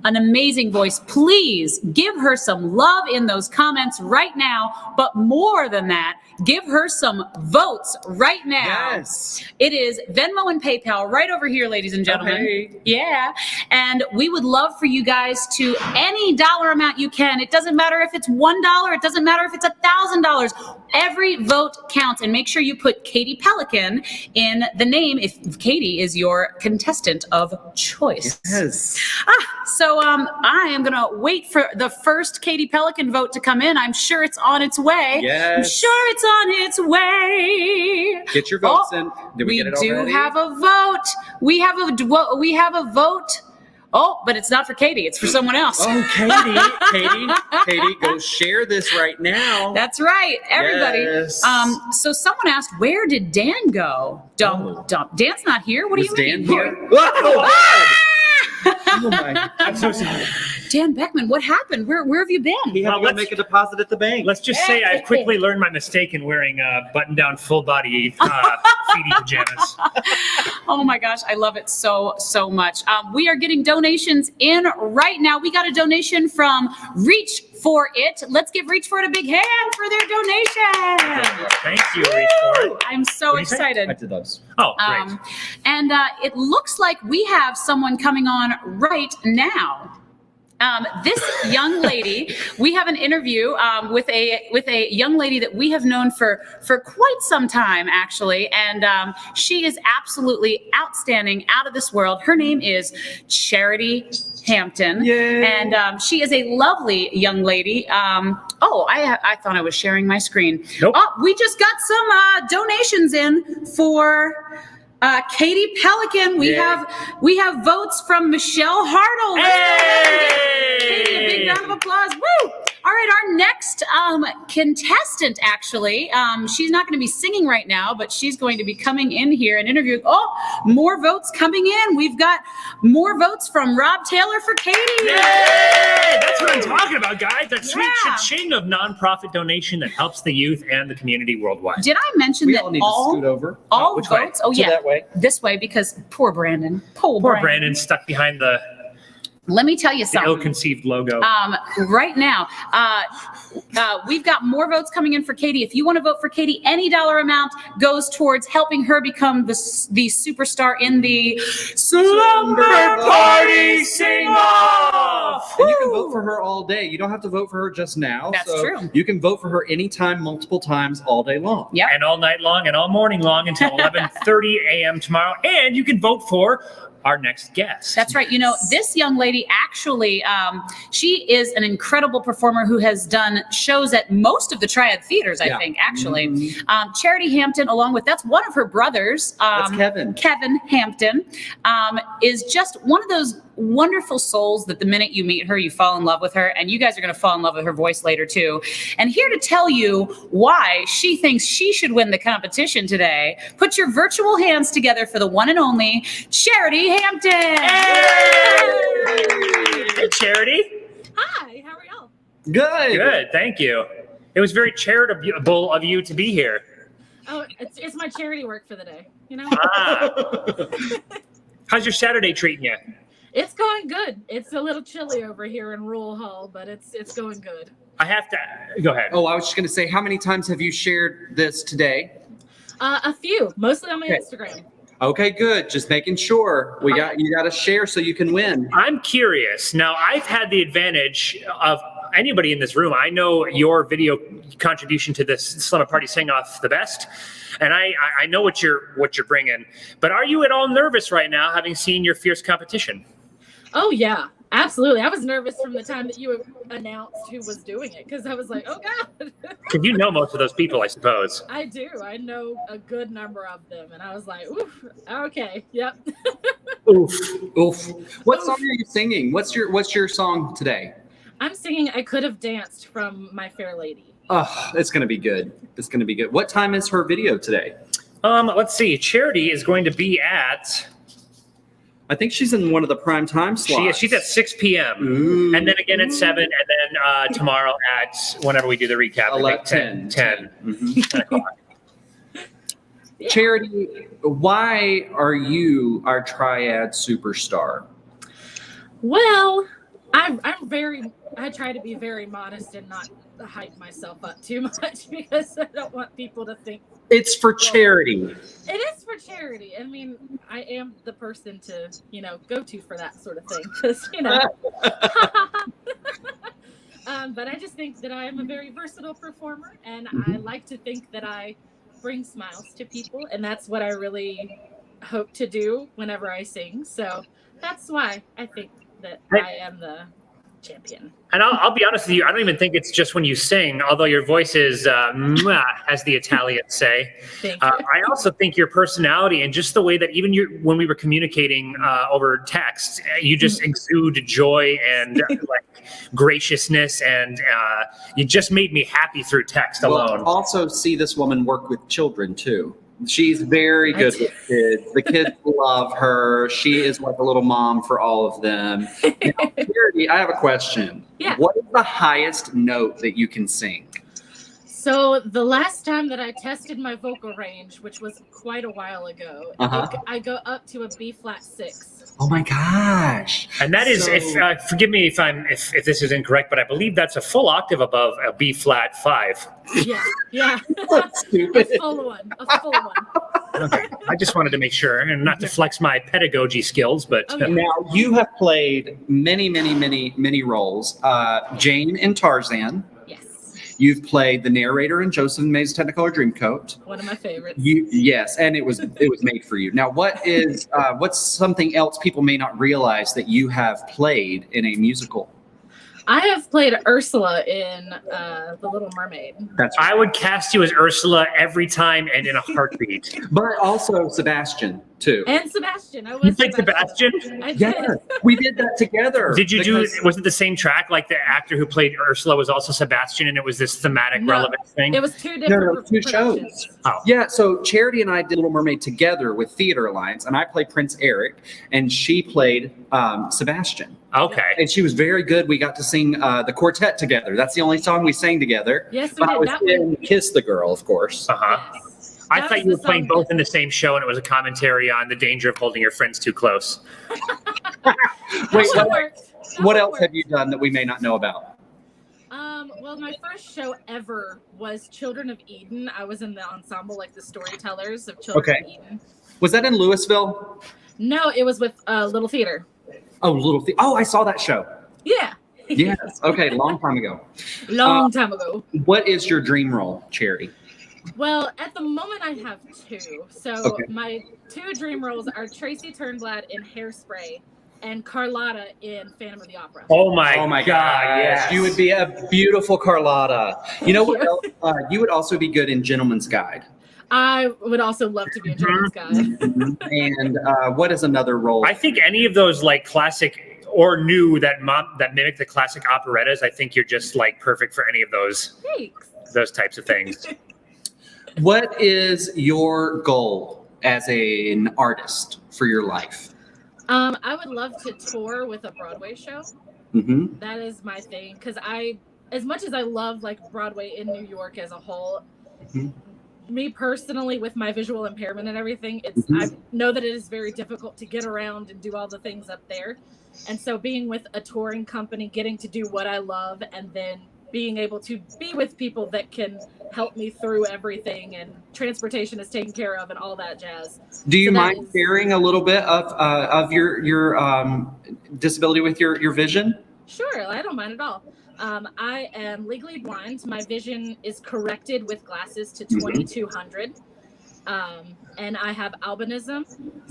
An amazing voice. Please give her some love in those comments right now. But more than that, give her some votes right now.
Yes.
It is Venmo and PayPal right over here, ladies and gentlemen.
Okay.
Yeah. And we would love for you guys to any dollar amount you can. It doesn't matter if it's $1. It doesn't matter if it's $1,000. Every vote counts. And make sure you put Katie Pelikan in the name if Katie is your contestant of choice.
Yes.
So I am going to wait for the first Katie Pelikan vote to come in. I'm sure it's on its way.
Yes.
I'm sure it's on its way.
Get your votes in. Did we get it
do
already?
have a vote. We have a vote. Oh, but it's not for Katie. It's for someone else.
Oh, Katie, go share this right now.
That's right, everybody.
Yes.
So someone asked, where did Dan go? Dump. Dan's not here. What do you
Dan
mean?
here? Oh my!
I'm so sorry.
Dan Beckman, what happened? Where have you been?
He had to go make a deposit at the bank.
Let's just say I quickly learned my mistake in wearing button-down full-body feety pajamas.
Oh my gosh, I love it so much. We are getting donations in right now. We got a donation from Reach for It. Let's give Reach for It a big hand for their donation.
Thank you, Reach for It.
I'm so excited.
I did those.
Oh, great.
And it looks like we have someone coming on right now. This young lady, we have an interview with a young lady that we have known for quite some time, actually, and she is absolutely outstanding, out of this world. Her name is Charity Hampton,
Yay.
and she is a lovely young lady. I thought I was sharing my screen.
Nope.
Oh, we just got some donations in for Katie Pelikan. We have votes from Michelle Hartle.
Hey!
Katie, a big round of applause. Woo! All right, our next contestant, actually, she's not going to be singing right now, but she's going to be coming in here and interviewing. Oh, more votes coming in. We've got more votes from Rob Taylor for Katie.
Yay! That's what I'm talking about, guys. That sweet cha-ching of nonprofit donation that helps the youth and the community worldwide.
Did I mention
We
that
all need to scoot over.
all
which way?
votes? Oh,
So
yeah.
that way.
This way, because poor Brandon.
Poor Brandon stuck behind the
Let me tell you something.
ill-conceived logo.
Right now, we've got more votes coming in for Katie. If you want to vote for Katie, any dollar amount goes towards helping her become the superstar in the Slumber
Party Sing-Off!
And you can vote for her all day. You don't have to vote for her just now.
That's
so
true.
You can vote for her anytime, multiple times, all day long.
Yep.
And all night long and all morning long until 11:30 a.m. tomorrow. And you can vote for our next guest.
That's right. You know, this young lady actually, she is an incredible performer who has done shows at most of the Triad theaters, I think, actually.
Mm-hmm.
Charity Hampton, along with, that's one of her brothers.
That's Kevin.
Kevin Hampton is just one of those wonderful souls that the minute you meet her, you fall in love with her. And you guys are going to fall in love with her voice later, too. And here to tell you why she thinks she should win the competition today, put your virtual hands together for the one and only Charity Hampton.
Hey, Charity.
Hi, how are y'all?
Good.
Good, thank you. It was very charitable of you to be here.
Oh, it's my charity work for the day, you know?
How's your Saturday treating you?
It's going good. It's a little chilly over here in Rural Hall, but it's going good.
I have to go ahead.
Oh, I was just going to say, how many times have you shared this today?
A few, mostly on my
Okay.
Instagram.
Okay, good. Just making sure. You got to share so you can win.
I'm curious. Now, I've had the advantage of anybody in this room. I know your video contribution to this Slumber Party Sing-Off the best, and I know what you're bringing. But are you at all nervous right now, having seen your fierce competition?
Oh yeah, absolutely. I was nervous from the time that you announced who was doing it because I was like, oh God.
Because you know most of those people, I suppose.
I do. I know a good number of them, and I was like, oof, okay, yep.
Oof.
Oof. What song are you singing? What's your song today?
I'm singing I Could Have Danced from My Fair Lady.
Oh, it's going to be good. It's going to be good. What time is her video today?
Let's see. Charity is going to be at...
I think she's in one of the prime time slots.
She's at 6 p.m.
Ooh.
And then again at 7, and then tomorrow at whenever we do the recap. I think
10.
10
Mhm.
10 o'clock.
Charity, why are you our triad superstar?
Well, I try to be very modest and not hype myself up too much because I don't want people to think
It's for charity.
it is for charity. I mean, I am the person to, go to for that sort of thing because, but I just think that I am a very versatile performer, and I like to think that I bring smiles to people, and that's what I really hope to do whenever I sing. So that's why I think that I am the champion.
And I'll be honest with you, I don't even think it's just when you sing, although your voice is, mwah, as the Italians say.
Thank you.
I also think your personality and just the way that even when we were communicating over text, you just exude joy and graciousness, and you just made me happy through text alone.
Also see this woman work with children too. She's very good with kids. The kids love her. She is like a little mom for all of them. Now, Charity, I have a question.
Yeah.
What is the highest note that you can sing?
So the last time that I tested my vocal range, which was quite a while ago, I go up to a B flat 6.
Oh my gosh!
And that is, forgive me if this is incorrect, but I believe that's a full octave above a B flat 5.
Yeah.
That's stupid.
A full one.
Okay. I just wanted to make sure, and not to flex my pedagogy skills, but
Now you have played many roles. Jane in Tarzan.
Yes.
You've played the narrator in Joseph and May's Technicolor Dreamcoat.
One of my favorites.
Yes, and it was made for you. Now, what's something else people may not realize that you have played in a musical?
I have played Ursula in The Little Mermaid.
I would cast you as Ursula every time and in a heartbeat.
But also Sebastian too.
And Sebastian.
You played Sebastian?
I did.
Yeah, we did that together.
Did you was it the same track? Like the actor who played Ursula was also Sebastian, and it was this thematic relevant thing?
It was two different
two
productions.
shows.
Oh.
Yeah, so Charity and I did Little Mermaid together with Theater Alliance, and I played Prince Eric, and she played Sebastian.
Okay.
And she was very good. We got to sing the quartet together. That's the only song we sang together.
Yes, we
But I
did.
was
That
in Kiss the Girl, of course.
I
That
thought
was
you were
the
playing
song
both in the same show, and it was a commentary on the danger of holding your friends too close.
Wait,
worked.
what else have you done that we may not know about?
Well, my first show ever was Children of Eden. I was in the ensemble, like the storytellers of Children of Eden.
Was that in Louisville?
No, it was with Little Theater.
Oh, Oh, I saw that show.
Yeah.
Yes. Okay, long time ago.
Long time ago.
What is your dream role, Charity?
Well, at the moment I have 2. So
Okay.
my 2 dream roles are Tracy Turnblad in Hairspray and Carlotta in Phantom of the Opera.
Oh my
God!
yes.
You would be a beautiful Carlotta. You know what else? You would also be good in Gentleman's Guide.
I would also love to be a Gentleman's Guide.
And what is another role?
I think any of those like classic or new that mimic the classic operettas, I think you're just like perfect for any of those.
Thanks.
Those types of things.
What is your goal as an artist for your life?
I would love to tour with a Broadway show.
Mm-hmm.
That is my thing, because as much as I love like Broadway in New York as a whole, me personally, with my visual impairment and everything, I know that it is very difficult to get around and do all the things up there. And so being with a touring company, getting to do what I love, and then being able to be with people that can help me through everything, and transportation is taken care of and all that jazz.
Do you mind sharing a little bit of your disability with your vision?
Sure, I don't mind at all. I am legally blind. My vision is corrected with glasses to 2200. And I have albinism.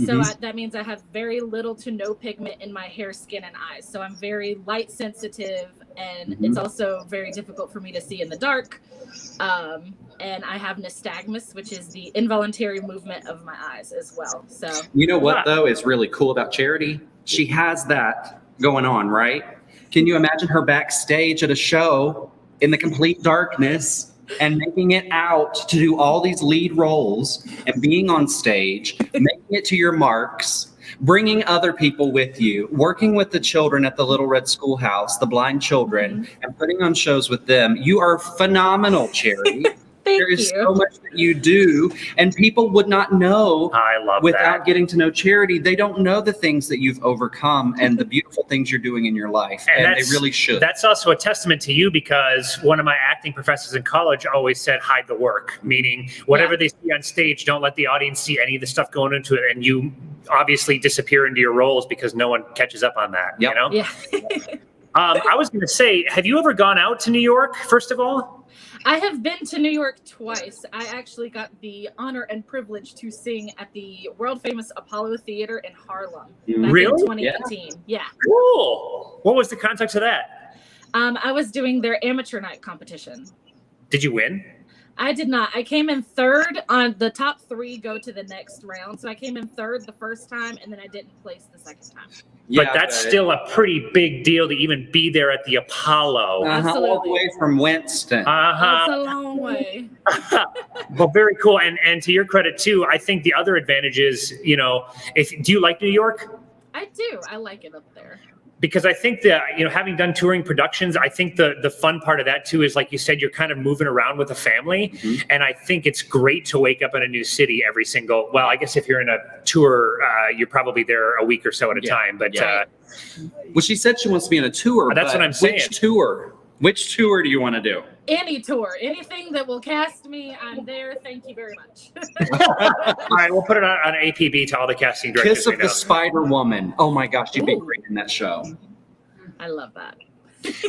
So that means I have very little to no pigment in my hair, skin, and eyes. So I'm very light sensitive, and it's also very difficult for me to see in the dark. And I have nystagmus, which is the involuntary movement of my eyes as well. So
you know what, though, is really cool about Charity? She has that going on, right? Can you imagine her backstage at a show in the complete darkness and making it out to do all these lead roles and being on stage, making it to your marks, bringing other people with you, working with the children at the Little Red Schoolhouse, the blind children, and putting on shows with them? You are phenomenal, Charity. There is so much that you do, and people would not know
I love
without
that.
getting to know Charity. They don't know the things that you've overcome and the beautiful things you're doing in your life, and they
that's-
really should.
That's also a testament to you, because one of my acting professors in college always said, hide the work, meaning whatever they see on stage, don't let the audience see any of the stuff going into it, and you obviously disappear into your roles because no one catches up on that.
Yep.
You know?
Yeah.
I was going to say, have you ever gone out to New York, first of all?
I have been to New York twice. I actually got the honor and privilege to sing at the world famous Apollo Theater in Harlem back
Really?
in 2018. Yeah.
Cool. What was the context of that?
I was doing their amateur night competition.
Did you win?
I did not. I came in third. On the top 3 go to the next round. So I came in third the first time, and then I didn't place the second time.
But that's still a pretty big deal to even be there at the Apollo.
All the way from Winston.
That's a long way.
Well, very cool. And to your credit too, I think the other advantage is, do you like New York?
I do. I like it up there.
Because I think that, having done touring productions, I think the fun part of that too is, like you said, you're kind of moving around with a family.
Mm-hmm.
And I think it's great to wake up in a new city every single, well, I guess if you're in a tour, you're probably there a week or so at a time. But
well, she said she wants to be on a tour.
That's
but
what I'm saying.
Which tour? Which tour do you want to do?
Any tour, anything that will cast me, I'm there. Thank you very much.
All right, we'll put it on APB to all the casting directors.
Kiss of
right
the
now.
Spider Woman. Oh my gosh, you'd be great in that show.
I love that.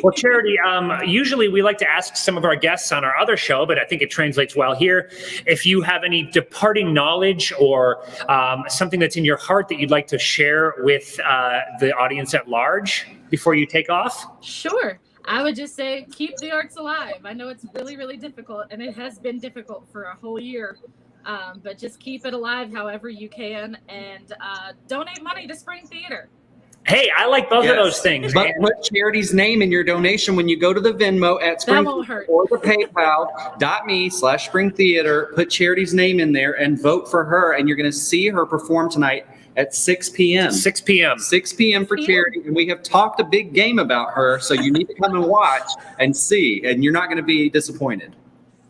Well, Charity, usually we like to ask some of our guests on our other show, but I think it translates well here. If you have any departing knowledge or something that's in your heart that you'd like to share with the audience at large before you take off.
Sure. I would just say keep the arts alive. I know it's really, really difficult, and it has been difficult for a whole year. But just keep it alive however you can, and donate money to Spring Theater.
Hey, I like both of those things.
But put Charity's name in your donation when you go to the Venmo at Spring
won't hurt.
or the PayPal.me/Spring Theater. Put Charity's name in there and vote for her, and you're going to see her perform tonight at 6 p.m.
6 p.m.
6 p.m. for Charity, and we have talked a big game about her, so you need to come and watch and see, and you're not going to be disappointed.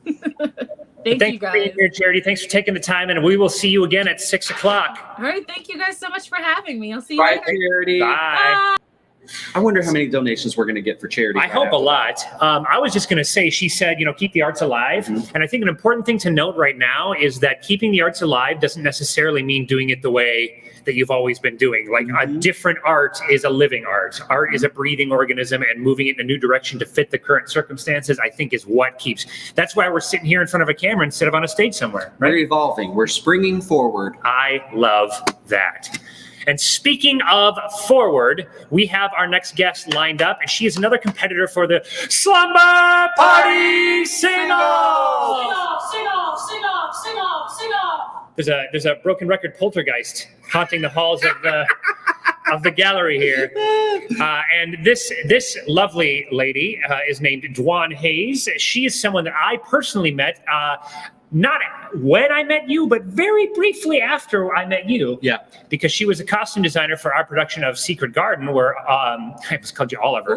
Thank you,
for
guys.
being here, Charity. Thanks for taking the time, and we will see you again at 6 o'clock.
All right. Thank you guys so much for having me. I'll see you
Bye,
later.
Charity.
Bye.
I wonder how many donations we're going to get for Charity.
I hope a lot. I was just going to say, she said, keep the arts alive.
Mm-hmm.
And I think an important thing to note right now is that keeping the arts alive doesn't necessarily mean doing it the way that you've always been doing. Like a different art is a living art. Art is a breathing organism, and moving it in a new direction to fit the current circumstances, I think, is what keeps. That's why we're sitting here in front of a camera instead of on a stage somewhere. Right?
We're evolving. We're springing forward.
I love that. And speaking of forward, we have our next guest lined up, and she is another competitor for the Slumber Party Sing-Off!
Sing off, sing off, sing off, sing off.
There's a broken record poltergeist haunting the halls of the gallery here, and this lovely lady is named Dwan Hayes. She is someone that I personally met. Not when I met you, but very briefly after I met you.
Yeah.
Because she was a costume designer for our production of Secret Garden, where I just called you Oliver,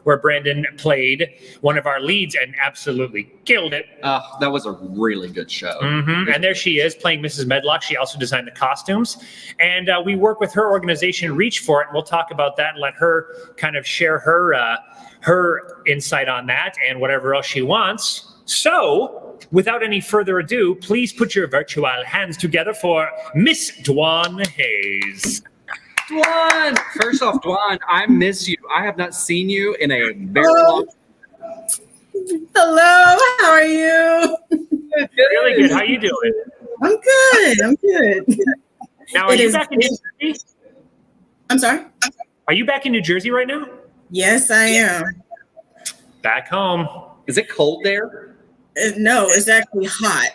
where Brandon played one of our leads and absolutely killed it.
That was a really good show.
Mm-hmm. And there she is playing Mrs. Medlock. She also designed the costumes. And we work with her organization, Reach For It. And we'll talk about that and let her kind of share her insight on that and whatever else she wants. So, without any further ado, please put your virtual hands together for Miss Dwan Hayes.
Dwan! First off, Dwan, I miss you. I have not seen you in a very long time.
Hello, how are you?
Really good. How you doing?
I'm good.
Now, are you back in New Jersey?
I'm sorry?
Are you back in New Jersey right now?
Yes, I am.
Back home.
Is it cold there?
No, it's actually hot.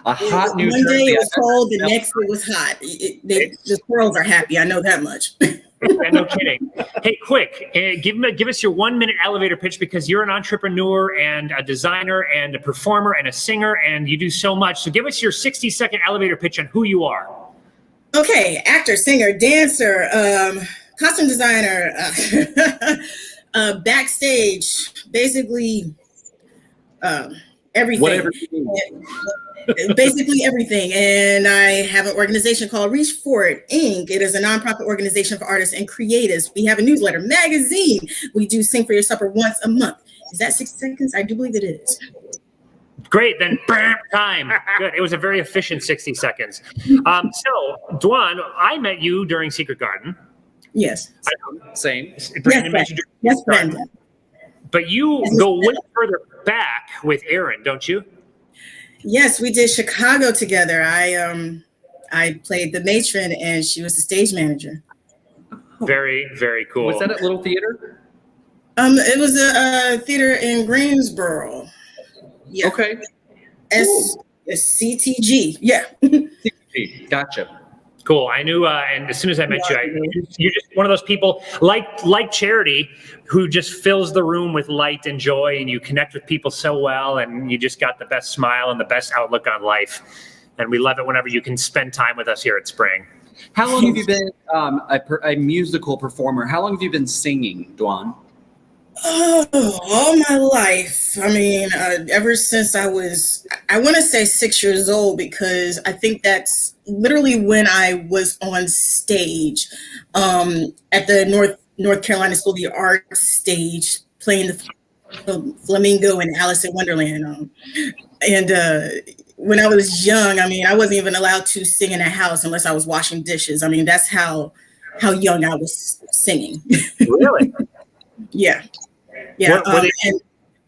A hot New
One
Jersey.
day it was cold, the next it was hot. The squirrels are happy. I know that much.
No kidding. Hey, quick, give us your 1 minute elevator pitch, because you're an entrepreneur and a designer and a performer and a singer, and you do so much. So give us your 60-second elevator pitch on who you are.
Okay, actor, singer, dancer, costume designer, backstage, basically everything.
Whatever.
Basically everything. And I have an organization called Reach For It, Inc. It is a nonprofit organization for artists and creatives. We have a newsletter, magazine. We do Sing for Your Supper once a month. Is that 60 seconds? I do believe it is.
Great, then time. Good. It was a very efficient 60 seconds. So, Dwan, I met you during Secret Garden.
Yes.
Same.
Yes, Brandon.
But you go way further back with Erinn, don't you?
Yes, we did Chicago together. I played the matron and she was the stage manager.
Very, very cool.
Was that at Little Theater?
It was a theater in Greensboro. Yeah.
Okay.
CTG. Yeah.
CTG. Gotcha.
Cool. I knew, and as soon as I met you, you're just one of those people like Charity, who just fills the room with light and joy, and you connect with people so well, and you just got the best smile and the best outlook on life. And we love it whenever you can spend time with us here at Spring.
How long have you been a musical performer? How long have you been singing, Dwan?
Oh, all my life. I mean, ever since I want to say 6 years old, because I think that's literally when I was on stage at the North Carolina School of the Arts stage, playing the Flamingo and Alice in Wonderland. When I was young, I mean, I wasn't even allowed to sing in a house unless I was washing dishes. I mean, that's how young I was singing.
Really?
Yeah. Yeah.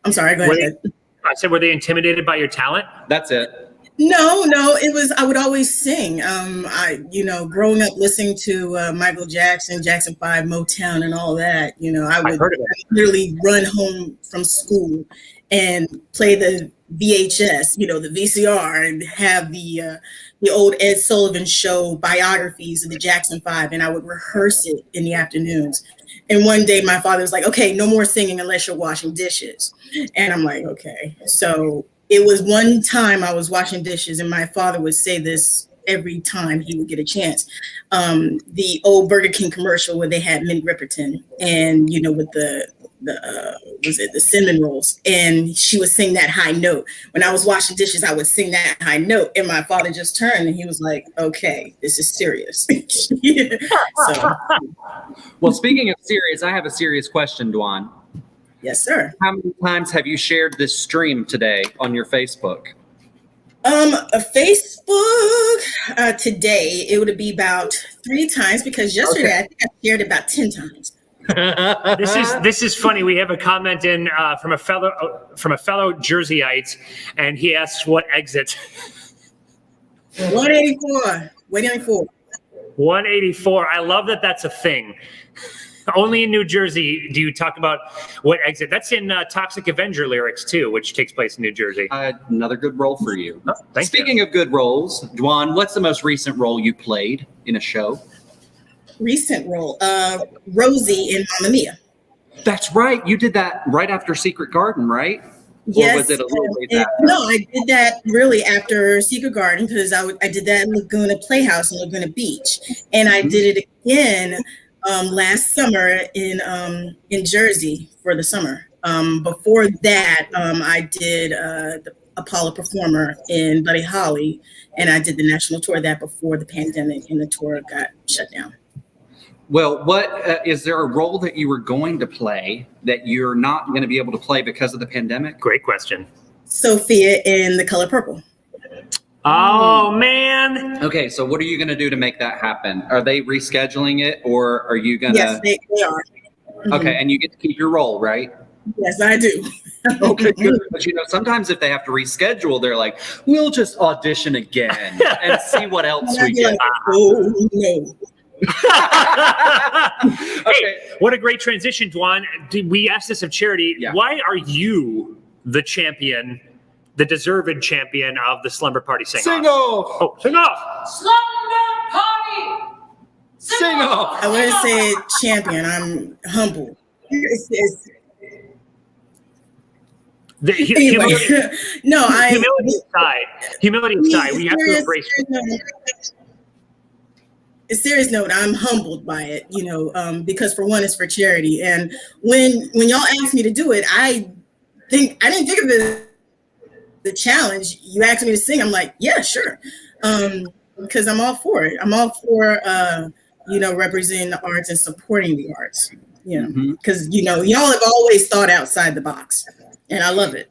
I'm sorry, go ahead.
I said, were they intimidated by your talent?
That's it.
No, it was, I would always sing. Growing up listening to Michael Jackson, Jackson 5, Motown and all that, I would literally run home from school and play the VHS, the VCR, and have the old Ed Sullivan Show biographies of the Jackson 5, and I would rehearse it in the afternoons. And one day my father was like, okay, no more singing unless you're washing dishes. And I'm like, okay. So it was one time I was washing dishes, and my father would say this every time he would get a chance. The old Burger King commercial where they had Minnie Riperton and, with the cinnamon rolls, and she would sing that high note. When I was washing dishes, I would sing that high note, and my father just turned and he was like, okay, this is serious. So.
Well, speaking of serious, I have a serious question, Dwan.
Yes, sir.
How many times have you shared this stream today on your Facebook?
Facebook today, it would be about 3 times, because yesterday I think I shared about 10 times.
This is funny. We have a comment in from a fellow Jerseyite, and he asks what exit.
184. 184.
184. I love that. That's a thing. Only in New Jersey do you talk about what exit. That's in Toxic Avenger lyrics too, which takes place in New Jersey.
Another good role for you.
Oh,
Speaking of good roles, Dwan, what's the most recent role you played in a show?
Recent role, Rosie in Mamma Mia.
That's right. You did that right after Secret Garden, right?
Yes.
Or was it a little late after?
No, I did that really after Secret Garden, because I did that in Laguna Playhouse in Laguna Beach, and I did it again last summer in Jersey for the summer. Before that, I did the Apollo Performer in Buddy Holly, and I did the national tour that before the pandemic and the tour got shut down.
Well, what is there a role that you were going to play that you're not going to be able to play because of the pandemic?
Great question.
Sophia in The Color Purple.
Oh, man.
Okay, so what are you going to do to make that happen? Are they rescheduling it, or are you going to?
Yes, they are. Mm-hmm.
Okay, and you get to keep your role, right?
Yes, I do.
Okay, good. But sometimes if they have to reschedule, they're like, we'll just audition again and see what else we get.
Like, oh, no.
Hey, what a great transition, Dwan. We asked this of Charity.
Yeah.
Why are you the champion, the deserved champion of the Slumber Party Sing-Off?
Sing off!
Oh, sing off!
Slumber Party!
Sing off!
I wouldn't say champion. I'm humble.
Humility aside, we have to embrace it.
A serious note, I'm humbled by it, because for one, it's for charity. And when y'all asked me to do it, I didn't think of it the challenge, you asked me to sing. I'm like, yeah, sure. Because I'm all for it. I'm all for, representing the arts and supporting the arts. Because, y'all have always thought outside the box. And I love it.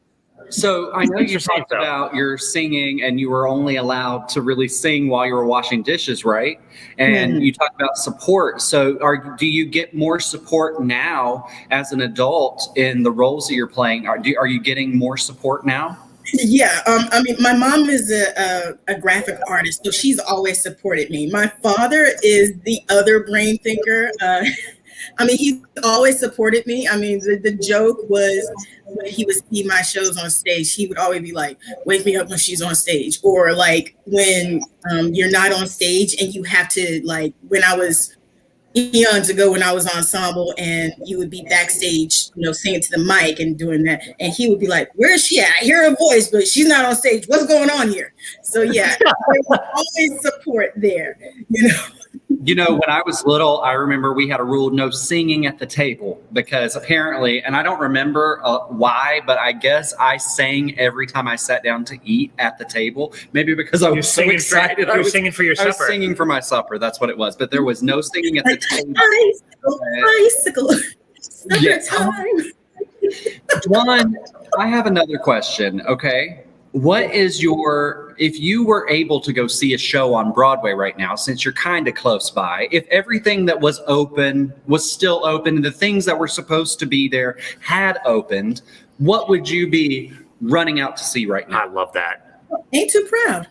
So I know you talked about your singing and you were only allowed to really sing while you were washing dishes, right? And you talked about support. So do you get more support now as an adult in the roles that you're playing? Are you getting more support now?
Yeah, my mom is a graphic artist, so she's always supported me. My father is the other brain thinker. He's always supported me. The joke was when he would see my shows on stage, he would always be like, wake me up when she's on stage. Or like when you're not on stage and you have to, like when I was eons ago when I was ensemble and you would be backstage, singing to the mic and doing that. And he would be like, where is she at? I hear her voice, but she's not on stage. What's going on here? So yeah, there was always support there,
When I was little, I remember we had a rule, no singing at the table, because apparently, and I don't remember why, but I guess I sang every time I sat down to eat at the table. Maybe because I was so excited.
You were singing for your supper.
I was singing for my supper. That's what it was. But there was no singing at the table.
Icicle. Summertime.
Dwan, I have another question, okay? What is if you were able to go see a show on Broadway right now, since you're kind of close by, if everything that was open was still open and the things that were supposed to be there had opened, what would you be running out to see right now?
I love that.
Ain't Too Proud.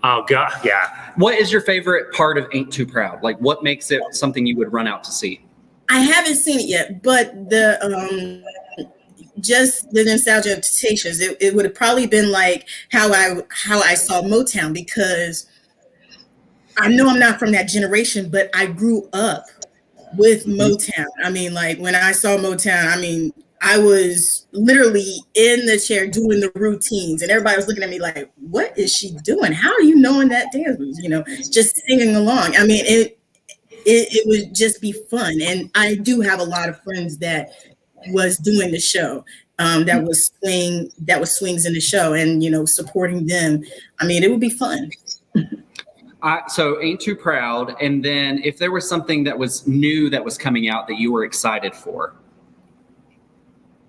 Oh, God, yeah.
What is your favorite part of Ain't Too Proud? Like, what makes it something you would run out to see?
I haven't seen it yet, but just the nostalgia of Temptations, it would have probably been like how I saw Motown, because I know I'm not from that generation, but I grew up with Motown. When I saw Motown, I was literally in the chair doing the routines and everybody was looking at me like, what is she doing? How are you knowing that dance moves? Just singing along. It would just be fun. And I do have a lot of friends that was doing the show, that was swings in the show, and supporting them. It would be fun.
So Ain't Too Proud, and then if there was something that was new that was coming out that you were excited for.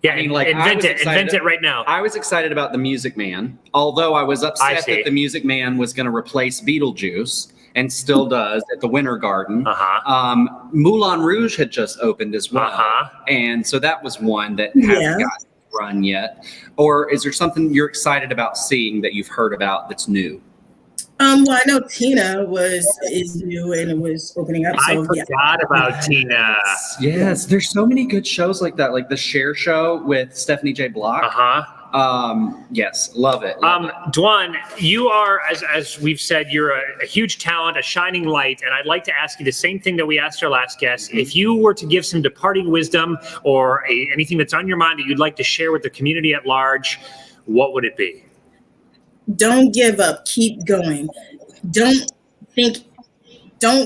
Yeah, invent it right now.
I was excited about The Music Man, although I was upset that The Music Man was going to replace Beetlejuice. And still does at the Winter Garden. Moulin Rouge had just opened as well. And so that was one that hasn't gotten run yet. Or is there something you're excited about seeing that you've heard about that's new?
Well, I know Tina is new and it was opening up.
So, I forgot about Tina.
Yes, there's so many good shows like that, like the Cher Show with Stephanie J. Block. Yes, love it.
Dwan, you are, as we've said, you're a huge talent, a shining light, and I'd like to ask you the same thing that we asked our last guest. If you were to give some departing wisdom or anything that's on your mind that you'd like to share with the community at large, what would it be?
Don't give up. Keep going. Don't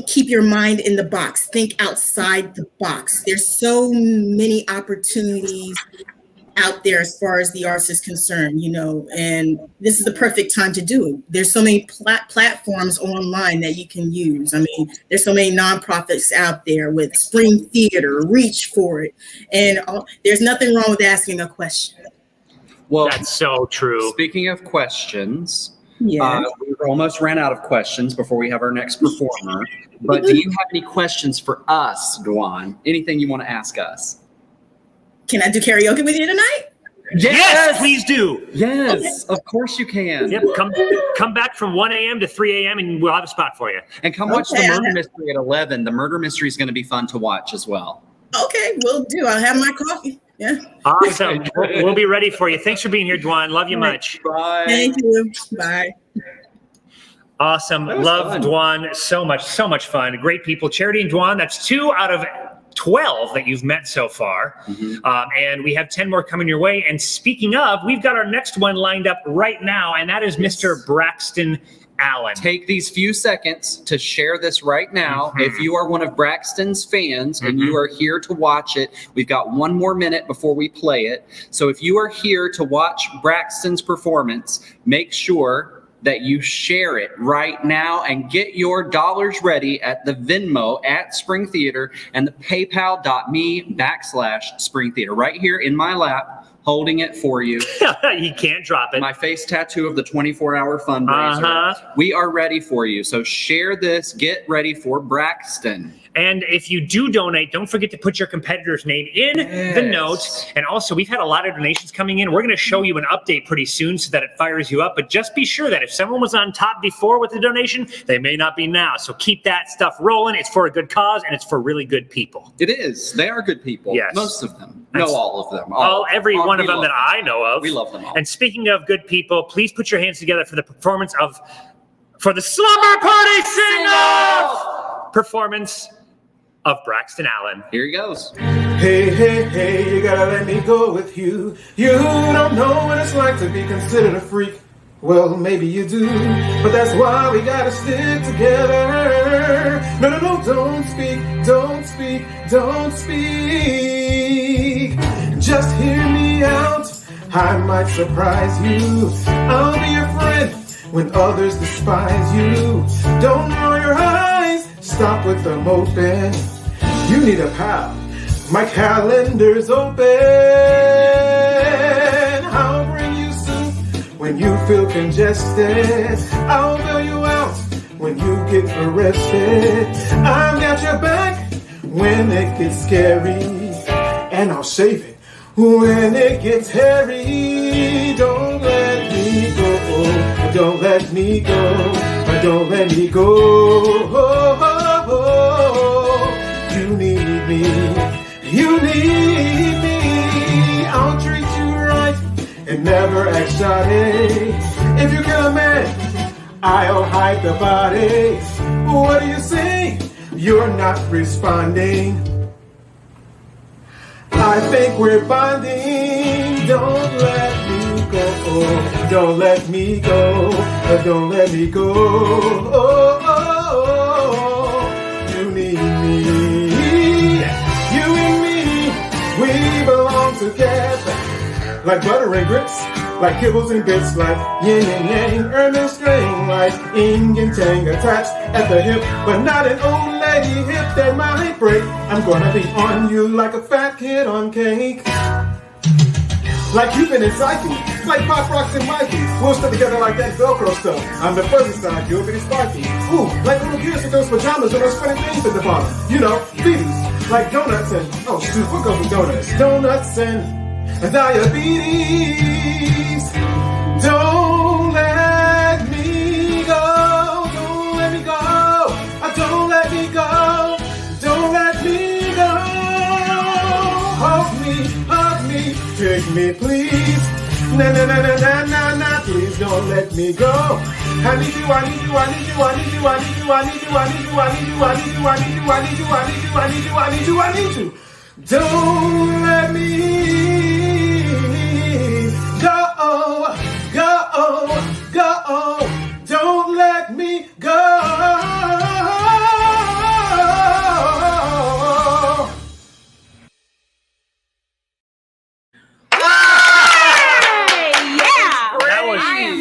keep your mind in the box. Think outside the box. There's so many opportunities out there as far as the arts is concerned, and this is the perfect time to do it. There's so many platforms online that you can use. There's so many nonprofits out there with Spring Theater, reach for it. And there's nothing wrong with asking a question.
Well,
that's so true.
Speaking of questions, we almost ran out of questions before we have our next performer. But do you have any questions for us, Dwan? Anything you want to ask us?
Can I do karaoke with you tonight?
Yes, please do.
Yes, of course you can.
Yep, come back from 1 a.m. to 3 a.m. and we'll have a spot for you.
And come watch the murder mystery at 11. The murder mystery is going to be fun to watch as well.
Okay, will do. I'll have my coffee. Yeah.
Awesome. We'll be ready for you. Thanks for being here, Dwan. Love you much.
Bye.
Thank you. Bye.
Awesome. Love fun. Dwan so much fun. Great people. Charity and Dwan, that's 2 out of 12 that you've met so far. And we have 10 more coming your way. And speaking of, we've got our next one lined up right now, and that is Mr. Braxton Allen.
Take these few seconds to share this right now. If you are one of Braxton's fans and you are here to watch it, we've got one more minute before we play it. So if you are here to watch Braxton's performance, make sure that you share it right now and get your dollars ready at the Venmo at Spring Theater and the paypal.me/Spring Theater right here in my lap. Holding it for you.
You can't drop it.
My face tattoo of the 24-hour fundraiser. We are ready for you. So share this. Get ready for Braxton.
And if you do donate, don't forget to put your competitor's name in the note. And also, we've had a lot of donations coming in. We're going to show you an update pretty soon so that it fires you up. But just be sure that if someone was on top before with the donation, they may not be now. So keep that stuff rolling. It's for a good cause, and it's for really good people.
It is. They are good people.
Yes.
Most of them. No, all of them.
Every one of them that I know of.
We love them all.
And speaking of good people, please put your hands together for the performance for the Slumber Party Sing-Off performance of Braxton Allen.
Here he goes.
Hey, hey, hey, you gotta let me go with you. You don't know what it's like to be considered a freak. Well, maybe you do, but that's why we gotta stick together. No, no, no, don't speak, don't speak, don't speak. Just hear me out, I might surprise you. I'll be your friend when others despise you. Don't roll your eyes, stop with them open. You need a pal, my calendar's open. I'll bring you soup when you feel congested. I'll bail you out when you get arrested. I've got your back when it gets scary, and I'll save it when it gets hairy. Don't let me go, don't let me go, don't let me go. You need me, you need me. I'll treat you right and never act shoddy. If you kill a man, I'll hide the body. What do you say? You're not responding. I think we're bonding. Don't let me go, don't let me go, don't let me go. You need me, you and me, we belong together. Like butter and grits, like kibbles and bits, like yin and yang, earn and string, like yin and tang attached at the hip, but not an old lady hip that might break. I'm gonna be on you like a fat kid on cake. Like Cupid and Psyche, like Pop Rocks and Mikey. We'll stick together like that Velcro stuff. I'm the fuzzy side, you'll be the sparky. Ooh, like little kids with those pajamas and those funny things at the bottom. You know, these, like donuts and, oh shoot, what goes with donuts? Donuts and diabetes. Don't let me go, don't let me go, don't let me go, don't let me go. Hug me, take me please. Na na na na na na na, please don't let me go. I need you, I need you, I need you, I need you, I need you, I need you, I need you, I need you, I need you, I need you, I need you, I need you, I need you, I need you, I need you. Don't let me go, go, go. Don't let me go.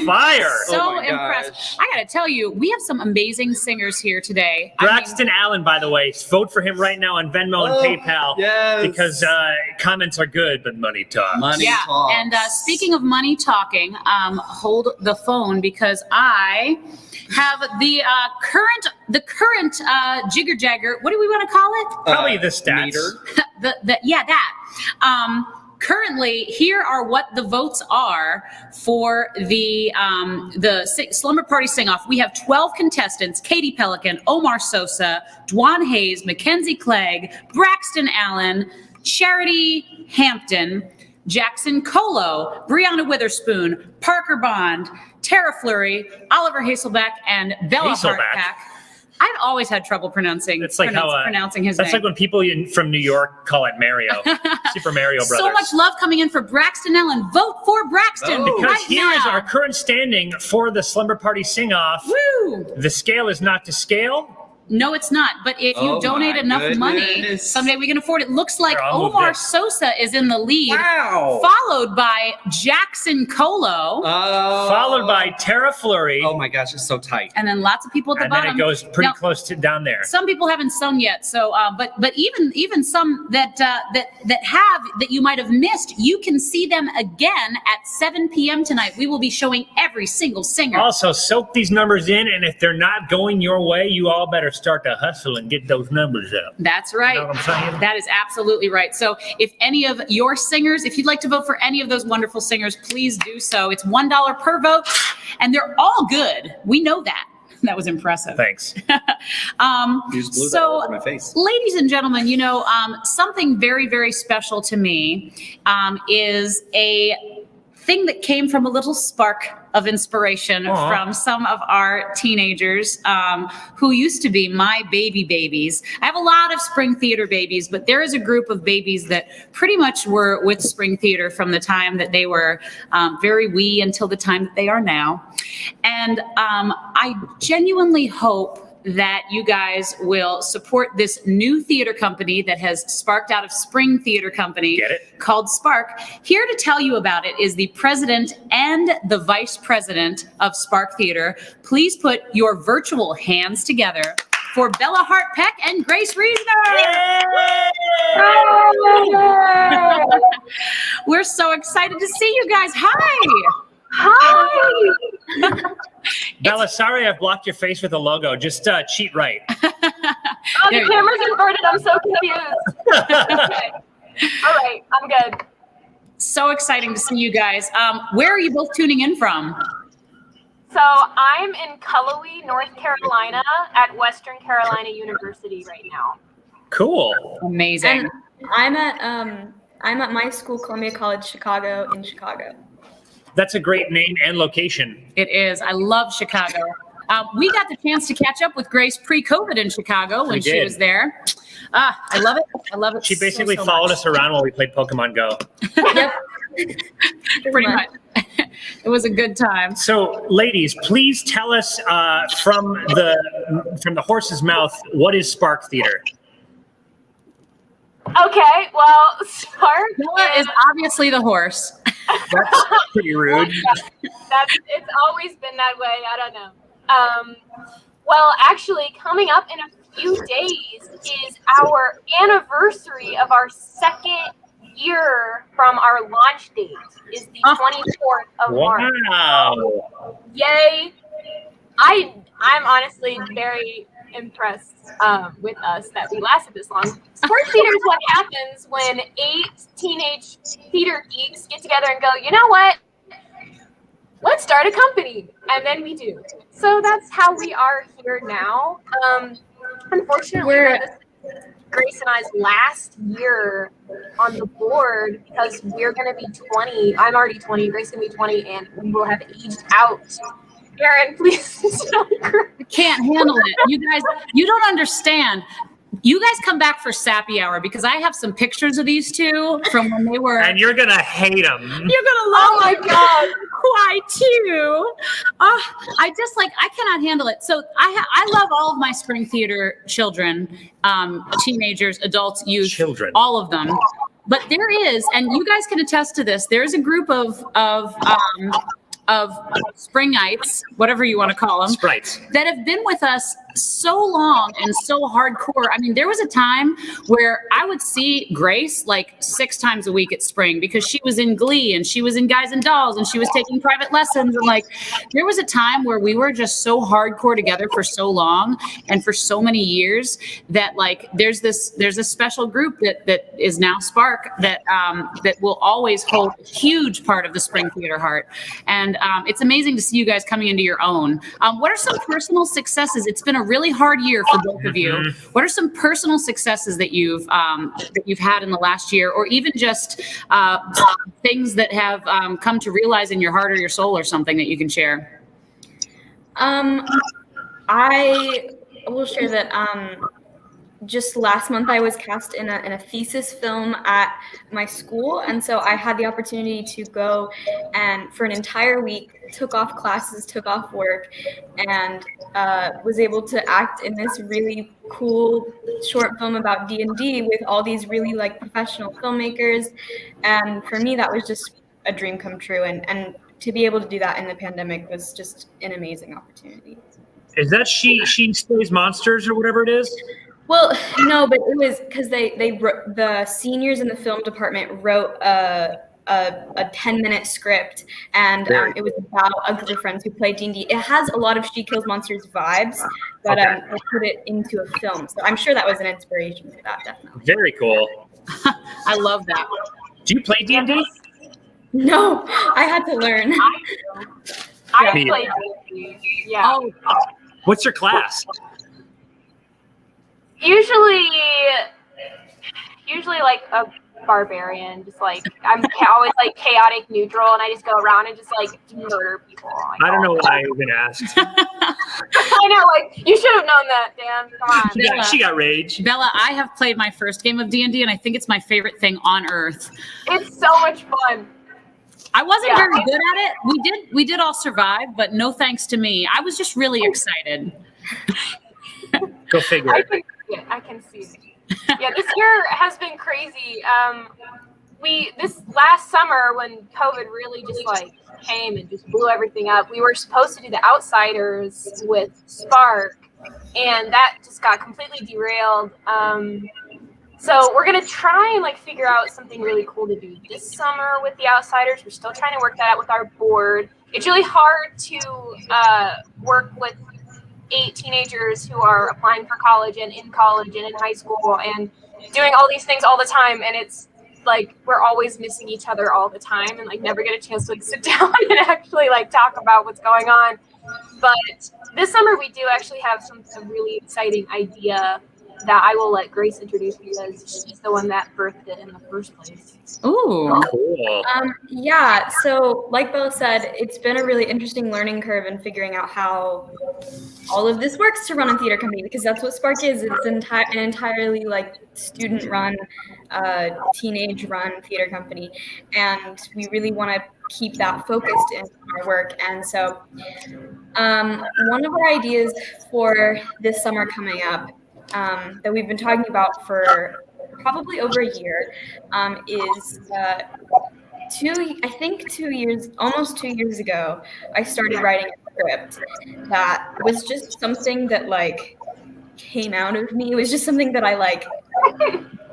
Fire.
So impressed. I got to tell you, we have some amazing singers here today.
Braxton Allen, by the way. Vote for him right now on Venmo and PayPal.
Yes.
Because comments are good, but money talks.
Money talks.
And speaking of money talking, hold the phone because I have the current jigger jagger. What do we want to call it?
Probably the stats.
that. Currently, here are what the votes are for the Slumber Party Sing-Off. We have 12 contestants: Katie Pelikan, Omar Sosa, Dwan Hayes, MacKenzie Clegg, Braxton Allen, Charity Hampton, Jackson Colo, Brianna Witherspoon, Parker Bond, Tara Flury, Oliver Helsabeck, and Bella Hart-Peck. I've always had trouble pronouncing.
It's like
pronouncing his
that's
name.
like when people from New York call it Mario, Super Mario Brothers.
So much love coming in for Braxton Allen. Vote for Braxton.
Because
right
here is
now.
our current standing for the Slumber Party sing-off.
Woo!
The scale is not to scale.
No, it's not. But if you donate enough money, someday we can afford it. Looks like Omar Sosa is in the lead.
Wow.
Followed by Jackson Colo.
Followed by Tara Flury.
Oh my gosh, it's so tight.
And then lots of people at the
and
bottom.
then it goes pretty
Now,
close to down there.
Some people haven't sung yet, so but even some that you might have missed, you can see them again at 7 p.m. tonight. We will be showing every single singer.
Also, soak these numbers in, and if they're not going your way, you all better start to hustle and get those numbers up.
That's right.
You know what I'm saying?
That is absolutely right. So if any of your singers, if you'd like to vote for any of those wonderful singers, please do so. It's $1 per vote, and they're all good. We know that. That was impressive.
Thanks.
So, over my face.
Ladies and gentlemen, something very, very special to me is a thing that came from a little spark of inspiration from some of our teenagers who used to be my babies. I have a lot of Spring Theater babies, but there is a group of babies that pretty much were with Spring Theater from the time that they were very wee until the time that they are now. And I genuinely hope that you guys will support this new theater company that has sparked out of Spring Theater Company called Spark. Here to tell you about it is the president and the vice president of Spark Theater. Please put your virtual hands together for Bella Hart-Peck and Grace Reesner. We're so excited to see you guys. Hi.
Hi.
Bella, sorry I've blocked your face with a logo. Just cheat right.
Oh, the camera's inverted. I'm so confused. Okay. All right, I'm good.
So exciting to see you guys. Where are you both tuning in from?
So I'm in Colo, North Carolina at Western Carolina University right now.
Cool.
Amazing.
And I'm at my school, Columbia College, Chicago, in Chicago.
That's a great name and location.
It is. I love Chicago. We got the chance to catch up with Grace pre-COVID in Chicago when she was there. I love it. I love it.
She basically followed us around while we played Pokemon Go.
Yep. Pretty much. It was a good time.
So, ladies, please tell us from the horse's mouth, what is Spark Theater?
Okay, well, Spark
is obviously the horse.
That's pretty rude.
It's always been that way. I don't know. Well, actually, coming up in a few days is our anniversary of our second year from our launch date. Is the 24th of March.
Wow!
Yay! I'm honestly very impressed with us that we lasted this long. Sports theater is what happens when 8 teenage theater geeks get together and go, you know what? Let's start a company. And then we do. So that's how we are here now. Unfortunately, this is Grace and I's last year on the board because we're going to be 20. I'm already 20. Grace is going to be 20, and we will have aged out. Erinn, please don't cry.
I can't handle it. You guys, you don't understand. You guys come back for Sappy Hour because I have some pictures of these two from when they were.
And you're going to hate them.
You're going to love
Oh my God.
Why too? I cannot handle it. So I love all of my Spring Theater children, teenagers, adults, youth,
children,
all of them. But there is, and you guys can attest to this, there's a group of Springites, whatever you want to call them,
sprites,
that have been with us so long and so hardcore. I mean, there was a time where I would see Grace like 6 times a week at Spring because she was in Glee and she was in Guys and Dolls and she was taking private lessons. And like, there was a time where we were just so hardcore together for so long and for so many years that like, there's a special group that is now Spark that will always hold a huge part of the Spring Theater heart. And it's amazing to see you guys coming into your own. What are some personal successes? It's been a really hard year for both of you. What are some personal successes that you've had in the last year, or even just things that have come to realize in your heart or your soul or something that you can share?
I will share that just last month I was cast in a thesis film at my school, and so I had the opportunity to go and for an entire week took off classes, took off work, and was able to act in this really cool short film about D&D with all these really like professional filmmakers. And for me, that was just a dream come true, and to be able to do that in the pandemic was just an amazing opportunity.
Is that She Slays Monsters or whatever it is?
Well, no, but it was because the seniors in the film department wrote a 10-minute script, and it was about a group of friends who play D&D. It has a lot of She Kills Monsters vibes, but I put it into a film. So I'm sure that was an inspiration for that, definitely.
Very cool.
I love that.
Do you play D&D?
No, I had to learn.
I play D&D. Yeah.
Oh,
what's your class?
Usually like a barbarian, just like I'm always like chaotic neutral, and I just go around and just like murder people. Like,
I don't know why I even asked.
I know, like you should have known that, Dan. Come on.
She got rage.
Bella, I have played my first game of D&D, and I think it's my favorite thing on earth.
It's so much fun.
I wasn't very good at it. We did all survive, but no thanks to me. I was just really excited.
Go figure.
I can see it. Yeah, this year has been crazy. This last summer when COVID really just like came and just blew everything up, we were supposed to do The Outsiders with Spark, and that just got completely derailed. So we're gonna try and like figure out something really cool to do this summer with The Outsiders. We're still trying to work that out with our board. It's really hard to work with 8 teenagers who are applying for college and in college and in high school and doing all these things all the time, and it's like we're always missing each other all the time and like never get a chance to like sit down and actually like talk about what's going on. But this summer we do actually have a really exciting idea that I will let Grace introduce because she's the one that birthed it in the first place.
Ooh.
Cool.
Yeah, so like Bella said, it's been a really interesting learning curve in figuring out how all of this works to run a theater company, because that's what Spark is. It's an entirely like student-run, teenage-run theater company, and we really want to keep that focused in our work. And so one of our ideas for this summer coming up that we've been talking about for probably over a year is almost 2 years ago, I started writing a script that was just something that like came out of me. It was just something that I like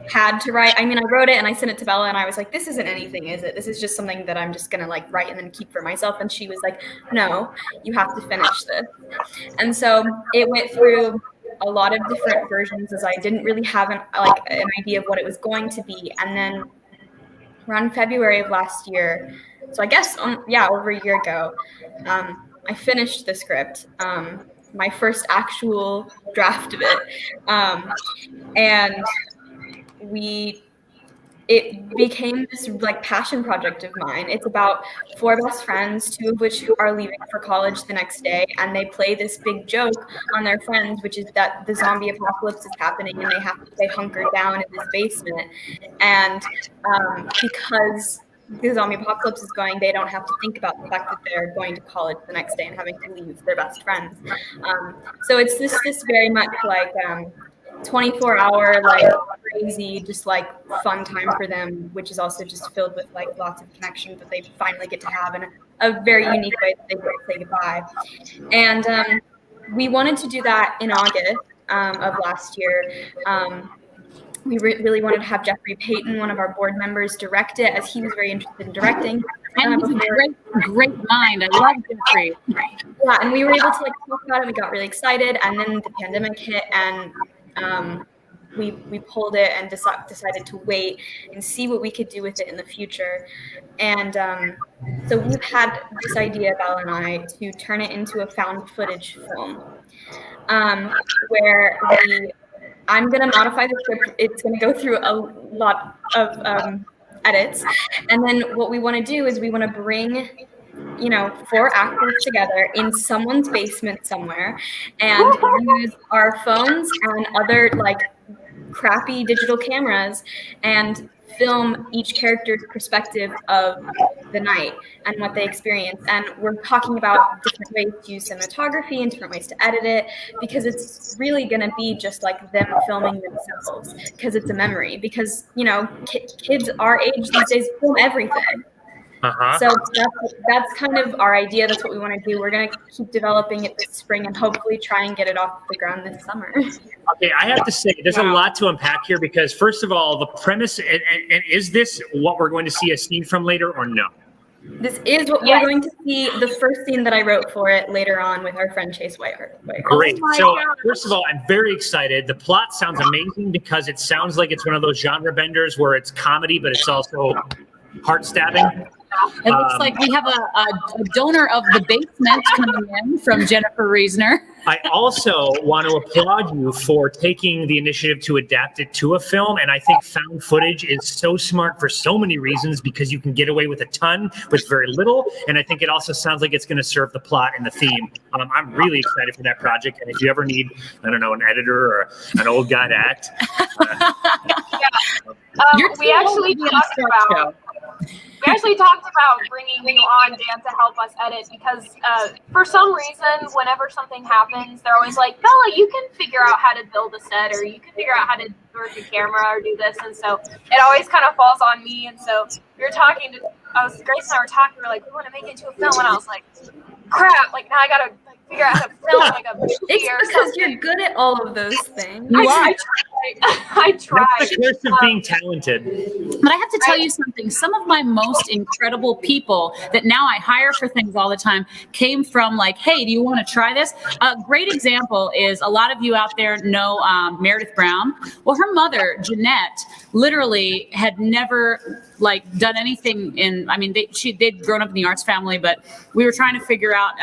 had to write. I mean, I wrote it and I sent it to Bella and I was like, this isn't anything, is it? This is just something that I'm just gonna like write and then keep for myself. And she was like, no, you have to finish this. And so it went through a lot of different versions as I didn't really have an idea of what it was going to be. And then around February of last year, so I guess over a year ago, I finished the script, my first actual draft of it, and it became this like passion project of mine. It's about 4 best friends, 2 of which are leaving for college the next day, and they play this big joke on their friends, which is that the zombie apocalypse is happening and they have to stay hunkered down in this basement. And because the zombie apocalypse is going, they don't have to think about the fact that they're going to college the next day and having to leave their best friends. So it's this very much like 24-hour like crazy just like fun time for them, which is also just filled with like lots of connections that they finally get to have in a very unique way that they get to say goodbye. And we wanted to do that in August of last year. We really wanted to have Jeffrey Payton, one of our board members, direct it, as he was very interested in directing.
And he's a great mind. I love Jeffrey.
Yeah, and we were able to like talk about it. We got really excited, and then the pandemic hit, and we pulled it and decided to wait and see what we could do with it in the future. And so we've had this idea, Bella and I, to turn it into a found footage film, where I'm going to modify the script. It's going to go through a lot of edits. And then what we want to do is we want to bring
4 actors together in someone's basement somewhere and use our phones and other crappy digital cameras and film each character's perspective of the night and what they experience. And we're talking about different ways to use cinematography and different ways to edit it, because it's really going to be just like them filming themselves, because it's a memory, because, kids our age these days film everything. So that's kind of our idea. That's what we want to do. We're going to keep developing it this spring and hopefully try and get it off the ground this summer.
Okay, I have to say, there's a lot to unpack here, because first of all, the premise, and is this what we're going to see a scene from later or no?
This is what we're going to see, the first scene that I wrote for it later on with our friend Chase Whitehart.
Great. So first of all, I'm very excited. The plot sounds amazing because it sounds like it's one of those genre benders where it's comedy, but it's also heart stabbing.
It looks like we have a donor of the basement coming in from Jennifer Reesner.
I also want to applaud you for taking the initiative to adapt it to a film. And I think found footage is so smart for so many reasons, because you can get away with a ton with very little. And I think it also sounds like it's going to serve the plot and the theme. I'm really excited for that project. And if you ever need, I don't know, an editor or an old guy to act.
We actually talked about bringing you on, Dan, to help us edit, because for some reason, whenever something happens, they're always like, Bella, you can figure out how to build a set, or you can figure out how to work a camera or do this. And so it always kind of falls on me. And so we were talking to, Grace and I were talking, we were like, we want to make it into a film. And I was like, crap, now I got to figure out how to film a movie.
It's because you're good at all of those things.
I try.
It's the curse of being talented.
But I have to tell you something. Some of my most incredible people that now I hire for things all the time came from hey, do you want to try this? A great example is, a lot of you out there know Meredith Brown. Well, her mother, Jeanette, literally had never done anything they'd grown up in the arts family, but we were trying to figure out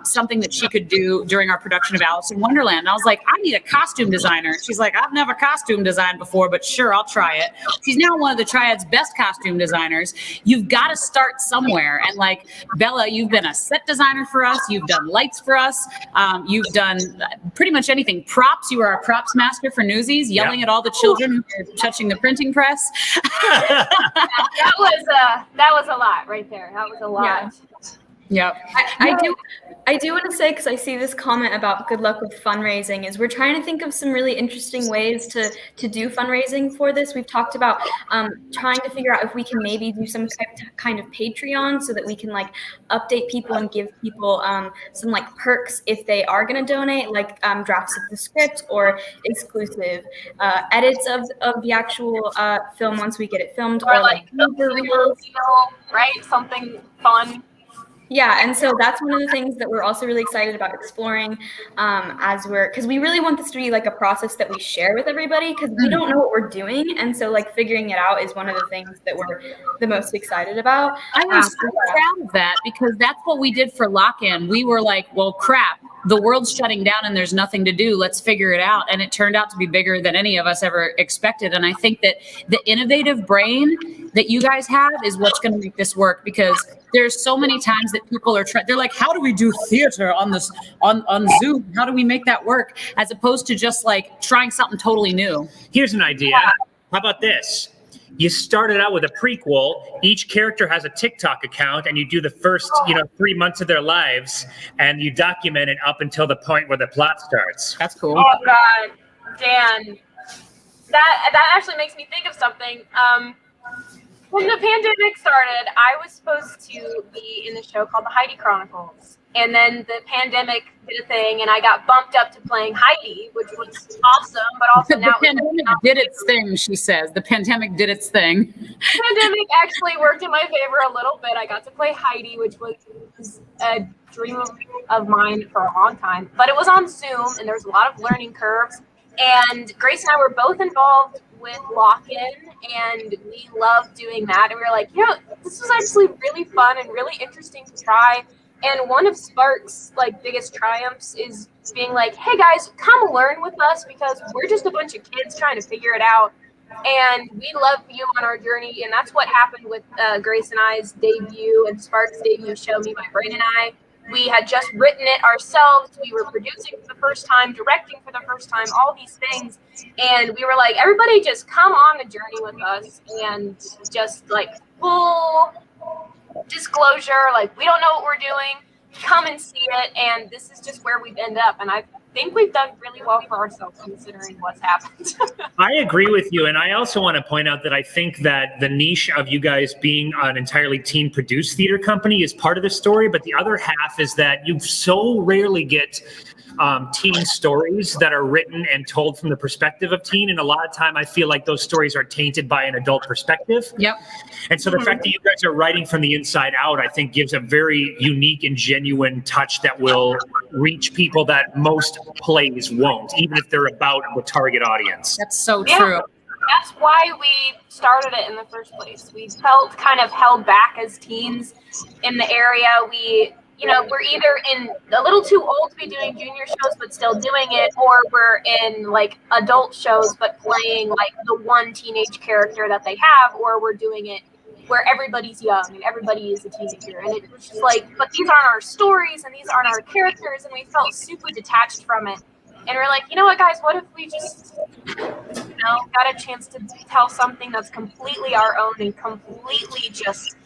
something that she could do during our production of Alice in Wonderland. And I was like, I need a costume designer. She's like, I've never costume designed before, but sure, I'll try it. She's now one of the Triad's best costume designers. You've got to start somewhere. And Bella, you've been a set designer for us. You've done lights for us. You've done pretty much anything. Props. You were our props master for Newsies, yelling at all the children who were touching the printing press.
That was a lot right there. That was a lot.
Yep. I do want to say, because I see this comment about good luck with fundraising, is we're trying to think of some really interesting ways to do fundraising for this. We've talked about trying to figure out if we can maybe do some kind of Patreon, so that we can update people and give people some perks if they are going to donate, drafts of the script or exclusive edits of the actual film once we get it filmed, or
right? Something fun.
Yeah, and so that's one of the things that we're also really excited about exploring because we really want this to be a process that we share with everybody, because we don't know what we're doing. And so figuring it out is one of the things that we're the most excited about.
I was so proud of that, because that's what we did for Lock-In. We were like, well, crap, the world's shutting down and there's nothing to do. Let's figure it out. And it turned out to be bigger than any of us ever expected. And I think that the innovative brain that you guys have is what's going to make this work, because there's so many times that people are they're like, how do we do theater on this on Zoom? How do we make that work? As opposed to just trying something totally new.
Here's an idea. How about this? You started out with a prequel. Each character has a TikTok account, and you do the first, 3 months of their lives, and you document it up until the point where the plot starts.
That's cool.
Oh God, Dan, that actually makes me think of something. When the pandemic started, I was supposed to be in the show called The Heidi Chronicles. And then the pandemic did a thing, and I got bumped up to playing Heidi, which was awesome. But also
the pandemic did its thing, she says. The pandemic did its thing.
The pandemic actually worked in my favor a little bit. I got to play Heidi, which was a dream of mine for a long time. But it was on Zoom, and there was a lot of learning curves. And Grace and I were both involved with Lock-In, and we loved doing that. And we were like, this was actually really fun and really interesting to try. And one of Spark's biggest triumphs is being like, hey guys, come learn with us, because we're just a bunch of kids trying to figure it out. And we love you on our journey. And that's what happened with Grace and I's debut and Spark's debut show, Me, My Brain, and I. We had just written it ourselves. We were producing for the first time, directing for the first time, all these things. And we were like, everybody just come on the journey with us and just like full disclosure, like we don't know what we're doing. Come and see it. And this is just where we've ended up. And I think we've done really well for ourselves considering what's happened.
I agree with you. And I also want to point out that I think that the niche of you guys being an entirely teen produced theater company is part of the story. But the other half is that you so rarely get teen stories that are written and told from the perspective of teen. And a lot of time I feel like those stories are tainted by an adult perspective.
Yep.
And so the fact that you guys are writing from the inside out, I think gives a very unique and genuine touch that will reach people that most plays won't, even if they're about the target audience.
That's so true.
That's why we started it in the first place. We felt kind of held back as teens in the area. We're either a little too old to be doing junior shows but still doing it, or we're in like adult shows but playing like the one teenage character that they have, or we're doing it where everybody's young and everybody is a teenager. And it was just like, but these aren't our stories and these aren't our characters, and we felt super detached from it. And we're like, you know what, guys, what if we just, got a chance to tell something that's completely our own and completely just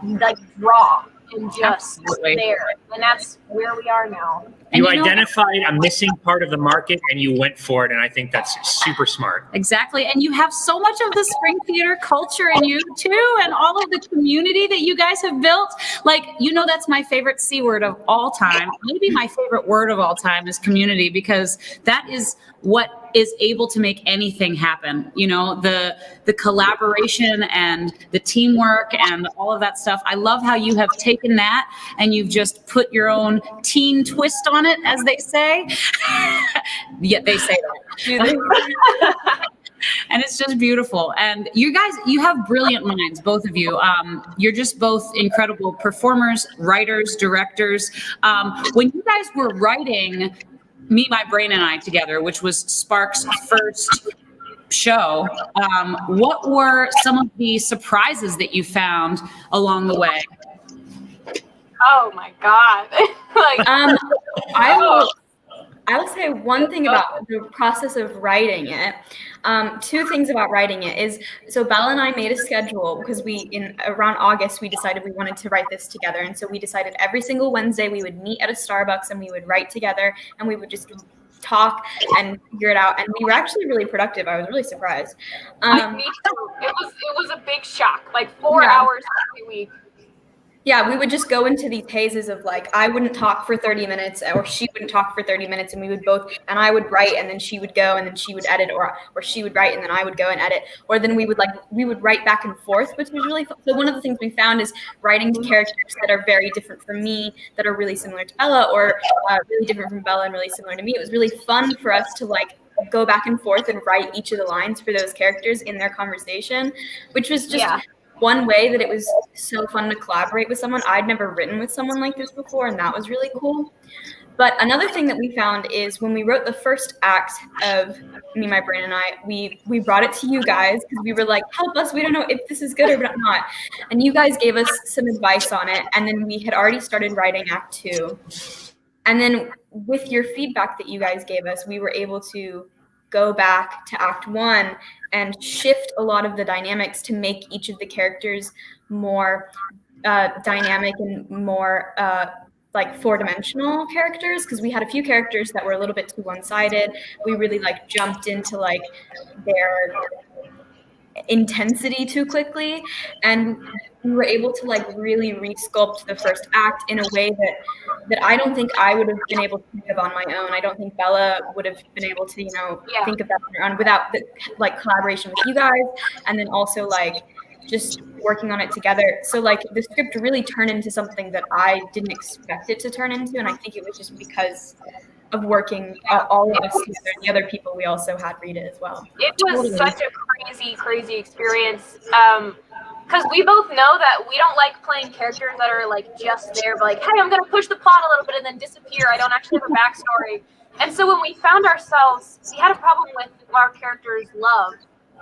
like raw and just there. And that's where we are now.
You identified a missing part of the market and you went for it. And I think that's super smart.
Exactly. And you have so much of the spring theater culture in you too, and all of the community that you guys have built. Like, that's my favorite C word of all time. Maybe my favorite word of all time is community, because that is what is able to make anything happen. The collaboration and the teamwork and all of that stuff. I love how you have taken that and you've just put your own teen twist on it, as they say. Yeah, they say that. And it's just beautiful. And you guys, you have brilliant minds, both of you. You're just both incredible performers, writers, directors. When you guys were writing Me, My Brain, and I together, which was Spark's first show, what were some of the surprises that you found along the way?
Oh my God.
I will say one thing about the process of writing it. Two things about writing it is, so Bella and I made a schedule because around August, we decided we wanted to write this together. And so we decided every single Wednesday we would meet at a Starbucks and we would write together and we would just talk and figure it out. And we were actually really productive. I was really surprised.
Me too. It was a big shock, like 4 hours every week.
Yeah, we would just go into these hazes of like, I wouldn't talk for 30 minutes or she wouldn't talk for 30 minutes and we would both, and I would write and then she would go and then she would edit, or she would write and then I would go and edit, or then we would write back and forth, which was really fun. So one of the things we found is writing to characters that are very different from me, that are really similar to Bella, or really different from Bella and really similar to me. It was really fun for us to like go back and forth and write each of the lines for those characters in their conversation, which was just one way that it was so fun to collaborate with someone. I'd never written with someone like this before, and that was really cool. But another thing that we found is when we wrote the first act of Me, My Brain, and I, we brought it to you guys because we were like, help us, we don't know if this is good or not. And you guys gave us some advice on it, and then we had already started writing Act 2. And then with your feedback that you guys gave us, we were able to go back to Act 1 and shift a lot of the dynamics to make each of the characters more dynamic and more like four-dimensional characters, because we had a few characters that were a little bit too one-sided. We really like jumped into like their intensity too quickly, and we were able to like really re-sculpt the first act in a way that I don't think I would have been able to think of on my own. I don't think Bella would have been able to, think of that on her own without the like collaboration with you guys, and then also like just working on it together. So like the script really turned into something that I didn't expect it to turn into, and I think it was just because of working all of us together, and the other people we also had read it as well.
It was such a crazy experience. Because we both know that we don't like playing characters that are like just there, but like, hey, I'm gonna push the plot a little bit and then disappear. I don't actually have a backstory. And so when we found ourselves, we had a problem with our characters' love.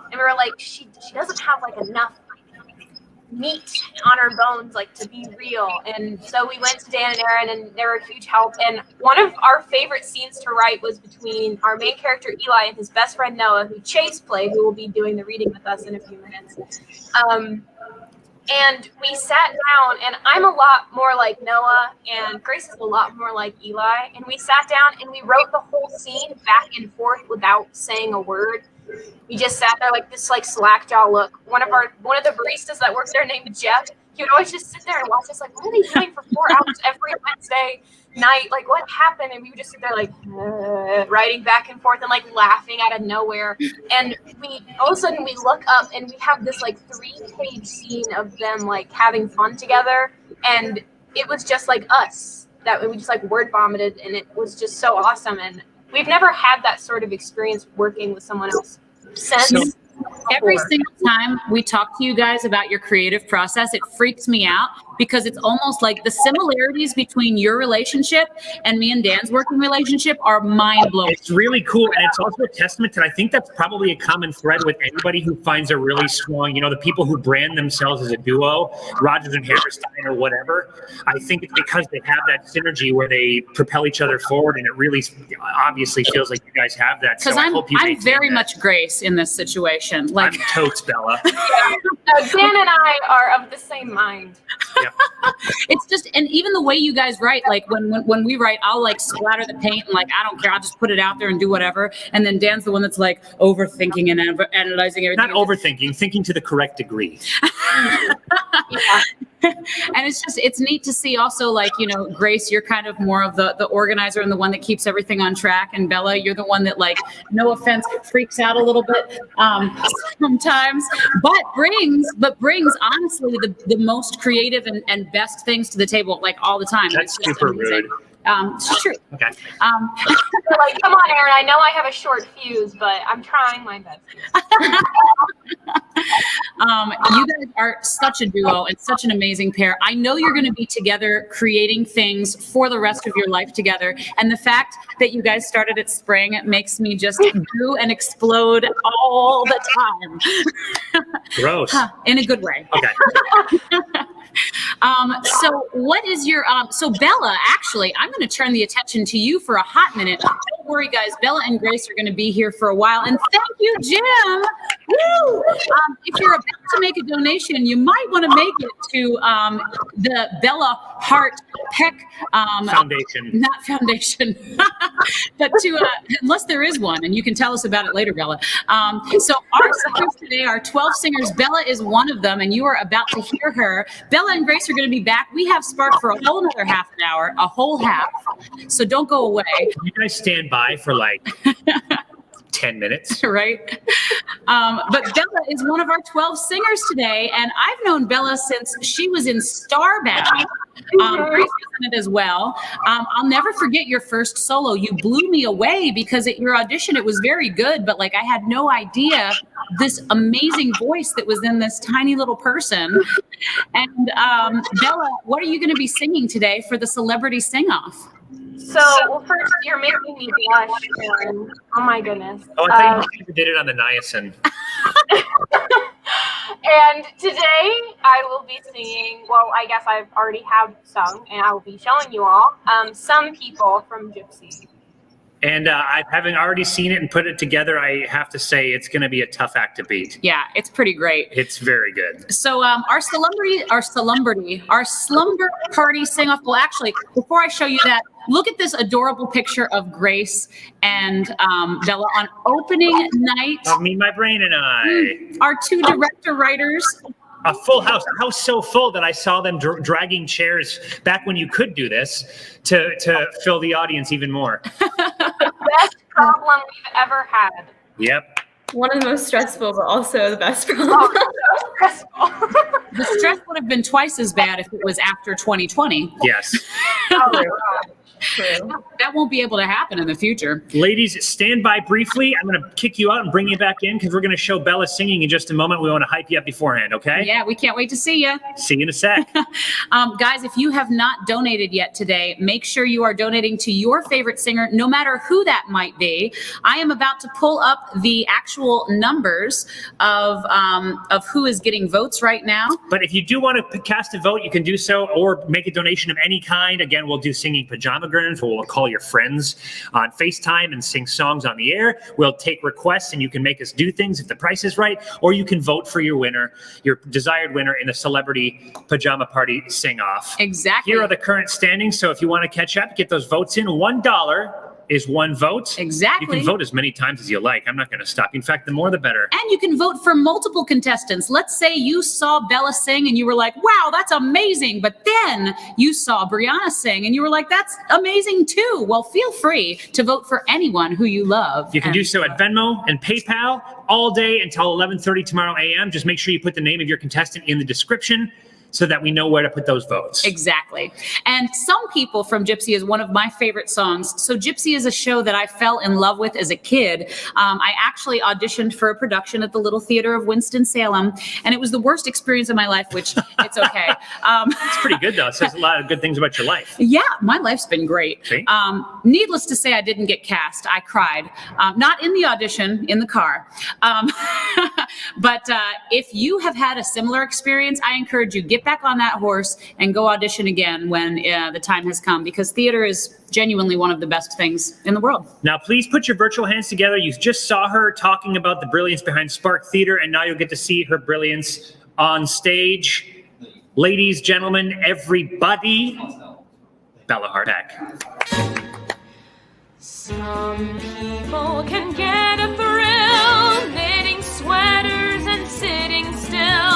and we were like, she doesn't have like enough meat on her bones, like, to be real. And so we went to Dan and Erinn, and they were a huge help. And one of our favorite scenes to write was between our main character Eli and his best friend Noah, who Chase played, who will be doing the reading with us in a few minutes. And we sat down, and I'm a lot more like Noah, and Grace is a lot more like Eli. And we sat down and we wrote the whole scene back and forth without saying a word. We just sat there like this, like, slack jaw look. One of the baristas that works there named Jeff, he would always just sit there and watch us like, what are they doing for 4 hours every Wednesday night? Like, what happened? And we would just sit there like writing back and forth and like laughing out of nowhere. And we all of a sudden we look up and we have this like 3-page scene of them like having fun together. And it was just like us, that we just like word vomited, and it was just so awesome. And we've never had that sort of experience working with someone else since.
Every single time we talk to you guys about your creative process, it freaks me out because it's almost like the similarities between your relationship and me and Dan's working relationship are mind-blowing.
It's really cool, and it's also a testament to, I think that's probably a common thread with anybody who finds a really strong, the people who brand themselves as a duo, Rodgers and Hammerstein or whatever. I think it's because they have that synergy where they propel each other forward, and it really obviously feels like you guys have that.
Because I'm very much Grace in this situation. Like,
I'm totes Bella.
Dan and I are of the same mind.
Yep.
It's just, and even the way you guys write, like when we write, I'll like splatter the paint and like, I don't care, I'll just put it out there and do whatever. And then Dan's the one that's like overthinking and analyzing everything.
Not overthinking, thinking to the correct degree.
Yeah.
And it's neat to see also, like, Grace, you're kind of more of the organizer and the one that keeps everything on track. And Bella, you're the one that, like, no offense, freaks out a little bit sometimes, but brings honestly the most creative and best things to the table, like, all the time.
That's super rude.
It's true.
Okay.
They're like, come on, Erinn, I know I have a short fuse, but I'm trying my best.
You guys are such a duo and such an amazing pair. I know you're going to be together creating things for the rest of your life together. And the fact that you guys started at Spring makes me just do and explode all the time.
Gross.
In a good way.
Okay.
So what is your, so Bella, actually, I'm going to turn the attention to you for a hot minute. Don't worry, guys. Bella and Grace are going to be here for a while. And thank you, Jim. Woo! If you're about to make a donation, you might want to make it to the Bella Hart-Peck
Foundation.
Not foundation, but to, unless there is one, and you can tell us about it later, Bella. So our singers today are 12 singers. Bella is one of them, and you are about to hear her. Bella and Grace are going to be back. We have Spark for a whole another half an hour, a whole half. So don't go away.
You guys stand by for like 10 minutes.
Right? But Bella is one of our 12 singers today, and I've known Bella since she was in Starbound. Grace was in it as well. I'll never forget your first solo. You blew me away because at your audition, it was very good, but like I had no idea this amazing voice that was in this tiny little person. And Bella, what are you going to be singing today for the celebrity sing-off?
So, well, first, you're making me blush. Erinn. Oh my goodness.
Oh, I thought you did it on the niacin.
And today I will be singing, well, I guess I've already have sung, and I will be showing you all Some People from Gypsy.
And having already seen it and put it together, I have to say it's going to be a tough act to beat.
Yeah, it's pretty great.
It's very good.
So our slumber party sing-off. Well, actually, before I show you that, look at this adorable picture of Grace and Bella on opening night.
Of Me, My Brain, and I.
Our two director-writers.
A full house, a house so full that I saw them dragging chairs back when you could do this to fill the audience even more.
Best problem we've ever had.
Yep.
One of the most stressful, but also the best problem.
Oh, so stressful.
The stress would have been twice as bad if it was after 2020.
Yes.
Oh my gosh.
True. That won't be able to happen in the future.
Ladies, stand by briefly. I'm going to kick you out and bring you back in because we're going to show Bella singing in just a moment. We want to hype you up beforehand, okay?
Yeah, we can't wait to see you.
See you in a sec.
Guys, if you have not donated yet today, make sure you are donating to your favorite singer, no matter who that might be. I am about to pull up the actual numbers of who is getting votes right now.
But if you do want to cast a vote, you can do so or make a donation of any kind. Again, we'll do singing pajama grins where we'll call your friends on FaceTime and sing songs on the air. We'll take requests and you can make us do things if the price is right, or you can vote for your winner, your desired winner in a celebrity pajama party sing-off.
Exactly.
Here are the current standings. So if you want to catch up, get those votes in. $1 is one vote.
Exactly.
You can vote as many times as you like. I'm not going to stop you. In fact, the more the better.
And you can vote for multiple contestants. Let's say you saw Bella sing and you were like, wow, that's amazing. But then you saw Brianna sing and you were like, that's amazing too. Well, feel free to vote for anyone who you love.
You can do so at Venmo and PayPal all day until 11:30 tomorrow a.m. Just make sure you put the name of your contestant in the description so that we know where to put those votes.
Exactly. And Some People from Gypsy is one of my favorite songs. So Gypsy is a show that I fell in love with as a kid. I actually auditioned for a production at the Little Theater of Winston-Salem, and it was the worst experience of my life, which it's okay.
It's pretty good, though. It says a lot of good things about your life.
Yeah, my life's been great.
See?
Needless to say, I didn't get cast. I cried. Not in the audition, in the car. But if you have had a similar experience, I encourage you, get back on that horse and go audition again when the time has come, because theater is genuinely one of the best things in the world.
Now, please put your virtual hands together. You just saw her talking about the brilliance behind Spark Theater, and now you'll get to see her brilliance on stage. Ladies, gentlemen, everybody, Bella Hart-Peck.
Some people can get a thrill knitting sweaters and sitting still.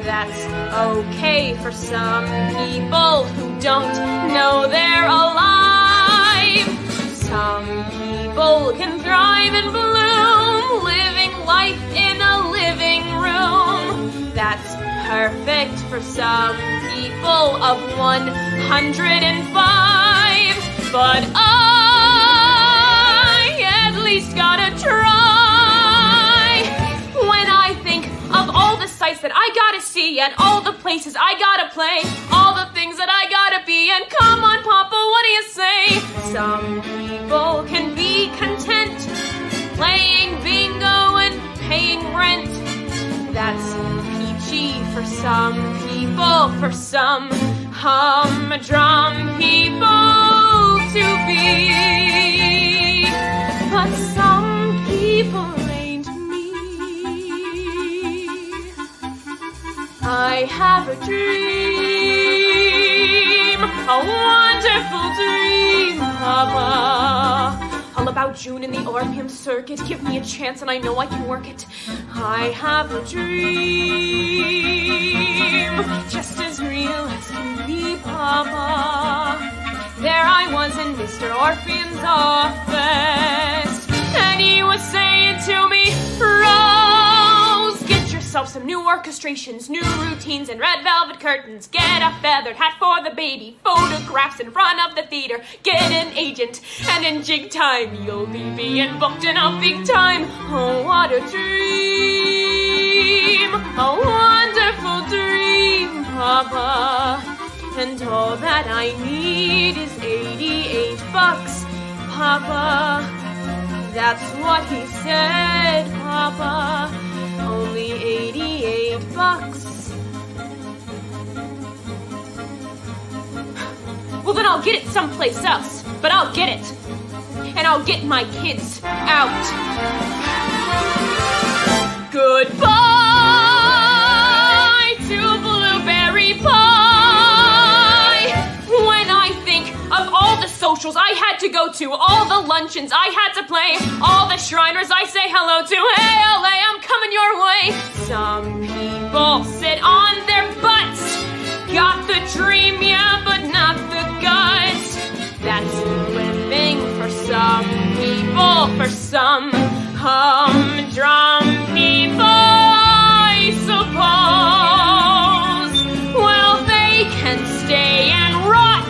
That's okay for some people who don't know they're alive. Some people can thrive and bloom, living life in a living room. That's perfect for some people of 105. But I at least gotta try. When I think of all the sights that I gotta see and all the places I gotta play, all the things that I gotta be, and come on, Papa, what do you say? Some people can be content playing bingo and paying rent. That's peachy for some people, for some humdrum people to be. But some people ain't me. I have a dream, a wonderful dream, Papa. All about June in the Orpheum Circuit. Give me a chance and I know I can work it. I have a dream, just as real as can be, Papa. There I was in Mr. Orpheum's office, and he was saying to me, Rose, get yourself some new orchestrations, new routines, and red velvet curtains. Get a feathered hat for the baby, photographs in front of the theater. Get an agent, and in jig time you'll be being booked in a big time. Oh, what a dream, a wonderful dream, Papa. And all that I need is $88, Papa. That's what he said, Papa. Only $88. Well, then I'll get it someplace else. But I'll get it. And I'll get my kids out. Goodbye to blueberry pie. When I think of all the socials I had to go to, all the luncheons I had to play, all the Shriners I say hello to, hey LA, I'm coming your way. Some people sit on their butts, got the dream, yeah, but not the guts. That's living for some people, for some humdrum people, I suppose. Well, they can stay and rot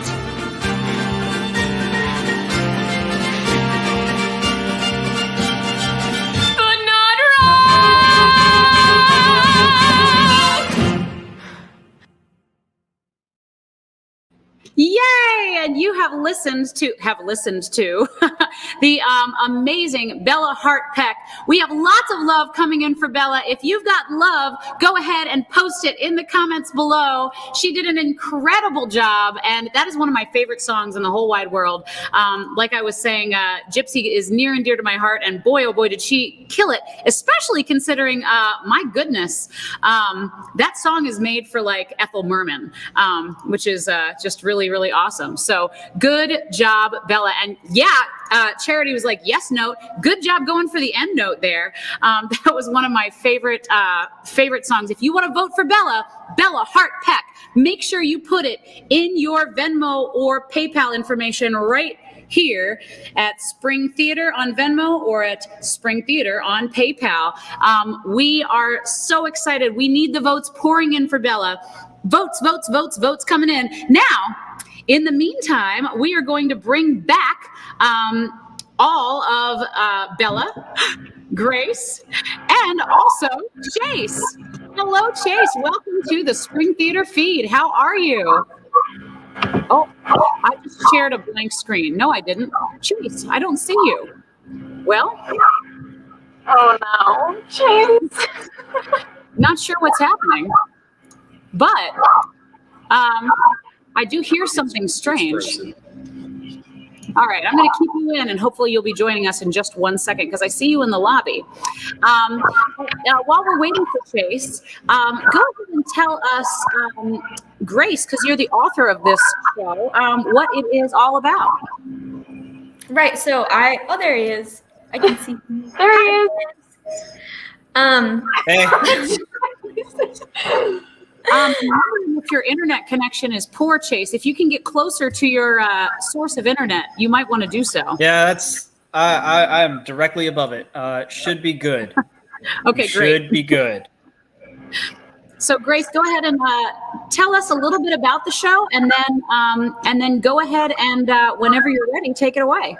and you have listened to the amazing Bella Hart-Peck. We have lots of love coming in for Bella. If you've got love, go ahead and post it in the comments below. She did an incredible job, and that is one of my favorite songs in the whole wide world. Like I was saying, Gypsy is near and dear to my heart, and boy, oh boy, did she kill it, especially considering, my goodness, that song is made for like Ethel Merman, which is just really, really awesome. So good job, Bella. And yeah, Charity was like, yes note. Good job going for the end note there. That was one of my favorite songs. If you want to vote for Bella Hart-Peck, make sure you put it in your Venmo or PayPal information right here at Spring Theater on Venmo or at Spring Theater on PayPal. We are so excited. We need the votes pouring in for Bella. Votes coming in. Now, in the meantime, we are going to bring back all of Bella, Grace, and also Chase. Hello, Chase. Welcome to the Spring Theater feed. How are you? Oh, I just shared a blank screen. No, I didn't. Chase, I don't see you. Well?
Oh, no. Chase.
Not sure what's happening, but I do hear something strange. All right, I'm going to keep you in, and hopefully you'll be joining us in just 1 second because I see you in the lobby. While we're waiting for Chase, go ahead and tell us, Grace, because you're the author of this show, what it is all about.
Right. So there he is. I can see.
There he is.
Hey.
If your internet connection is poor, Chase, if you can get closer to your source of internet, you might want to do so.
Yeah, that's I'm directly above it. Should be good.
Okay, great.
Should be good.
So, Grace, go ahead and tell us a little bit about the show, and then go ahead and whenever you're ready, take it away.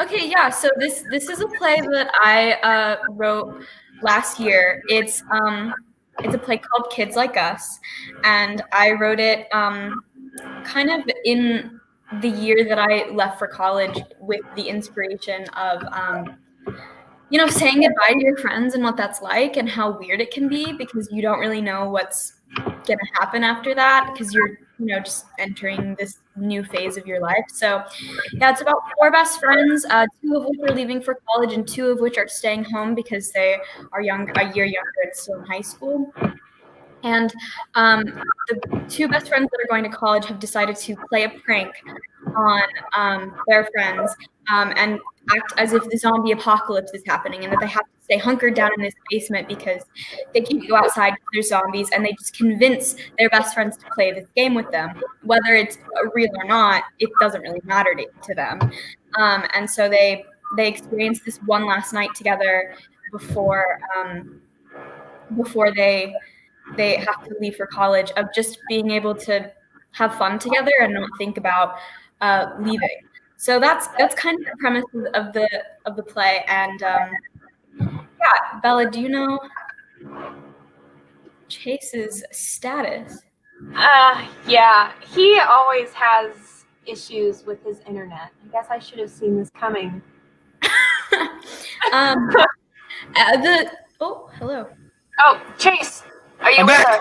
Okay, yeah. So this is a play that I wrote last year. It's a play called Kids Like Us, and I wrote it kind of in the year that I left for college with the inspiration of, saying goodbye to your friends and what that's like and how weird it can be because you don't really know what's going to happen after that because you're, just entering this new phase of your life. So, yeah, it's about 4 best friends, 2 of which are leaving for college and 2 of which are staying home because they are a year younger and still in high school. And the 2 best friends that are going to college have decided to play a prank on their friends and act as if the zombie apocalypse is happening and that they have to stay hunkered down in this basement because they can't go outside because there's zombies, and they just convince their best friends to play this game with them. Whether it's real or not, it doesn't really matter to them. And so they experience this one last night together before they have to leave for college, of just being able to have fun together and not think about leaving. So that's kind of the premise of the play. And yeah, Bella, do you know Chase's status?
Yeah, he always has issues with his internet. I guess I should have seen this coming.
Hello.
Oh, Chase, are you with us?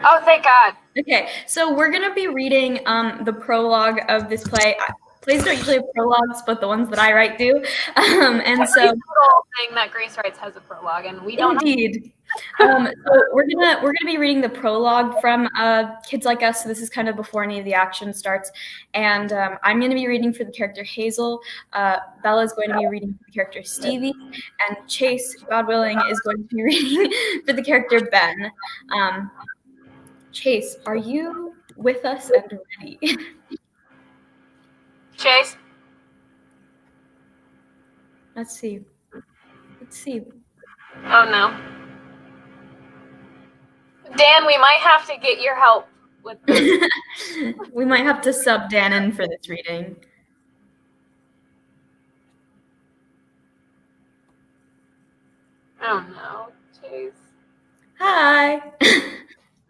Oh, thank God.
Okay, so we're going to be reading the prologue of this play. Plays don't usually have prologues, but the ones that I write do. And so
every little thing that Grace writes has a prologue, and we don't.
Indeed. So we're gonna be reading the prologue from Kids Like Us. So this is kind of before any of the action starts, and I'm going to be reading for the character Hazel. Bella is going to be reading for the character Stevie, and Chase, God willing, is going to be reading for the character Ben. Chase, are you with us and ready?
Chase?
Let's see.
Oh, no. Dan, we might have to get your help with this.
We might have to sub Dan in for this reading.
Oh, no. Chase.
Hi.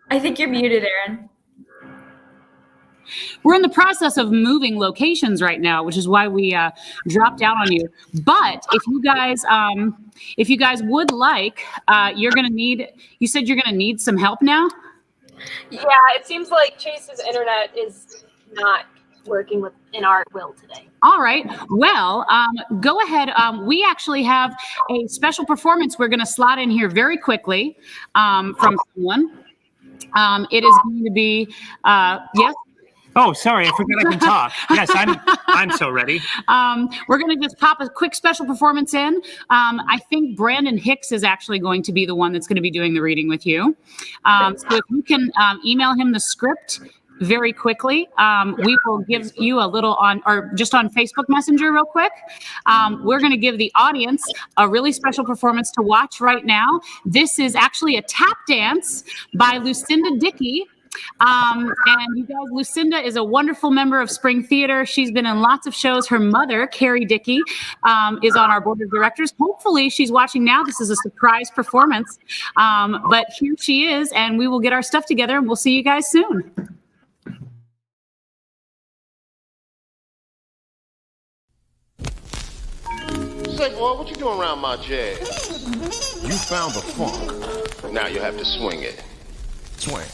I think you're muted, Erinn.
We're in the process of moving locations right now, which is why we dropped out on you. But if you guys would like, you're going to need, you said you're going to need some help now?
Yeah, it seems like Chase's internet is not working within our will today.
All right. Well, go ahead. We actually have a special performance we're going to slot in here very quickly from someone. It is going to be, yes?
Oh, sorry, I forgot I can talk. Yes, I'm so ready.
We're going to just pop a quick special performance in. I think Brandon Hicks is actually going to be the one that's going to be doing the reading with you. So if you can email him the script very quickly, we will give you a little just on Facebook Messenger real quick. We're going to give the audience a really special performance to watch right now. This is actually a tap dance by Lucinda Dickey. And you guys, Lucinda is a wonderful member of Spring Theater. She's been in lots of shows. Her mother, Carrie Dickey, is on our board of directors. Hopefully she's watching now. This is a surprise performance. But here she is, and we will get our stuff together, and we'll see you guys soon.
Say, boy, what you doing around my jazz? You found the funk. Now you have to swing it. Swing.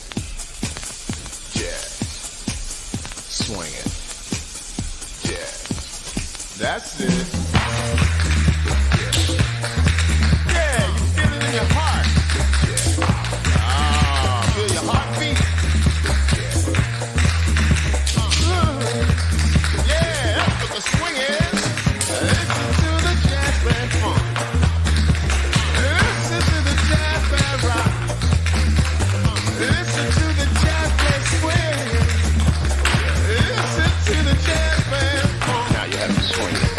Jazz. Swing it. Jazz. That's it. Yeah, you feel it in your heart. Yeah. Ah, feel your heartbeat. Yeah, that's what the swing is. Listen to the jazz band funk. Listen to the jazz band rock. Listen to the jazz band swing. Listen to the jazz band funk. Now you have to swing it.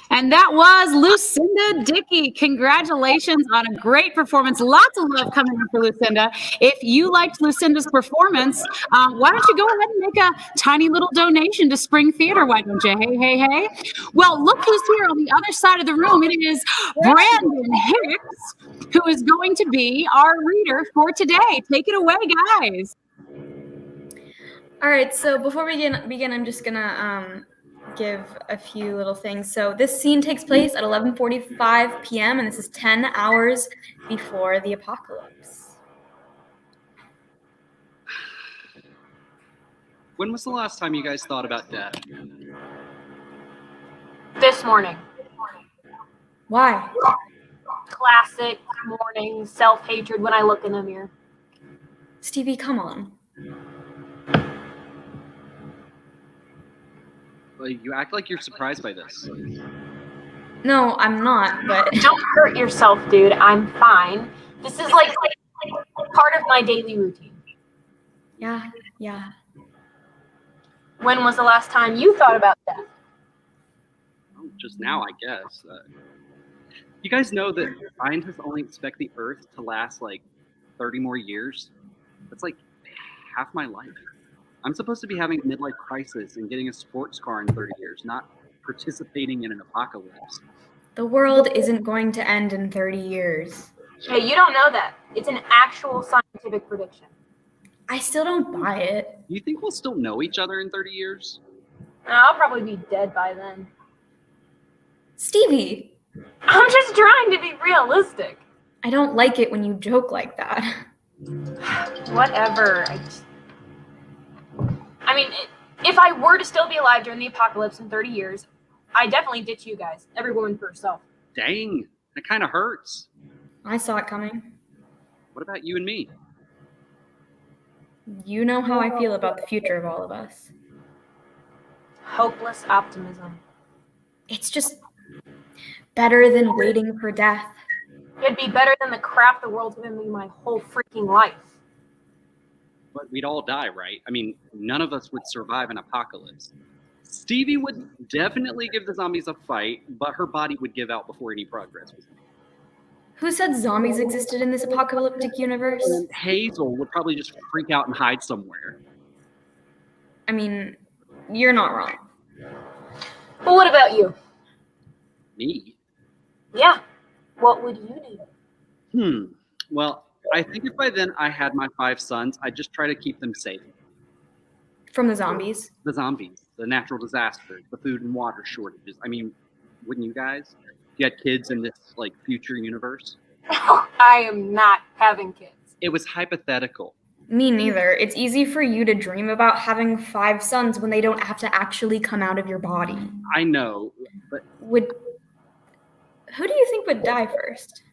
And that was Lucinda Dickey. Congratulations on a great performance. Lots of love coming in for Lucinda. If you liked Lucinda's performance, why don't you go ahead and make a tiny little donation to Spring Theater? Why don't you? Hey, hey, hey. Well, look who's here on the other side of the room. It is Brandon Hicks, who is going to be our reader for today. Take it away, guys.
All right, so before we begin, I'm just gonna give a few little things. So this scene takes place at 11:45 p.m. and this is 10 hours before the apocalypse.
When was the last time you guys thought about death?
This morning.
Why?
Classic morning self-hatred when I look in the mirror.
Stevie, come on.
Well, you act like you're surprised by this.
No, I'm not, but...
Don't hurt yourself, dude. I'm fine. This is like part of my daily routine.
Yeah.
When was the last time you thought about death?
Oh, just now, I guess. You guys know that scientists only expect the Earth to last like 30 more years? That's like half my life. I'm supposed to be having a midlife crisis and getting a sports car in 30 years, not participating in an apocalypse.
The world isn't going to end in 30 years.
Hey, you don't know that. It's an actual scientific prediction.
I still don't buy it.
Do you think we'll still know each other in 30 years?
I'll probably be dead by then.
Stevie!
I'm just trying to be realistic.
I don't like it when you joke like that.
Whatever. I mean, if I were to still be alive during the apocalypse in 30 years, I'd definitely ditch you guys. Every woman for herself.
Dang, that kind of hurts.
I saw it coming.
What about you and me?
You know how I feel about the future of all of us.
Hopeless optimism.
It's just better than waiting for death.
It'd be better than the crap the world's given me my whole freaking life.
But we'd all die, right? I mean, none of us would survive an apocalypse. Stevie would definitely give the zombies a fight, but her body would give out before any progress was made.
Who said zombies existed in this apocalyptic universe?
And Hazel would probably just freak out and hide somewhere.
I mean, you're not wrong.
But what about you?
Me?
Yeah. What would you do?
Well, I think if by then I had my 5 sons, I'd just try to keep them safe.
From the zombies?
The zombies, the natural disasters, the food and water shortages. I mean, wouldn't you guys? You had kids in this like future universe.
I am not having kids.
It was hypothetical.
Me neither. It's easy for you to dream about having 5 sons when they don't have to actually come out of your body.
I know, but...
Who do you think would die first?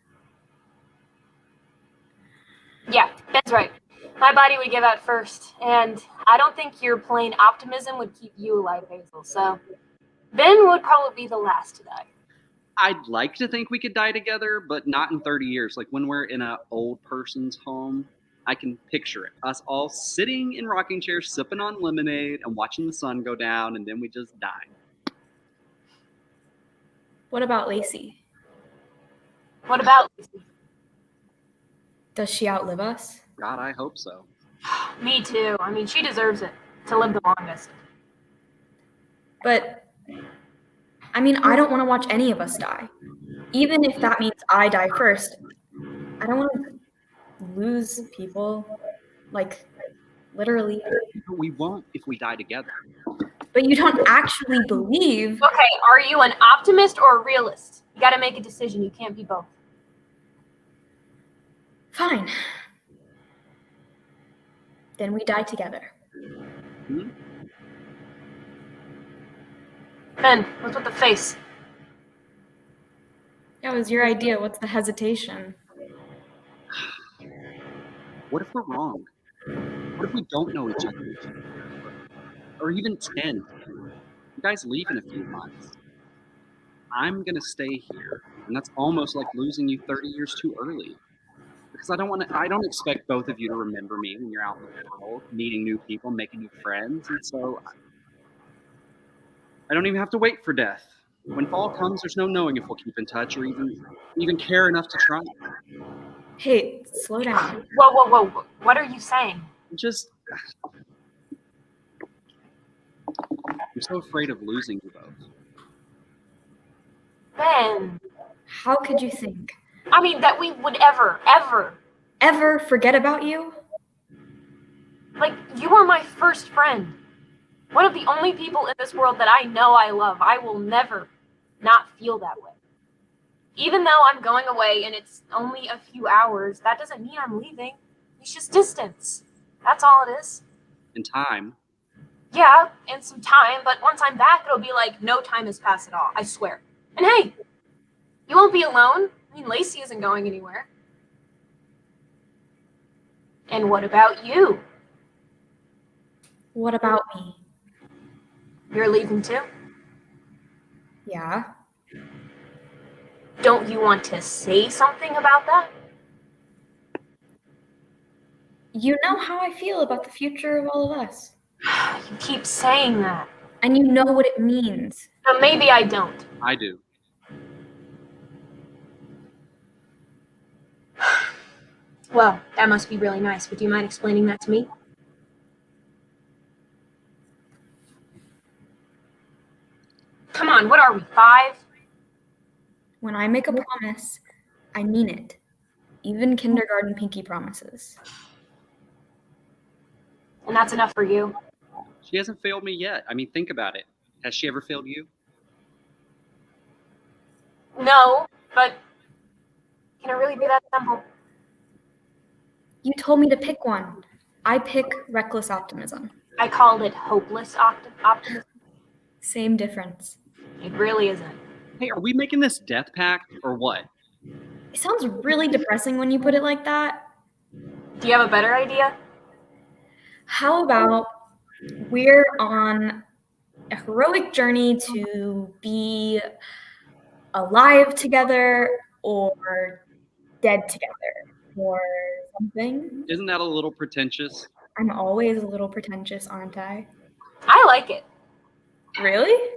Yeah, Ben's right. My body would give out first, and I don't think your plain optimism would keep you alive, Hazel. So Ben would probably be the last to die.
I'd like to think we could die together, but not in 30 years. Like when we're in an old person's home, I can picture it. Us all sitting in rocking chairs, sipping on lemonade and watching the sun go down, and then we just die.
What about Lacey?
What about Lacey?
Does she outlive us?
God, I hope so.
Me too. I mean, she deserves it to live the longest.
But, I mean, I don't want to watch any of us die. Even if that means I die first. I don't want to lose people. Like, literally.
We won't if we die together.
But you don't actually believe.
Okay, are you an optimist or a realist? You got to make a decision. You can't be both.
Fine. Then we die together.
Ben, what's with the face?
That was your idea. What's the hesitation?
What if we're wrong? What if we don't know each other? Or even 10? You guys leave in a few months. I'm going to stay here. And that's almost like losing you 30 years too early. Because I don't expect both of you to remember me when you're out in the world, meeting new people, making new friends. And so I don't even have to wait for death. When fall comes, there's no knowing if we'll keep in touch or even care enough to try.
Hey, slow down.
Whoa, whoa, whoa. What are you saying?
I'm so afraid of losing you both.
Ben.
How could you think?
I mean, that we would ever
forget about you?
Like, you are my first friend. One of the only people in this world that I know I love. I will never not feel that way. Even though I'm going away and it's only a few hours, that doesn't mean I'm leaving. It's just distance. That's all it is.
In time.
Yeah, and some time, but once I'm back, it'll be like no time has passed at all. I swear. And hey, you won't be alone. I mean, Lacey isn't going anywhere. And what about you?
What about me?
You're leaving too?
Yeah.
Don't you want to say something about that?
You know how I feel about the future of all of us.
You keep saying that.
And you know what it means.
But maybe I don't.
I do.
Well, that must be really nice. Would you mind explaining that to me? Come on, what are we, 5?
When I make a promise, I mean it. Even kindergarten pinky promises.
And that's enough for you?
She hasn't failed me yet. I mean, think about it. Has she ever failed you?
No, but can it really be that simple?
You told me to pick one. I pick reckless optimism.
I called it hopeless optimism.
Same difference.
It really isn't.
Hey, are we making this death pact or what?
It sounds really depressing when you put it like that.
Do you have a better idea?
How about we're on a heroic journey to be alive together or dead together or something?
Isn't that a little pretentious?
I'm always a little pretentious, aren't I?
I like it.
Really?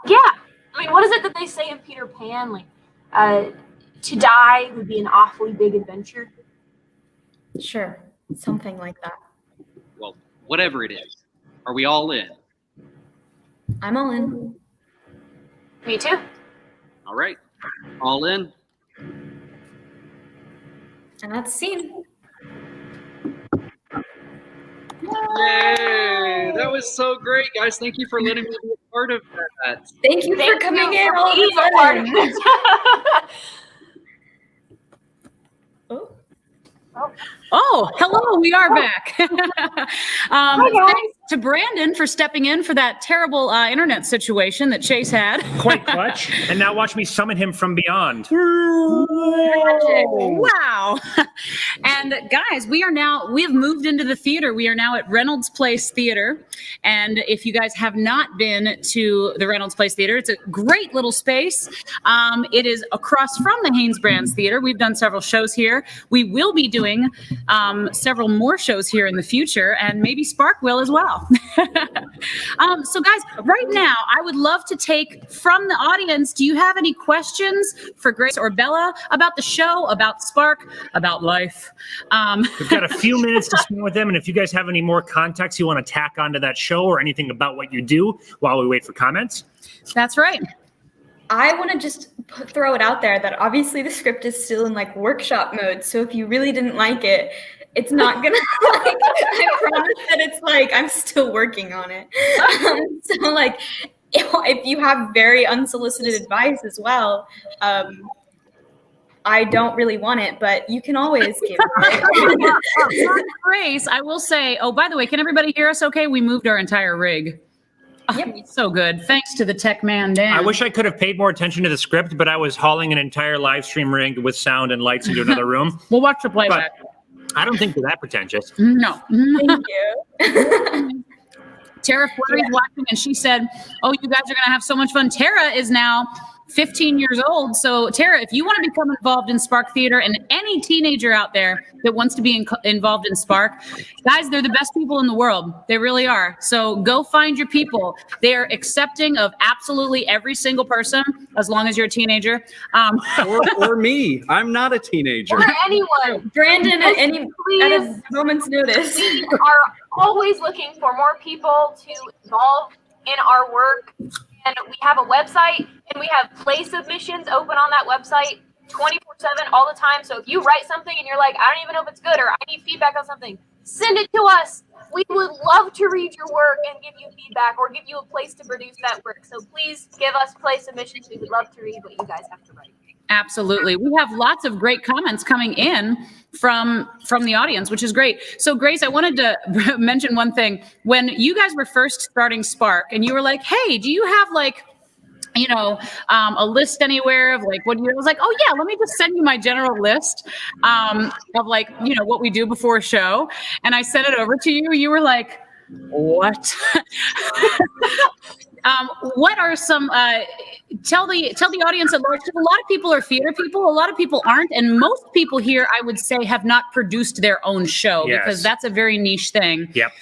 Yeah. I mean, what is it that they say in Peter Pan? Like, to die would be an awfully big adventure.
Sure. Something like that.
Well, whatever it is. Are we all in?
I'm all in.
Me too.
All right. All in.
And that's scene.
Yay! That was so great, guys. Thank you for letting me be a part of that.
Thank you for coming in all of a sudden.
Oh, hello, we are back. Thanks to Brandon for stepping in for that terrible internet situation that Chase had.
Quite clutch. And now watch me summon him from beyond.
Wow. And guys, we have moved into the theater. We are now at Reynolds Place Theater. And if you guys have not been to the Reynolds Place Theater, it's a great little space. It is across from the Haynes Brands Theater. We've done several shows here. We will be doing several more shows here in the future, and maybe Spark will as well. So guys, right now, I would love to take from the audience, do you have any questions for Grace or Bella about the show, about Spark, about life?
We've got a few minutes to spend with them, and if you guys have any more context you want to tack onto that show or anything about what you do while we wait for comments.
That's right.
I want to just throw it out there that obviously the script is still in like workshop mode. So if you really didn't like it, it's not gonna like, I promise that it's like, I'm still working on it. So like, if you have very unsolicited advice as well, I don't really want it, but you can always give it.
Grace, I will say, oh, by the way, can everybody hear us okay? We moved our entire rig. Yep. Oh, so good. Thanks to the tech man, Dan.
I wish I could have paid more attention to the script, but I was hauling an entire live stream rig with sound and lights into another room.
We'll watch the playback.
I don't think they're that pretentious.
No.
Thank you.
Tara Flury's watching, and she said, oh, you guys are going to have so much fun. Tara is now 15 years old. So Tara, if you want to become involved in Spark Theater, and any teenager out there that wants to be involved in Spark, guys, they're the best people in the world. They really are. So go find your people. They are accepting of absolutely every single person, as long as you're a teenager.
Or me. I'm not a teenager.
Or anyone.
Brandon, at any
Please.
at a moment's notice.
We are always looking for more people to involve in our work. And we have a website, and we have play submissions open on that website 24/7 all the time. So if you write something and you're like, I don't even know if it's good, or I need feedback on something, send it to us. We would love to read your work and give you feedback, or give you a place to produce that work. So please give us play submissions. We would love to read what you guys have to write.
Absolutely. We have lots of great comments coming in from the audience, which is great. So Grace, I wanted to mention one thing. When you guys were first starting Spark and you were like, hey, do you have like, a list anywhere of like what you, I was like, oh yeah, let me just send you my general list of like, what we do before a show. And I sent it over to you. You were like, what? What are some, tell the audience at large, because a lot of people are theater people, a lot of people aren't, and most people here, I would say, have not produced their own show, because that's a very niche thing.
Yep.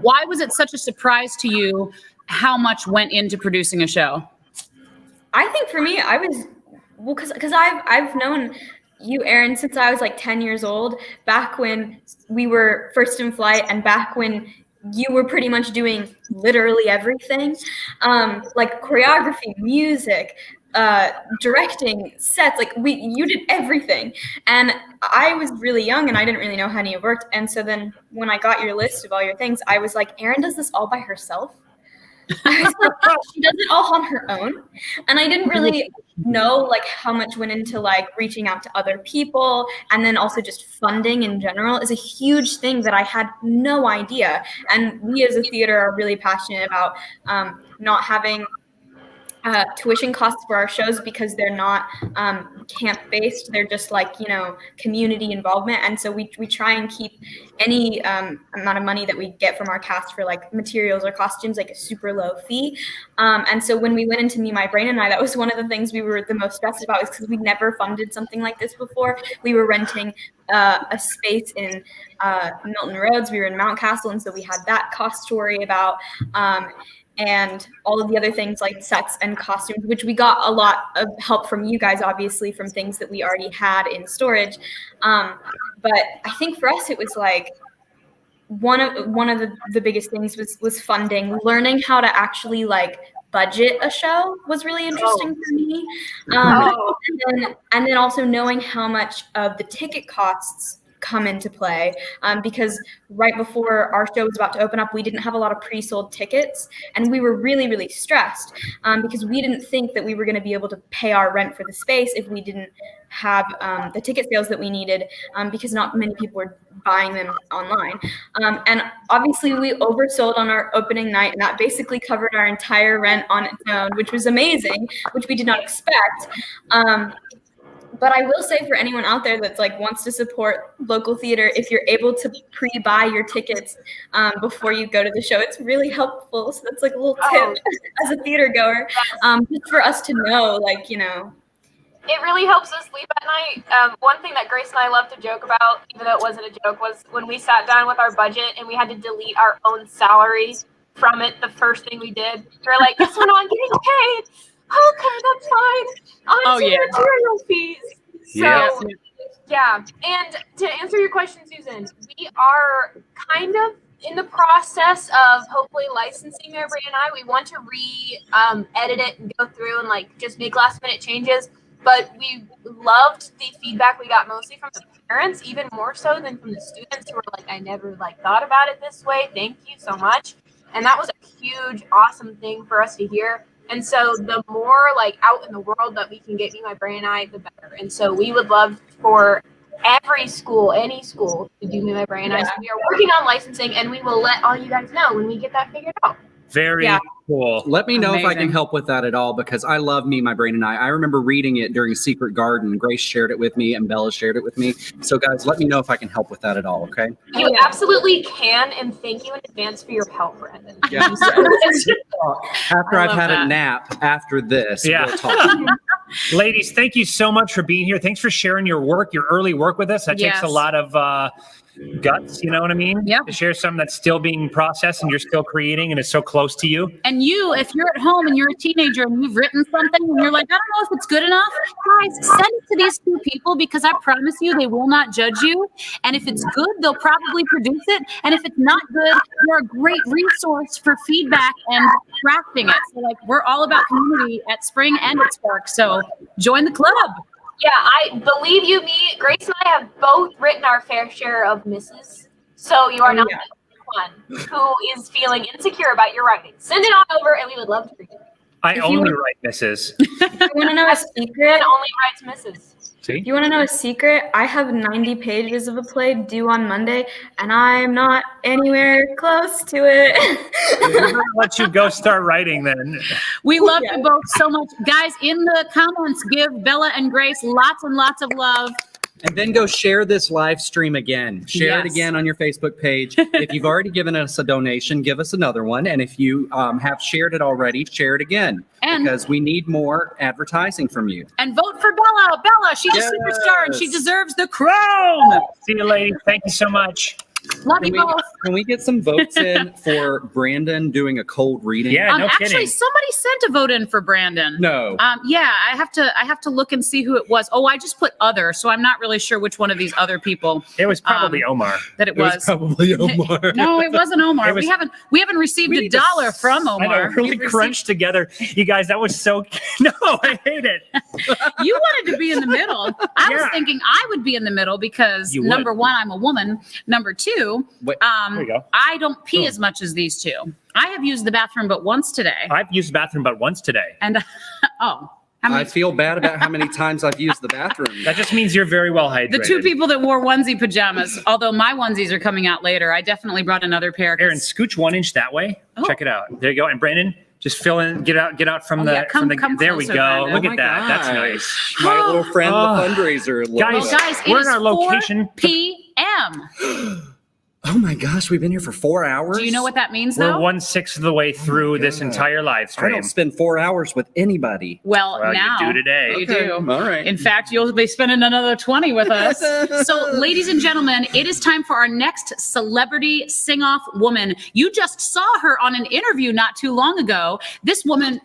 Why was it such a surprise to you how much went into producing a show?
I think for me, because I've known you, Erinn, since I was like 10 years old, back when we were first in flight, and back when you were pretty much doing literally everything, like choreography, music, directing, sets, like you did everything. And I was really young and I didn't really know how any of it worked. And so then when I got your list of all your things, I was like, Erinn does this all by herself? I was like, she does it all on her own. And I didn't really know like how much went into like reaching out to other people, and then also just funding in general is a huge thing that I had no idea. And we as a theater are really passionate about not having tuition costs for our shows, because they're not camp based. They're just like, community involvement. And so we try and keep any amount of money that we get from our cast for like materials or costumes like a super low fee. And so when we went into Me, My Brain, and I, that was one of the things we were the most stressed about, is because we'd never funded something like this before. We were renting a space in Milton Roads. We were in Mountcastle, and so we had that cost to worry about. And all of the other things like sets and costumes, which we got a lot of help from you guys, obviously, from things that we already had in storage. But I think for us, it was like one of the biggest things was funding. Learning how to actually like budget a show was really interesting for me. And then also knowing how much of the ticket costs come into play, because right before our show was about to open up, we didn't have a lot of pre-sold tickets, and we were really, really stressed because we didn't think that we were going to be able to pay our rent for the space if we didn't have the ticket sales that we needed, because not many people were buying them online. And obviously we oversold on our opening night, and that basically covered our entire rent on its own, which was amazing, which we did not expect. But I will say, for anyone out there that's like wants to support local theater, if you're able to pre-buy your tickets before you go to the show, it's really helpful. So that's like a little tip as a theater goer, just for us to know, like,
It really helps us sleep at night. One thing that Grace and I love to joke about, even though it wasn't a joke, was when we sat down with our budget and we had to delete our own salary from it. The first thing we did, we're like, "Guess we're not getting paid." Okay, that's fine. On to material fees. So, yeah. And to answer your question, Susan, we are kind of in the process of hopefully licensing Mary and I. We want to edit it and go through and like just make last minute changes. But we loved the feedback we got mostly from the parents, even more so than from the students who were like, I never thought about it this way. Thank you so much. And that was a huge, awesome thing for us to hear. And so the more out in the world that we can get Me, My Brain, and I, the better. And so we would love for every school, any school, to do Me, My Brain, and I. So we are working on licensing, and we will let all you guys know when we get that figured out.
Very, cool.
Let me know if I can
Amazing.
help with that at all, because I love Me, My Brain, and I. I remember reading it during Secret Garden. Grace shared it with me and Bella shared it with me. So guys, let me know if I can help with that at all, okay?
You absolutely can, and thank you in advance for your help, Brandon.
Yeah. After
I
I've
love
had
that.
a nap after this,
Yeah.
we'll talk.
Ladies, thank you so much for being here. Thanks for sharing your work, your early work with us. That takes a
Yes.
lot of guts, you know what I mean?
Yep.
To share something that's still being processed and you're still creating and it's so close to you.
And you, if you're at home and you're a teenager and you've written something and you're like, I don't know if it's good enough, guys, send it to these two people, because I promise you they will not judge you. And if it's good, they'll probably produce it. And if it's not good, you're a great resource for feedback and crafting it. So like, we're all about community at Spring and at Spark. So join the club.
Yeah, I believe you, me, Grace and I have both written our fair share of misses. So you are not the only one who is feeling insecure about your writing. Send it on over, and we would love to read it.
I only write misses.
You want to know a secret?
Ben only writes misses.
See?
You want to know a secret? I have 90 pages of a play due on Monday, and I'm not anywhere close to it.
I'm gonna let you go start writing then.
We love you both so much. Guys, in the comments, give Bella and Grace lots and lots of love.
And then go share this live stream again. Share it
Yes.
again on your Facebook page. If you've already given us a donation, give us another one. And if you have shared it already, share it again.
And-
because we need more advertising from you.
And vote for Bella. Bella, she's a superstar and she
Yes.
deserves the crown.
See you, ladies. Thank you so much.
Love you both.
Can we get some votes in for Brandon doing a cold reading?
Yeah, no
Actually,
kidding.
somebody sent a vote in for Brandon.
No.
Yeah, I have to look and see who it was. Oh, I just put other, so I'm not really sure which one of these other people
It was probably Omar.
that it was.
probably Omar.
No, it wasn't Omar.
It was-
we haven't received a dollar from
I know,
Omar.
really
We've received-
crunched together. You guys, that was so... No, I hate it.
You wanted to be in the middle. I was
Yeah.
thinking I would be in the middle because
You would.
number one, I'm a woman. Number two,
Wait,
there you go.
I don't pee as much as these two. I have used the bathroom but once today.
I've used the bathroom but once today.
And how
I
many?
feel bad about how many times I've used the bathroom.
That just means you're very well hydrated.
The two people that wore onesie pajamas, although my onesies are coming out later, I definitely brought another pair. 'cause-
Aaron, scooch 1 inch that way.
Oh.
Check it out. There you go. And Brandon, just fill in, get out from
Oh,
the,
yeah, come-
from the,
come
there we
closer,
go.
Brandon.
Look
Oh
at that.
my
That's
gosh.
nice.
My little friend,
Oh.
the fundraiser.
Guys,
Well, guys,
we're
it
in
is
our location.
4 p.m.
Oh my gosh, we've been here for 4 hours.
Do you know what that means,
We're
though?
1/6 of the way through this entire live
I
stream.
don't spend 4 hours with anybody.
Well,
Well, you
now
do today.
You
Okay,
do.
all right.
In fact, you'll be spending another 20 with us. So, ladies and gentlemen, it is time for our next celebrity sing-off woman. You just saw her on an interview not too long ago. This woman.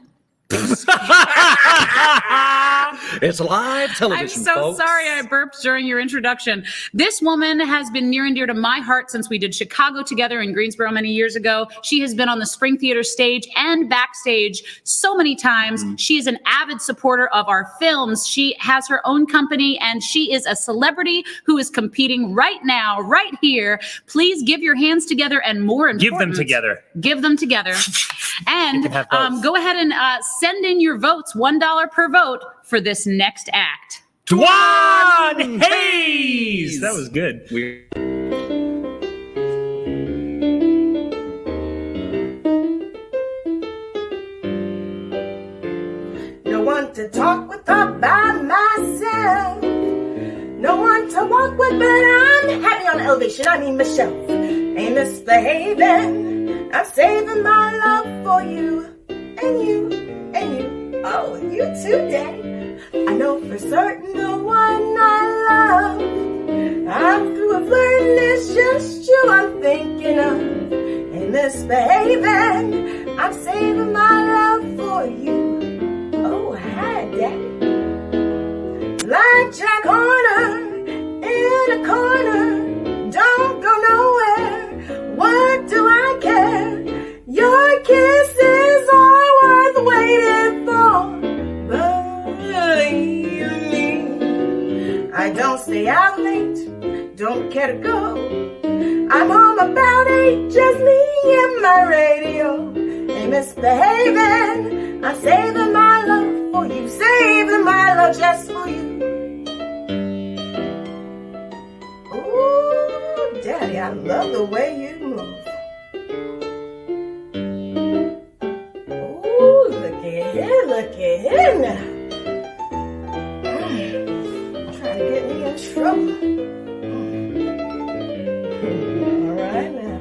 It's live television,
I'm so
folks.
sorry I burped during your introduction. This woman has been near and dear to my heart since we did Chicago together in Greensboro many years ago. She has been on the Spring Theater stage and backstage so many times. She is an avid supporter of our films. She has her own company and she is a celebrity who is competing right now, right here. Please give your hands together and more important.
Give them together.
Give them together. And
can have both.
go ahead and send in your votes, $1 per vote for this next act.
Dwan Hayes! That was good.
No one to talk with all by myself. No one to walk with, but I'm happy on elevation. I mean, Michelle. Ain't misbehaving. I'm saving my love for you. And you, and you. Oh, and you too, Daddy. I know for certain the one I love. I'm through with flirting, it's just you I'm thinking of. Ain't misbehaving. I'm saving my love for you. Oh, hi, Daddy. Like Jack Horner in a corner, don't go nowhere. What do I care? Your kisses are worth waiting for. Believe me, I don't stay out late, don't care to go. I'm home about 8, just me and my radio. Ain't misbehaving, I'm saving my love for you, saving my love just for you. Ooh, Daddy, I love the way you move. looky here now. Trying to get me in trouble. All right now.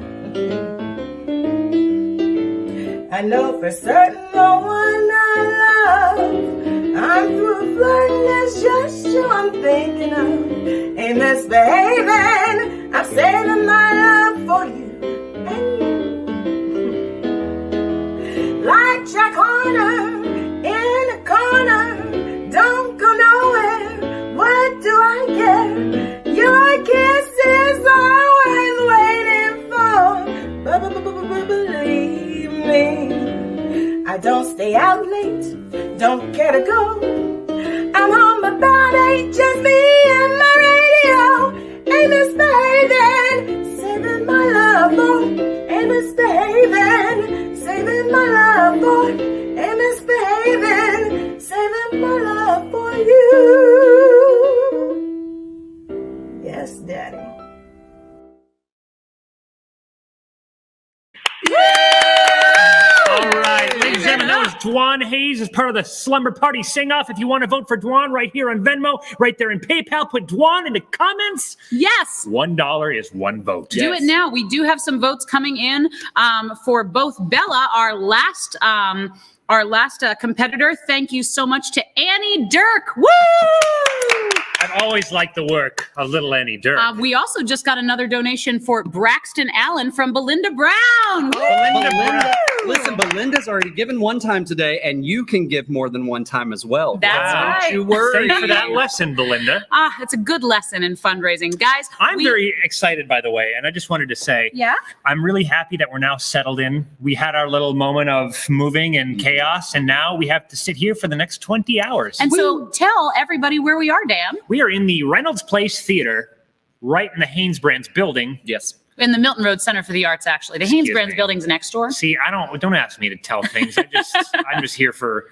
I know for certain no one I love. I'm through flirting, it's just you I'm thinking of. Ain't misbehaving, I'm saving my love for you. Like Jack Horner in a corner, don't go nowhere. What do I care? Your kiss is all I'm waiting for. Believe me, I don't stay out late, don't care to go. I'm home about 8, just me and my radio. Ain't misbehaving, saving my love for. Ain't misbehaving, saving my love for. Ain't misbehaving, saving my love for you. Yes, Daddy.
All right, ladies and gentlemen, that was Dwan Hayes as part of the Slumber Party sing-off. If you want to vote for Dwan right here on Venmo, right there in PayPal, put Dwan in the comments.
Yes.
$1 is one vote.
Do it now. We do have some votes coming in for both Bella, our last competitor. Thank you so much to Annie Dirk. Woo!
I've always liked the work of little Annie Dirk.
We also just got another donation for Braxton Allen from Belinda Brown.
Belinda, listen, Belinda's already given one time today, and you can give more than one time as well.
That's right.
Don't you worry.
Thanks for that lesson, Belinda.
It's a good lesson in fundraising. Guys,
I'm very excited, by the way, and I just wanted to say, I'm really happy that we're now settled in. We had our little moment of moving and chaos, and now we have to sit here for the next 20 hours.
And so tell everybody where we are, Dan.
We are in the Reynolds Place Theater, right in the Haynes Brands building.
Yes.
In the Milton Road Center for the Arts, actually. The Haynes Brands building's next door.
See, don't ask me to tell things. I'm just here for.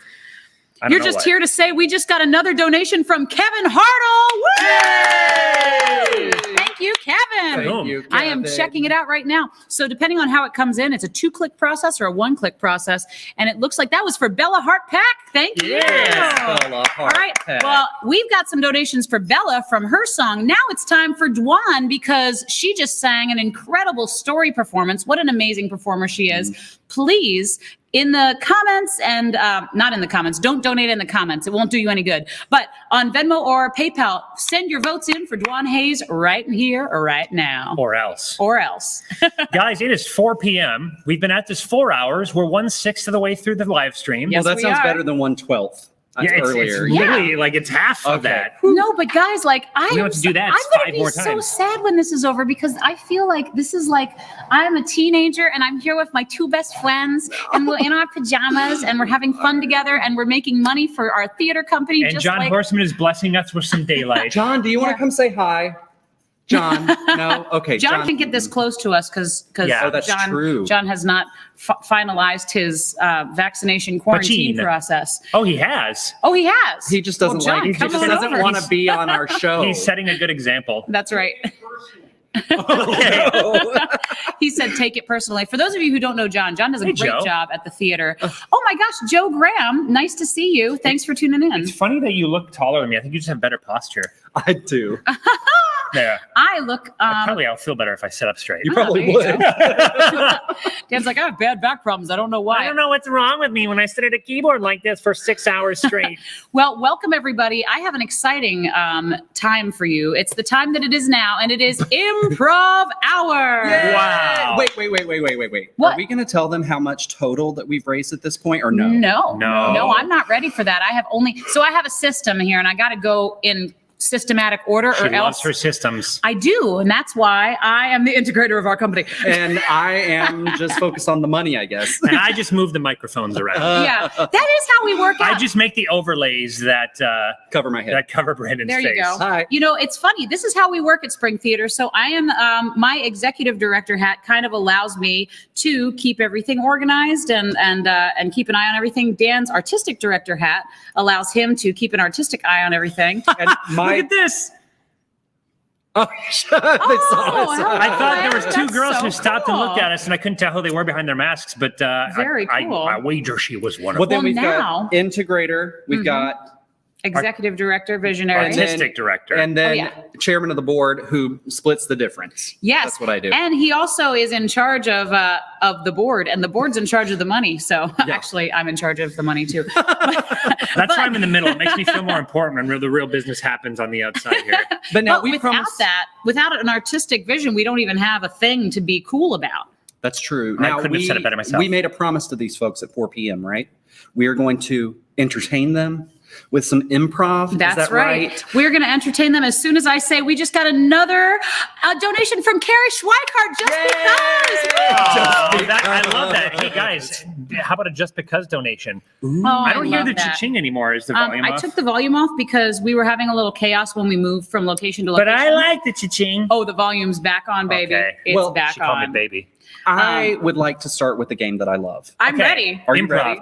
You're just here to say we just got another donation from Kevin Hartle. Woo! Thank you, Kevin.
Thank you, Kevin.
I am checking it out right now. So depending on how it comes in, it's a 2-click process or a 1-click process. And it looks like that was for Bella Hart-Peck. Thank you.
Yes, Bella
All right.
Hart-Peck.
Well, we've got some donations for Bella from her song. Now it's time for Dwan because she just sang an incredible story performance. What an amazing performer she is. Please, in the comments and not in the comments, don't donate in the comments. It won't do you any good. But on Venmo or PayPal, send your votes in for Dwan Hayes right here or right now.
Or else.
Or else.
Guys, it is 4 p.m. We've been at this 4 hours. We're 1/6 of the way through the live stream.
Well, that sounds better than 1/12.
It's literally like it's half of that.
No, but guys, like
We don't have to do that
I'm gonna
5
be
more
so
times.
sad when this is over because I feel like this is like I'm a teenager and I'm here with my 2 best friends and we're in our pajamas and we're having fun together and we're making money for our theater company.
And
just
John
like,
Horseman is blessing us with some daylight.
John, do you want to come say hi? John, no? Okay,
John can get this close to us because
Yeah, that's
John,
true.
John has not finalized his vaccination quarantine
Machine.
process.
Oh, he has.
Oh, he has.
He just doesn't
John,
like. He
come
just
on
doesn't
over.
want to be on our show.
He's setting a good example.
That's right. He said, take it personally. For those of you who don't know John, John does a
Hey,
great
Joe.
job at the theater. Oh my gosh, Joe Graham, nice to see you. Thanks for tuning in.
It's funny that you look taller than me. I think you just have better posture.
I do.
Yeah.
I look.
Probably I'll feel better if I sit up straight.
You probably
there you
would.
Dan's like, I have bad back problems. I don't know why.
I don't know what's wrong with me when I sit at a keyboard like this for 6 hours straight.
Well, welcome everybody. I have an exciting time for you. It's the time that it is now, and it is Improv Hour.
Wow.
Wait.
What?
Are we going to tell them how much total that we've raised at this point, or no?
No, I'm not ready for that. I have a system here, and I got to go in systematic order,
She
or
loves
else
her systems.
I do, and that's why I am the integrator of our company.
And I am just focused on the money, I guess.
And I just move the microphones around.
Yeah, that is how we work out.
I just make the overlays that
cover my head.
That cover Brandon's
There
face.
you go.
Hi.
You know, it's funny. This is how we work at Spring Theater. So I am, my executive director hat kind of allows me to keep everything organized and keep an eye on everything. Dan's artistic director hat allows him to keep an artistic eye on everything.
And
Look at this.
Oh, they saw us.
I thought there was two
That's
girls
so
who stopped
cool.
and looked at us, and I couldn't tell who they were behind their masks. But
Very cool.
I wager she was one of
Well,
them.
then we've
now-
got integrator. We've got
Executive director, visionary.
Artistic director.
and then
Oh, yeah.
chairman of the board who splits the difference.
Yes,
That's what I do.
And he also is in charge of the board, and the board's in charge of the money. So actually, I'm in charge of the money too.
That's why I'm in the middle. It makes me feel more important when the real business happens on the outside here.
But now
But
we
without
promise.
that, without an artistic vision, we don't even have a thing to be cool about.
That's true.
I
Now
couldn't have said it better myself.
We made a promise to these folks at 4 p.m., right? We are going to entertain them with some improv.
That's
Is that right?
We're going to entertain them as soon as I say we just got another donation from Carrie Schweikart just because.
I love that. Hey guys, how about a just because donation?
Oh,
I don't hear
love
the
that.
cha-ching anymore. Is the volume
I
off?
took the volume off because we were having a little chaos when we moved from location to
But
location.
I like the cha-ching.
Oh, the volume's back on, baby.
Okay.
It's
Well,
back
She called me
on.
baby.
I would like to start with the game that I love.
I'm
Okay.
ready.
Are you
Improv.
ready?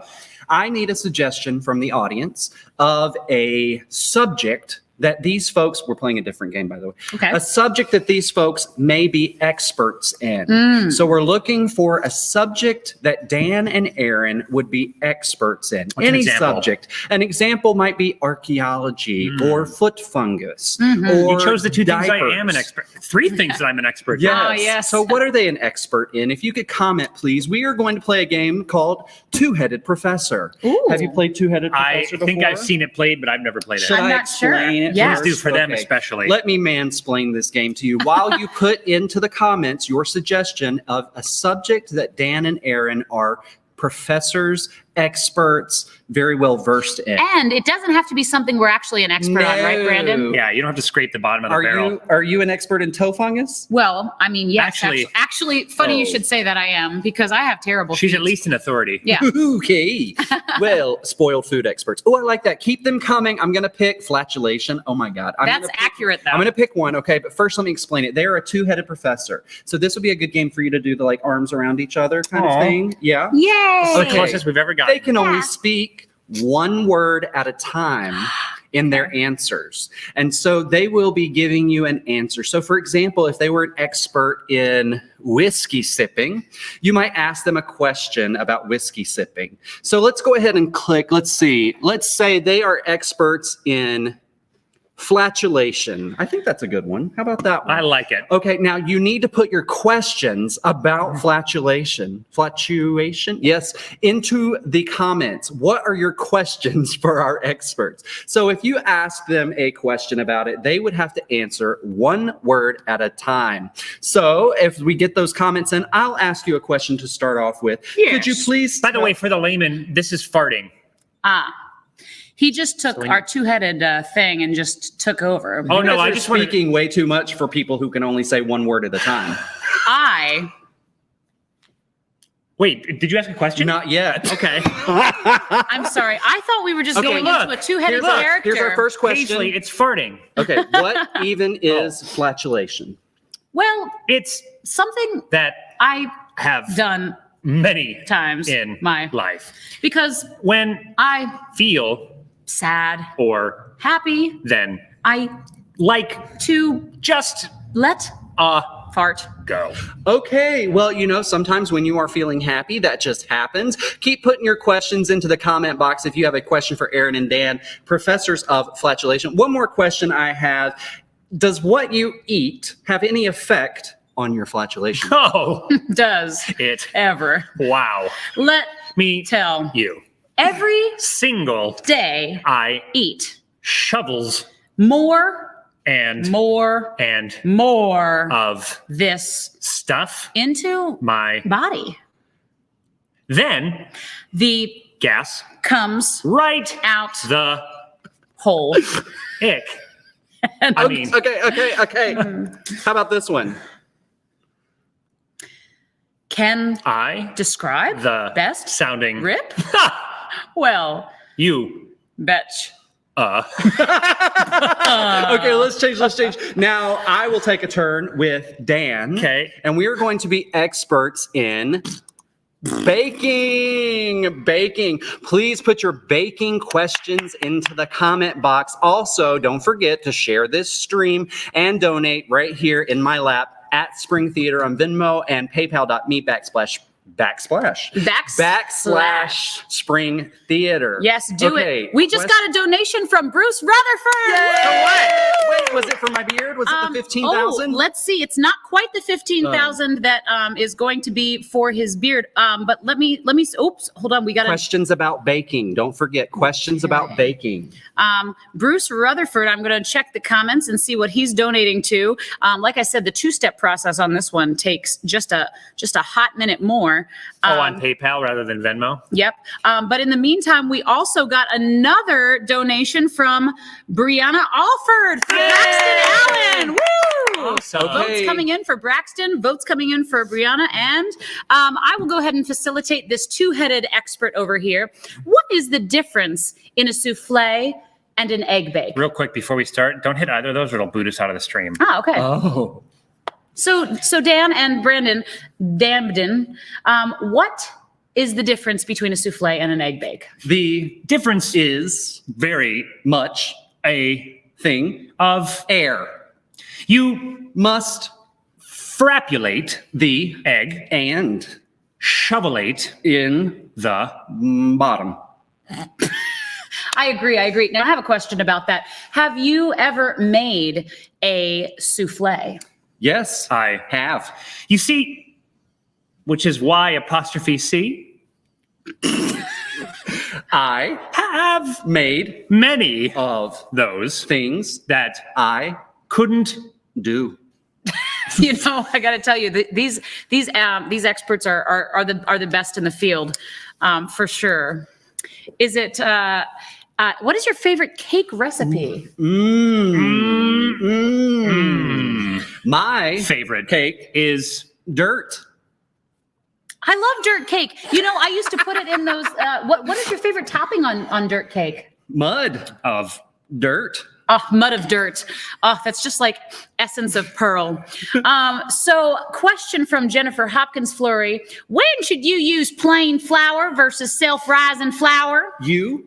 I need a suggestion from the audience of a subject that these folks, we're playing a different game, by the way,
Okay.
a subject that these folks may be experts in. So we're looking for a subject that Dan and Erinn would be experts in.
What's an
Any
example?
subject. An example might be archaeology or foot fungus. Or
You chose the two things I
diapers.
am an expert. Three things that I'm an expert in.
Yes.
Ah, yes.
So what are they an expert in? If you could comment, please. We are going to play a game called Two-Headed Professor.
Ooh.
Have you played Two-Headed
I
Professor
think
before?
I've seen it played, but I've never played it.
Should
I'm
I
not sure.
explain it?
Yes.
Please do for them
Okay.
especially.
Let me mansplain this game to you while you put into the comments your suggestion of a subject that Dan and Erinn are professors, experts, very well versed in.
And it doesn't have to be something we're actually an expert on, right, Brandon?
Yeah, you don't have to scrape the bottom of the barrel.
Are you an expert in toe fungus?
Well, I mean, yes.
Actually-
Actually, funny you should say that I am because I have terrible
She's
feet.
at least an authority.
Yeah.
Okay. Well, spoiled food experts. Oh, I like that. Keep them coming. I'm going to pick flatulation. Oh my God.
That's accurate, though.
I'm going to pick one. Okay. But first, let me explain it. They are a two-headed professor. So this would be a good game for you to do the like arms around each other kind
Aw.
of thing. Yeah.
Yay!
It's the closest we've ever gotten.
They can only speak one word at a time in their answers. And so they will be giving you an answer. So for example, if they were an expert in whiskey sipping, you might ask them a question about whiskey sipping. So let's go ahead and click. Let's see. Let's say they are experts in flatulation. I think that's a good one. How about that one?
I like it.
Okay, now you need to put your questions about flatulation, yes, into the comments. What are your questions for our experts? So if you ask them a question about it, they would have to answer one word at a time. So if we get those comments in, I'll ask you a question to start off with.
Yes.
Could you please?
By the way, for the layman, this is farting.
He just took our two-headed thing and just took over.
Oh, no,
You guys
I
are
just wanted-
speaking way too much for people who can only say one word at a time.
Wait, did you ask a question?
Not yet.
Okay.
I'm sorry. I thought we were just going into a two-headed character.
Here's our first question.
Paisley, it's farting.
Okay, what even is flatulation?
Well,
it's
something
that
I
have
done
many
times
in
my
life.
Because
when
I
feel
sad
or
happy,
then
I
like
to
just
let fart
go.
Okay, well, you know, sometimes when you are feeling happy, that just happens. Keep putting your questions into the comment box if you have a question for Erinn and Dan, professors of flatulation. One more question I have. Does what you eat have any effect on your flatulation?
Oh,
does
it
ever.
Wow.
Let
me
tell
you.
Every
single
day
I
eat
shovels
more
and
more
of
this
stuff
into
my
body.
Then
the
gas
comes
right
out
the
hole.
Ick. I mean,
okay. How about this one?
Can
I
describe
the
best
sounding
rip? Well,
you
betch.
Okay, let's change. Now I will take a turn with Dan.
Okay.
And we are going to be experts in Baking. Please put your baking questions into the comment box. Also, don't forget to share this stream and donate right here in my lap at Spring Theater on Venmo and paypal.me/backslash Spring Theater.
Yes, do it. We just got a donation from Bruce Rutherford.
For what? Wait, was it for my beard? Was it the 15,000?
Let's see. It's not quite the 15,000 that is going to be for his beard. But let me. Oops, hold on. We got
questions about baking. Don't forget questions about baking.
Bruce Rutherford. I'm going to check the comments and see what he's donating to. Like I said, the two-step process on this one takes just a hot minute more.
On PayPal rather than Venmo?
Yep. But in the meantime, we also got another donation from Brianna Alford for Braxton Allen. Woo! So votes coming in for Braxton, votes coming in for Brianna, and I will go ahead and facilitate this two-headed expert over here. What is the difference in a souffle and an egg bake?
Real quick before we start, don't hit either of those or it'll boot us out of the stream.
Ah, okay.
Oh.
So Dan and Brandon, what is the difference between a souffle and an egg bake?
The difference is very
much
a
thing
of
air.
You
must
frapulate
the
egg
and
shovelate
in
the
bottom.
I agree. Now I have a question about that. Have you ever made a souffle?
Yes,
I
have.
You see, which is why apostrophe C.
I
have
made
many
of
those
things
that
I
couldn't
do.
You know, I got to tell you, these experts are the best in the field, for sure. Is it? What is your favorite cake recipe?
My
favorite
cake
is
dirt.
I love dirt cake. You know, I used to put it in those. What is your favorite topping on dirt cake?
Mud
of
dirt.
Oh, mud of dirt. Oh, that's just like essence of pearl. So question from Jennifer Hopkins Flury. When should you use plain flour versus self-rising flour?
You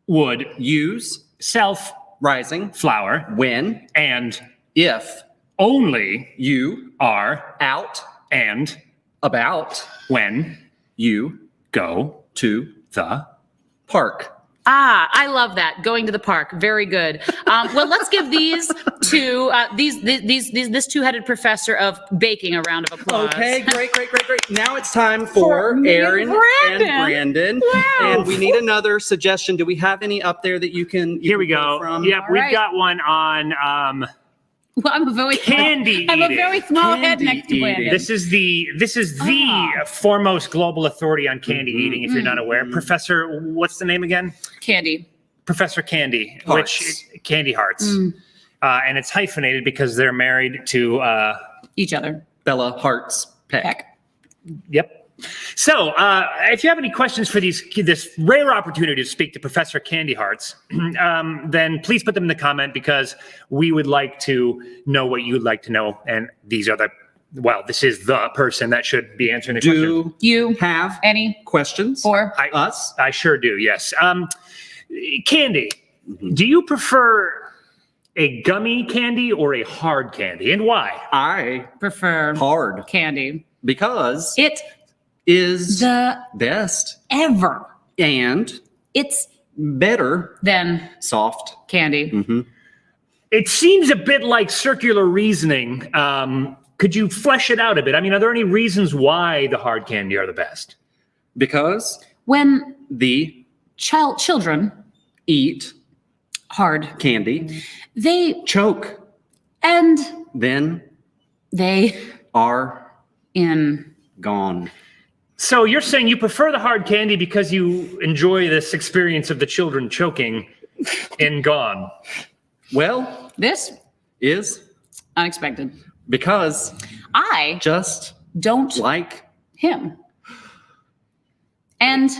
would
use
self-rising
flour
when and
if
only
you
are
out
and
about
when
you
go
to
the
park.
I love that. Going to the park. Very good. Well, let's give these to this two-headed professor of baking a round of applause.
Okay, great. Now it's time for Erinn and Brandon.
Wow.
And we need another suggestion. Do we have any up there that you can
Here we go.
From?
Yep, we've got one on
well, I'm a very small head next to Brandon.
This is the foremost global authority on candy eating. If you're not aware, Professor, what's the name again?
Candy.
Professor Candy,
Hearts.
Candy Hearts, and it's hyphenated because they're married to
each other.
Bella Hart-Peck.
Yep. So, if you have any questions for this rare opportunity to speak to Professor Candy Hearts, then please put them in the comment because we would like to know what you'd like to know. And this is the person that should be answering the question.
Do
you
have
any
questions
for
us?
I sure do, yes. Candy, do you prefer a gummy candy or a hard candy, and why?
I
prefer
hard
candy
because
it
is
the
best
ever,
and
it's
better
than
soft
candy.
It seems a bit like circular reasoning. Could you flesh it out a bit? I mean, are there any reasons why the hard candy are the best?
Because
when
the
children
eat
hard
candy,
they
choke,
and
then
they
are
gone.
So you're saying you prefer the hard candy because you enjoy this experience of the children choking and gone.
Well,
this
is
unexpected
because
I
just
don't
like
him. And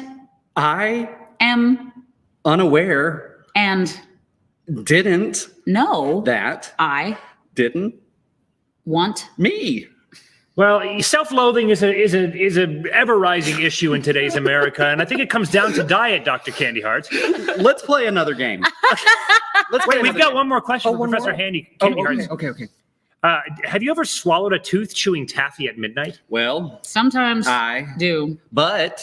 I
am
unaware
and
didn't
know
that
I
didn't
want
me.
Well, self-loathing is a ever-rising issue in today's America, and I think it comes down to diet, Dr. Candy Heart.
Let's play another game.
We've got one more question for Professor Candy Heart.
Okay.
Have you ever swallowed a tooth chewing taffy at midnight?
Well,
sometimes
I
do,
but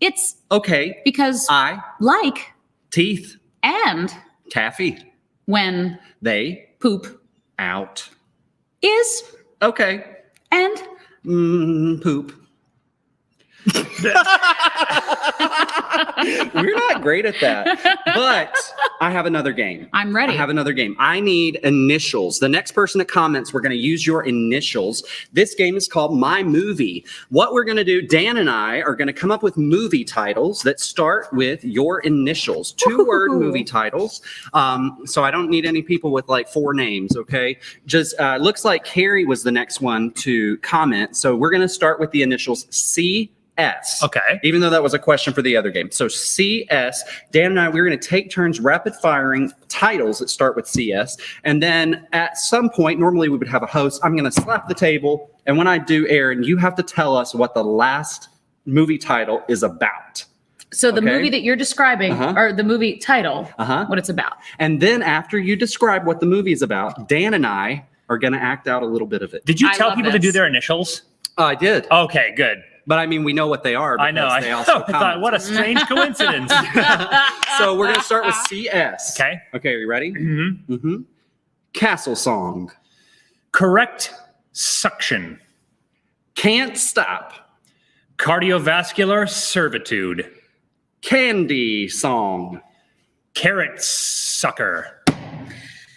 it's
okay
because
I
like
teeth
and
taffy
when
they
poop
out
is
okay
and
poop. We're not great at that, but I have another game.
I'm ready.
I have another game. I need initials. The next person that comments, we're going to use your initials. This game is called My Movie. What we're going to do, Dan and I are going to come up with movie titles that start with your initials. 2-word movie titles. So I don't need any people with like 4 names, okay? Just looks like Carrie was the next one to comment. So we're going to start with the initials C. S.
Okay.
Even though that was a question for the other game. So CS, Dan and I, we're going to take turns rapid firing titles that start with CS. And then at some point, normally we would have a host. I'm going to slap the table. And when I do, Erinn, you have to tell us what the last movie title is about.
So the movie that you're describing, or the movie title, what it's about.
And then after you describe what the movie is about, Dan and I are going to act out a little bit of it.
Did you tell people to do their initials?
I did.
Okay, good.
But I mean, we know what they are.
I know.
They also
I thought, what a strange coincidence.
So we're going to start with CS.
Okay.
Okay, are you ready?
Mm-hmm.
Mm-hmm. Castle Song.
Correct suction.
Can't Stop.
Cardiovascular servitude.
Candy Song.
Carrot Sucker.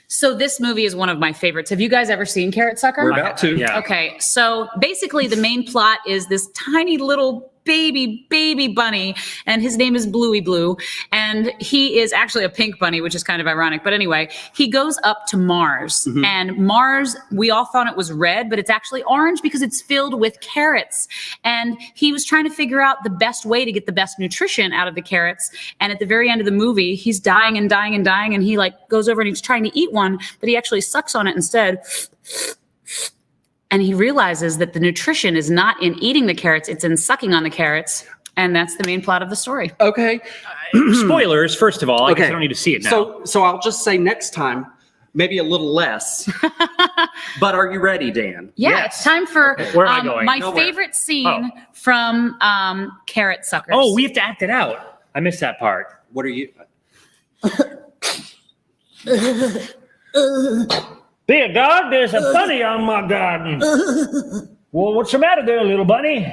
So this movie is one of my favorites. Have you guys ever seen Carrot Sucker?
We're about to.
Yeah.
Okay, so basically the main plot is this tiny little baby bunny, and his name is Bluey Blue, and he is actually a pink bunny, which is kind of ironic. But anyway, he goes up to Mars, and Mars, we all thought it was red, but it's actually orange because it's filled with carrots. And he was trying to figure out the best way to get the best nutrition out of the carrots. And at the very end of the movie, he's dying, and he like goes over and he's trying to eat one, but he actually sucks on it instead. And he realizes that the nutrition is not in eating the carrots, it's in sucking on the carrots. And that's the main plot of the story.
Okay.
Spoilers, first of all. I guess I don't need to see it now.
So I'll just say next time, maybe a little less. But are you ready, Dan?
Yeah, it's time for
Where am I going?
my
Nowhere.
favorite scene from Carrot Suckers.
Oh, we have to act it out. I missed that part.
What are you?
Dear God, there's a bunny on my garden. Well, what's the matter there, little bunny?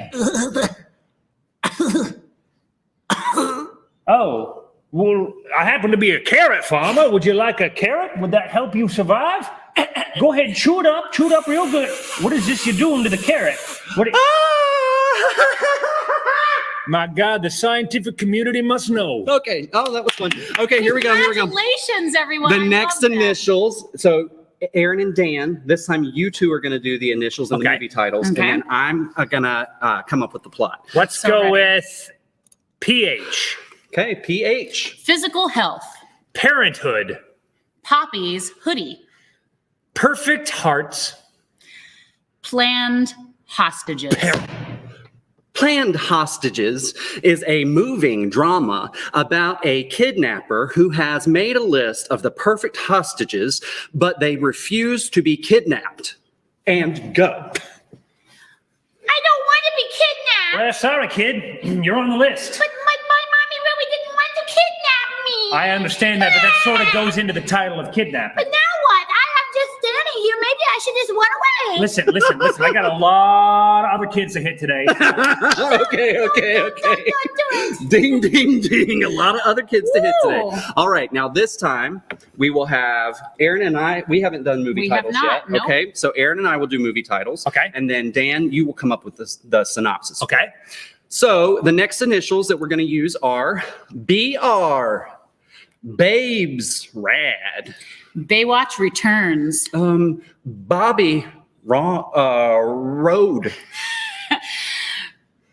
Oh, well, I happen to be a carrot farmer. Would you like a carrot? Would that help you survive? Go ahead, chew it up real good. What is this you're doing to the carrot? My God, the scientific community must know.
Okay. Oh, that was fun. Okay, here we go.
Congratulations, everyone.
The
I
next
love that.
initials. So Erinn and Dan, this time you two are going to do the initials and the movie titles,
Okay.
and then I'm going to come up with the plot.
Let's go with PH.
Okay, PH.
Physical health.
Parenthood.
Poppy's hoodie.
Perfect hearts.
Planned hostages.
Planned Hostages is a moving drama about a kidnapper who has made a list of the perfect hostages, but they refuse to be kidnapped. And go.
I don't want to be kidnapped.
Well, sorry, kid. You're on the list.
But my mommy really didn't want to kidnap me.
I understand that, but that sort of goes into the title of kidnapping.
But now what? I'm just standing here. Maybe I should just run away.
Listen. I got a lot of other kids to hit today.
Okay. Ding, ding, ding. A lot of other kids to hit today. All right. Now, this time, we will have Erinn and I. We haven't done movie titles yet.
Nope.
Okay. So, Erinn and I will do movie titles.
Okay.
And then, Dan, you will come up with the synopsis.
Okay.
So, the next initials that we're going to use are BR. Babes. Rad.
Baywatch returns.
Bobby. Road.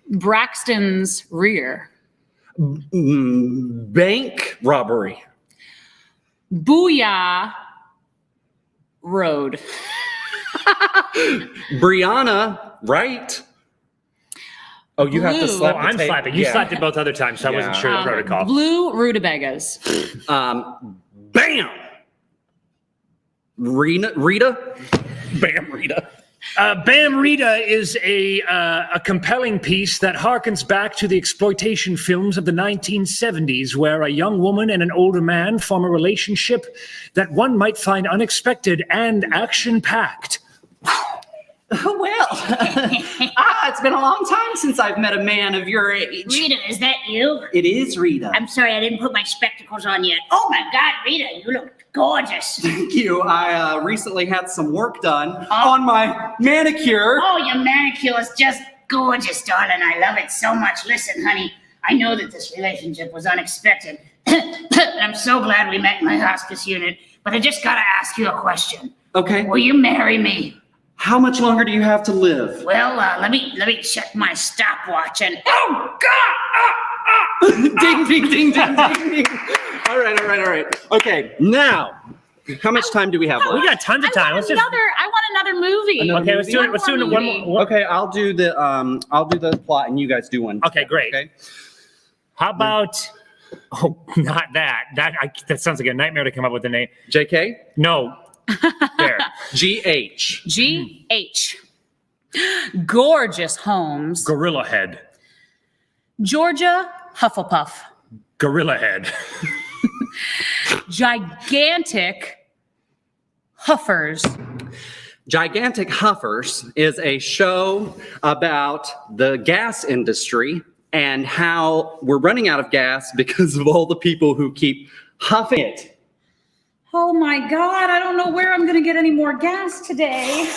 Braxton's rear.
Bank robbery.
Booyah road.
Brianna, right? Oh, you have to
Blue.
slap.
Oh, I'm slapping. You slapped it both other times, so I wasn't sure the protocol.
Blue rutabagas.
Bam. Rita. Bam, Rita.
Bam Rita is a compelling piece that harkens back to the exploitation films of the 1970s, where a young woman and an older man form a relationship that one might find unexpected and action-packed.
Well, it's been a long time since I've met a man of your age.
Rita, is that you?
It is Rita.
I'm sorry, I didn't put my spectacles on yet. Oh my God, Rita, you look gorgeous.
Thank you. I recently had some work done on my manicure.
Oh, your manicure is just gorgeous, darling. I love it so much. Listen, honey, I know that this relationship was unexpected. And I'm so glad we met in my hospice unit, but I just gotta ask you a question.
Okay.
Will you marry me?
How much longer do you have to live?
Well, let me check my stopwatch and
oh God! Ding, ding, ding, ding, ding, ding. All right. Okay, now, how much time do we have left?
We got tons of time.
I want another movie.
Another
Let's do it. Let's do it. One more.
Okay, I'll do the plot, and you guys do one.
Okay, great.
Okay.
How about? Oh, not that. That sounds like a nightmare to come up with the name.
JK?
No. There.
GH.
GH. Gorgeous homes.
Gorilla Head.
Georgia Hufflepuff.
Gorilla Head.
Gigantic Huffers.
Gigantic Huffers is a show about the gas industry and how we're running out of gas because of all the people who keep huffing it.
Oh my God, I don't know where I'm going to get any more gas today.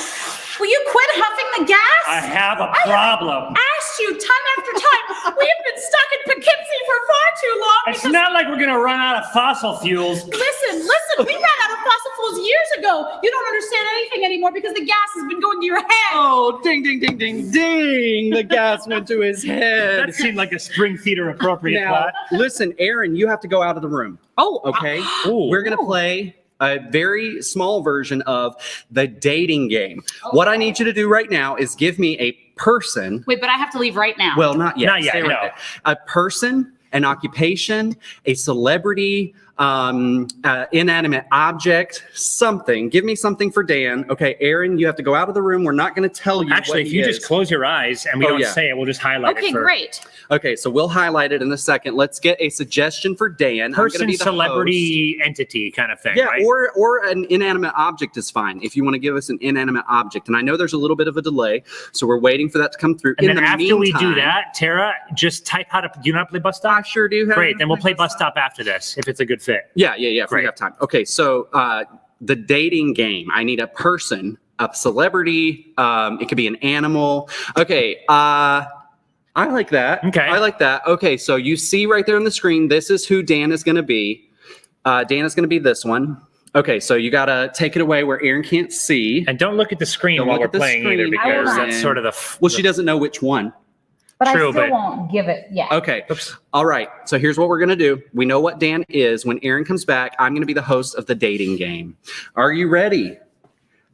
Will you quit huffing the gas?
I have a problem.
Asked you time after time. We have been stuck in Poughkeepsie for far too long.
It's not like we're going to run out of fossil fuels.
Listen, we ran out of fossil fuels years ago. You don't understand anything anymore because the gas has been going to your head.
Oh, ding, ding, ding, ding, ding. The gas went to his head.
That seemed like a spring theater appropriate
Now,
plot.
listen, Erinn, you have to go out of the room.
Oh,
okay. We're going to play a very small version of the dating game. What I need you to do right now is give me a person.
Wait, but I have to leave right now.
Well, not yet.
Not yet,
Stay right
no.
there. A person, an occupation, a celebrity, inanimate object, something. Give me something for Dan. Okay, Erinn, you have to go out of the room. We're not going to tell you.
Actually,
what
if you
he
just
is.
close your eyes and we don't say it, we'll just highlight it.
Okay, great.
Okay, so we'll highlight it in a second. Let's get a suggestion for Dan.
Person,
I'm gonna be the
celebrity, entity kind of thing,
Yeah,
right?
or an inanimate object is fine if you want to give us an inanimate object. And I know there's a little bit of a delay, so we're waiting for that to come through.
And
in
then
the
after we do
meantime-
that, Tara, just type how to. Do you know how to play bus stop?
I sure do.
Great, then we'll play bus stop after this if it's a good fit.
Yeah. If we have time. Okay, so the dating game. I need a person, a celebrity. It could be an animal. Okay. I like that.
Okay.
I like that. Okay, so you see right there on the screen, this is who Dan is going to be. Dan is going to be this one. Okay, so you got to take it away where Erinn can't see.
And don't look at the screen
Don't
while
look
we're
at the
playing either,
screen.
because
I will
that's
not.
sort of the.
Well, she doesn't know which one.
But
True,
I still
but-
won't give it yet.
Okay. All right. So here's what we're going to do. We know what Dan is. When Erinn comes back, I'm going to be the host of the dating game. Are you ready?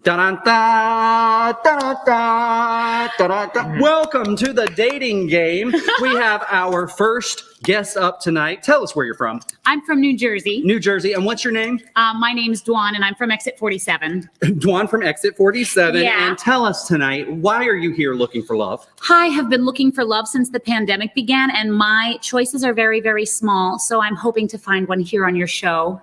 Da-da-da, da-da-da, da-da-da. Welcome to the dating game. We have our first guest up tonight. Tell us where you're from.
I'm from New Jersey.
New Jersey. And what's your name?
My name's Dwan, and I'm from Exit 47.
Dwan from Exit 47.
Yeah.
And tell us tonight, why are you here looking for love?
I have been looking for love since the pandemic began, and my choices are very, very small. So I'm hoping to find one here on your show.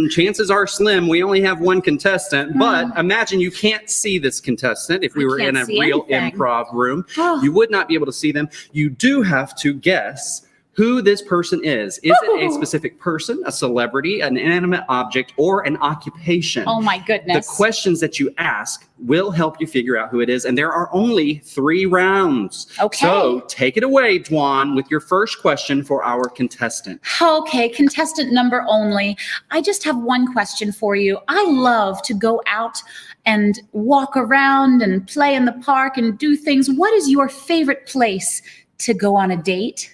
Chances are slim. We only have one contestant, but imagine you can't see this contestant. If we were in a
can't see
real
anything.
improv room,
Oh.
you would not be able to see them. You do have to guess who this person is. Is it a specific person, a celebrity, an inanimate object, or an occupation?
Oh my goodness.
The questions that you ask will help you figure out who it is, and there are only 3 rounds.
Okay.
So take it away, Dwan, with your first question for our contestant.
Okay, contestant number only. I just have one question for you. I love to go out and walk around and play in the park and do things. What is your favorite place to go on a date?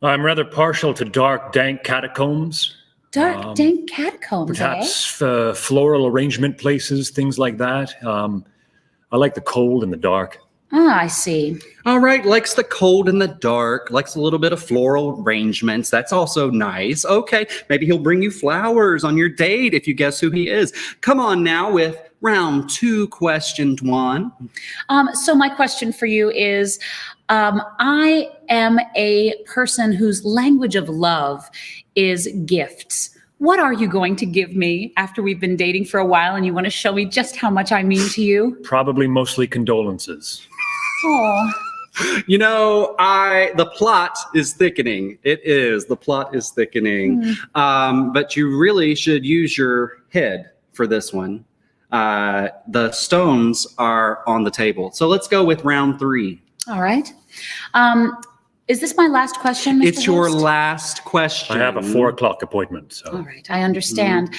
I'm rather partial to dark, dank catacombs.
Dank catacombs,
Perhaps floral arrangement places, things like that.
I like the cold and the dark.
Ah, I see.
All right, likes the cold and the dark, likes a little bit of floral arrangements. That's also nice. Okay, maybe he'll bring you flowers on your date if you guess who he is. Come on now with round 2 question, Dwan.
So my question for you is, I am a person whose language of love is gifts. What are you going to give me after we've been dating for a while and you want to show me just how much I mean to you?
Probably mostly condolences.
Oh.
You know, the plot is thickening. It is. The plot is thickening. But you really should use your head for this one. The stones are on the table. So let's go with round 3.
All right. Is this my last question, Mr.
It's your
Host?
last question.
I have a 4:00 appointment. So.
All right, I understand.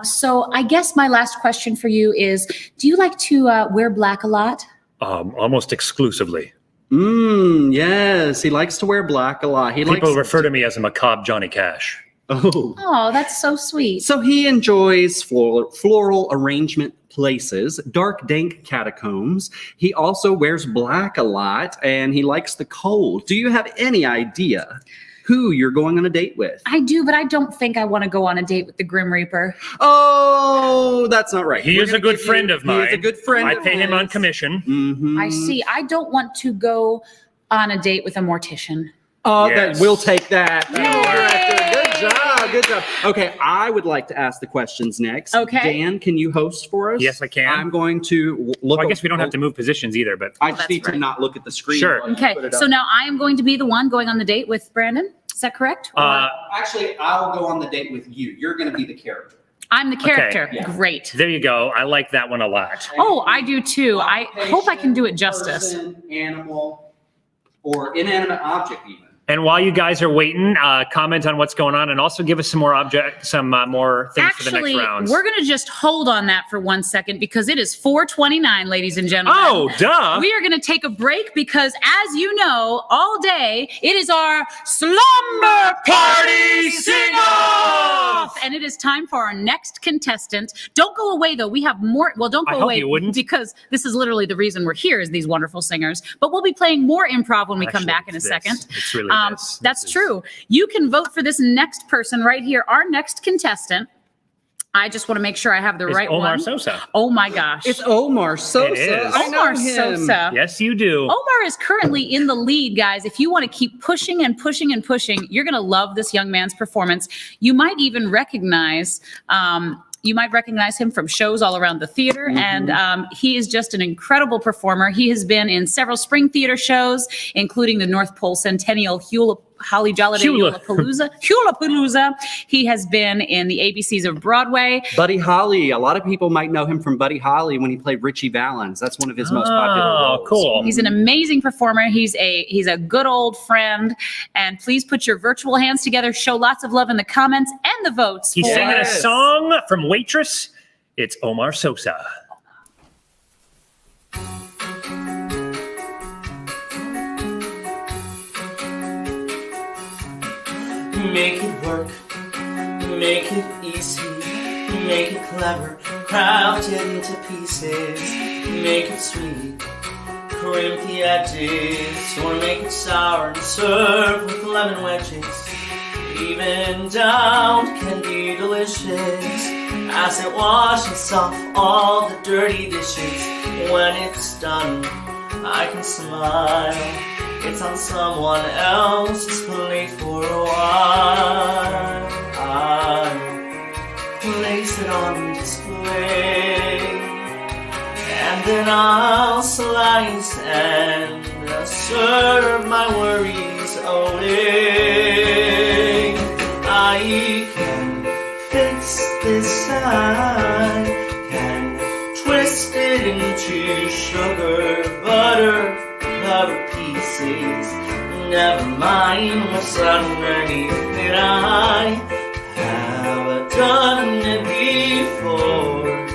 So I guess my last question for you is, do you like to wear black a lot?
Almost exclusively.
Yes, he likes to wear black a lot.
People refer to me as a macabre Johnny Cash.
Oh, that's so sweet.
So he enjoys floral arrangement places, dark, dank catacombs. He also wears black a lot, and he likes the cold. Do you have any idea who you're going on a date with?
I do, but I don't think I want to go on a date with the Grim Reaper.
Oh, that's not right.
He is a good friend of mine.
He is a good friend.
I pay him on commission.
I see. I don't want to go on a date with a mortician.
Oh,
Yes.
we'll take that. Good job. Good job. Okay, I would like to ask the questions next.
Okay.
Dan, can you host for us?
Yes, I can.
I'm going to look.
Well, I guess we don't have to move positions either, but
I just need to not look at the screen.
Sure.
while you
Okay,
put it
so
up.
now I am going to be the one going on the date with Brandon. Is that correct?
Actually, I'll go on the date with you. You're going to be the character.
I'm the character.
Okay.
Yeah.
Great.
there you go. I like that one a lot.
Oh, I do too. I hope I can do it justice.
Person, animal, or inanimate object even.
And while you guys are waiting, comment on what's going on, and also give us some more more things for the
Actually,
next rounds.
we're going to just hold on that for 1 second because it is 4:29, ladies and gentlemen.
Oh, duh.
We are going to take a break because, as you know, all day it is our Slumber Party Sing-Off! And it is time for our next contestant. Don't go away, though. We have more. Well, don't
I
go
hope
away
you wouldn't.
because this is literally the reason we're here is these wonderful singers. But we'll be playing more improv when we come
Actually,
back in a
it's
second.
this. It's really this.
That's
This is-
true. You can vote for this next person right here, our next contestant. I just want to make sure I have the
It's
right
Omar
one.
Sosa.
Oh my gosh.
It's Omar Sosa.
It is.
I know
Omar
him.
Sosa.
Yes, you do.
Omar is currently in the lead, guys. If you want to keep pushing and pushing and pushing, you're going to love this young man's performance. You might even recognize him from shows all around the theater, and he is just an incredible performer. He has been in several spring theater shows, including the North Pole Centennial Holly Jolliday Hula-Palooza. He has been in the ABCs of Broadway.
Buddy Holly. A lot of people might know him from Buddy Holly when he played Richie Valens. That's one of his most popular roles.
Oh, cool.
He's an amazing performer. He's a good old friend. And please put your virtual hands together. Show lots of love in the comments and the votes.
He's
for-
singing a song from Waitress. It's Omar Sosa.
Make it work, make it easy, make it clever, craft it into pieces, make it sweet, crimp the edges, or make it sour and serve with lemon wedges. Even doubt can be delicious as it washes off all the dirty dishes. When it's done, I can smile. It's on someone else's plate for a while. I place it on display, and then I'll slice and serve my worries away. I can fix this, I can twist it into sugar, butter, cover pieces. Never mind what's underneath it. I have done it before.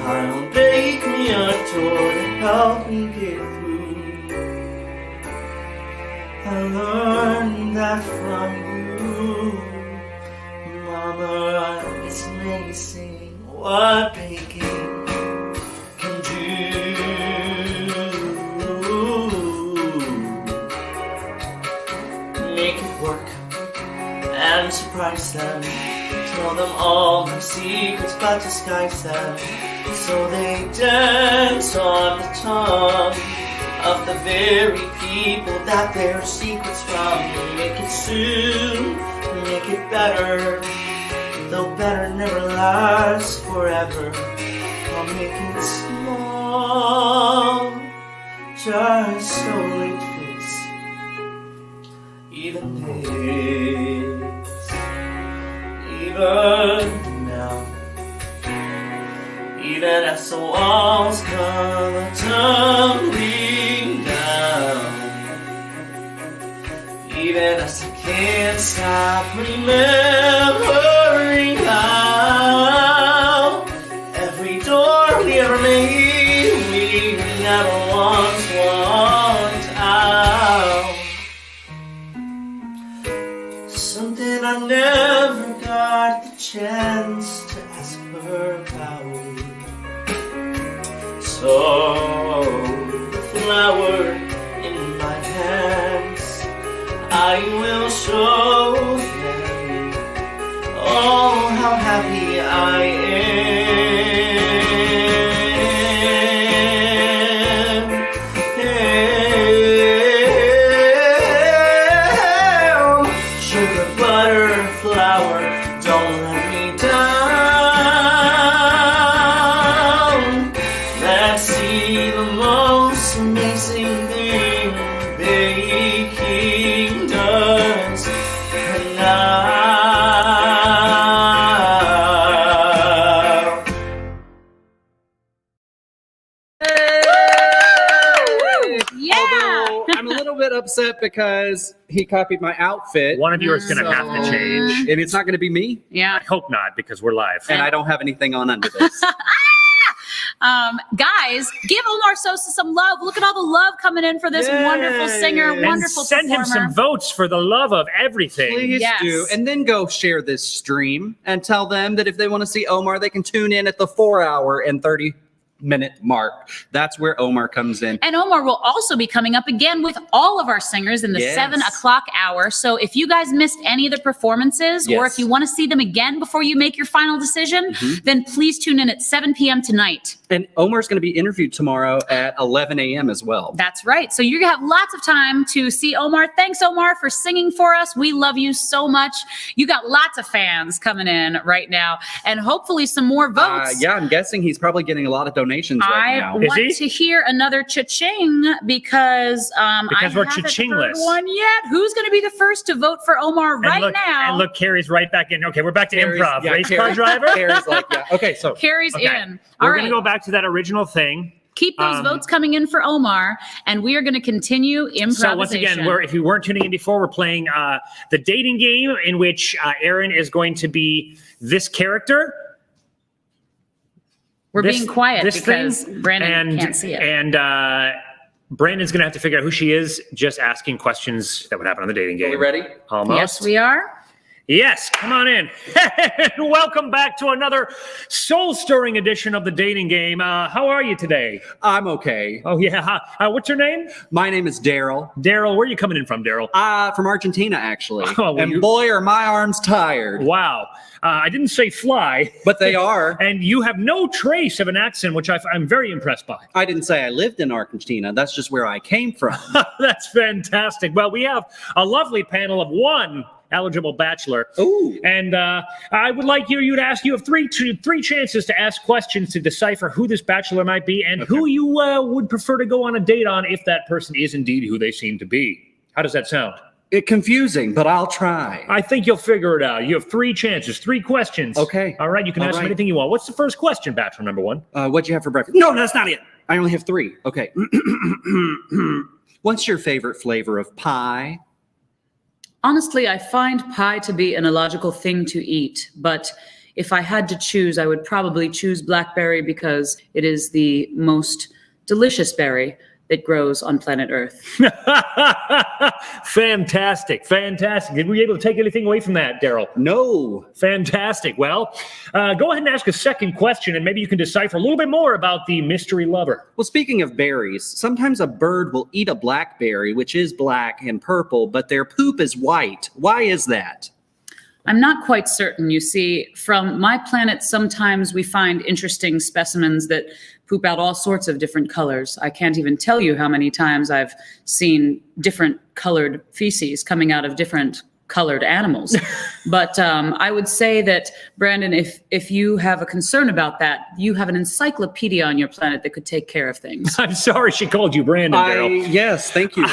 I'll bake me a tour to help me get through. I learned that from you, Mama. It's amazing what baking can do. surprise them. Tell them all my secrets, but disguise them. So they dance on the tongue of the very people that their secrets from. Make it soon, make it better. Though better never lasts forever. I'll make it small, just so it fits. Even this, even now. Even as the walls come tumbling down. Even as I can't stop remembering how every door we ever made, we never once walked out. Something I never got the chance to ask her about. So the flower in my hands, I will show them, oh, how happy I am. Sugar, butter, flower, don't let me down. Let's see the most amazing thing baking does now.
Although I'm a little bit upset because he copied my outfit.
One of you is going to have to change.
And it's not going to be me.
Yeah.
I hope not, because we're live.
And I don't have anything on under this.
Guys, give Omar Sosa some love. Look at all the love coming in for this wonderful singer, wonderful
and send
performer.
him some votes for the love of everything.
Please do. And then go share this stream and tell them that if they want to see Omar, they can tune in at the 4-hour and 30-minute mark. That's where Omar comes in.
And Omar will also be coming up again with all of our singers in the
Yes.
7 o'clock hour. So if you guys missed any of the performances, or
Yes.
if you want to see them again before you make your final decision, then please tune in at 7 p.m. tonight.
And Omar's going to be interviewed tomorrow at 11 a.m. as well.
That's right. So you're going to have lots of time to see Omar. Thanks, Omar, for singing for us. We love you so much. You got lots of fans coming in right now, and hopefully some more votes.
Yeah, I'm guessing he's probably getting a lot of donations right now.
I want to hear another cha-ching because I
we're
haven't heard
cha-chingless.
one yet. Who's going to be the first to vote for Omar right now?
And look, Carrie's right back in. Okay, we're back to
Carrie's-
improv.
yeah,
Race car
Carrie-
driver?
Carrie's like, yeah. Okay, so.
Carrie's
Okay.
in.
We're
All
going
right.
to go back to that original thing.
Keep those votes coming in for Omar, and we are going to continue improvisation.
So once again, if you weren't tuning in before, we're playing the dating game in which Erinn is going to be this character.
We're being quiet because
thing,
Brandon can't see it.
And Brandon's going to have to figure out who she is, just asking questions that would happen on the dating game.
Are we ready?
Almost.
Yes, we are.
Yes, come on in. Welcome back to another soul-stirring edition of the dating game. How are you today?
I'm okay.
Oh, yeah. What's your name?
My name is Daryl.
Daryl, where are you coming in from, Daryl?
From Argentina, actually.
Oh, well,
and boy, are my arms tired.
Wow. I didn't say fly.
But they are.
And you have no trace of an accent, which I'm very impressed by.
I didn't say I lived in Argentina. That's just where I came from.
That's fantastic. Well, we have a lovely panel of one eligible bachelor.
Ooh.
And I would like you to ask, you have three chances to ask questions to decipher who this bachelor might be and who you would prefer to go on a date on if that person is indeed who they seem to be. How does that sound?
It's confusing, but I'll try.
I think you'll figure it out. You have 3 chances, 3 questions.
Okay.
All right, you can ask them anything you want. What's the first question, bachelor number 1?
What'd you have for breakfast? No, that's not it. I only have 3. Okay. What's your favorite flavor of pie?
Honestly, I find pie to be an illogical thing to eat, but if I had to choose, I would probably choose blackberry because it is the most delicious berry that grows on planet Earth.
Fantastic. Did we be able to take anything away from that, Daryl?
No.
Fantastic. Well, go ahead and ask a second question, and maybe you can decipher a little bit more about the mystery lover.
Well, speaking of berries, sometimes a bird will eat a blackberry, which is black and purple, but their poop is white. Why is that?
I'm not quite certain. You see, from my planet, sometimes we find interesting specimens that poop out all sorts of different colors. I can't even tell you how many times I've seen different colored feces coming out of different colored animals. But I would say that, Brandon, if you have a concern about that, you have an encyclopedia on your planet that could take care of things.
I'm sorry she called you Brandon, Daryl.
Yes, thank you.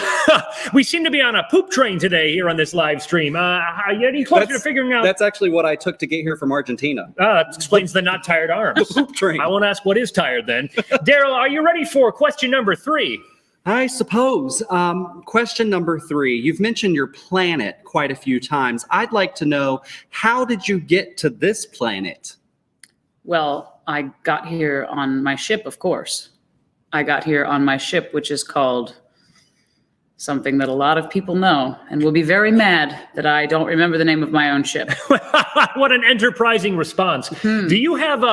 We seem to be on a poop train today here on this live stream. Are you any closer to figuring out?
That's actually what I took to get here from Argentina.
That explains the not tired arms.
The poop train.
I won't ask what is tired then. Daryl, are you ready for question number 3?
I suppose. Question number 3. You've mentioned your planet quite a few times. I'd like to know, how did you get to this planet?
Well, I got here on my ship, of course. I got here on my ship, which is called something that a lot of people know and will be very mad that I don't remember the name of my own ship.
What an enterprising response. Do you have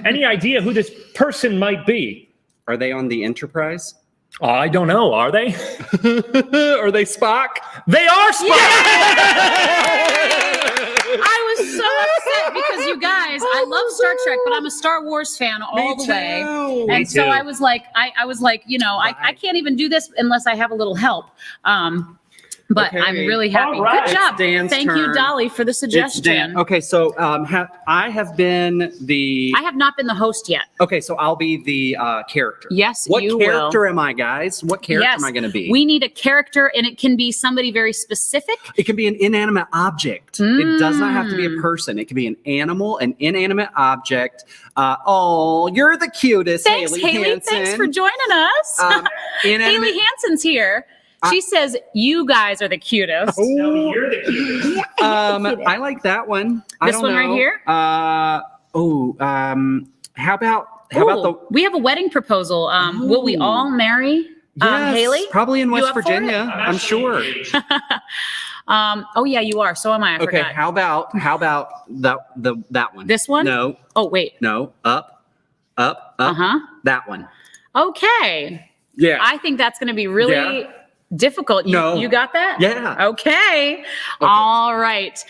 any idea who this person might be?
Are they on the Enterprise?
I don't know. Are they?
Are they Spock?
They are Spock!
I was so upset because, you guys, I love Star Trek, but I'm a Star Wars fan all the way. And so I was like, I can't even do this unless I have a little help. But
Okay.
I'm really happy.
All right.
Good job.
It's Dan's
Thank you,
turn.
Dolly, for the
It's Dan.
suggestion.
Okay, so I have been the...
I have not been the host yet.
Okay, so I'll be the character.
Yes,
What
you
character
will.
am I, guys? What character
Yes,
am I going to be?
we need a character, and it can be somebody very specific.
It can be an inanimate object. It does not have to be a person. It can be an animal, an inanimate object. Oh, you're the cutest,
Thanks,
Haley
Haley.
Hansen.
Thanks for joining us.
Inanimate-
Haley Hansen's here. She says, you guys are the cutest.
No, you're the cutest.
I like that one. I
This
don't
one right
know.
here?
How about
Ooh,
the...
we have a wedding proposal. Will we all marry
Yes,
Haley?
probably in
You
West
up for
Virginia.
it?
I'm sure.
Oh yeah, you are. So am I. I
Okay,
forgot.
how about that one?
This one?
No.
Oh wait.
No. Up.
Uh-huh.
That one.
Okay.
Yeah.
I think that's going to be really difficult. You got that?
Yeah.
Okay. All right.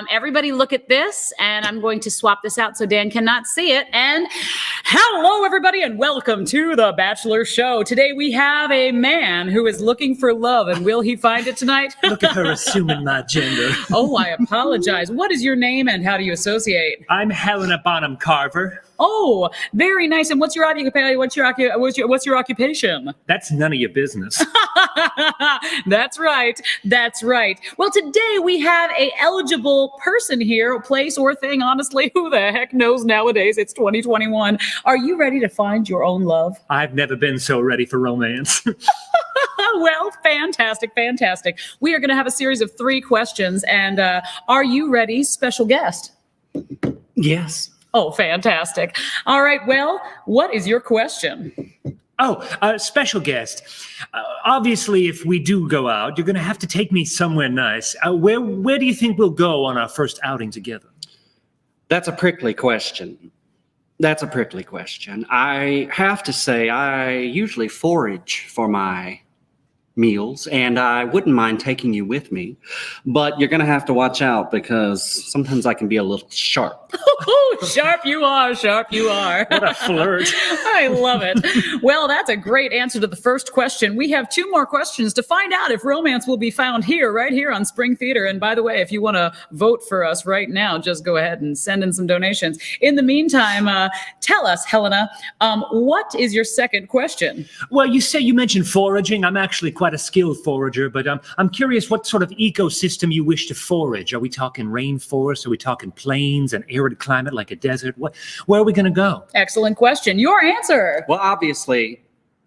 Everybody look at this, and I'm going to swap this out so Dan cannot see it. And hello, everybody, and welcome to The Bachelor Show. Today we have a man who is looking for love, and will he find it tonight?
Look at her assuming my gender.
Oh, I apologize. What is your name, and how do you associate?
I'm Helena Bonham Carver.
Oh, very nice. And what's your occupation? What's your occupation?
That's none of your business.
That's right. That's right. Well, today we have a eligible person here, place or thing. Honestly, who the heck knows nowadays? It's 2021. Are you ready to find your own love?
I've never been so ready for romance.
Well, fantastic, fantastic. We are going to have a series of 3 questions. And are you ready, special guest?
Yes.
Oh, fantastic. All right. Well, what is your question?
Oh, special guest. Obviously, if we do go out, you're going to have to take me somewhere nice. Where do you think we'll go on our first outing together?
That's a prickly question. I have to say, I usually forage for my meals, and I wouldn't mind taking you with me, but you're going to have to watch out because sometimes I can be a little sharp.
Sharp you are, sharp you are.
What a flirt.
I love it. Well, that's a great answer to the first question. We have 2 more questions to find out if romance will be found here, right here on Spring Theater. And by the way, if you want to vote for us right now, just go ahead and send in some donations. In the meantime, tell us, Helena, what is your second question?
Well, you mentioned foraging. I'm actually quite a skilled forager, but I'm curious what sort of ecosystem you wish to forage. Are we talking rainforest? Are we talking plains, an arid climate like a desert? Where are we going to go?
Excellent question. Your answer.
Well, obviously,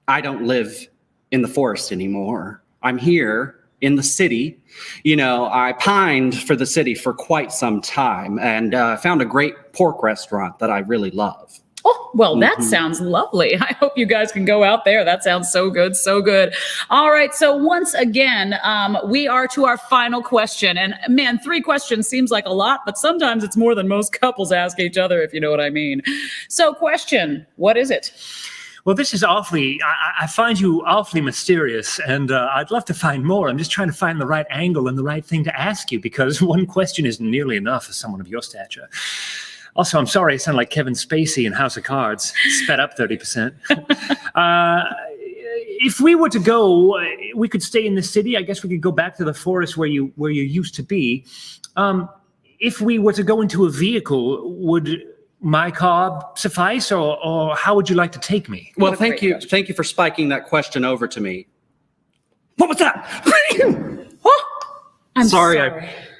I don't live in the forest anymore. I'm here in the city. I pined for the city for quite some time and found a great pork restaurant that I really love.
Oh, well, that sounds lovely. I hope you guys can go out there. That sounds so good, so good. All right. So once again, we are to our final question. And man, 3 questions seems like a lot, but sometimes it's more than most couples ask each other, if you know what I mean. So question, what is it?
Well, this is awfully, I find you awfully mysterious, and I'd love to find more. I'm just trying to find the right angle and the right thing to ask you, because one question isn't nearly enough for someone of your stature. Also, I'm sorry I sound like Kevin Spacey in House of Cards, sped up 30%. If we were to go, we could stay in the city. I guess we could go back to the forest where you used to be. If we were to go into a vehicle, would my car suffice, or how would you like to take me?
Well, thank you. Thank you for spiking that question over to me.
What was that?
I'm sorry.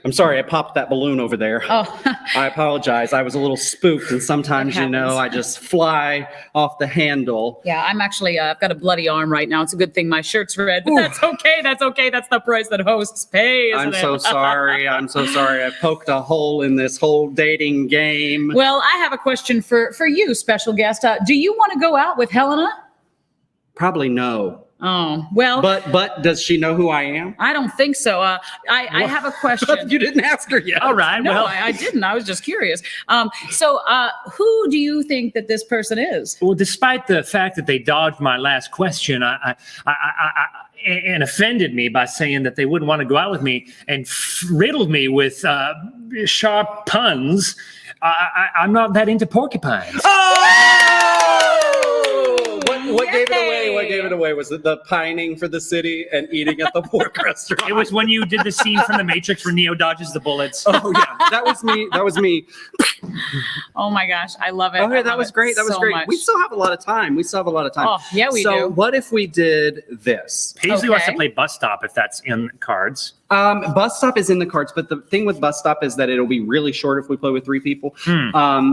I'm sorry. I popped that balloon over there.
Oh.
I apologize. I was a little spooked, and sometimes, I just fly off the handle.
Yeah, I'm actually, I've got a bloody arm right now. It's a good thing my shirt's red, but that's okay. That's okay. That's the price that hosts pay, isn't
I'm
it?
so sorry. I'm so sorry. I poked a hole in this whole dating game.
Well, I have a question for you, special guest. Do you want to go out with Helena?
Probably no.
Oh, well.
But does she know who I am?
I don't think so. I have a question.
You didn't ask her yet.
All right.
No,
well,
I didn't. I was just curious. So who do you think that this person is?
Well, despite the fact that they dodged my last question, and offended me by saying that they wouldn't want to go out with me and riddled me with sharp puns, I'm not that into porcupines.
What gave it away? What gave it away? Was it the pining for the city and eating at the pork restaurant?
It was when you did the scene from The Matrix where Neo dodges the bullets.
Oh yeah, that was me. That was me.
Oh my gosh, I love it.
Okay, that was great. That was
so
great.
much.
We still have a lot of time.
Oh, yeah, we do.
So what if we did this?
Paisley wants to play Bus Stop if that's in cards.
Bus Stop is in the cards, but the thing with Bus Stop is that it'll be really short if we play with 3 people.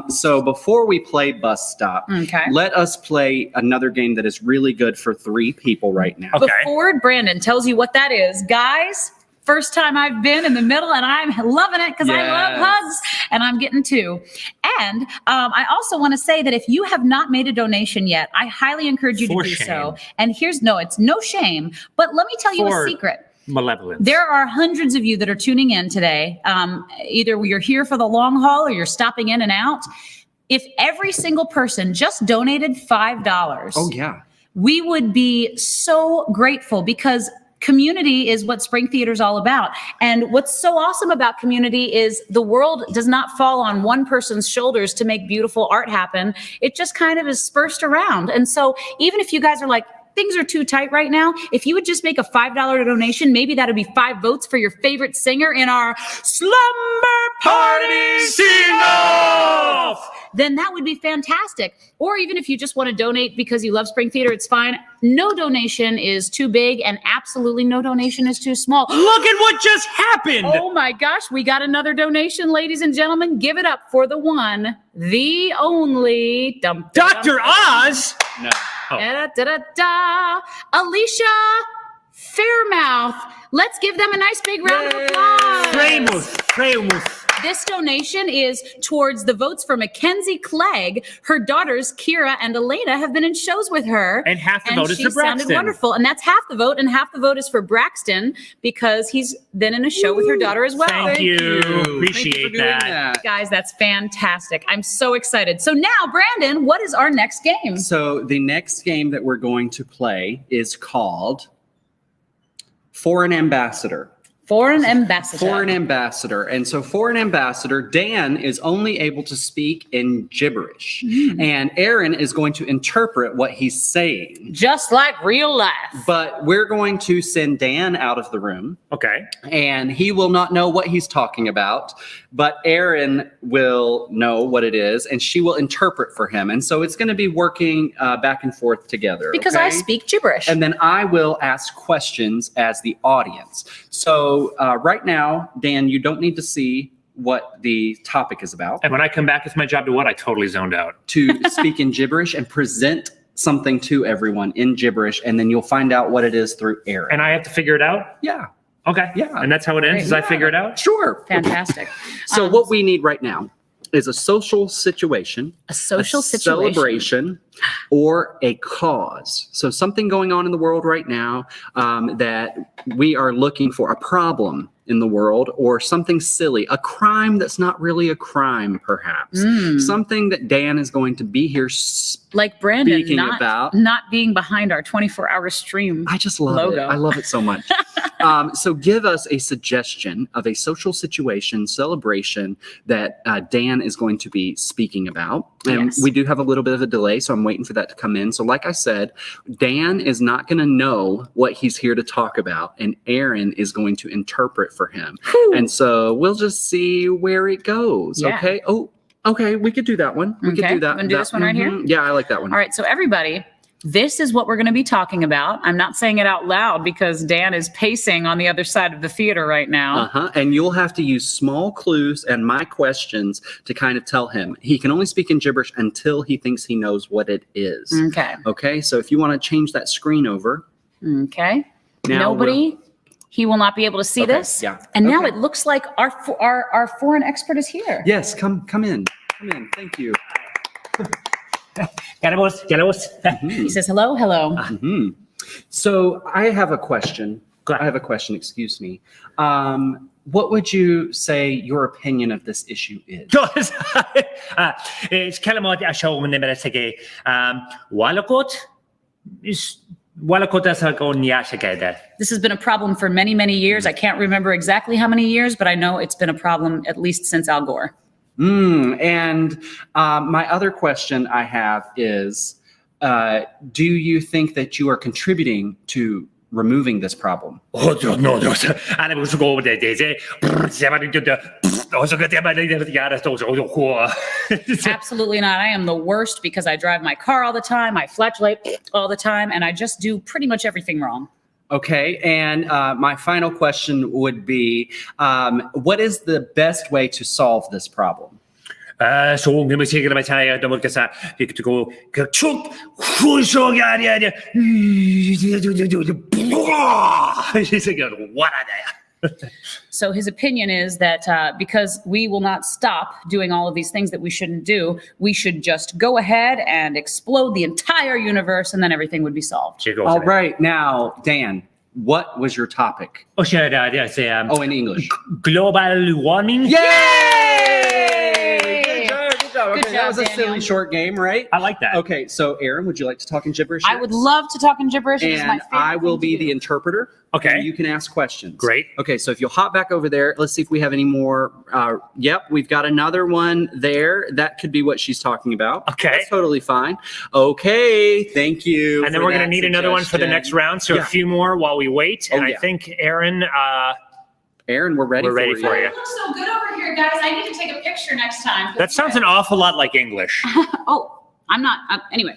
So before we play Bus Stop, let us play another game that is really good for 3 people right now.
Before Brandon tells you what that is, guys, first time I've been in the middle, and I'm loving it because I love hugs, and I'm getting 2. And I also want to say that if you have not made a donation yet, I highly encourage you to do so. And it's no shame, but let me tell you a secret.
Malevolence.
There are hundreds of you that are tuning in today. Either you're here for the long haul or you're stopping in and out. If every single person just donated $5, we would be so grateful, because community is what Spring Theater is all about. And what's so awesome about community is the world does not fall on one person's shoulders to make beautiful art happen. It just kind of is dispersed around. And so even if you guys are like, things are too tight right now, if you would just make a $5 donation, maybe that would be 5 votes for your favorite singer in our Slumber Party Sing-Off, then that would be fantastic. Or even if you just want to donate because you love Spring Theater, it's fine. No donation is too big, and absolutely no donation is too small.
Look at what just happened!
Oh my gosh, we got another donation, ladies and gentlemen. Give it up for the one, the only,
Dr. Oz!
No.
Alicia Fairmouth. Let's give them a nice big round of applause.
Freymuth.
This donation is towards the votes for MacKenzie Clegg. Her daughters, Kira and Elena, have been in shows with her.
And half the vote is for
she
Braxton.
Sounded wonderful. And that's half the vote. And half the vote is for Braxton because he's been in a show with her daughter as well.
Thank you. Appreciate that.
Guys, that's fantastic. I'm so excited. So now, Brandon, what is our next game?
So the next game that we're going to play is called Foreign Ambassador.
Foreign ambassador.
Foreign ambassador. And so foreign ambassador, Dan is only able to speak in gibberish. And Erinn is going to interpret what he's saying.
Just like real life.
But we're going to send Dan out of the room.
Okay.
And he will not know what he's talking about. But Erinn will know what it is, and she will interpret for him. And so it's going to be working back and forth together.
Because I speak gibberish.
And then I will ask questions as the audience. So right now, Dan, you don't need to see what the topic is about.
And when I come back, it's my job to what? I totally zoned out.
To speak in gibberish and present something to everyone in gibberish, and then you'll find out what it is through Erinn.
And I have to figure it out?
Yeah.
Okay.
Yeah.
And that's how it ends? As I figure it out?
Sure.
Fantastic.
So what we need right now is a social situation,
a situation,
celebration, or a cause. So something going on in the world right now that we are looking for, a problem in the world, or something silly, a crime that's not really a crime, perhaps. Something that Dan is going to be here
like Brandon
speaking about.
not being behind our 24-hour stream.
I just love
logo.
it. I love it so much. So give us a suggestion of a social situation, celebration that Dan is going to be speaking about. And we do have a little bit of a delay, so I'm waiting for that to come in. So like I said, Dan is not going to know what he's here to talk about, and Erinn is going to interpret for him. And so we'll just see where it goes.
Yeah.
Okay. Oh, okay. We could do that one. We could do that.
You want to do this one right here?
Yeah, I like that one.
All right. So everybody, this is what we're going to be talking about. I'm not saying it out loud because Dan is pacing on the other side of the theater right now.
And you'll have to use small clues and my questions to kind of tell him. He can only speak in gibberish until he thinks he knows what it is.
Okay.
Okay. So if you want to change that screen over.
Okay.
Now
Nobody. He will not be able to see this.
Yeah.
And now it looks like our foreign expert is here.
Yes. Come in. Come in. Thank you.
He says hello. Hello.
So I have a question. Excuse me. What would you say your opinion of this issue is?
It's كلمات أشوف من مرسكي
This has been a problem for many, many years. I can't remember exactly how many years, but I know it's been a problem at least since Al Gore.
And my other question I have is, do you think that you are contributing to removing this problem?
Absolutely not. I am the worst because I drive my car all the time. I flatulate all the time, and I just do pretty much everything wrong.
Okay. And my final question would be, what is the best way to solve this problem?
So his opinion is that because we will not stop doing all of these things that we shouldn't do, we should just go ahead and explode the entire universe, and then everything would be solved.
All right. Now, Dan, what was your topic?
Oh, in
English.
Global warming.
Okay, that was a silly short game, right?
I like that.
Okay, so Erinn, would you like to talk in gibberish?
I would love to talk in gibberish. It is my
And
favorite
I will
thing to
be
do.
the interpreter.
Okay.
And you can ask questions.
Great.
Okay, so if you'll hop back over there, let's see if we have any more. Yep, we've got another one there. That could be what she's talking about.
Okay.
That's totally fine. Okay, thank you.
And then
for
we're going to
that
need another one for the
suggestion.
next round. So a few more while we wait. And I think Erinn,
we're ready
for you.
It looks so good over here, guys. I need to take a picture next time.
That sounds an awful lot like English.
Oh, I'm not. Anyway.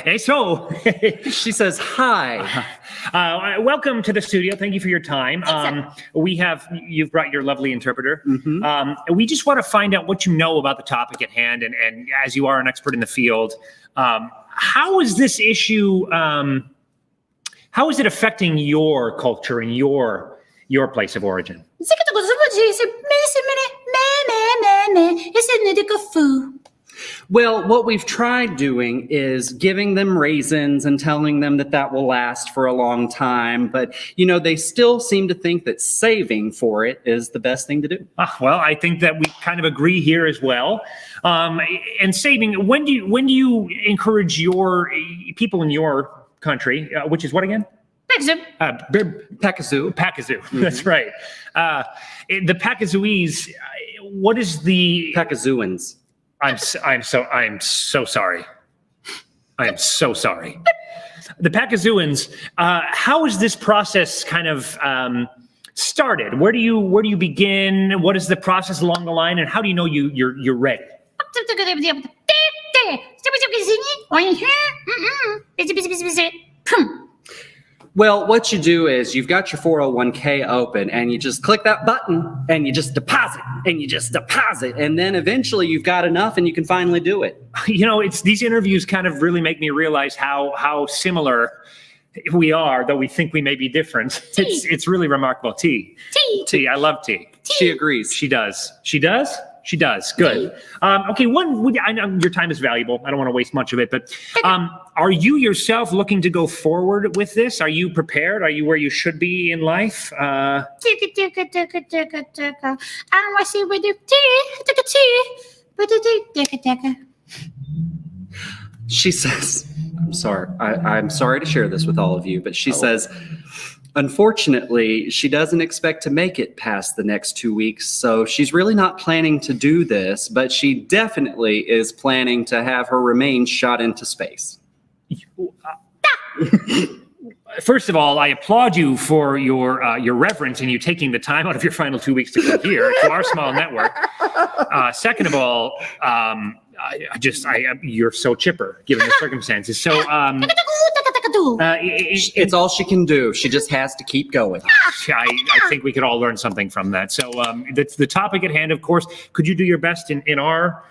Hey, so
she says hi.
Welcome to the studio. Thank you for your time. You've brought your lovely interpreter. We just want to find out what you know about the topic at hand, and as you are an expert in the field, how is this issue? How is it affecting your culture and your place of origin?
Well, what we've tried doing is giving them raisins and telling them that will last for a long time. But, they still seem to think that saving for it is the best thing to do.
Well, I think that we kind of agree here as well. And saving, when do you encourage your people in your country, which is what again?
Pakazoo.
That's right. The Pakazooese, what is the
Pakazooans?
I'm so sorry. I am so sorry. The Pakazooans, how is this process kind of started? Where do you begin? What is the process along the line, and how do you know you're ready?
Well, what you do is you've got your 401k open and you just click that button and you just deposit and you just deposit. And then eventually you've got enough and you can finally do it.
It's these interviews kind of really make me realize how similar we are, though we think we may be different. It's really remarkable. T. I love T.
She agrees.
She does. She does? She does. Good. Okay, I know your time is valuable. I don't want to waste much of it, but are you yourself looking to go forward with this? Are you prepared? Are you where you should be in life?
I want to see with the tea.
She says, I'm sorry to share this with all of you, but she says, unfortunately, she doesn't expect to make it past the next 2 weeks, so she's really not planning to do this, but she definitely is planning to have her remains shot into space.
First of all, I applaud you for your reverence and you taking the time out of your final 2 weeks to come here to our small network. Second of all, you're so chipper given the circumstances. So,
it's all she can do. She just has to keep going.
I think we could all learn something from that. So, that's the topic at hand. Of course, could you do your best in our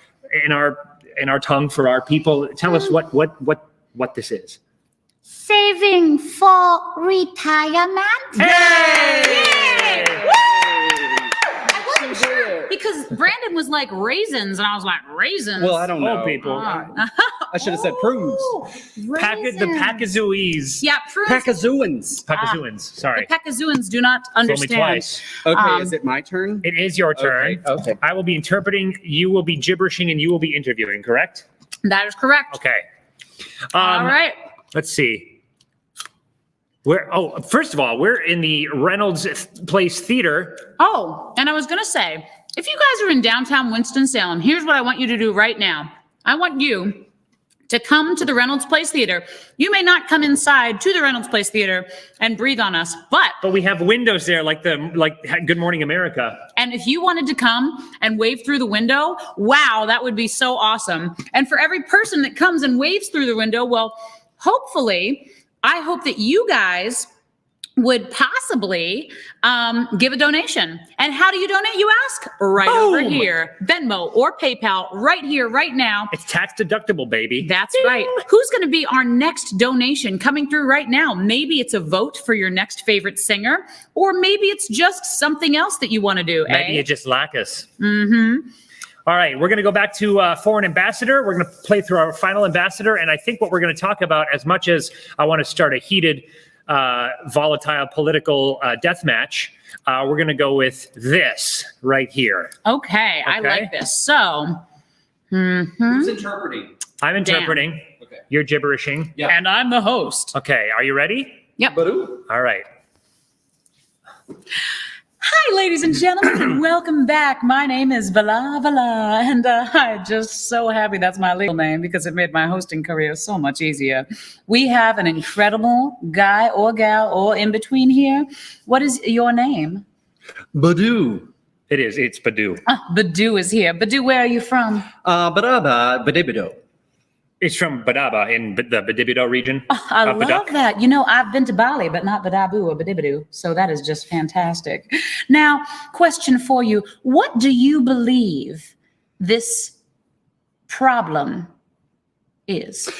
tongue for our people? Tell us what this is.
Saving for retirement.
Hey! I wasn't sure because Brandon was like raisins, and I was like raisins.
Well, I don't know.
People.
I should have said prunes.
The Packazuies.
Yeah, prunes.
Packazuans.
Sorry.
The Packazuans do not understand.
Only twice.
Okay, is it my turn?
It is your turn.
Okay.
I will be interpreting. You will be gibberishing, and you will be interviewing. Correct?
That is correct.
Okay.
All right.
Let's see. First of all, we're in the Reynolds Place Theater.
Oh, and I was going to say, if you guys are in downtown Winston-Salem, here's what I want you to do right now. I want you to come to the Reynolds Place Theater. You may not come inside to the Reynolds Place Theater and breathe on us, but
we have windows there like Good Morning America.
And if you wanted to come and wave through the window, wow, that would be so awesome. And for every person that comes and waves through the window, well, hopefully, I hope that you guys would possibly give a donation. And how do you donate, you ask? Right over here. Venmo or PayPal right here, right now.
It's tax deductible, baby.
That's right. Who's going to be our next donation coming through right now? Maybe it's a vote for your next favorite singer, or maybe it's just something else that you want to do.
Maybe you just like us.
Mm-hmm.
All right, we're going to go back to Foreign Ambassador. We're going to play through our final ambassador. And I think what we're going to talk about, as much as I want to start a heated, volatile political death match, we're going to go with this right here.
Okay, I like this. So,
Who's interpreting?
I'm interpreting.
Dan. Okay.
You're gibberishing.
Yeah. And I'm the host.
Okay, are you ready?
Yep.
All right.
Hi, ladies and gentlemen, and welcome back. My name is Vala Vala, and I'm just so happy that's my legal name because it made my hosting career so much easier. We have an incredible guy or gal or in between here. What is your name?
Badu.
It is. It's Badu.
Badu is here. Badu, where are you from?
Badaba, Badibido.
It's from Badaba in the Badibido region.
I love that. You know, I've been to Bali, but not Badabu or Badibidu. So that is just fantastic. Now, question for you. What do you believe this problem is?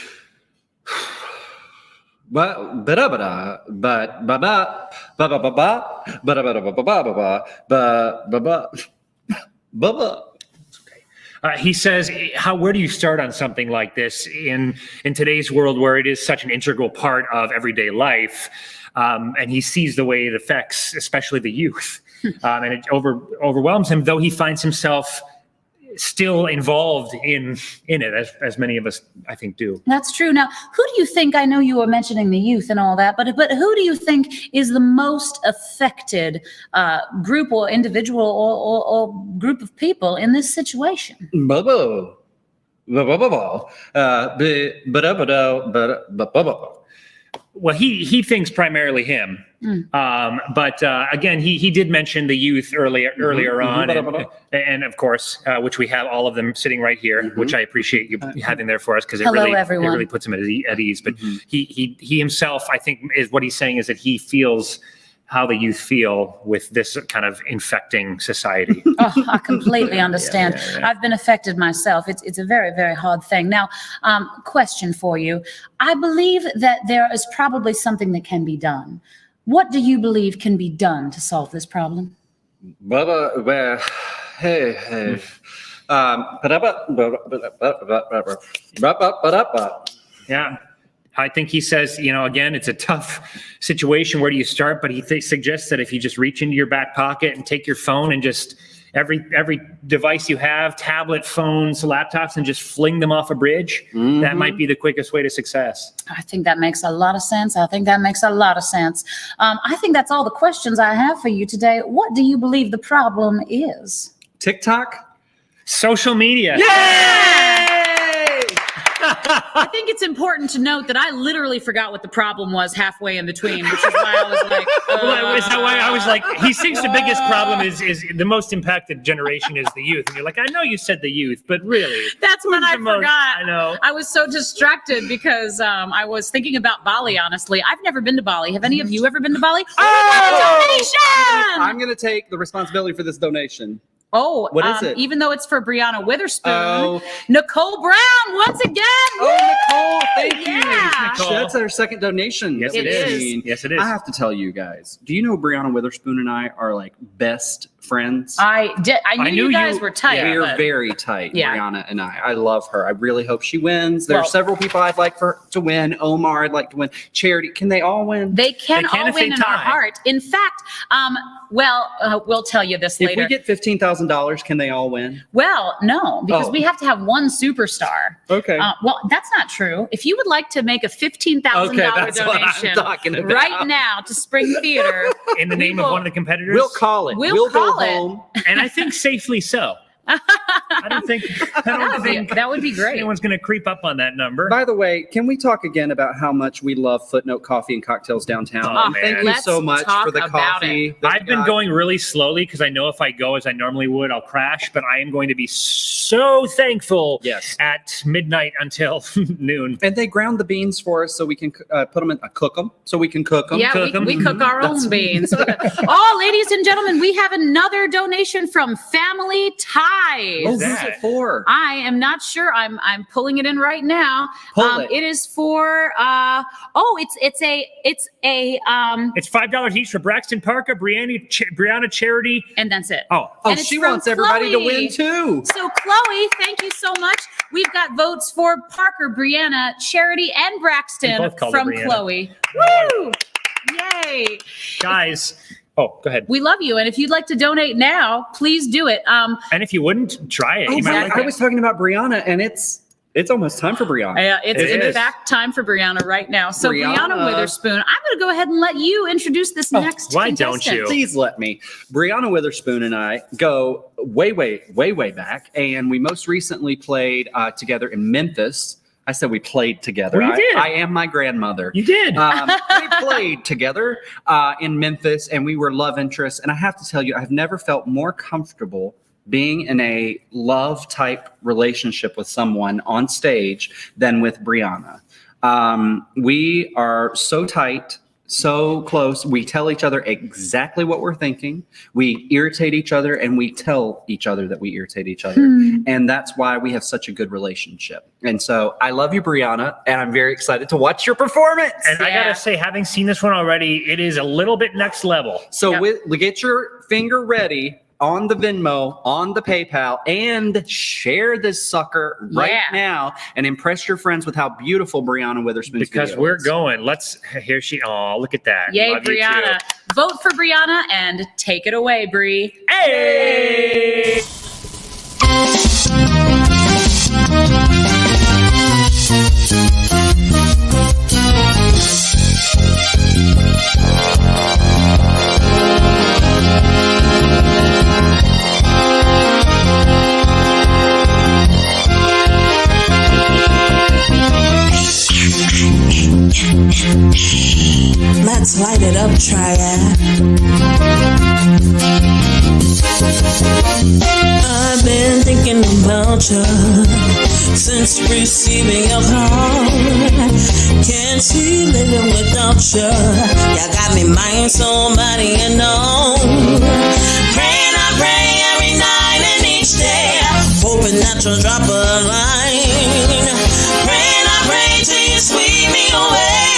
He says, where do you start on something like this in today's world where it is such an integral part of everyday life? And he sees the way it affects, especially the youth. And it overwhelms him, though he finds himself still involved in it, as many of us, I think, do.
That's true. Now, who do you think, I know you were mentioning the youth and all that, but who do you think is the most affected group or individual or group of people in this situation?
Well, he thinks primarily him. But again, he did mention the youth earlier on, and of course, which we have all of them sitting right here, which I appreciate you having there for us because it really puts him at ease. But he himself, I think, is what he's saying is that he feels how the youth feel with this kind of infecting society.
Oh, I completely understand. Yeah. I've been affected myself. It's a very, very hard thing. Now, question for you. I believe that there is probably something that can be done. What do you believe can be done to solve this problem?
Well, Hey.
Yeah. I think he says, again, it's a tough situation. Where do you start? But he suggests that if you just reach into your back pocket and take your phone and just every device you have, tablet, phones, laptops, and just fling them off a bridge, that might be the quickest way to success.
I think that makes a lot of sense. I think I think that's all the questions I have for you today. What do you believe the problem is?
TikTok?
Social media.
I think it's important to note that I literally forgot what the problem was halfway in between, which is why I was like,
is that why I was like, he thinks the biggest problem is the most impacted generation is the youth. And you're like, I know you said the youth, but really.
That's when I forgot.
I know.
I was so distracted because I was thinking about Bali, honestly. I've never been to Bali. Have any of you ever been to Bali? Donation!
I'm going to take the responsibility for this donation.
Oh,
what is it?
Even though it's for Brianna Witherspoon, Nicole Brown once again.
Oh, Nicole, thank you.
Nicole.
That's our second donation.
Yes, it is. Yes, it is.
I have to tell you guys, do you know Brianna Witherspoon and I are like best friends?
I knew you guys were tight.
We're
but-
very tight,
Yeah.
Brianna and I. I love her. I really hope she wins. There are several people I'd like for to win. Omar, I'd like to win. Charity, can they all win?
They can all win in our heart. In fact, we'll tell you this later.
If we get $15,000, can they all win?
Well, no, because we have to have one superstar.
Okay.
Well, that's not true. If you would like to make a $15,000
that's what I'm
donation
talking about.
right now to Spring Theater,
In the name of one of the competitors?
We'll call it.
We'll
go
call it.
home.
And I think safely so. I don't think
that would be great.
Anyone's going to creep up on that number.
By the way, can we talk again about how much we love Footnote Coffee and Cocktails downtown?
Oh,
Thank
man.
you so much for the coffee.
I've been going really slowly because I know if I go as I normally would, I'll crash. But I am going to be so thankful at midnight until noon.
And they ground the beans for us so we can put them in, cook them, so we can cook them.
Yeah, we cook our own beans. Oh, ladies and gentlemen, we have another donation from Family Ties.
Oh, who's it for?
I am not sure. I'm pulling it in right now.
Pull it.
It is for it's
$5 each for Braxton, Parker, Brianna, Charity,
and that's it.
Oh,
And it's
she
from
wants everybody
Chloe.
to win too.
So Chloe, thank you so much. We've got votes for Parker, Brianna, Charity, and Braxton
We both called her
from
Brianna.
Chloe. Woo! Yay!
guys. Oh, go ahead.
We love you, and if you'd like to donate now, please do it.
And if you wouldn't, try it.
Oh,
You might like
I
it.
was talking about Brianna, and it's almost time for Brianna.
It's
It
in
is.
fact time for Brianna right now. So
Brianna.
Brianna Witherspoon, I'm going to go ahead and let you introduce this next contestant.
Please let me. Brianna Witherspoon and I go way, way, way, way back, and we most recently played together in Memphis. I said we played together.
Well, you did.
I am my grandmother.
You did.
We played together in Memphis, and we were love interests. And I have to tell you, I've never felt more comfortable being in a love type relationship with someone on stage than with Brianna. We are so tight, so close. We tell each other exactly what we're thinking. We irritate each other, and we tell each other that we irritate each other. And that's why we have such a good relationship. And so I love you, Brianna, and I'm very excited to watch your performance.
And I gotta say, having seen this one already, it is a little bit next level.
So get your finger ready on the Venmo, on the PayPal, and share this sucker right now and impress your friends with how beautiful Brianna Witherspoon's
Because
video
we're
is.
going. Here she. Oh, look at that.
Yay,
Love you too.
Brianna. Vote for Brianna and take it away, Bri.
Hey!
Let's light it up, triad. I've been thinking about you since receiving your call. Can't see living without you. You got me mind, soul, body, and all. Praying, I pray every night and each day, hoping that you'll drop a line. Praying, I pray till you sweep me away.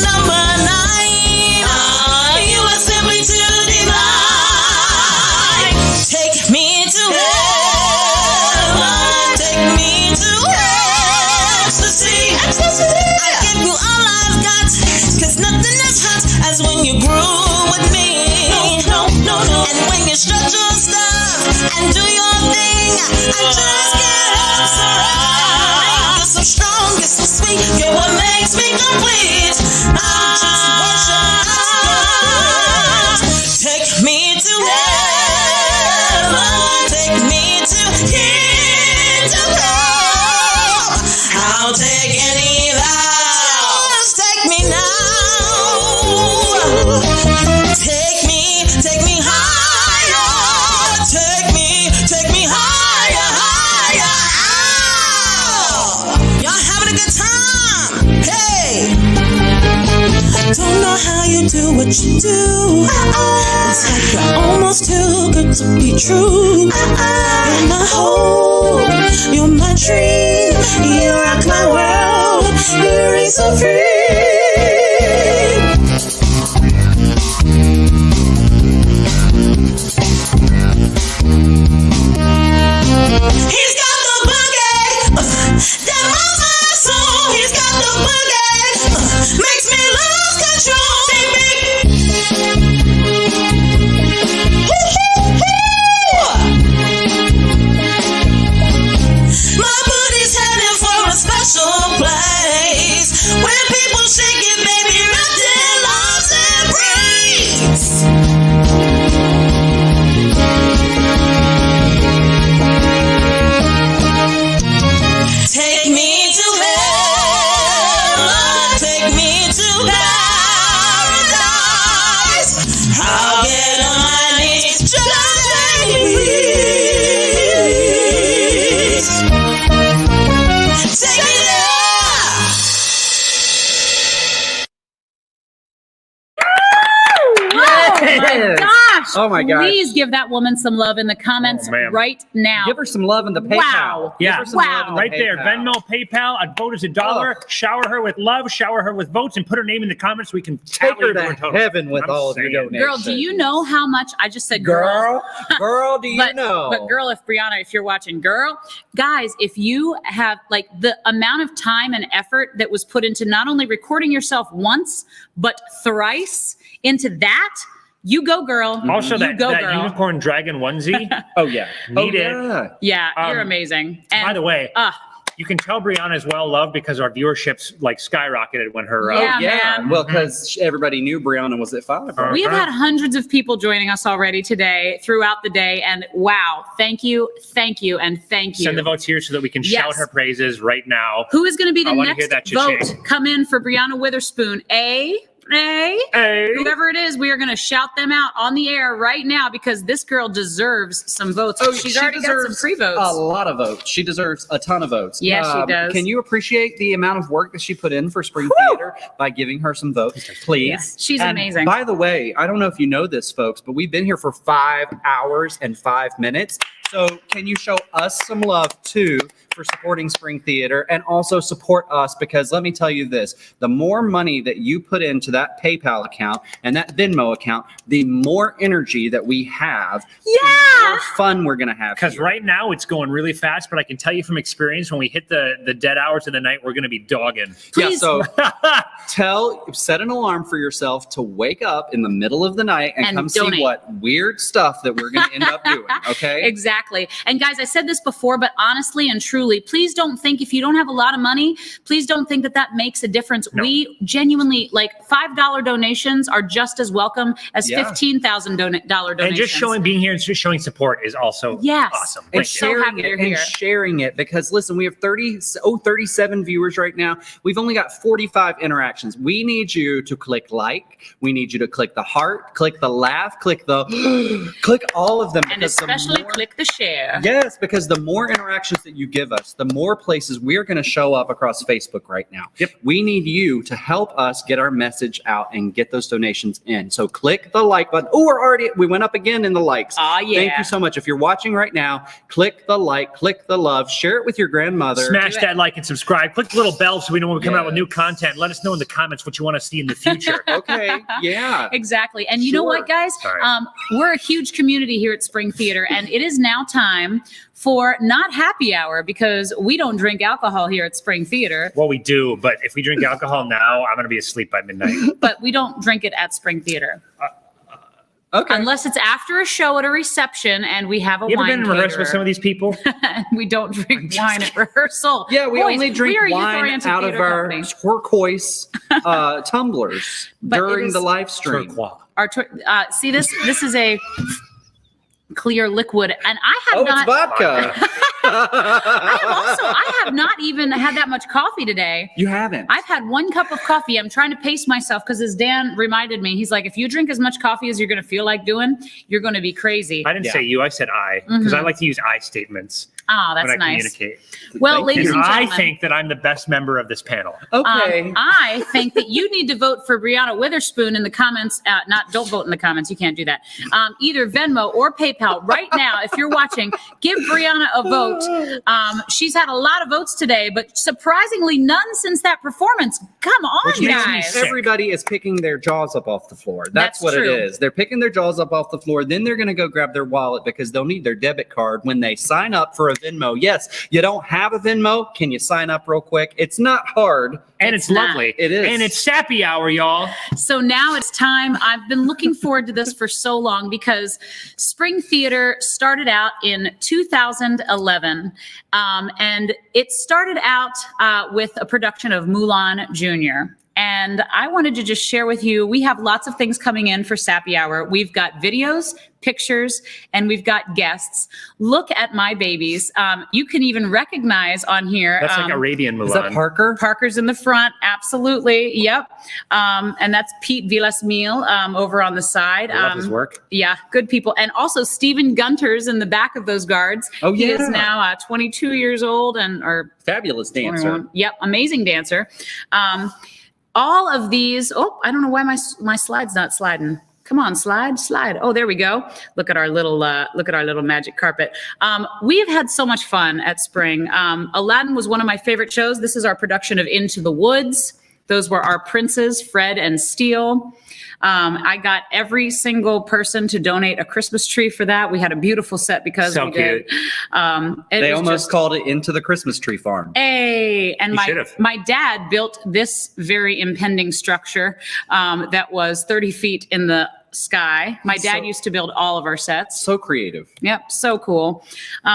Number 9, you are simply too divine. Take do what you do. It's like you're almost too good to be true. You're my hope, you're my dream. You rock my world, you ring so free. He's got the boogie, that moves my soul. He's got the boogie, makes me lose control, baby. My booty's heading for a special place where people shake it, baby, wrapped in love's embrace. Take me to heaven, take me to paradise. I'll get on my knees, just please. Take me
Oh my gosh!
Oh my gosh.
Please give that woman some love in the comments right now.
Give her some love in the PayPal.
Wow.
Yeah,
Give her some love in the
right there.
PayPal.
Venmo, PayPal. A vote is $1. Shower her with love. Shower her with votes, and put her name in the comments so we can
Take her
tally
to heaven with all of your donations.
Girl, do you know how much I just said?
Girl, girl, do you know?
But girl, if Brianna, if you're watching, girl, guys, if you have like the amount of time and effort that was put into not only recording yourself once, but thrice into that, you go, girl.
Also,
you
that
go, girl.
unicorn dragon onesie.
Oh yeah,
Need it.
Yeah, you're amazing. And
by the way, you can tell Brianna is well loved because our viewerships like skyrocketed when her.
man.
Well, because everybody knew Brianna was at 5. Right?
We have had hundreds of people joining us already today throughout the day. And wow, thank you, and thank you.
Send the votes here so that we can shout her praises right now.
Who is going to be the
I wanna hear
next
that
vote
cha-ching.
come in for Brianna Witherspoon? Whoever it is, we are going to shout them out on the air right now because this girl deserves some votes. She's already got some free votes.
A lot of votes. She deserves a ton of votes.
Yeah, she does.
Can you appreciate the amount of work that she put in for Spring Theater by giving her some votes, please?
Yes, she's
And
amazing.
By the way, I don't know if you know this, folks, but we've been here for 5 hours and 5 minutes. So can you show us some love too for supporting Spring Theater and also support us? Because let me tell you this, the more money that you put into that PayPal account and that Venmo account, the more energy that we have, the more fun we're going to have.
Because right now it's going really fast, but I can tell you from experience, when we hit the dead hours of the night, we're going to be dogging.
Yeah, so set an alarm for yourself to wake up in the middle of the night and come
donate.
see what weird stuff that we're going to end up doing, okay?
Exactly. And guys, I said this before, but honestly and truly, please don't think if you don't have a lot of money, please don't think that makes a difference. No. We genuinely, like $5 donations are just as welcome as $15,000 donations.
And just being here and just showing support is also awesome.
And sharing it, and sharing it, because listen, we have 37 viewers right now. We've only got 45 interactions. We need you to click like. We need you to click the heart, click the laugh, click all of them.
And especially click the share.
Yes, because the more interactions that you give us, the more places we're going to show up across Facebook right now. Yep. We need you to help us get our message out and get those donations in. So click the like button. Oh, we went up again in the likes.
Yeah.
Thank you so much. If you're watching right now, click the like, click the love, share it with your grandmother.
Smash that like and subscribe. Click the little bell so we know when we come out with new content. Let us know in the comments what you want to see in the future.
Okay. Yeah.
Exactly. And you know what, guys? We're a huge community here at Spring Theater, and it is now time for not happy hour because we don't drink alcohol here at Spring Theater.
Well, we do, but if we drink alcohol now, I'm going to be asleep by midnight.
But we don't drink it at Spring Theater.
Okay.
Unless it's after a show at a reception and we have a wine
You ever been in rehearsal
caterer.
with some of these people?
We don't drink wine at rehearsal.
Yeah, we
Boys,
only drink
we are a
wine
youth-oriented
out of
theater
our
company.
turquoise tumblers
But
during
it is
the live stream.
See, this is a clear liquid, and I have not.
It's vodka.
I have not even had that much coffee today.
You haven't.
I've had 1 cup of coffee. I'm trying to pace myself because as Dan reminded me, he's like, if you drink as much coffee as you're going to feel like doing, you're going to be crazy.
I didn't say you. I said I because I like to use I statements.
Oh, that's
when I
nice.
communicate.
Well, ladies and
I
gentlemen,
think that I'm the best member of this panel.
I think that you need to vote for Brianna Witherspoon in the comments. Don't vote in the comments. You can't do that. Either Venmo or PayPal right now. If you're watching, give Brianna a vote. She's had a lot of votes today, but surprisingly none since that performance. Come on, guys.
Everybody is picking their jaws up off the floor. That's what
true.
it is. They're picking their jaws up off the floor. Then they're going to go grab their wallet because they'll need their debit card when they sign up for a Venmo. Yes, you don't have a Venmo. Can you sign up real quick? It's not hard.
And it's lovely.
It is.
And it's Sappy Hour, y'all.
So now it's time. I've been looking forward to this for so long because Spring Theater started out in 2011. And it started out with a production of Mulan Jr. And I wanted to just share with you, we have lots of things coming in for Sappy Hour. We've got videos, pictures, and we've got guests. Look at my babies. You can even recognize on here.
That's like Arabian Mulan.
Is that Parker?
Parker's in the front. Absolutely. Yep. And that's Pete Villasmil over on the side.
I love his work.
Yeah, good people. And also Stephen Gunter's in the back of those guards.
Oh,
He
yeah.
is now 22 years old or
fabulous dancer.
21. Yep, amazing dancer. All of these, I don't know why my slide's not sliding. Come on, slide. Oh, there we go. Look at our little magic carpet. We have had so much fun at Spring. Aladdin was one of my favorite shows. This is our production of Into the Woods. Those were our princes, Fred and Steele. I got every single person to donate a Christmas tree for that. We had a beautiful set because
So
we did.
They almost called it Into the Christmas Tree Farm.
Hey, and
You
my
should've.
my dad built this very impending structure that was 30 feet in the sky. My dad used to build all of our sets.
So creative.
Yep, so cool.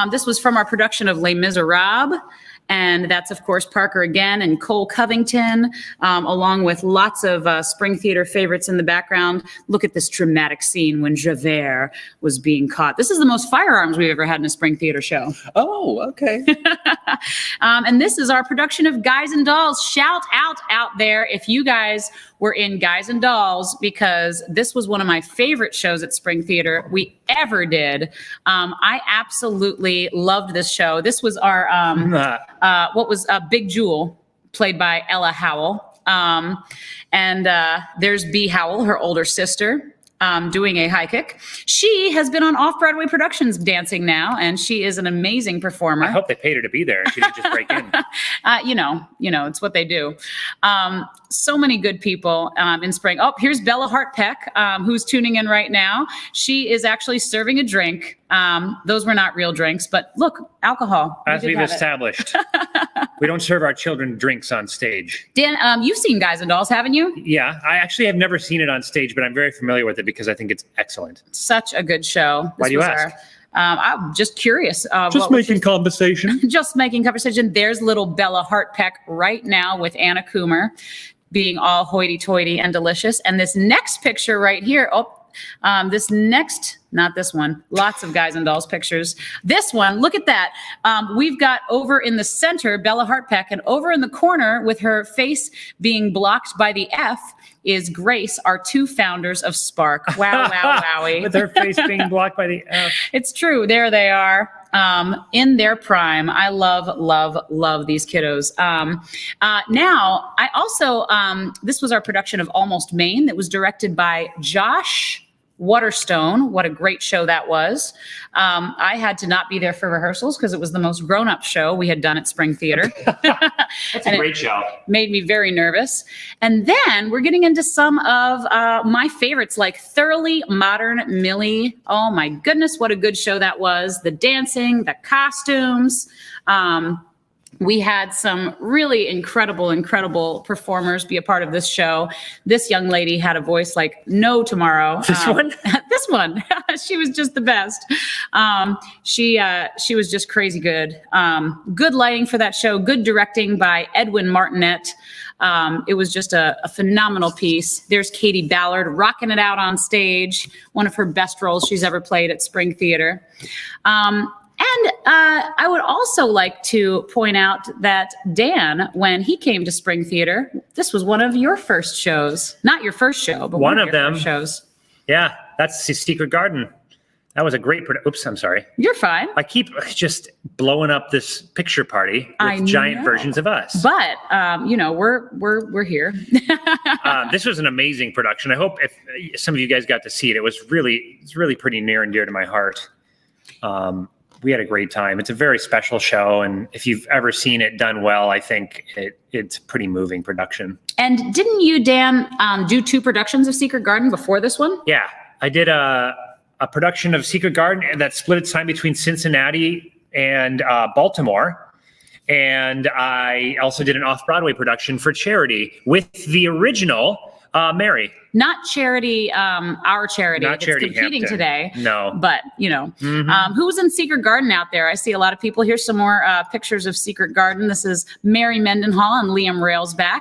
This was from our production of Les Miserables. And that's, of course, Parker again and Cole Covington, along with lots of Spring Theater favorites in the background. Look at this dramatic scene when Javert was being caught. This is the most firearms we've ever had in a Spring Theater show.
Oh, okay.
And this is our production of Guys and Dolls. Shout out there if you guys were in Guys and Dolls, because this was one of my favorite shows at Spring Theater we ever did. I absolutely loved this show. This was our Big Jewel, played by Ella Howell. And there's Bee Howell, her older sister, doing a high kick. She has been on off-Broadway productions dancing now, and she is an amazing performer.
I hope they paid her to be there and she didn't just break in.
You know, it's what they do. So many good people in Spring. Oh, here's Bella Hart-Peck, who's tuning in right now. She is actually serving a drink. Those were not real drinks, but look, alcohol.
As we've established, we don't serve our children drinks on stage.
Dan, you've seen Guys and Dolls, haven't you?
Yeah, I actually have never seen it on stage, but I'm very familiar with it because I think it's excellent.
Such a good show.
Why do you ask?
I'm just curious.
Just making conversation.
Just making conversation. There's little Bella Hart-Peck right now with Anna Coomer being all hoity-toity and delicious. And this next picture right here, not this one, lots of Guys and Dolls pictures. This one, look at that. We've got over in the center, Bella Hart-Peck, and over in the corner with her face being blocked by the F is Grace, our two founders of Spark. Wow, wowie.
With her face being blocked by the F.
It's true. There they are. In their prime. I love these kiddos. Now, I also, this was our production of Almost Maine that was directed by Josh Waterstone. What a great show that was. I had to not be there for rehearsals because it was the most grown-up show we had done at Spring Theater.
That's a great show.
Made me very nervous. And then we're getting into some of my favorites, like Thoroughly Modern Millie. Oh my goodness, what a good show that was. The dancing, the costumes. We had some really incredible performers be a part of this show. This young lady had a voice like no tomorrow.
This one?
This one. She was just the best. She was just crazy good. Good lighting for that show. Good directing by Edwin Martinet. It was just a phenomenal piece. There's Katie Ballard rocking it out on stage. One of her best roles she's ever played at Spring Theater. And I would also like to point out that Dan, when he came to Spring Theater, this was one of your first shows. Not your first show, but one of
them
first shows.
Yeah, that's the Secret Garden. That was a great. Oops, I'm sorry.
You're fine.
I keep just blowing up this picture party with giant versions of us.
But we're here.
This was an amazing production. I hope if some of you guys got to see it, it's really pretty near and dear to my heart. We had a great time. It's a very special show, and if you've ever seen it done well, I think it's a pretty moving production. And
didn't you, Dan, do 2 productions of Secret Garden before this one?
Yeah, I did a production of Secret Garden that split its time between Cincinnati and Baltimore. And I also did an off-Broadway production for charity with the original Mary.
Not charity, our charity
Not
that's
charity
competing
Hampton.
today.
No.
But, who was in Secret Garden out there? I see a lot of people. Here's some more pictures of Secret Garden. This is Mary Mendenhall and Liam Railsback.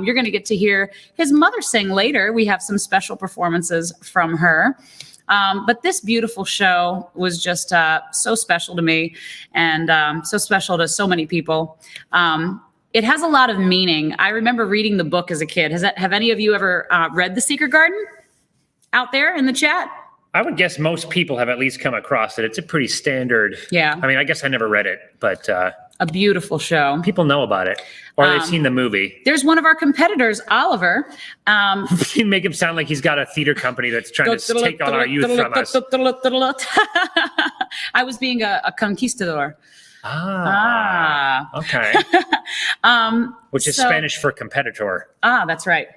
You're going to get to hear his mother sing later. We have some special performances from her. But this beautiful show was just so special to me and so special to so many people. It has a lot of meaning. I remember reading the book as a kid. Have any of you ever read The Secret Garden out there in the chat?
I would guess most people have at least come across it. It's a pretty standard.
Yeah.
I mean, I guess I never read it, but
a beautiful show.
People know about it, or they've seen the movie.
There's one of our competitors, Oliver.
You make him sound like he's got a theater company that's trying to take all our youth from us.
I was being a conquistador.
Okay. Which is Spanish for competitor.
That's right.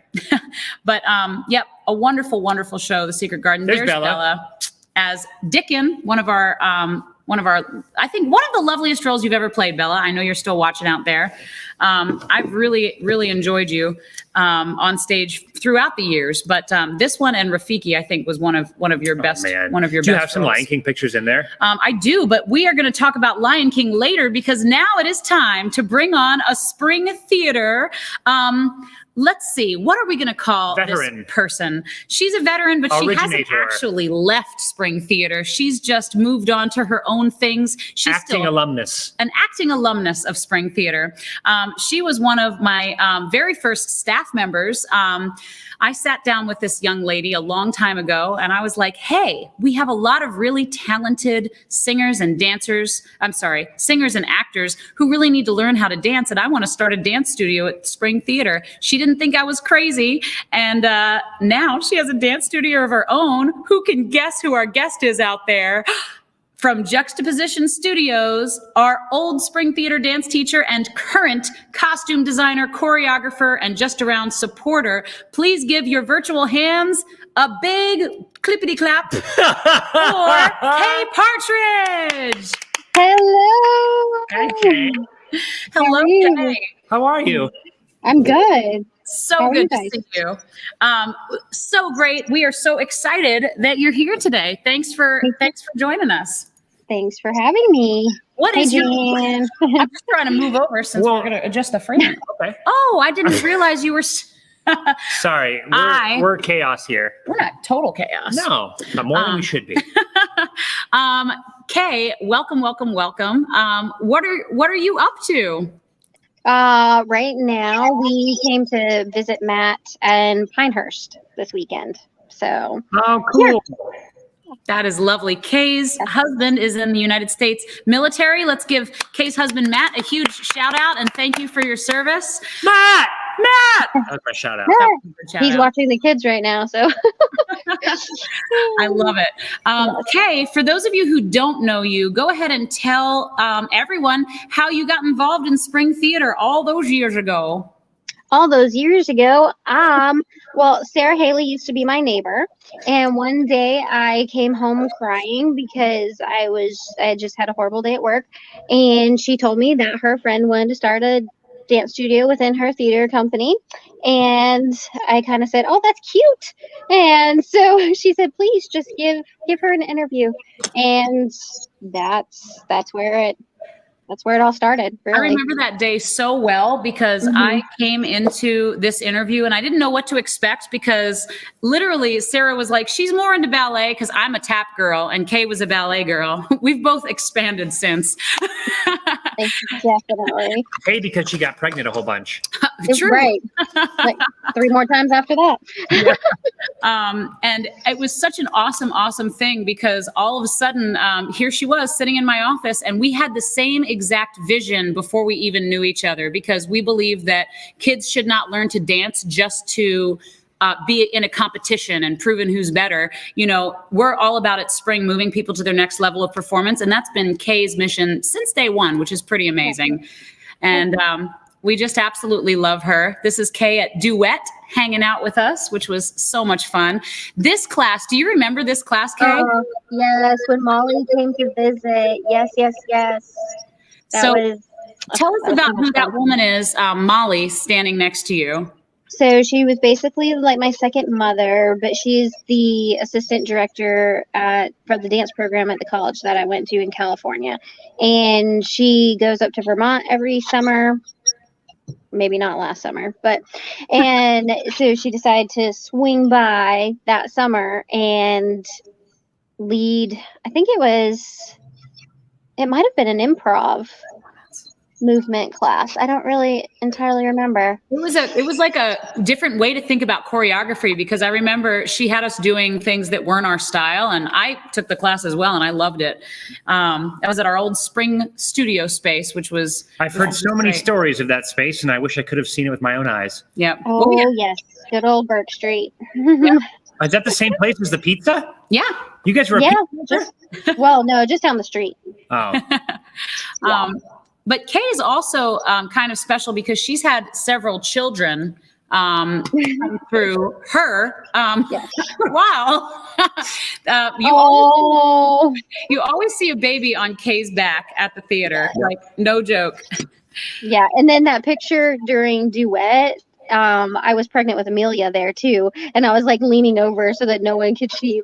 But yep, a wonderful, wonderful show, The Secret Garden.
There's Bella
as Dickon, one of our, I think one of the loveliest roles you've ever played, Bella. I know you're still watching out there. I've really, really enjoyed you on stage throughout the years, but this one and Rafiki, I think, was one of your best. One of your
Do
best.
you have some
roles.
Lion King pictures in there?
I do, but we are going to talk about Lion King later because now it is time to bring on a spring theater. Let's see, what are we going to call
Veteran.
this person? She's a veteran, but she hasn't
Originator.
actually left Spring Theater. She's just moved on to her own things. She's
Acting
still
alumnus.
an acting alumnus of Spring Theater. She was one of my very first staff members. I sat down with this young lady a long time ago and I was like, hey, we have a lot of really talented singers and singers and actors who really need to learn how to dance. And I want to start a dance studio at Spring Theater. She didn't think I was crazy. And now she has a dance studio of her own. Who can guess who our guest is out there? From Juxtaposition Studios, our old Spring Theater dance teacher and current costume designer, choreographer, and just around supporter. Please give your virtual hands a big clippity clap for Kay Partridge.
Hello.
Hi, Kay.
Hello, Kay.
How are you?
I'm good.
So
How are
good
you
to see you. So great. We are so excited that you're here today. Thanks for joining us.
Thanks for having me.
What
Hey,
is your?
Jan.
I'm just trying to move over since we're going to adjust the frame.
Okay.
Oh, I didn't realize you were.
Sorry, we're chaos here.
We're not total chaos.
No, not more than we should be.
Kay, welcome. What are you up to?
Right now, we came to visit Matt and Pinehurst this weekend. So.
Oh, cool.
Yeah.
That is lovely. Kay's husband is in the United States military. Let's give Kay's husband, Matt, a huge shout out and thank you for your service. Matt!
That's my shout out.
He's watching the kids right now, so.
I love it. Kay, for those of you who don't know you, go ahead and tell everyone how you got involved in Spring Theater all those years ago.
All those years ago, well, Sarah Haley used to be my neighbor, and one day I came home crying because I had just had a horrible day at work, and she told me that her friend wanted to start a dance studio within her theater company, and I kind of said, "Oh, that's cute," and so she said, "Please just give her an interview," and that's where it all started. Really.
I remember that day so well because I came into this interview and I didn't know what to expect because literally Sarah was like, she's more into ballet because I'm a tap girl and Kay was a ballet girl. We've both expanded since.
Definitely.
Hey, because she got pregnant a whole bunch.
True.
Right. Like, 3 more times after that.
And it was such an awesome thing because all of a sudden, here she was sitting in my office, and we had the same exact vision before we even knew each other, because we believe that kids should not learn to dance just to be in a competition and proving who's better. You know, we're all about at Spring moving people to their next level of performance, and that's been Kay's mission since day one, which is pretty amazing. And we just absolutely love her. This is Kay at Duet hanging out with us, which was so much fun. This class, do you remember this class, Kay?
Yes, when Molly came to visit. Yes.
Tell us about who that woman is, Molly, standing next to you.
So she was basically like my second mother, but she's the assistant director for the dance program at the college that I went to in California. And she goes up to Vermont every summer. Maybe not last summer, and so she decided to swing by that summer and lead. I think it might have been an improv movement class. I don't really entirely remember.
It was like a different way to think about choreography, because I remember she had us doing things that weren't our style, and I took the class as well, and I loved it. That was at our old Spring studio space, which was...
I've heard so many stories of that space, and I wish I could have seen it with my own eyes.
Yeah.
Oh, yes. Good old Burke Street.
Is that the same place as the pizza?
Yeah.
You guys were a pizza?
No, just down the street.
Oh.
But Kay is also kind of special because she's had several children come through her. Wow. You always see a baby on Kay's back at the theater. Like, no joke.
Yeah. And then that picture during Duet, I was pregnant with Amelia there too. And I was like leaning over so that no one could see,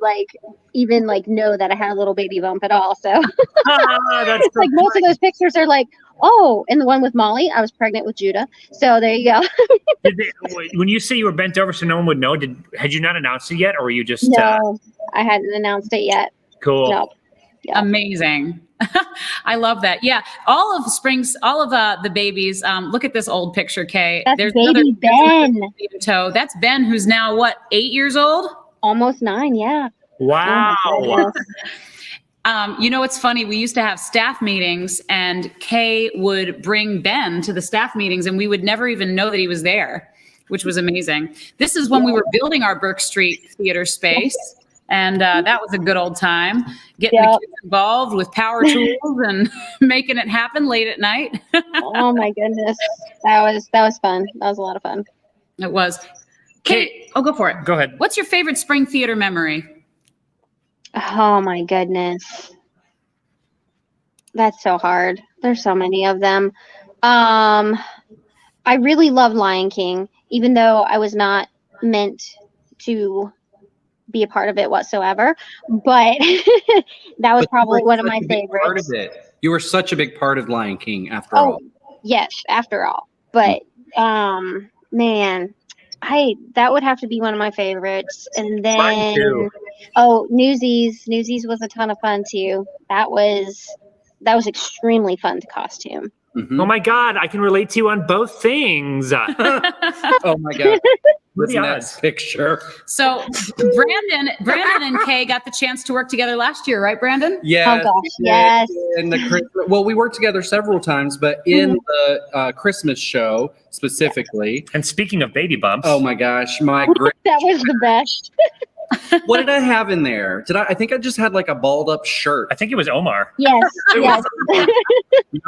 even know that I had a little baby bump at all. So
that's
like most of those pictures are like, oh, and the one with Molly, I was pregnant with Judah. So there you go.
When you say you were bent over so no one would know, had you not announced it yet, or were you just...
No, I hadn't announced it yet.
Cool.
No. Yeah.
Amazing. I love that. Yeah. All of the babies, look at this old picture, Kay.
That's baby Ben.
That's Ben, who's now, 8 years old?
Almost 9, yeah.
Wow.
It's funny. We used to have staff meetings, and Kay would bring Ben to the staff meetings, and we would never even know that he was there, which was amazing. This is when we were building our Burke Street theater space, and that was a good old time, getting the kids involved with power tools and making it happen late at night.
Oh my goodness, that was fun. That was a lot of fun.
It was. Kay, go for it.
Go ahead.
What's your favorite Spring theater memory?
Oh my goodness. That's so hard. There's so many of them. I really love Lion King, even though I was not meant to be a part of it whatsoever. But that was probably one of my favorites.
Part of it. You were such a big part of Lion King after all.
Yes, after all. But man, that would have to be one of my favorites. And then Newsies. Newsies was a ton of fun too. That was extremely fun to costume.
Mm-hmm. Oh my God, I can relate to you on both things.
Oh my God. This next picture.
So Brandon and Kay got the chance to work together last year, right, Brandon?
Yes.
Oh gosh, yes.
We worked together several times, but in the Christmas show specifically.
And speaking of baby bumps.
Oh my gosh,
that was the best.
What did I have in there? I think I just had like a balled up shirt.
I think it was Omar.
Yes. Yes.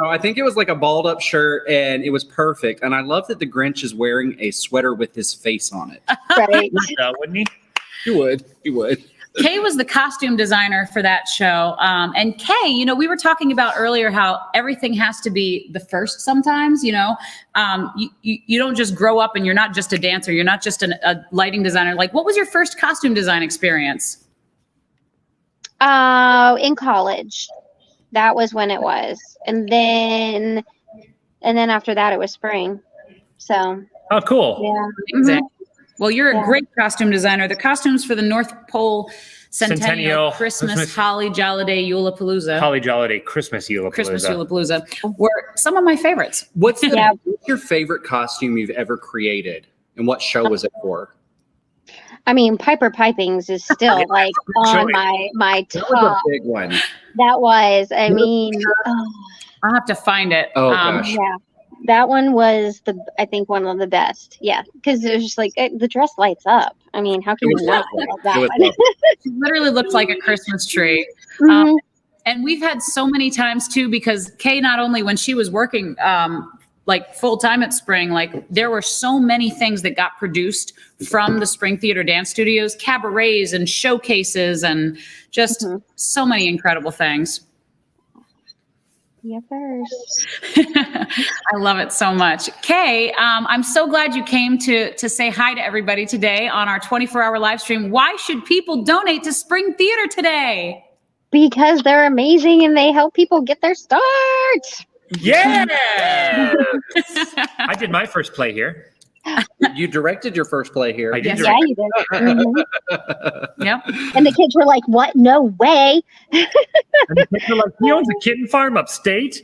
I think it was like a balled up shirt, and it was perfect. And I love that the Grinch is wearing a sweater with his face on it.
Right.
Wouldn't he?
He would.
Kay was the costume designer for that show. And Kay, we were talking about earlier how everything has to be the first sometimes, you don't just grow up and you're not just a dancer. You're not just a lighting designer. Like, what was your first costume design experience?
In college. That was when it was. And then after that, it was spring. So.
Oh, cool.
Yeah.
Exactly. Well, you're a great costume designer. The costumes for the North Pole Centennial, Christmas, Holly Jolliday, Eulapalooza.
Holly Jolliday, Christmas Eulapalooza.
Were some of my favorites.
What's your favorite costume you've ever created And what show was it for?
I mean, Piper Pipings is still like on my top.
That was a big one.
That was, I mean,
I'll have to find it.
Oh, gosh.
Yeah, that one was I think one of the best. Yeah, because it was just like the dress lights up. I mean, how can you not love that one?
It literally looked like a Christmas tree.
Mhm.
And we've had so many times too, because Kay, not only when she was working like full time at Spring, like there were so many things that got produced from the Spring Theater Dance Studios, cabarets and showcases, and just so many incredible things.
Yeah, first.
I love it so much. Kay, I'm so glad you came to say hi to everybody today on our 24-hour live stream. Why should people donate to Spring Theater today?
Because they're amazing and they help people get their start.
Yeah. I did my first play here.
You directed your first play here.
I did.
Yeah, you did.
Yep.
And the kids were like, "What? No way!"
And the kids were like, "He owns a kitten farm upstate."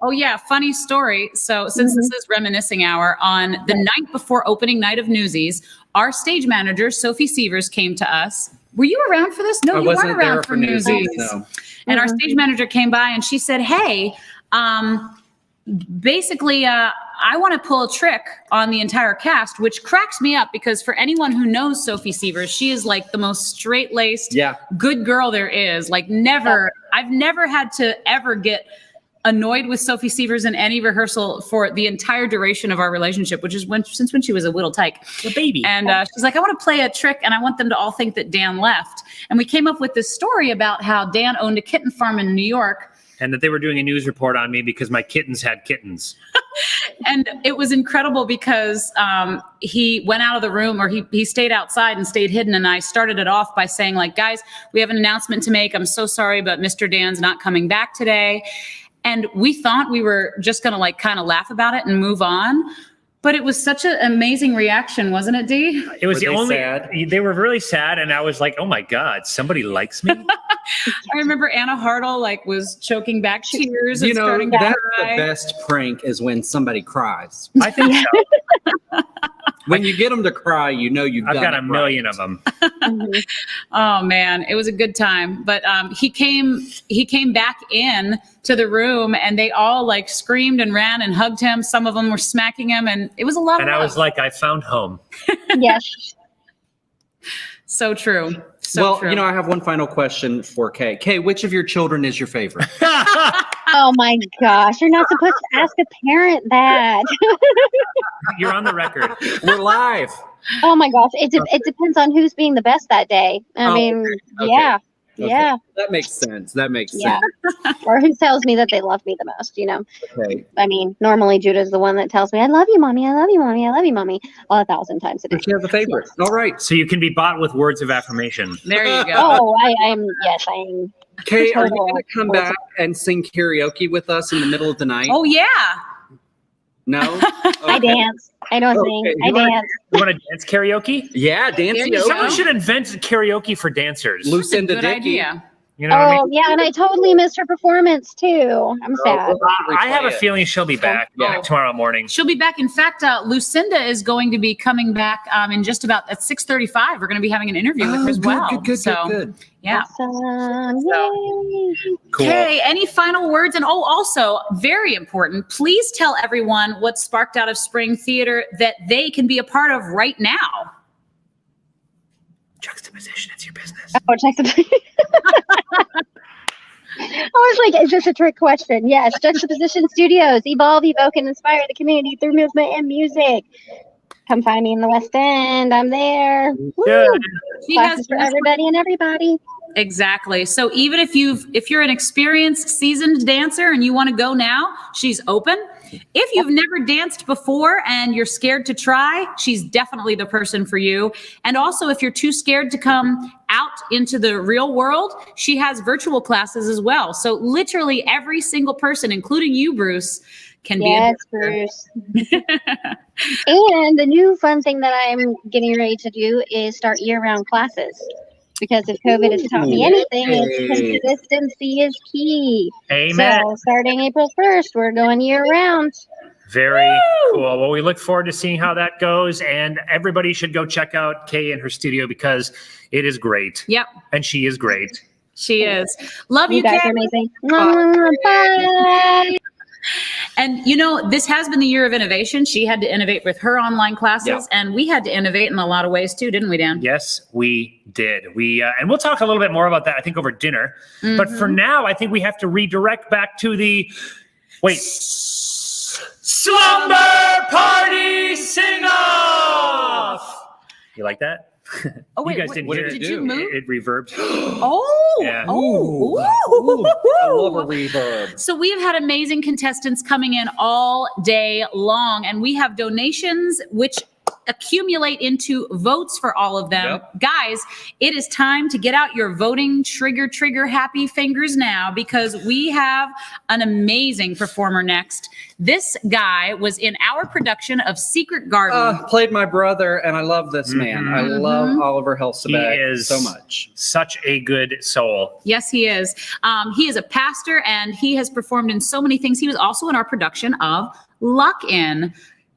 Oh yeah, funny story. So since this is reminiscing hour, on the night before opening night of Newsies, our stage manager Sophie Sievers came to us. Were you around for this? No, you weren't around for Newsies.
No.
And our stage manager came by and she said, "Hey, basically, I want to pull a trick on the entire cast," which cracks me up because for anyone who knows Sophie Sievers, she is like the most straight-laced, good girl there is. Like I've never had to ever get annoyed with Sophie Sievers in any rehearsal for the entire duration of our relationship, which is since when she was a little tyke.
A baby.
And she's like, "I want to play a trick and I want them to all think that Dan left." And we came up with this story about how Dan owned a kitten farm in New York.
And that they were doing a news report on me because my kittens had kittens.
And it was incredible because he went out of the room, or he stayed outside and stayed hidden. And I started it off by saying, like, "Guys, we have an announcement to make. I'm so sorry, but Mr. Dan's not coming back today." And we thought we were just going to like kind of laugh about it and move on. But it was such an amazing reaction, wasn't it, Dee?
It was
sad?
They were really sad. And I was like, "Oh my God, somebody likes me."
I remember Anna Hartle like was choking back tears and starting to
that's
cry.
the best prank is when somebody cries.
I think so.
When you get them to cry, you know
I've got a million of them.
Oh man, it was a good time. But he came back in to the room and they all like screamed and ran and hugged him. Some of them were smacking him, and it was a lot of
And I
love.
was like, I found home.
Yes.
So true. So
well,
true.
you know, I have one final question for Kay. Kay, which of your children is your favorite?
Oh my gosh, you're not supposed to ask a parent that.
You're on the record.
We're live.
Oh my gosh, it depends on who's being the best that day. I mean,
okay.
yeah.
Okay.
Yeah.
That makes sense.
Yeah. Or who tells me that they love me the most, you know?
Okay.
I mean, normally Judah's the one that tells me, "I love you, mommy. I love you, mommy. I love you, mommy." Well, 1,000 times a day.
She has a favorite. All right.
So you can be bought with words of affirmation.
There you go.
Oh, I'm.
Kay, are you
total-
going to come back and sing karaoke with us in the middle of the night?
Oh yeah.
No?
I dance. I don't sing. I dance.
You want to dance karaoke?
Yeah, dance
There you
karaoke.
Someone should invent karaoke for dancers.
Lucinda
Good
Dickey.
idea.
You know what I
Oh,
mean?
yeah, and I totally missed her performance too. I'm sad.
I have a feeling she'll be back tomorrow morning.
She'll be back. In fact, Lucinda is going to be coming back in just about at 6:35. We're going to be having an interview with her as well.
Good.
Yeah.
Awesome. Yay.
Cool.
Okay, any final words? And also, very important, please tell everyone what sparked out of Spring Theater that they can be a part of right now.
Juxtaposition, it's your business.
Oh, juxtaposition. I was like, is this a trick question? Yes. Juxtaposition Studios. Evolve, evoke, and inspire the community through movement and music. Come find me in the West End. I'm there.
Yeah.
Woo.
She
Classes
has
for everybody and everybody.
Exactly. So even if you're an experienced, seasoned dancer and you want to go now, she's open. If you've never danced before and you're scared to try, she's definitely the person for you. And also, if you're too scared to come out into the real world, she has virtual classes as well. So literally every single person, including you, Bruce, can be a
Bruce. And the new fun thing that I'm getting ready to do is start year-round classes. Because if COVID has taught me anything, it's consistency is key.
Amen.
So starting April 1st, we're going year-round.
Very cool. Well, we look forward to seeing how that goes, and everybody should go check out Kay in her studio because it is great.
Yep.
And she is great.
She is. Love you,
guys
Kay.
are amazing. Bye.
And this has been the year of innovation. She had to innovate with her online classes, and we had to innovate in a lot of ways too, didn't we, Dan?
Yes, we did. And we'll talk a little bit more about that, I think, over dinner. But for now, I think we have to redirect back to the Slumber Party Sing-Off! You like that?
Oh, wait,
you guys didn't
what
hear
did
it.
you move?
It reverbed.
Yeah.
I love a reverb.
So we have had amazing contestants coming in all day long, and we have donations which accumulate into votes for all of them. Guys, it is time to get out your voting trigger happy fingers now, because we have an amazing performer next. This guy was in our production of Secret Garden.
Played my brother, and I love this man. I love Oliver Helsabeck
He is
so much.
Such a good soul.
Yes, he is. He is a pastor, and he has performed in so many things. He was also in our production of Luck In.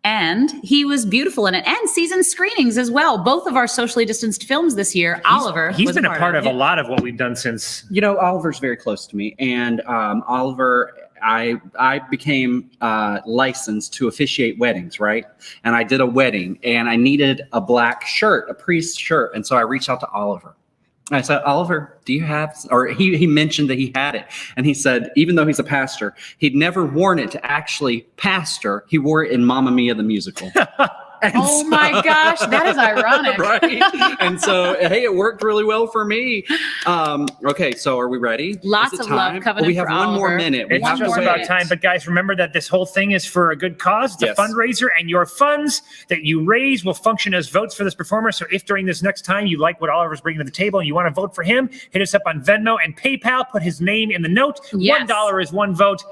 And he was beautiful in it, and season screenings as well. Both of our socially distanced films this year. Oliver,
he's
was
been a part of
it.
a lot of what we've done since.
Oliver's very close to me, and Oliver, I became licensed to officiate weddings, right? And I did a wedding, and I needed a black shirt, a priest shirt, and so I reached out to Oliver. I said, Oliver, do you have, or he mentioned that he had it. And he said, even though he's a pastor, he'd never worn it to actually pastor. He wore it in Mamma Mia, the musical.
My gosh, that is ironic.
Right? And so, hey, it worked really well for me. Okay, so are we ready?
Lots
Is it
of love
time?
covenant
We have
for
one more
Oliver.
minute. We
It's
have
just
to
about
wait.
time. But guys, remember that this whole thing is for a good cause. It's a fundraiser, and your funds that you raise will function as votes for this performer. So if during this next time you like what Oliver's bringing to the table and you want to vote for him, hit us up on Venmo and PayPal. Put his name in the note.
Yes.
$1 is one vote.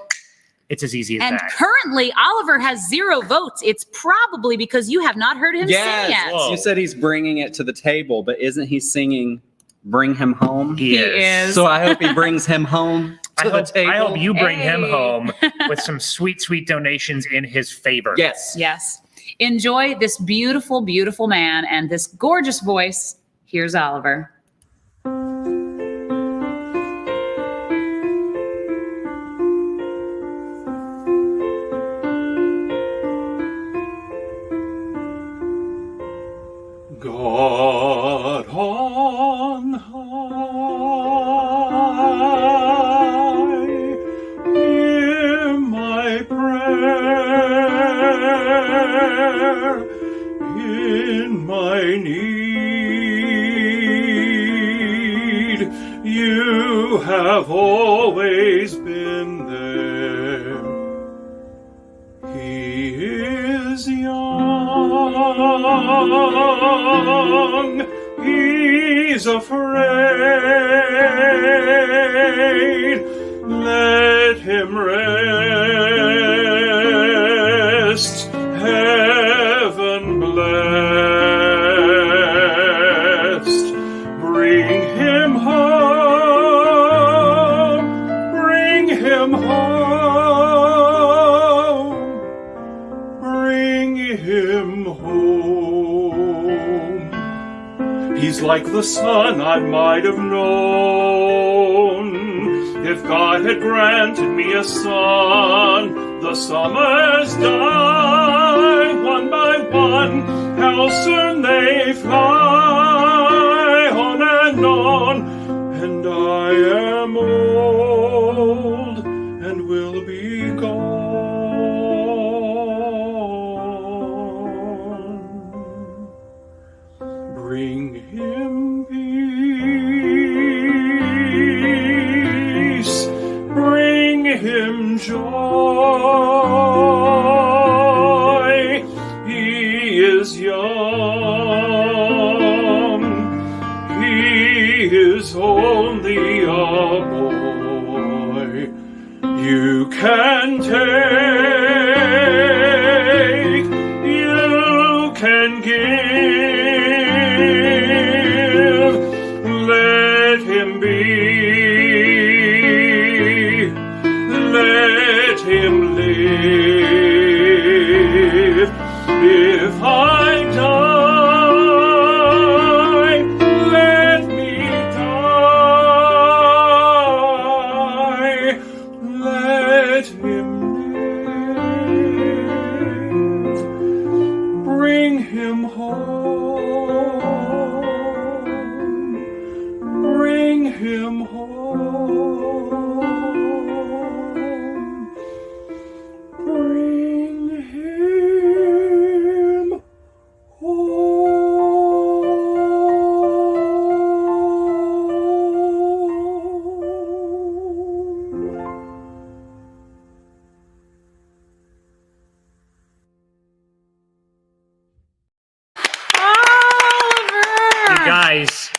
It's as easy as
And
that.
currently, Oliver has 0 votes. It's probably because you have not heard him sing yet.
You said he's bringing it to the table, but isn't he singing "Bring Him Home"?
He is.
So I hope he brings him home to the table.
I hope you bring him home with some sweet, sweet donations in his favor.
Yes.
Yes. Enjoy this beautiful, beautiful man and this gorgeous voice. Here's Oliver.
God on high, hear my prayer in my need. You have always been there. He is young, he's afraid. Let him rest, heaven blessed. Bring him home, bring him home, bring him home. He's like the sun I might have known if God had granted me a son. The summers die one by one, how soon they fly on and on, and I am old and will be gone. Bring him peace, bring him joy. He is young, he is only a boy. You can take, you can give, let him be, let him live.
Guys,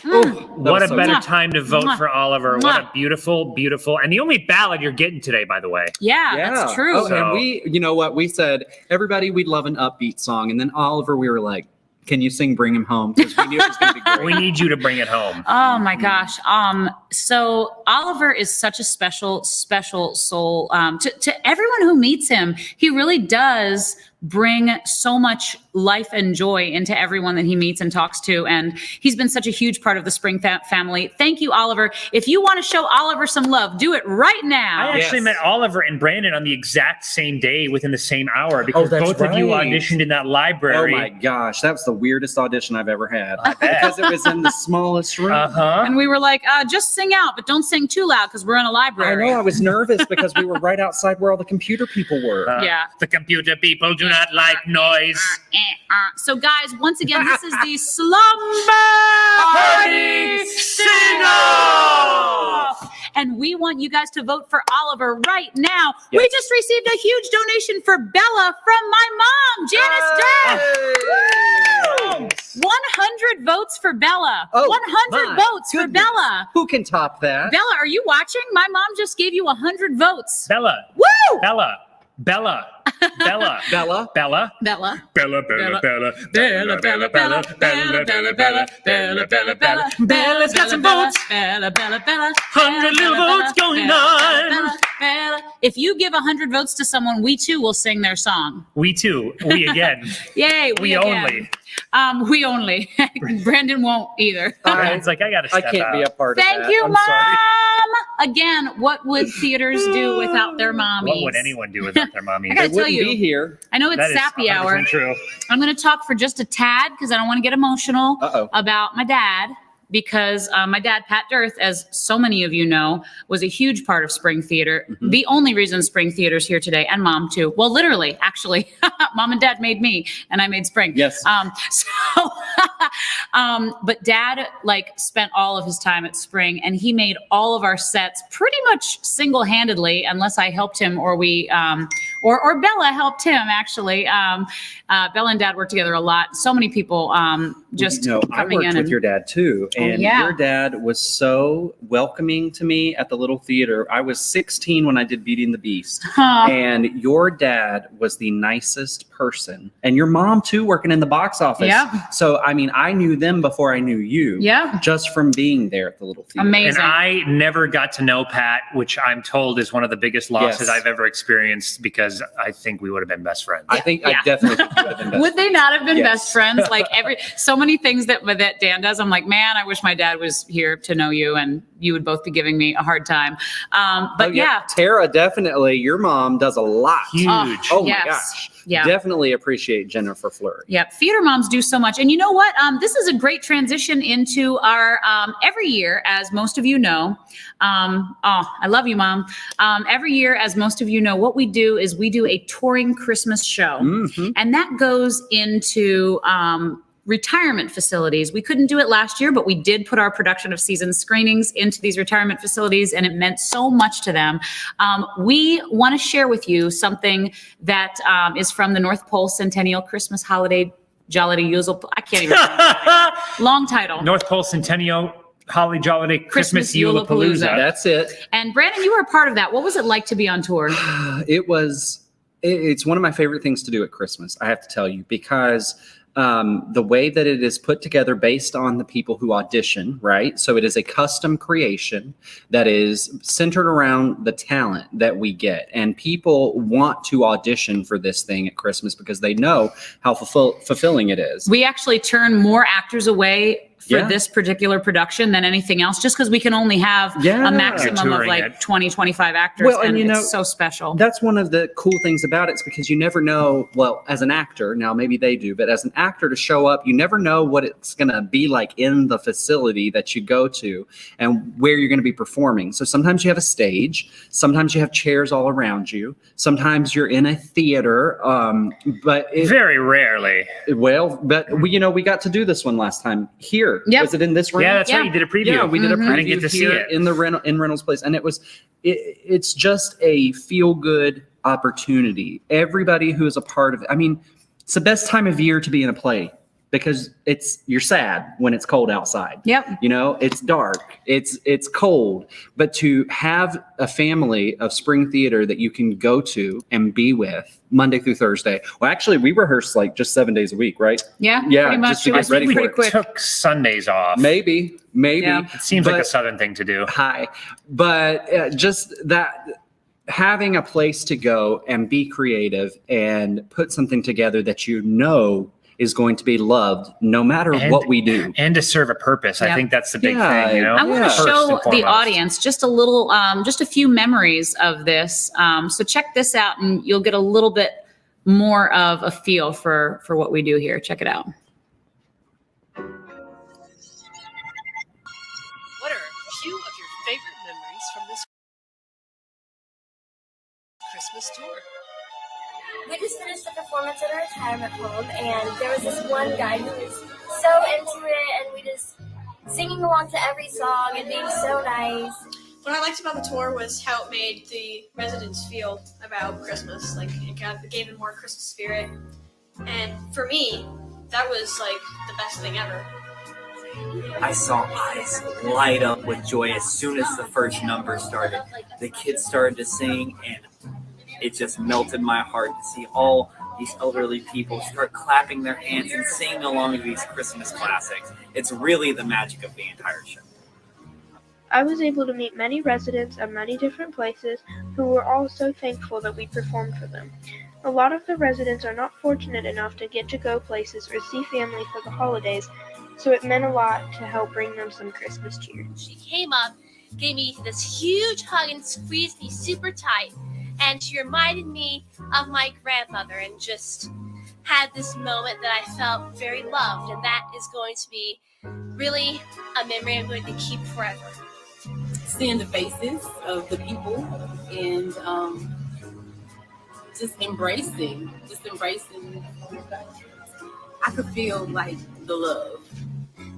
what a better time to vote for Oliver. What a beautiful, beautiful, and the only ballad you're getting today, by the way.
Yeah, that's true.
Oh, and you know what? We said, everybody, we'd love an upbeat song. And then Oliver, we were like, can you sing Bring Him Home? Because we knew it was going to be great.
We need you to bring it home.
Oh my gosh. So Oliver is such a special soul. To everyone who meets him, he really does bring so much life and joy into everyone that he meets and talks to. And he's been such a huge part of the Spring family. Thank you, Oliver. If you want to show Oliver some love, do it right now.
I actually met Oliver and Brandon on the exact same day within the same hour because both of you auditioned in that library.
Oh my gosh, that was the weirdest audition I've ever had because it was in the smallest room.
And we were like, just sing out, but don't sing too loud because we're in a library.
I know, I was nervous because we were right outside where all the computer people were.
The computer people do not like noise.
So guys, once again, this is the Slumber
Party Sing-Off!
And we want you guys to vote for Oliver right now. Yes. We just received a huge donation for Bella from my mom, Janice Durr. 100 votes for Bella. 100 votes for Bella.
Who can top that?
Bella, are you watching? My mom just gave you 100 votes.
Bella.
Woo!
Bella. Bella. Bella.
Bella.
Bella.
Bella.
Bella. Bella. Bella.
Bella. Bella. Bella. Bella. Bella. Bella. Bella. Bella. Bella. Bella's got some votes. Bella. Bella. Bella.
100 little votes going on.
Bella. If you give 100 votes to someone, we too will sing their song.
We too. We again.
Yay.
We only.
We only. Brandon won't either.
Brandon's like, I gotta step out.
I can't be a part of that.
Thank you,
I'm
Mom.
sorry.
Again, what would theaters do without their mommies?
What would anyone do without their mommies?
I gotta tell you,
be here.
I know it's
That is
Sappy Hour.
100% true.
I'm going to talk for just a tad because I don't want to get emotional about my dad. Because my dad, Pat Dirth, as so many of you know, was a huge part of Spring Theater.
Mm-hmm.
The only reason Spring Theater's here today, and Mom too. Well, literally, actually, Mom and Dad made me, and I made Spring.
Yes.
But Dad spent all of his time at Spring, and he made all of our sets pretty much single-handedly, unless I helped him or we, or Bella helped him actually. Bella and Dad worked together a lot. So many people just coming
I worked
in
with your dad too. And your dad was so welcoming to me at the little theater. I was 16 when I did Beauty and the Beast. And your dad was the nicest person. And your mom too, working in the box office.
Yeah.
So, I mean, I knew them before I knew you.
Yeah.
Just from being there at the little theater.
Amazing.
And I never got to know Pat, which I'm told is one of the biggest losses I've ever experienced because I think we would have been best friends.
I definitely think we would have been best
Would they not have been
Yes.
best friends? So many things that Dan does. I'm like, man, I wish my dad was here to know you, and you would both be giving me a hard time.
Tara, definitely. Your mom does a lot.
Huge.
Oh my
yes.
gosh.
Yeah.
Definitely appreciate Jennifer Fleury.
Yep. Theater moms do so much. And you know what? This is a great transition into our every year, as most of you know. I love you, Mom. Every year, as most of you know, what we do is we do a touring Christmas show.
Mm-hmm.
And that goes into retirement facilities. We couldn't do it last year, but we did put our production of season screenings into these retirement facilities, and it meant so much to them. We want to share with you something that is from the North Pole Centennial Christmas Holiday Jolly Usual. I can't even remember. Long title.
North Pole Centennial Holly Jolly Christmas Eulapalooza.
That's it.
And Brandon, you were a part of that. What was it like to be on tour?
It's one of my favorite things to do at Christmas, I have to tell you, because the way that it is put together based on the people who audition, right? So it is a custom creation that is centered around the talent that we get. And people want to audition for this thing at Christmas because they know how fulfilling it is.
We actually turn more actors away for this particular production than anything else, just because we can only have a maximum of 20, 25 actors.
Well,
and
it's
so special.
That's one of the cool things about it, is because you never know, well, as an actor, now maybe they do, but as an actor to show up, you never know what it's going to be like in the facility that you go to and where you're going to be performing. So sometimes you have a stage, sometimes you have chairs all around you, sometimes you're in a theater, but
very rarely.
Well, but we got to do this one last time here.
Yep.
Was it in this room?
Yeah, that's right. You did a preview.
Yeah, we did a preview.
I didn't get to see it
in the Reynolds Place, and it's just a feel good opportunity. Everybody who is a part of it. I mean, it's the best time of year to be in a play because you're sad when it's cold outside.
Yep.
You know, it's dark, it's cold, but to have a family of spring theater that you can go to and be with Monday through Thursday. Well, actually, we rehearse like just 7 days a week, right?
Yeah,
Yeah,
pretty much.
just to get ready for it.
Took Sundays off.
Maybe.
Yeah.
It seems like a Southern thing to do.
But just that having a place to go and be creative and put something together that you know is going to be loved no matter what we do.
And to serve a purpose. I
Yeah.
think that's the big thing, you know?
I want to
First
show
and
the
foremost.
audience just a little, just a few memories of this. So check this out and you'll get a little bit more of a feel for what we do here. Check it out.
What are a few of your favorite memories from this Christmas tour?
We just finished the performance at our retirement home, and there was this one guy who was so into it, and we just singing along to every song and being so nice.
What I liked about the tour was how it made the residents feel about Christmas. Like, it gave them more Christmas spirit. And for me, that was like the best thing ever.
I saw eyes light up with joy as soon as the first number started. The kids started to sing, and it just melted my heart to see all these elderly people start clapping their hands and singing along to these Christmas classics. It's really the magic of the entire show.
I was able to meet many residents of many different places who were all so thankful that we performed for them. A lot of the residents are not fortunate enough to get to go places or see family for the holidays, so it meant a lot to help bring them some Christmas cheer.
She came up, gave me this huge hug and squeezed me super tight. And she reminded me of my grandmother and just had this moment that I felt very loved. And that is going to be really a memory I'm going to keep forever.
Seeing the faces of the people and just embracing. I could feel like the love.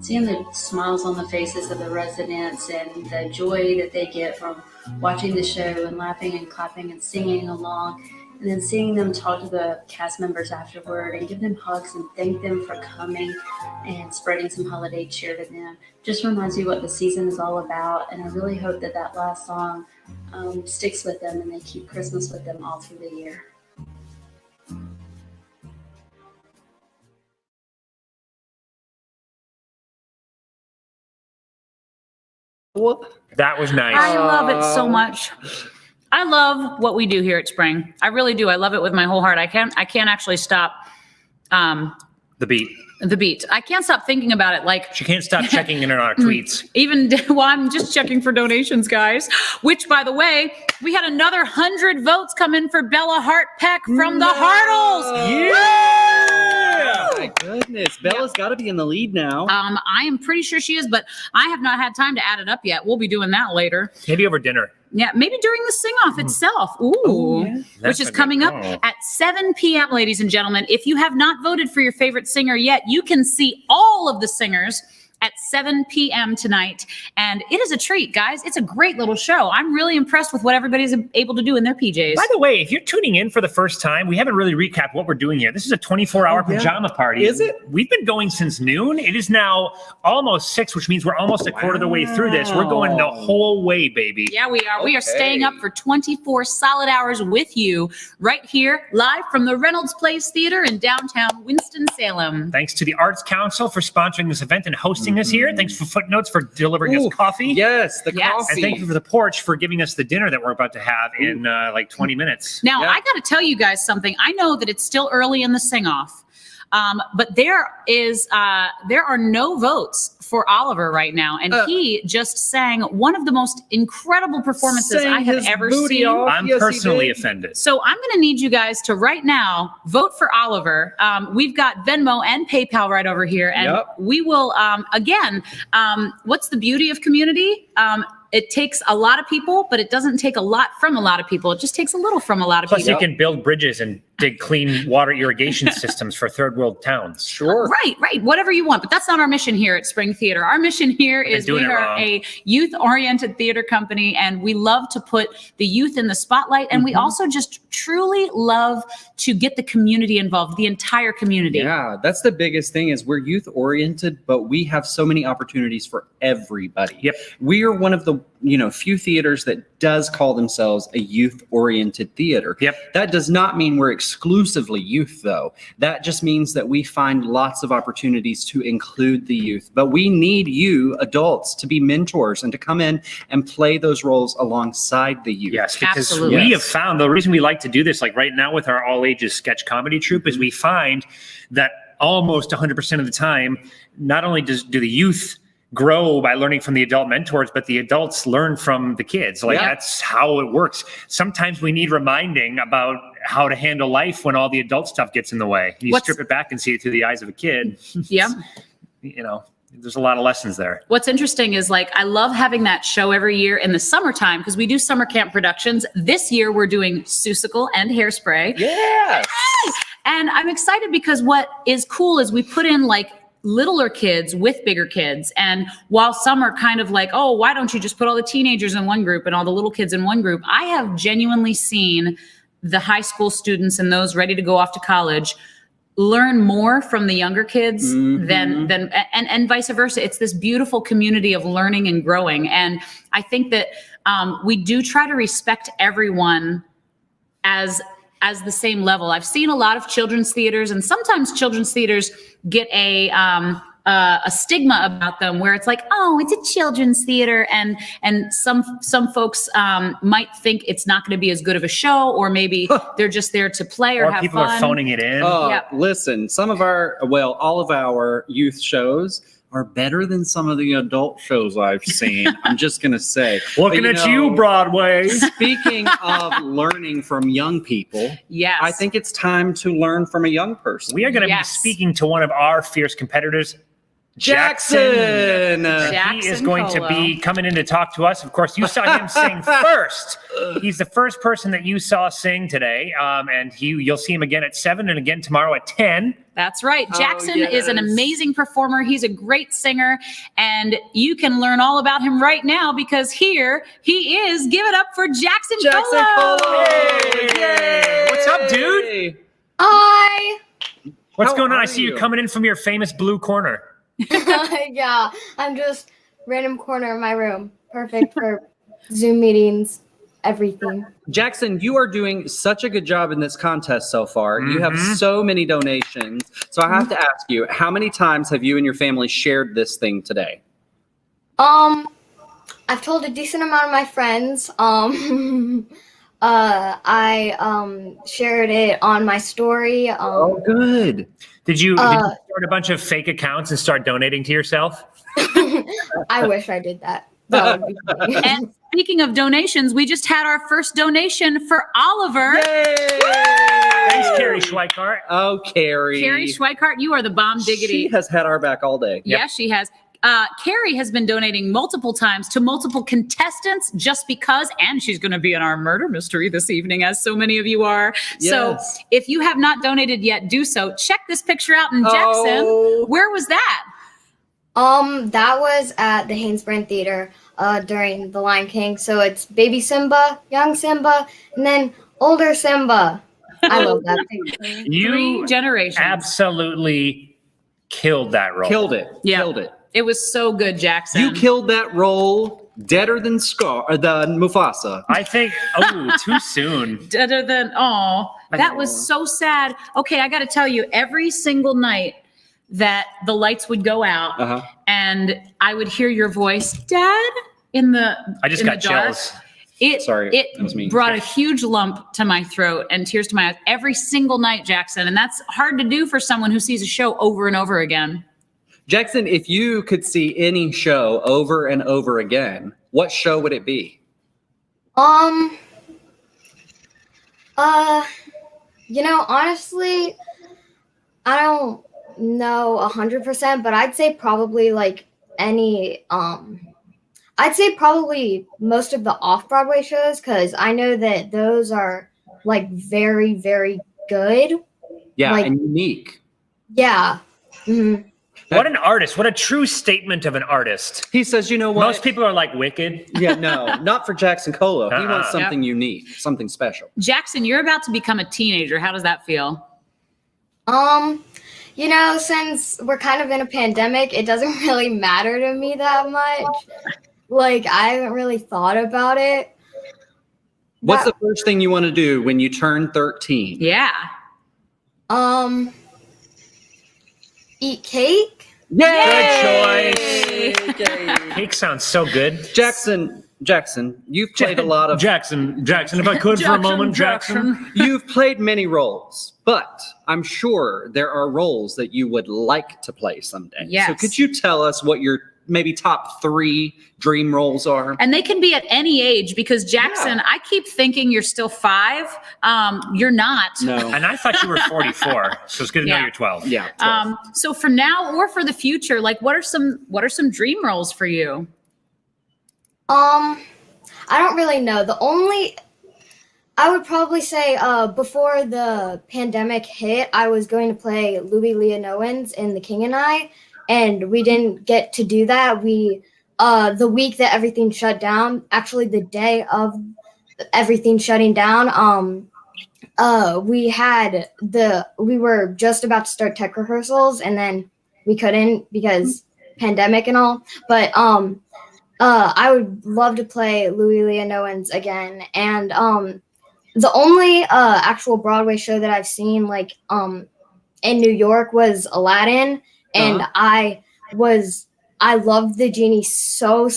Seeing the smiles on the faces of the residents and the joy that they get from watching the show and laughing and clapping and singing along, and then seeing them talk to the cast members afterward and give them hugs and thank them for coming and spreading some holiday cheer to them just reminds me what the season is all about. And I really hope that that last song sticks with them and they keep Christmas with them all through the year.
That was nice.
I love it so much. I love what we do here at Spring. I really do. I love it with my whole heart. I can't actually stop
The beat.
I can't stop thinking about it. Like,
She can't stop checking in on our tweets.
even well, I'm just checking for donations, guys. Which, by the way, we had another 100 votes come in for Bella Hart-Peck from the Hartles.
Yeah! My goodness, Bella's got to be in the lead now.
I am pretty sure she is, but I have not had time to add it up yet. We'll be doing that later.
Maybe over dinner.
Yeah, maybe during the sing-off itself. Ooh. Which
That's
is
a good
coming up
call.
at 7 p.m., ladies and gentlemen. If you have not voted for your favorite singer yet, you can see all of the singers at 7 p.m. tonight. And it is a treat, guys. It's a great little show. I'm really impressed with what everybody's able to do in their PJs.
By the way, if you're tuning in for the first time, we haven't really recapped what we're doing here. This is a 24-hour pajama party.
Is it?
We've been going since noon. It is now almost 6, which means we're almost a quarter of the way through this. We're going the whole way, baby.
Yeah, we are. We are staying up for 24 solid hours with you right here, live from the Reynolds Place Theater in downtown Winston-Salem.
Thanks to the Arts Council for sponsoring this event and hosting us here. Thanks for Footnotes for delivering us coffee.
Yes, the coffee.
And thank you for the Porch for giving us the dinner that we're about to have in like 20 minutes.
Now, I got to tell you guys something. I know that it's still early in the sing-off, but there are no votes for Oliver right now, and he just sang one of the most incredible performances I have ever seen.
I'm personally offended.
So I'm going to need you guys to right now vote for Oliver. We've got Venmo and PayPal right over here, and we will again. What's the beauty of community? It takes a lot of people, but it doesn't take a lot from a lot of people. It just takes a little from a lot of
Plus,
people.
you can build bridges and
dig clean water irrigation systems for third world towns.
Sure.
Right. Whatever you want. But that's not our mission here at Spring Theater. Our mission here is we are a youth-oriented theater company, and we love to put the youth in the spotlight. And we also just truly love to get the community involved, the entire community.
Yeah, that's the biggest thing is we're youth-oriented, but we have so many opportunities for everybody.
Yep.
We are one of the few theaters that does call themselves a youth-oriented theater.
Yep.
That does not mean we're exclusively youth, though. That just means that we find lots of opportunities to include the youth. But we need you, adults, to be mentors and to come in and play those roles alongside the youth.
Yes, because we have found the reason we like to do this, like right now with our all-ages sketch comedy troupe, is we find that almost 100% of the time, not only do the youth grow by learning from the adult mentors, but the adults learn from the kids. Like that's how it works. Sometimes we need reminding about how to handle life when all the adult stuff gets in the way. You strip it back and see it through the eyes of a kid.
Yeah.
There's a lot of lessons there.
What's interesting is I love having that show every year in the summertime because we do summer camp productions. This year we're doing Seussical and Hairspray.
Yes.
And I'm excited because what is cool is we put in littler kids with bigger kids. And while some are kind of oh, why don't you just put all the teenagers in one group and all the little kids in one group? I have genuinely seen the high school students and those ready to go off to college learn more from the younger kids than and vice versa. It's this beautiful community of learning and growing. And I think that we do try to respect everyone as the same level. I've seen a lot of children's theaters, and sometimes children's theaters get a stigma about them where it's oh, it's a children's theater. And some folks might think it's not going to be as good of a show, or maybe they're just there to play or have
people
fun.
are phoning it in.
Listen, all of our youth shows are better than some of the adult shows I've seen. I'm just going to say.
Looking at you, Broadway.
Speaking of learning from young people,
yes,
I think it's time to learn from a young person.
We are going to be speaking to one of our fierce competitors,
Jackson.
He is going to be coming in to talk to us. Of course, you saw him sing first. He's the first person that you saw sing today. And you'll see him again at 7 and again tomorrow at 10.
That's right. Jackson is an amazing performer. He's a great singer. And you can learn all about him right now because here he is. Give it up for Jackson Colo.
Hey. What's up, dude?
Hi.
What's going on? I see you coming in from your famous blue corner.
Yeah, I'm just random corner of my room. Perfect for Zoom meetings, everything.
Jackson, you are doing such a good job in this contest so far. You have so many donations. So I have to ask you, how many times have you and your family shared this thing today?
I've told a decent amount of my friends. I shared it on my story.
Oh, good.
Did you start a bunch of fake accounts and start donating to yourself?
I wish I did that. That would be funny.
And speaking of donations, we just had our first donation for Oliver.
Yay!
Thanks, Carrie Schweikart.
Oh, Carrie.
Carrie Schweikart, you are the bomb diggity.
She has had our back all day.
Yes, she has. Carrie has been donating multiple times to multiple contestants just because, and she's going to be in our murder mystery this evening, as so many of you are.
Yes.
So if you have not donated yet, do so. Check this picture out in Jackson. Where was that?
That was at the Haynesbrand Theater during The Lion King. So it's baby Simba, young Simba, and then older Simba. I love that picture.
You
3 generations.
Absolutely killed that role.
Killed it.
Yeah.
Killed it.
It was so good, Jackson.
You killed that role deader than Mufasa.
I think, too soon.
Deader than, that was so sad. Okay, I got to tell you, every single night that the lights would go out and I would hear your voice, Dad, in the
I just got chills.
It
was me.
brought a huge lump to my throat and tears to my eyes every single night, Jackson. And that's hard to do for someone who sees a show over and over again.
Jackson, if you could see any show over and over again, what show would it be?
Honestly, I don't know 100%, but I'd say probably I'd say probably most of the off-Broadway shows, because I know that those are very, very good.
Yeah,
Like-
and unique.
Yeah. Mhm.
What an artist. What a true statement of an artist.
He says, you know what?
Most people are like wicked.
Yeah, no, not for Jackson Colo. He wants
Uh-uh.
something unique, something special.
Jackson, you're about to become a teenager. How does that feel?
You know, since we're kind of in a pandemic, it doesn't really matter to me that much. Like, I haven't really thought about it.
What's the first thing you want to do when you turn 13?
Yeah.
Eat cake?
Good choice. Cake sounds so good.
Jackson, you've played a lot of...
Jackson, if I could for a moment, Jackson.
You've played many roles, but I'm sure there are roles that you would like to play someday.
Yes.
So could you tell us what your maybe top 3 dream roles are?
And they can be at any age because Jackson, I keep thinking you're still 5. You're not.
No.
And I thought you were 44, so it's good to know you're 12.
Yeah.
So for now or for the future, like what are some dream roles for you?
I don't really know. I would probably say before the pandemic hit, I was going to play Louis Leonowens in The King and I, and we didn't get to do that. We the week that everything shut down, actually the day of everything shutting down, we were just about to start tech rehearsals, and then we couldn't because pandemic and all. But I would love to play Louis Leonowens again. And the only actual Broadway show that I've seen like in New York was Aladdin, and I loved the genie so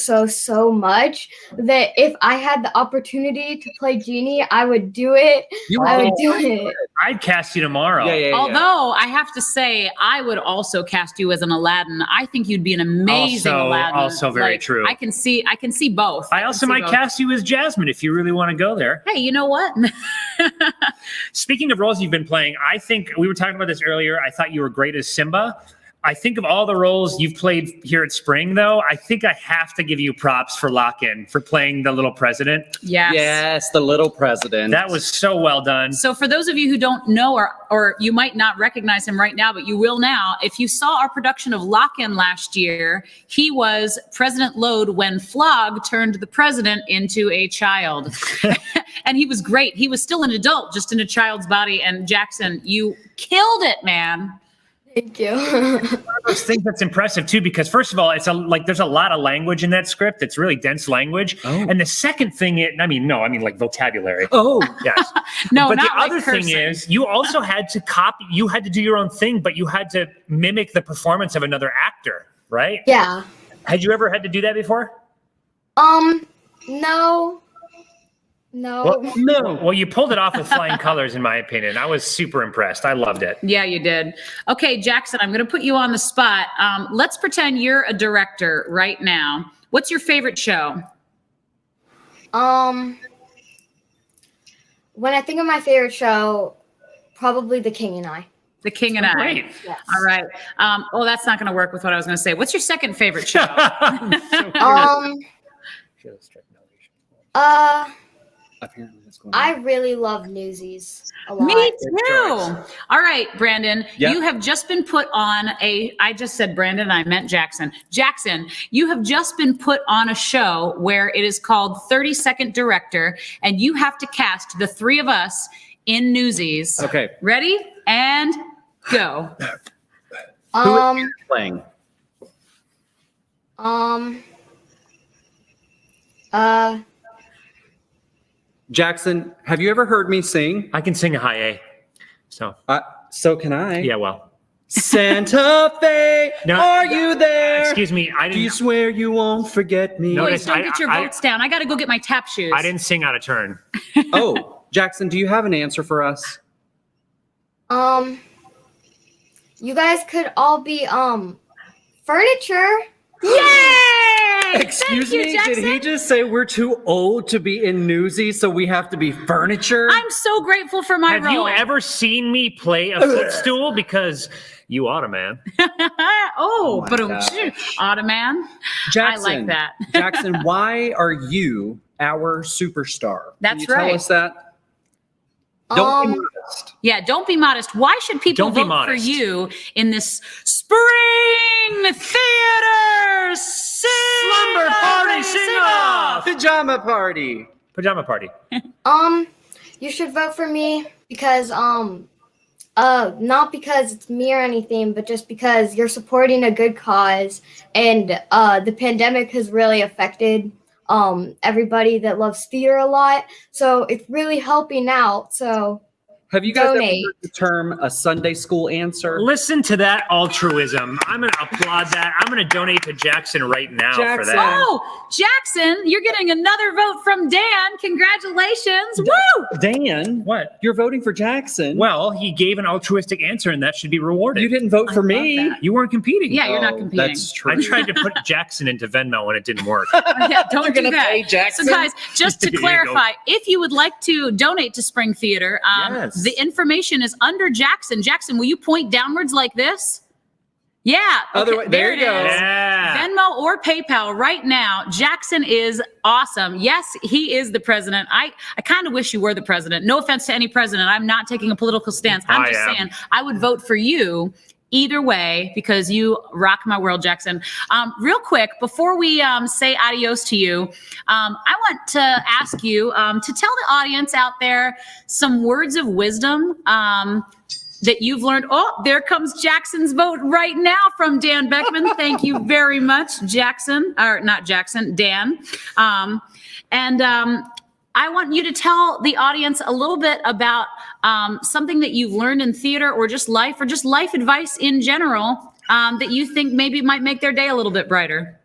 much that if I had the opportunity to play genie, I would do it. I would do it.
I'd cast you tomorrow.
Although I have to say, I would also cast you as an Aladdin. I think you'd be an amazing Aladdin.
Also very
Like,
true.
I can see both.
I also might cast you as Jasmine if you really want to go there.
Hey, you know what?
Speaking of roles you've been playing, I think we were talking about this earlier. I thought you were great as Simba. I think of all the roles you've played here at Spring, though, I think I have to give you props for Lock-In, for playing the little president.
Yes.
Yes, the little president.
That was so well done.
So for those of you who don't know, or you might not recognize him right now, but you will now, if you saw our production of Lock-In last year, he was President Lode when Flog turned the president into a child. And he was great. He was still an adult, just in a child's body. And Jackson, you killed it, man.
Thank you.
One of those things that's impressive too, because first of all, it's there's a lot of language in that script. It's really dense language. And the second thing, like vocabulary.
Oh,
yes.
No,
but
not
the other
like
thing
cursing.
is, you also had to you had to do your own thing, but you had to mimic the performance of another actor, right?
Yeah.
Had you ever had to do that before?
No.
Well, you pulled it off with flying colors, in my opinion. I was super impressed. I loved it.
Yeah, you did. Okay, Jackson, I'm going to put you on the spot. Let's pretend you're a director right now. What's your favorite show?
When I think of my favorite show, probably The King and I.
The King and I.
Great.
Yes.
All right. Well, that's not going to work with what I was going to say. What's your second favorite show?
Apparently that's going on.
I really love Newsies a lot.
Me too. All right, Brandon,
Yeah.
you have just been put on I just said Brandon, I meant Jackson. Jackson, you have just been put on a show where it is called 30-Second Director, and you have to cast the 3 of us in Newsies.
Okay.
Ready? And go.
Who are you playing? Jackson, have you ever heard me sing?
I can sing a high A.
So can I.
Yeah, well.
Santa Fe, are you there?
Excuse me, I didn't.
Do you swear you won't forget me?
Boys, don't get your votes down. I got to go get my tap shoes.
I didn't sing out of turn.
Oh, Jackson, do you have an answer for us?
You guys could all be furniture.
Yay!
Excuse me, did he just say we're too old to be in Newsies, so we have to be furniture?
I'm so grateful for my
Have
role.
you ever seen me play a footstool? Because you ought to, man.
Oh,
my
but
gosh.
Ottoman.
Jackson,
I like that.
Jackson, why are you our superstar?
That's
Can you
right.
tell us that? Don't be modest.
Yeah, don't be modest. Why should people
Don't be
vote for
modest.
you in this spring theater
Slumber party sing-off!
Pajama party.
Pajama party.
You should vote for me because not because it's me or anything, but just because you're supporting a good cause, and the pandemic has really affected everybody that loves theater a lot. So it's really helping out. So
Have you guys ever
donate.
heard the term a Sunday school answer?
Listen to that altruism. I'm going to applaud that. I'm going to donate to Jackson right now for
Jackson.
that.
Oh, Jackson, you're getting another vote from Dan. Congratulations. Woo!
Dan,
What?
you're voting for Jackson.
Well, he gave an altruistic answer, and that should be rewarded.
You didn't vote for me.
You weren't competing.
Yeah, you're not
Oh,
competing.
That's true.
I tried to put Jackson into Venmo, and it didn't work.
Yeah, don't
You're
do
gonna
that.
pay Jackson?
So, guys, just to
There you
clarify, if you would like to donate to Spring Theater,
Yes.
the information is under Jackson. Jackson, will you point downwards like this? Yeah.
Other
okay,
way- there
it
you go.
is.
Yeah.
Venmo or PayPal right now. Jackson is awesome. Yes, he is the president. I kind of wish you were the president. No offense to any president. I'm not taking a political stance. I'm
I
just
am.
saying I would vote for you either way because you rock my world, Jackson. Real quick, before we say adios to you, I want to ask you to tell the audience out there some words of wisdom that you've learned. Oh, there comes Jackson's vote right now from Dan Beckman. Thank you very much, Jackson, or not Jackson, Dan. I want you to tell the audience a little bit about something that you've learned in theater or just life advice in general that you think maybe might make their day a little bit brighter.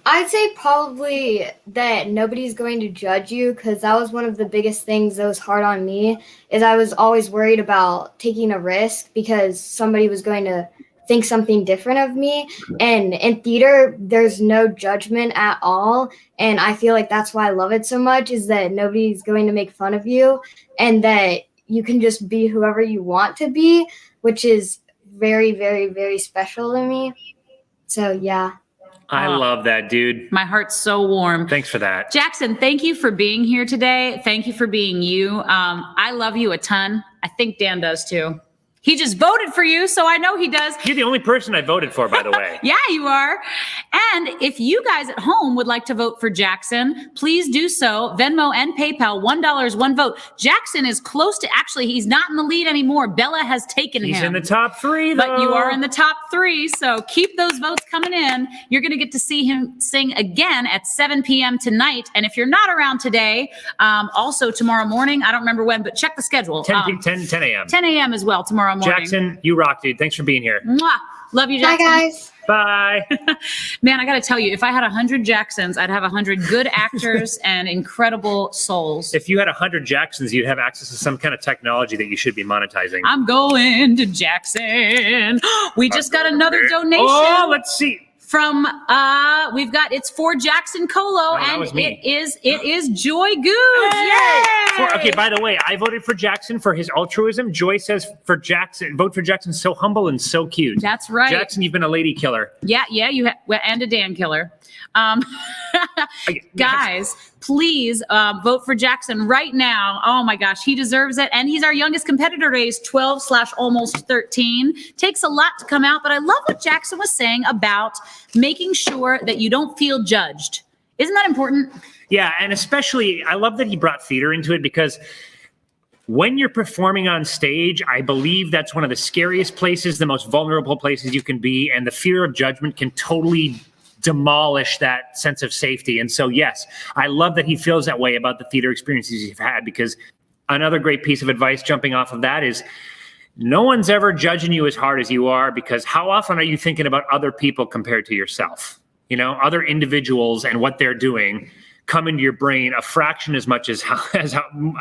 I'd say probably that nobody's going to judge you, because that was one of the biggest things that was hard on me, is I was always worried about taking a risk because somebody was going to think something different of me. And in theater, there's no judgment at all. And I feel like that's why I love it so much, is that nobody's going to make fun of you and that you can just be whoever you want to be, which is very, very, very special to me. So, yeah.
I love that, dude.
My heart's so warm.
Thanks for that.
Jackson, thank you for being here today. Thank you for being you. I love you a ton. I think Dan does too. He just voted for you, so I know he does.
You're the only person I voted for, by the way.
Yeah, you are. And if you guys at home would like to vote for Jackson, please do so. Venmo and PayPal, $1 is one vote. Jackson is close to, actually, he's not in the lead anymore. Bella has taken him.
He's in the top 3, though.
But you are in the top 3, so keep those votes coming in. You're going to get to see him sing again at 7 p.m. tonight. And if you're not around today, also tomorrow morning, I don't remember when, but check the schedule.
10 a.m.
10 a.m. as well tomorrow morning.
Jackson, you rock, dude. Thanks for being here.
Mwah. Love you,
Bye,
Jackson.
guys.
Bye.
Man, I got to tell you, if I had 100 Jacksons, I'd have 100 good actors and incredible souls.
If you had 100 Jacksons, you'd have access to some kind of technology that you should be monetizing.
I'm going to Jackson. We just got another donation.
Oh, let's see.
From it's for Jackson Colo,
that
and
was me.
it is Joy Goose. Yay!
Okay, by the way, I voted for Jackson for his altruism. Joy says for Jackson, vote for Jackson, so humble and so cute.
That's right.
Jackson, you've been a lady killer.
Yeah, you and a Dan killer. Guys, please vote for Jackson right now. Oh my gosh, he deserves it. And he's our youngest competitor today. He's 12/almost 13. Takes a lot to come out, but I love what Jackson was saying about making sure that you don't feel judged. Isn't that important?
Yeah, and especially, I love that he brought theater into it, because when you're performing on stage, I believe that's one of the scariest places, the most vulnerable places you can be, and the fear of judgment can totally demolish that sense of safety. And so, yes, I love that he feels that way about the theater experiences you've had, because another great piece of advice jumping off of that is no one's ever judging you as hard as you are, because how often are you thinking about other people compared to yourself? You know, other individuals and what they're doing come into your brain a fraction as much as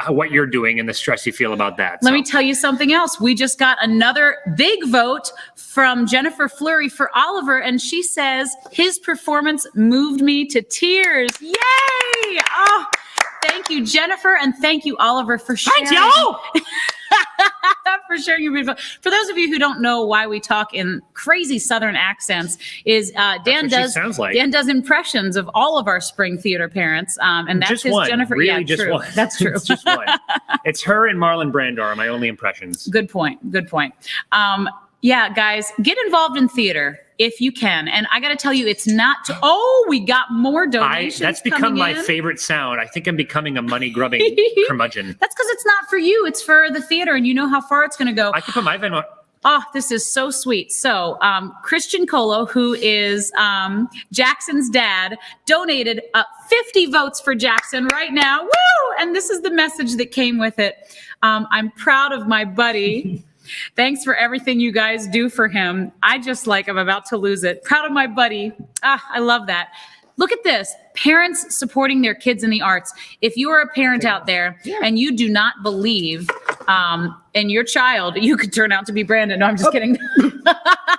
what you're doing and the stress you feel about that.
Let me tell you something else. We just got another big vote from Jennifer Flury for Oliver, and she says his performance moved me to tears. Yay! Oh, thank you, Jennifer, and thank you, Oliver, for sharing.
Thanks, y'all!
for sharing your beautiful. For those of you who don't know why we talk in crazy Southern accents, is Dan does impressions of all of our spring theater parents, and that's
just
his
one.
Jennifer.
Really,
yeah,
just
true.
one.
That's true.
It's just one. It's her and Marlon Brando are my only impressions.
Good point. Good point. Yeah, guys, get involved in theater if you can. And I got to tell you, it's not. We got more donations.
That's become
coming
my
in.
favorite sound. I think I'm becoming a money grubbing curmudgeon.
That's because it's not for you. It's for the theater, and you know how far it's going to go.
I can put my Venmo.
Oh, this is so sweet. So Christian Colo, who is Jackson's dad, donated 50 votes for Jackson right now. Woo! And this is the message that came with it. I'm proud of my buddy. Thanks for everything you guys do for him. I'm about to lose it. Proud of my buddy. I love that. Look at this. Parents supporting their kids in the arts. If you are a parent out there and you do not believe in your child, you could turn out to be Brandon. No, I'm just kidding.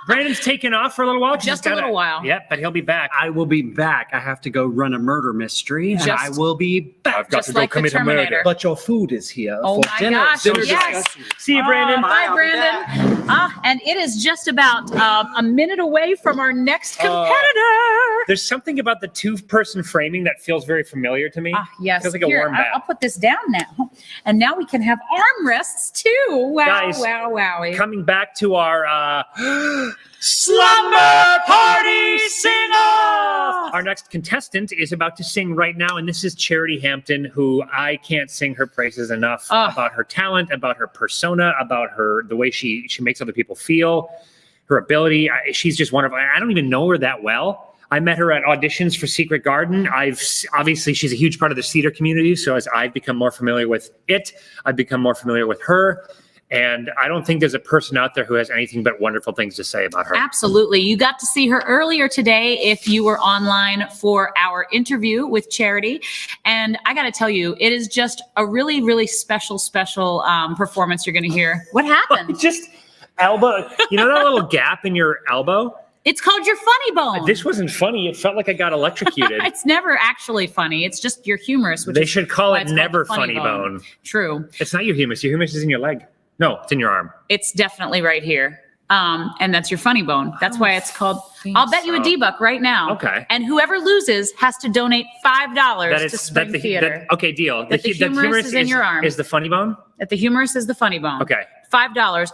Brandon's taken off for a little while.
Just a little while.
Yep, but he'll be back.
I will be back. I have to go run a murder mystery, and I
Just-
will be back.
I've got
Just
to go
like the
commit a murder.
Terminator.
But your food is here.
Oh
for
my
dinner.
gosh,
Dinner
yes.
discussion.
See you, Brandon.
Bye, Brandon. And it is just about a minute away from our next competitor.
There's something about the two-person framing that feels very familiar to me.
Yes.
Feels like a
Here,
warm bath.
I'll put this down now. And now we can have armrests too. Wow,
Guys,
wow, wowie.
Coming back to our Slumber Party Sing-Off! Our next contestant is about to sing right now, and this is Charity Hampton, who I can't sing her praises enough about her talent, about her persona, about the way she makes other people feel, her ability. She's just wonderful. I don't even know her that well. I met her at auditions for Secret Garden. Obviously, she's a huge part of the theater community, so as I've become more familiar with it, I've become more familiar with her. And I don't think there's a person out there who has anything but wonderful things to say about her.
Absolutely. You got to see her earlier today if you were online for our interview with Charity. And I got to tell you, it is just a really, really special performance you're going to hear. What happened?
Just elbow. You know that little gap in your elbow?
It's called your funny bone.
This wasn't funny. It felt like I got electrocuted.
It's never actually funny. It's just your humerus.
They should call it never funny bone.
True.
It's not your humerus. Your humerus is in your leg. No, it's in your arm.
It's definitely right here. And that's your funny bone. That's why it's called. I'll bet you a D-buck right now.
Okay.
And whoever loses has to donate $5 to Spring Theater.
Okay, deal.
That the humerus is in your arm.
Is the funny bone?
That the humerus is the funny bone.
Okay.
$5.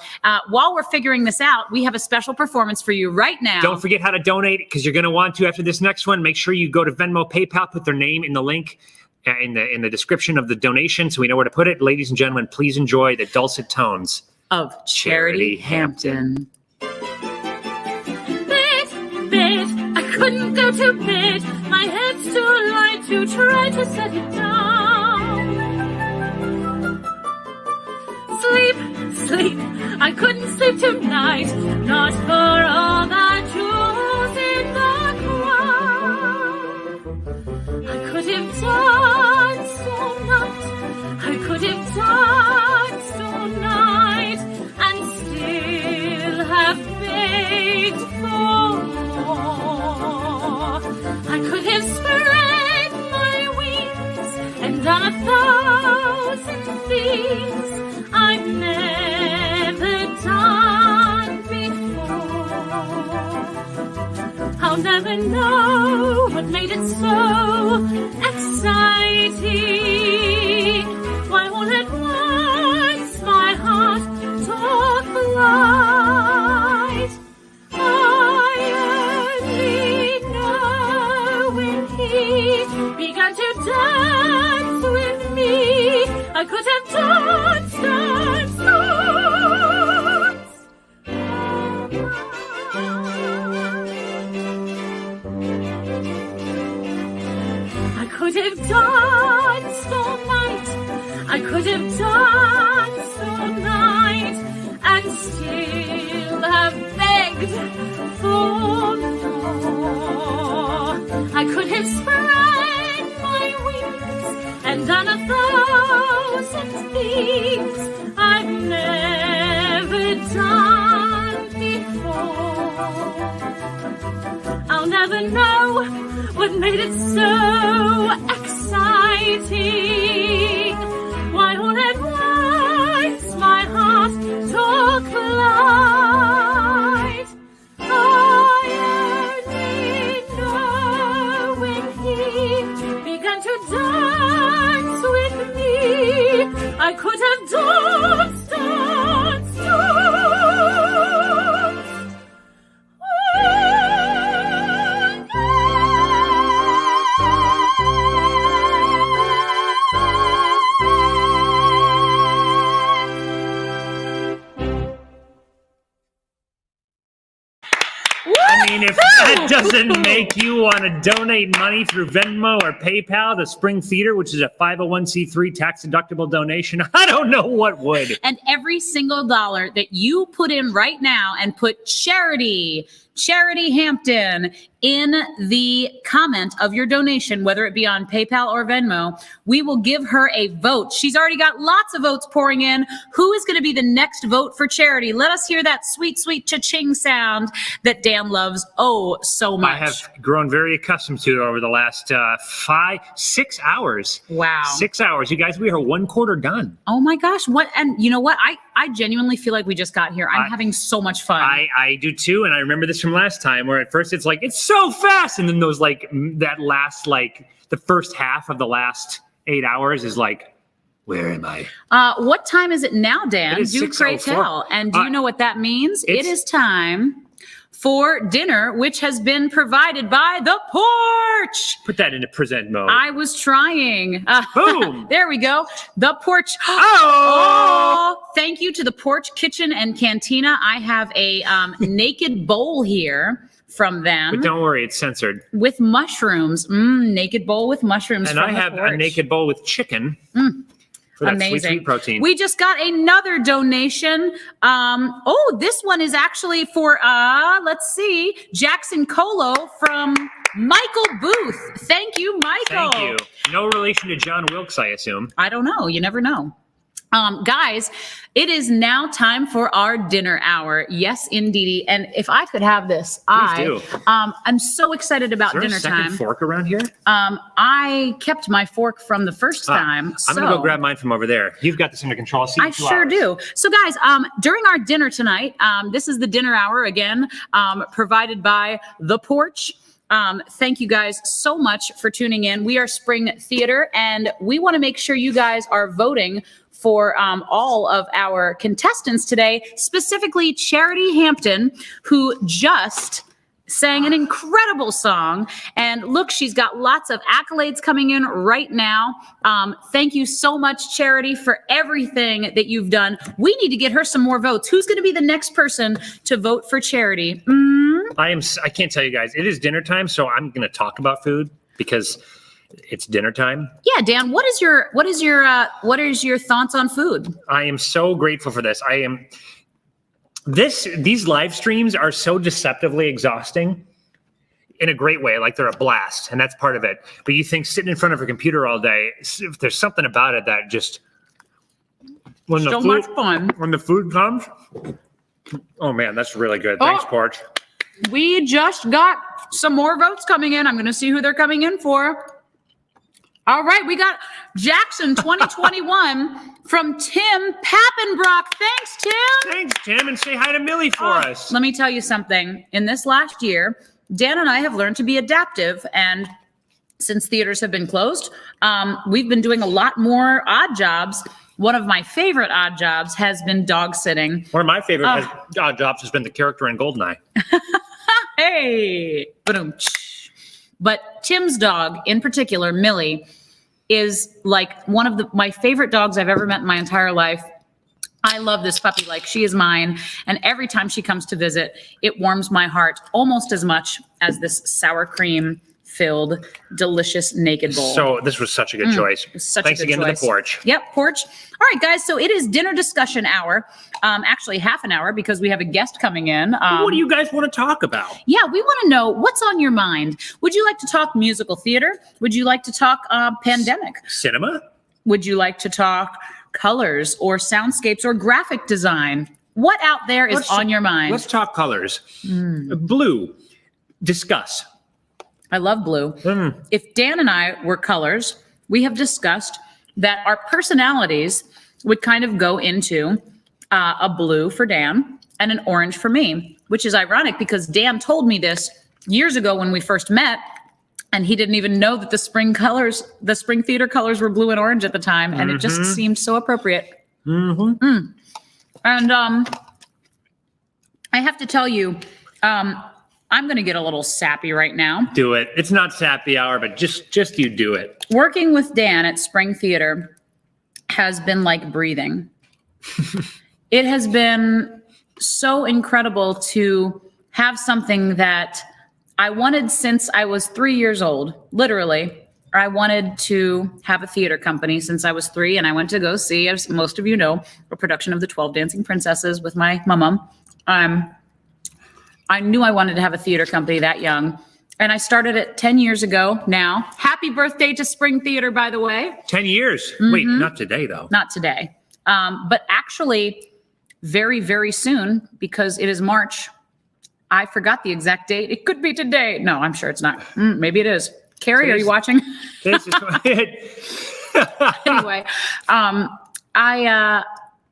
While we're figuring this out, we have a special performance for you right now.
Don't forget how to donate because you're going to want to after this next one. Make sure you go to Venmo, PayPal, put their name in the link in the description of the donation so we know where to put it. Ladies and gentlemen, please enjoy the dulcet tones
of Charity Hampton.
Bed, I couldn't go to bed. My head's too light to try to set it down. Sleep, I couldn't sleep tonight. Not for all that jewels in the crown. I could have danced all night. I could have danced all night and still have begged for more. I could have spread my wings and done 1,000 things I've never done before. I'll never know what made it so exciting. Why all at once my heart took flight. I only know when he began to dance with me, I could have danced. I could have danced all night. I could have danced all night and still have begged for more. I could have spread my wings and done 1,000 things I've never done before. I'll never know what made it so exciting. Why all at once my heart told
I mean, if that doesn't make you want to donate money through Venmo or PayPal to Spring Theater, which is a 501c3 tax-deductible donation, I don't know what would.
And every single dollar that you put in right now and put Charity Hampton in the comment of your donation, whether it be on PayPal or Venmo, we will give her a vote. She's already got lots of votes pouring in. Who is going to be the next vote for Charity? Let us hear that sweet, sweet cha-ching sound that Dan loves so much.
I have grown very accustomed to it over the last 6 hours.
Wow.
6 hours. You guys, we are 1/4 done.
Oh my gosh. What? And you know what? I genuinely feel like we just got here. I'm having so much fun.
I do too. And I remember this from last time where at first it's like, it's so fast. And then those that last, the first half of the last 8 hours is like, where am I?
What time is it now, Dan?
It is
Do pray
6:04.
tell. And do you know what that means? It is time for dinner, which has been provided by the Porch.
Put that into present mode.
I was trying.
Boom.
There we go. The Porch.
Oh!
Thank you to the Porch Kitchen and Cantina. I have a naked bowl here from them.
But don't worry, it's censored.
With mushrooms. Naked bowl with mushrooms.
And
from
I
the
have
Porch.
a naked bowl with chicken. For that
Amazing.
sweet protein.
We just got another donation. This one is actually for, let's see, Jackson Colo from Michael Booth. Thank you, Michael.
Thank you. No relation to John Wilkes, I assume.
I don't know. You never know. Guys, it is now time for our dinner hour. Yes, indeedy. And if I could have this,
do.
I'm so excited about
Is there
dinner
a second
time.
fork around here?
I kept my fork from the first time.
I'm going to go grab mine from over there. You've got this under control. I'll see you
I
in 2
sure
hours.
do. So guys, during our dinner tonight, this is the dinner hour again, provided by The Porch. Thank you guys so much for tuning in. We are Spring Theater, and we want to make sure you guys are voting for all of our contestants today, specifically Charity Hampton, who just sang an incredible song. And look, she's got lots of accolades coming in right now. Thank you so much, Charity, for everything that you've done. We need to get her some more votes. Who's going to be the next person to vote for Charity?
I can't tell you guys. It is dinner time, so I'm going to talk about food because it's dinner time.
Yeah, Dan, what is your thoughts on food?
I am so grateful for this. These live streams are so deceptively exhausting in a great way. Like they're a blast, and that's part of it. But you think sitting in front of a computer all day, there's something about it that just when
So much fun.
When the food comes, oh man, that's really good. Thanks, Porch.
We just got some more votes coming in. I'm going to see who they're coming in for. All right, we got Jackson 2021 from Tim Pappenbrock. Thanks, Tim.
Thanks, Tim, and say hi to Millie for us.
Let me tell you something. In this last year, Dan and I have learned to be adaptive, and since theaters have been closed, we've been doing a lot more odd jobs. One of my favorite odd jobs has been dog sitting.
One of my favorite odd jobs has been the character in Goldeneye.
Hey, but Tim's dog in particular, Millie, is like one of my favorite dogs I've ever met in my entire life. I love this puppy like she is mine. And every time she comes to visit, it warms my heart almost as much as this sour cream filled, delicious naked bowl.
So this was such a good choice. Thanks again to the Porch.
Yep, Porch. All right, guys. So it is dinner discussion hour. Actually, half an hour because we have a guest coming in.
What do you guys want to talk about?
Yeah, we want to know what's on your mind. Would you like to talk musical theater? Would you like to talk pandemic?
Cinema?
Would you like to talk colors or soundscapes or graphic design? What out there is on your mind?
Let's talk colors. Blue. Discuss.
I love blue. If Dan and I were colors, we have discussed that our personalities would kind of go into a blue for Dan and an orange for me, which is ironic because Dan told me this years ago when we first met, and he didn't even know that the spring theater colors were blue and orange at the time, and it just seemed so appropriate. And I have to tell you, I'm going to get a little sappy right now.
Do it. It's not Sappy Hour, but just you do it.
Working with Dan at Spring Theater has been like breathing. It has been so incredible to have something that I wanted since I was 3 years old, literally. I wanted to have a theater company since I was 3, and I went to go see, as most of you know, a production of The 12 Dancing Princesses with my mama. I knew I wanted to have a theater company that young, and I started it 10 years ago now. Happy birthday to Spring Theater, by the way.
10 years. Wait, not today, though.
Not today. But actually, very, very soon, because it is March. I forgot the exact date. It could be today. No, I'm sure it's not. Maybe it is. Carrie, are you watching? Anyway,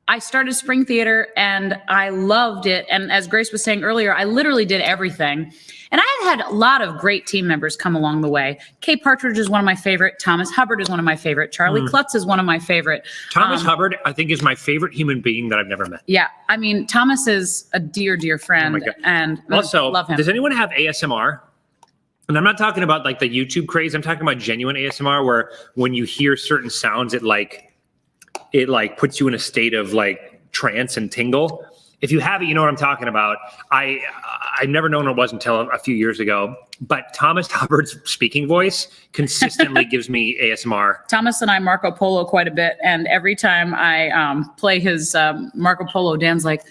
I started Spring Theater and I loved it. And as Grace was saying earlier, I literally did everything. And I had a lot of great team members come along the way. Kay Partridge is one of my favorite. Thomas Hubbard is one of my favorite. Charlie Klutz is one of my favorite.
Thomas Hubbard, I think, is my favorite human being that I've never met.
Yeah. I mean, Thomas is a dear, dear friend.
Oh my God.
And
Also,
love him.
does anyone have ASMR? And I'm not talking about like the YouTube craze. I'm talking about genuine ASMR where when you hear certain sounds, it puts you in a state of like trance and tingle. If you have it, you know what I'm talking about. I've never known what it was until a few years ago. But Thomas Hubbard's speaking voice consistently gives me ASMR.
Thomas and I Marco Polo quite a bit. And every time I play his Marco Polo, Dan's like,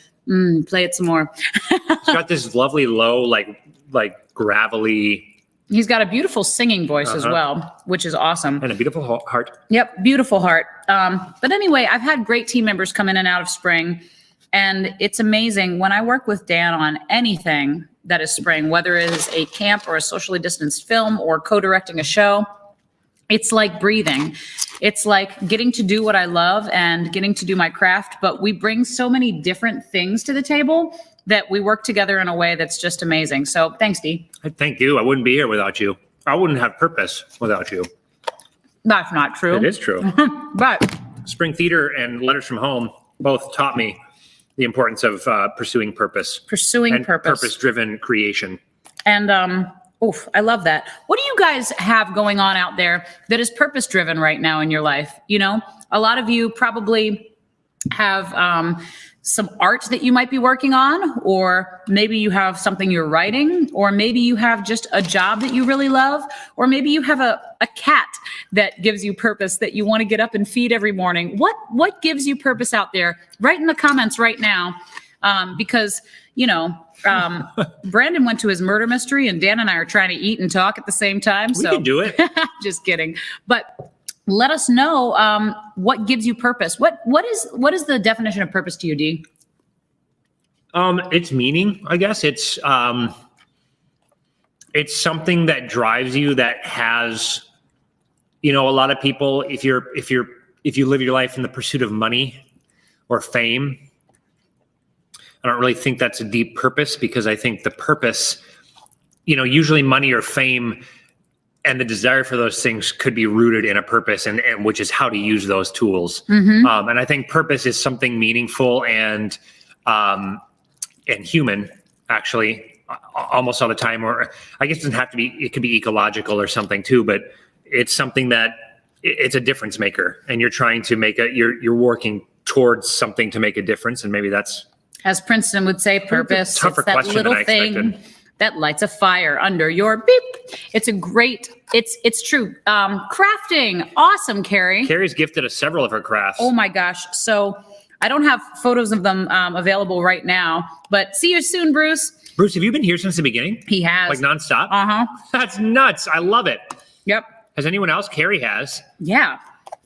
play it some more.
He's got this lovely low, like gravelly.
He's got a beautiful singing voice as well, which is awesome.
And a beautiful heart.
Yep, beautiful heart. But anyway, I've had great team members come in and out of Spring. And it's amazing when I work with Dan on anything that is Spring, whether it is a camp or a socially distanced film or co-directing a show, it's like breathing. It's like getting to do what I love and getting to do my craft. But we bring so many different things to the table that we work together in a way that's just amazing. So thanks, Dee.
Thank you. I wouldn't be here without you. I wouldn't have purpose without you.
That's not true.
It is true.
But
Spring Theater and Letters from Home both taught me the importance of pursuing purpose.
Pursuing purpose.
Purpose-driven creation.
And I love that. What do you guys have going on out there that is purpose-driven right now in your life? You know, a lot of you probably have some art that you might be working on, or maybe you have something you're writing, or maybe you have just a job that you really love, or maybe you have a cat that gives you purpose that you want to get up and feed every morning. What gives you purpose out there? Write in the comments right now, because, you know, Brandon went to his murder mystery and Dan and I are trying to eat and talk at the same time.
We can do it.
Just kidding. But let us know what gives you purpose. What is the definition of purpose to you, Dee?
It's meaning, I guess. It's something that drives you, that has, you know, a lot of people, if you live your life in the pursuit of money or fame, I don't really think that's a deep purpose, because I think the purpose, you know, usually money or fame and the desire for those things could be rooted in a purpose, and which is how to use those tools. And I think purpose is something meaningful and human, actually, almost all the time. Or I guess it doesn't have to be. It could be ecological or something too. But it's something that it's a difference maker, and you're trying to make you're working towards something to make a difference, and maybe that's,
as Princeton would say, purpose.
Tougher
it's that
question
little
than I
thing
expected.
that lights a fire under your beep. It's a great, it's true. Crafting. Awesome, Carrie.
Carrie's gifted us several of her crafts.
Oh my gosh. So I don't have photos of them available right now, but see you soon, Bruce.
Bruce, have you been here since the beginning?
He has.
Like nonstop?
Uh-huh.
That's nuts. I love it.
Yep.
Has anyone else? Carrie has.
Yeah.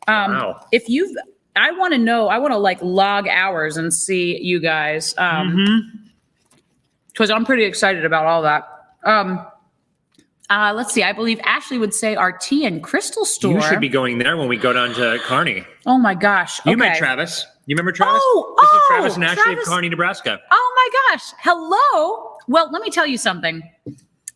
Wow.
If you've, I want to know, I want to like log hours and see you guys. Because I'm pretty excited about all that. Let's see. I believe Ashley would say our tea and crystal store.
You should be going there when we go down to Kearney.
Oh my gosh.
You
Okay.
met Travis. You remember Travis?
Oh,
this is Travis and Ashley
Travis.
of Kearney, Nebraska.
Oh my gosh. Hello. Well, let me tell you something.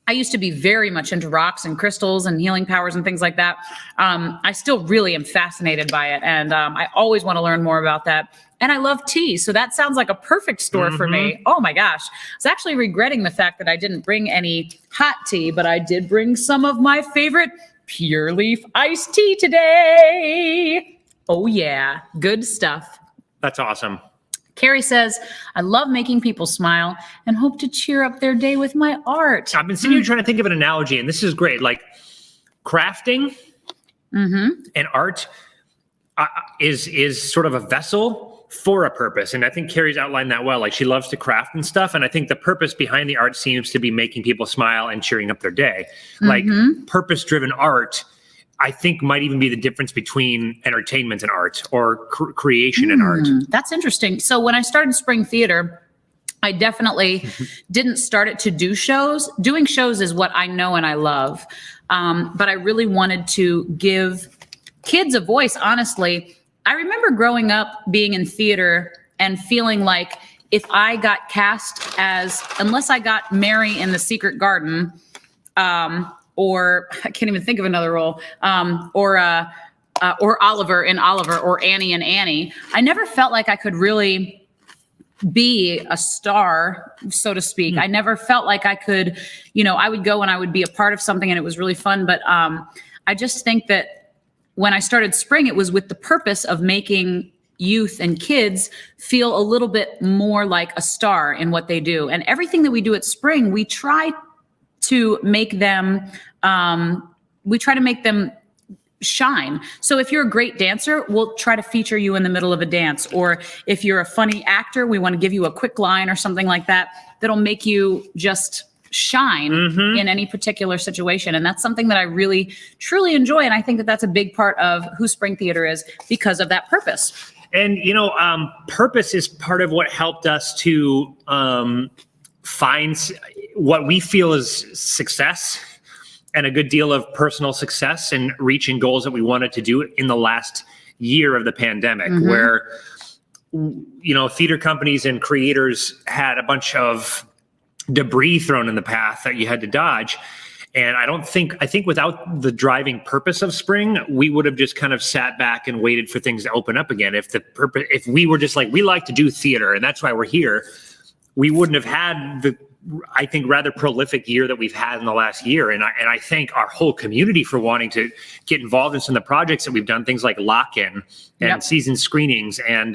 I used to be very much into rocks and crystals and healing powers and things like that. I still really am fascinated by it. And I always want to learn more about that. And I love tea. So that sounds like a perfect store for me. Oh my gosh. I was actually regretting the fact that I didn't bring any hot tea, but I did bring some of my favorite Pure Leaf iced tea today. Oh yeah. Good stuff.
That's awesome.
Carrie says, I love making people smile and hope to cheer up their day with my art.
I've been sitting here trying to think of an analogy, and this is great. Like crafting and art is sort of a vessel for a purpose. And I think Carrie's outlined that well. Like she loves to craft and stuff. And I think the purpose behind the art seems to be making people smile and cheering up their day. Like purpose-driven art, I think might even be the difference between entertainment and art or creation and art.
That's interesting. So when I started Spring Theater, I definitely didn't start it to do shows. Doing shows is what I know and I love. But I really wanted to give kids a voice, honestly. I remember growing up being in theater and feeling like if I got cast as, unless I got Mary in The Secret Garden, or I can't even think of another role, or Oliver in Oliver, or Annie in Annie, I never felt like I could really be a star, so to speak. I never felt like I could, I would go and I would be a part of something and it was really fun. But I just think that when I started Spring, it was with the purpose of making youth and kids feel a little bit more like a star in what they do. And everything that we do at Spring, we try to make them, shine. So if you're a great dancer, we'll try to feature you in the middle of a dance. Or if you're a funny actor, we want to give you a quick line or something like that that'll make you just shine in any particular situation. And that's something that I really, truly enjoy. And I think that that's a big part of who Spring Theater is because of that purpose.
And, purpose is part of what helped us to find what we feel is success and a good deal of personal success and reaching goals that we wanted to do in the last year of the pandemic, where, theater companies and creators had a bunch of debris thrown in the path that you had to dodge. And I think without the driving purpose of Spring, we would have just kind of sat back and waited for things to open up again. If we were just like, we like to do theater and that's why we're here, we wouldn't have had the, I think, rather prolific year that we've had in the last year. And I thank our whole community for wanting to get involved in some of the projects that we've done, things like lock-in and season screenings. And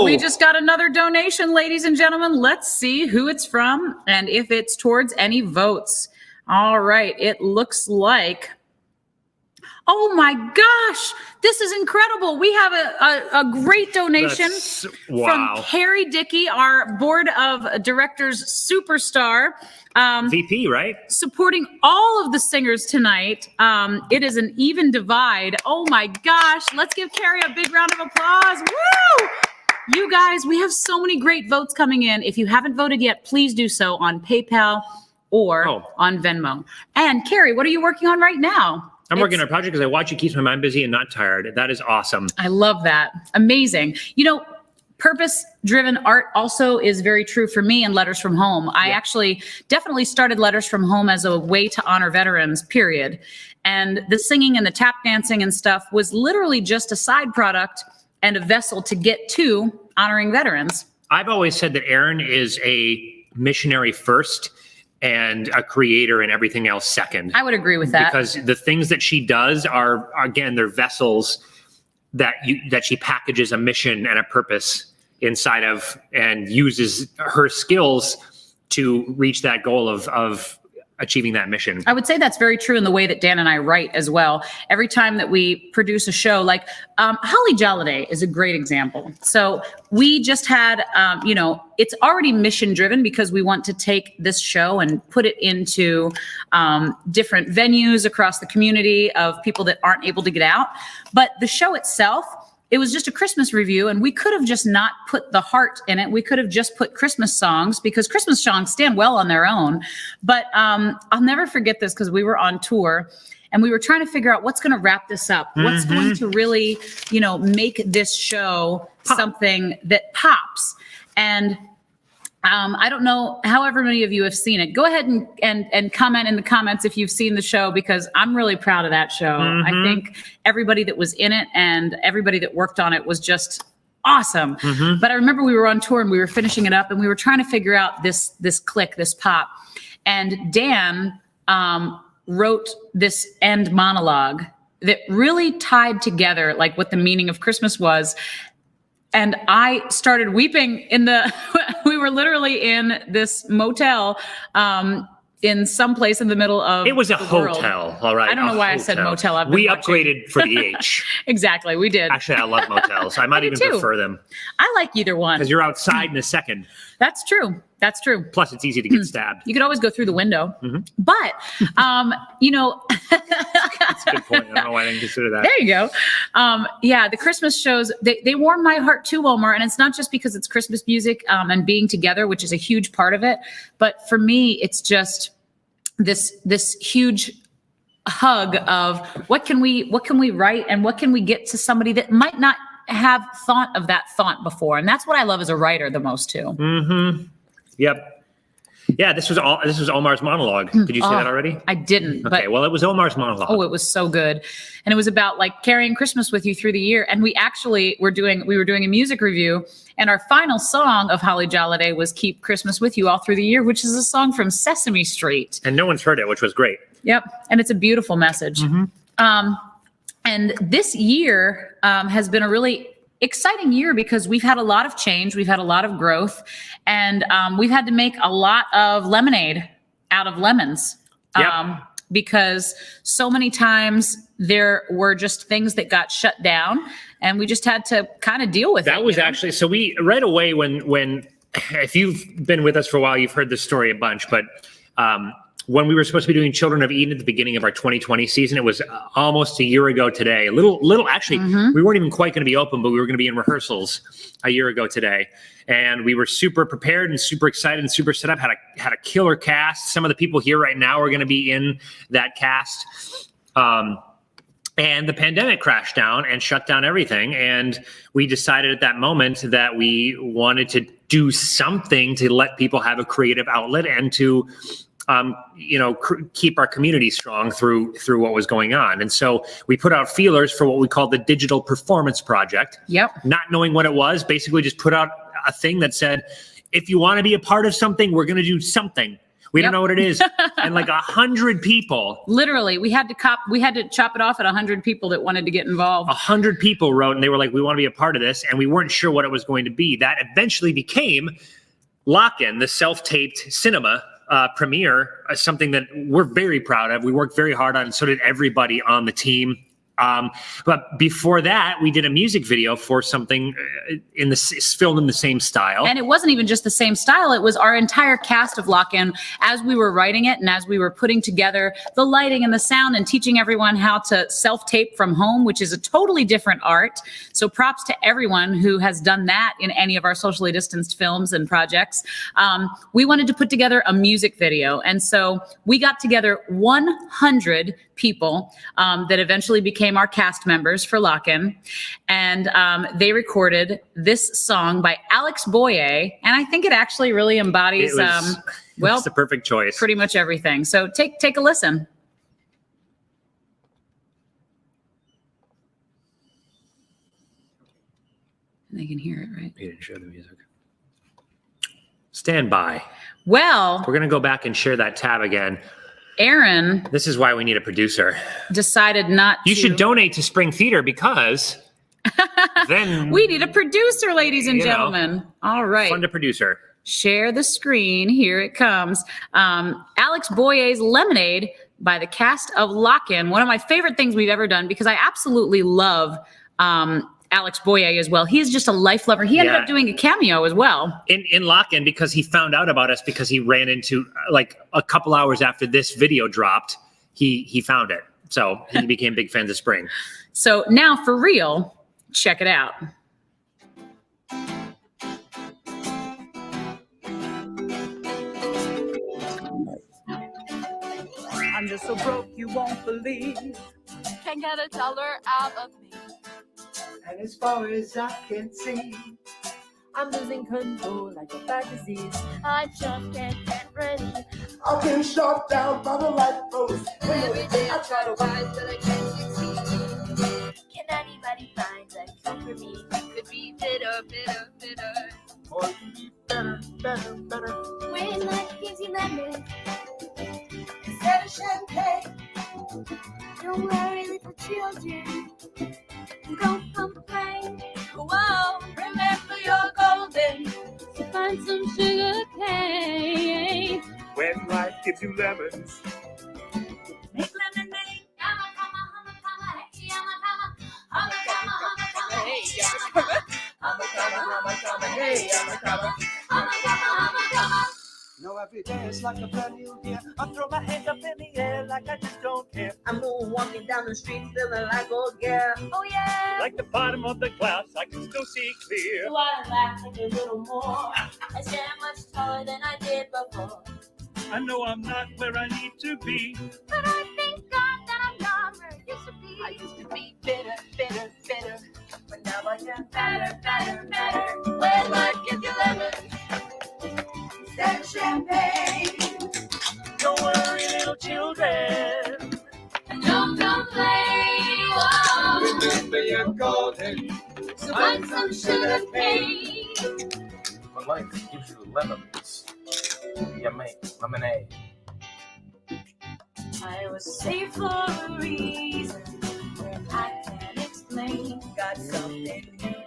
we just got another donation, ladies and gentlemen. Let's see who it's from and if it's towards any votes. All right. It looks like, oh my gosh, this is incredible. We have a great donation from Carrie Dickey, our board of directors superstar.
VP, right?
Supporting all of the singers tonight. It is an even divide. Oh my gosh. Let's give Carrie a big round of applause. Woo! You guys, we have so many great votes coming in. If you haven't voted yet, please do so on PayPal or on Venmo. And Carrie, what are you working on right now?
I'm working on a project because I watch it keeps my mind busy and not tired. That is awesome.
I love that. Amazing. Purpose-driven art also is very true for me in Letters from Home. I actually definitely started Letters from Home as a way to honor veterans, period. And the singing and the tap dancing and stuff was literally just a side product and a vessel to get to honoring veterans.
I've always said that Erinn is a missionary first and a creator and everything else second.
I would agree with that.
Because the things that she does are, again, they're vessels that she packages a mission and a purpose inside of and uses her skills to reach that goal of achieving that mission.
I would say that's very true in the way that Dan and I write as well. Every time that we produce a show, like Holly Jolliday is a great example. So we just had, it's already mission driven because we want to take this show and put it into different venues across the community of people that aren't able to get out. But the show itself, it was just a Christmas review, and we could have just not put the heart in it. We could have just put Christmas songs because Christmas songs stand well on their own. But I'll never forget this because we were on tour and we were trying to figure out what's going to wrap this up. What's going to really, make this show something that pops. And I don't know, however many of you have seen it. Go ahead and comment in the comments if you've seen the show, because I'm really proud of that show. I think everybody that was in it and everybody that worked on it was just awesome. But I remember we were on tour and we were finishing it up and we were trying to figure out this click, this pop. And Dan wrote this end monologue that really tied together like what the meaning of Christmas was. And I started weeping we were literally in this motel, in some place in the middle of
It was a
the world.
hotel, all right.
I don't know why I said motel. I've been watching.
Upgraded for the H.
Exactly, we did.
Actually, I love motels. I might even
too.
prefer them.
I like either one.
Because you're outside in a second.
That's true. That's true.
Plus, it's easy to get stabbed.
You could always go through the window.
Mm-hmm.
But,
That's a good point. I don't know why I didn't consider that.
There you go. The Christmas shows, they warm my heart too, Omar. And it's not just because it's Christmas music and being together, which is a huge part of it. But for me, it's just this huge hug of what can we write and what can we get to somebody that might not have thought of that thought before. And that's what I love as a writer the most too.
Mm-hmm. Yep. Yeah, this was Omar's monologue. Did you say that already?
I didn't.
Okay, well, it was Omar's monologue.
Oh, it was so good. And it was about like carrying Christmas with you through the year. And we were doing a music review, and our final song of Holly Jolliday was Keep Christmas With You All Through the Year, which is a song from Sesame Street.
And no one's heard it, which was great.
Yep. And it's a beautiful message.
Mm-hmm.
And this year has been a really exciting year because we've had a lot of change. We've had a lot of growth, and we've had to make a lot of lemonade out of lemons.
Yep.
Because so many times there were just things that got shut down, and we just had to kind of deal with it.
That was actually, so we, right away when, if you've been with us for a while, you've heard this story a bunch, but when we were supposed to be doing Children of Eden at the beginning of our 2020 season, it was almost a year ago today. Actually, we weren't even quite going to be open, but we were going to be in rehearsals a year ago today. And we were super prepared and super excited and super set up, had a killer cast. Some of the people here right now are going to be in that cast. And the pandemic crashed down and shut down everything. And we decided at that moment that we wanted to do something to let people have a creative outlet and to keep our community strong through what was going on. And so we put out feelers for what we call the Digital Performance Project.
Yep.
Not knowing what it was, basically just put out a thing that said, if you want to be a part of something, we're going to do something. We don't know what it is. And like 100 people.
Literally, we had to chop it off at 100 people that wanted to get involved.
100 people wrote, and they were like, we want to be a part of this. And we weren't sure what it was going to be. That eventually became Lock-In, the self-taped cinema premiere, something that we're very proud of. We worked very hard on, and so did everybody on the team. But before that, we did a music video for something filmed in the same style.
And it wasn't even just the same style. It was our entire cast of Lock-In as we were writing it and as we were putting together the lighting and the sound and teaching everyone how to self-tape from home, which is a totally different art. So props to everyone who has done that in any of our socially distanced films and projects. We wanted to put together a music video. And so we got together 100 people that eventually became our cast members for Lock-In. And they recorded this song by Alex Boye. And I think it actually really embodies,
it's the perfect choice.
Pretty much everything. So take a listen. They can hear it, right?
You didn't show the music. Stand by.
Well,
we're going to go back and share that tab again.
Aaron.
This is why we need a producer.
Decided not to.
You should donate to Spring Theater because then
we need a producer, ladies and gentlemen. All right.
Fund a producer.
Share the screen. Here it comes. Alex Boye's Lemonade by the cast of Lock-In. One of my favorite things we've ever done because I absolutely love Alex Boye as well. He is just a life lover. He ended up doing a cameo as well.
In Lock-In because he found out about us because he ran into, like a couple hours after this video dropped, he found it. So he became big fans of Spring.
So now for real, check it out.
I'm just so broke you won't believe.
Can't get $1 out of me.
And as far as I can see,
I'm losing control like a bad disease. I just can't get ready.
I'm getting shot down by the light post.
Every day I try to rise, but I can't succeed. Can anybody find a cure for me? Could be bitter, bitter, bitter.
Or better, better, better.
When life gives you lemons
instead of champagne.
Don't worry, little children. Don't complain. Whoa, remember.
gives you lemons.
Make lemonade.
No, every day is like a brand new year. I throw my hands up in the air like I just don't care. I'm walking down the street feeling like, oh yeah, oh yeah.
Like the bottom of the glass, I can still see clear.
So I laugh like a little more. I stand much taller than I did before.
I know I'm not where I need to be.
But I thank God that I'm not where I used to be.
I used to be bitter, bitter, bitter. But now I am better, better, better. When life gives you lemons instead of champagne.
Don't worry, little children. And don't complain. Whoa.
Remember you're golden.
So find some sugar cane.
When life gives you lemons, you make lemonade.
I was saved for a reason that I can't explain.
Got something new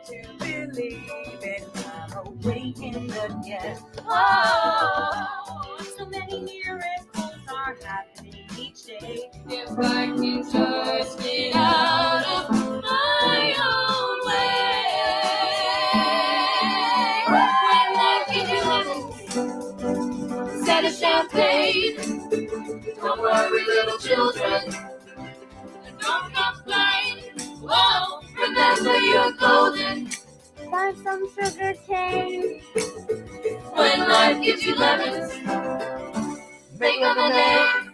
to believe in. I'm awakened again.
Oh, so many miracles are happening each day. If I can just get out of my own way. When life gives you lemons instead of champagne. Don't worry, little children, and don't complain. Whoa, remember you're golden.
Find some sugar cane.
When life gives you lemons, make lemonade.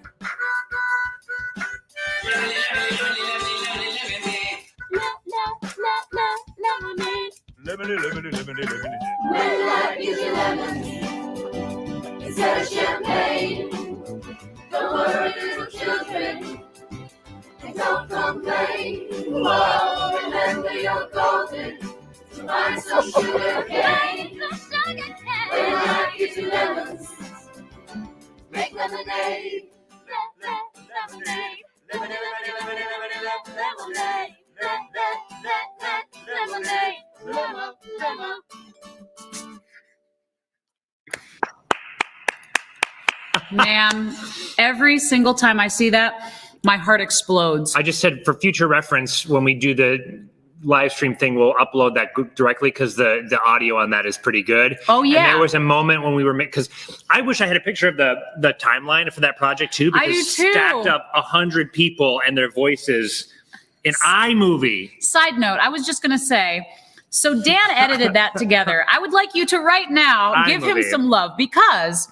Lemonade.
When life gives you lemons instead of champagne. Don't worry, little children, and don't complain. Whoa, remember you're golden. So find some sugar cane. When life gives you lemons, make lemonade. Lemonade. Lemonade. Lemonade. Lemonade. Man, every single time I see that, my heart explodes.
I just said for future reference, when we do the live stream thing, we'll upload that directly because the audio on that is pretty good.
Oh, yeah.
And there was a moment when we were, because I wish I had a picture of the timeline for that project too, because
I do too.
stacked up 100 people and their voices in iMovie.
Side note, I was just going to say, so Dan edited that together. I would like you to right now give him
iMovie.
some love because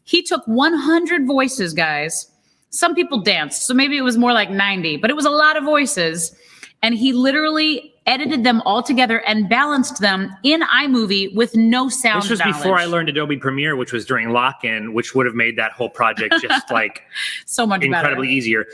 he took 100 voices, guys. Some people danced, so maybe it was more like 90, but it was a lot of voices. And he literally edited them all together and balanced them in iMovie with no sound
This was
knowledge.
before I learned Adobe Premiere, which was during lock-in, which would have made that whole project just like
so much
incredibly
better.
easier.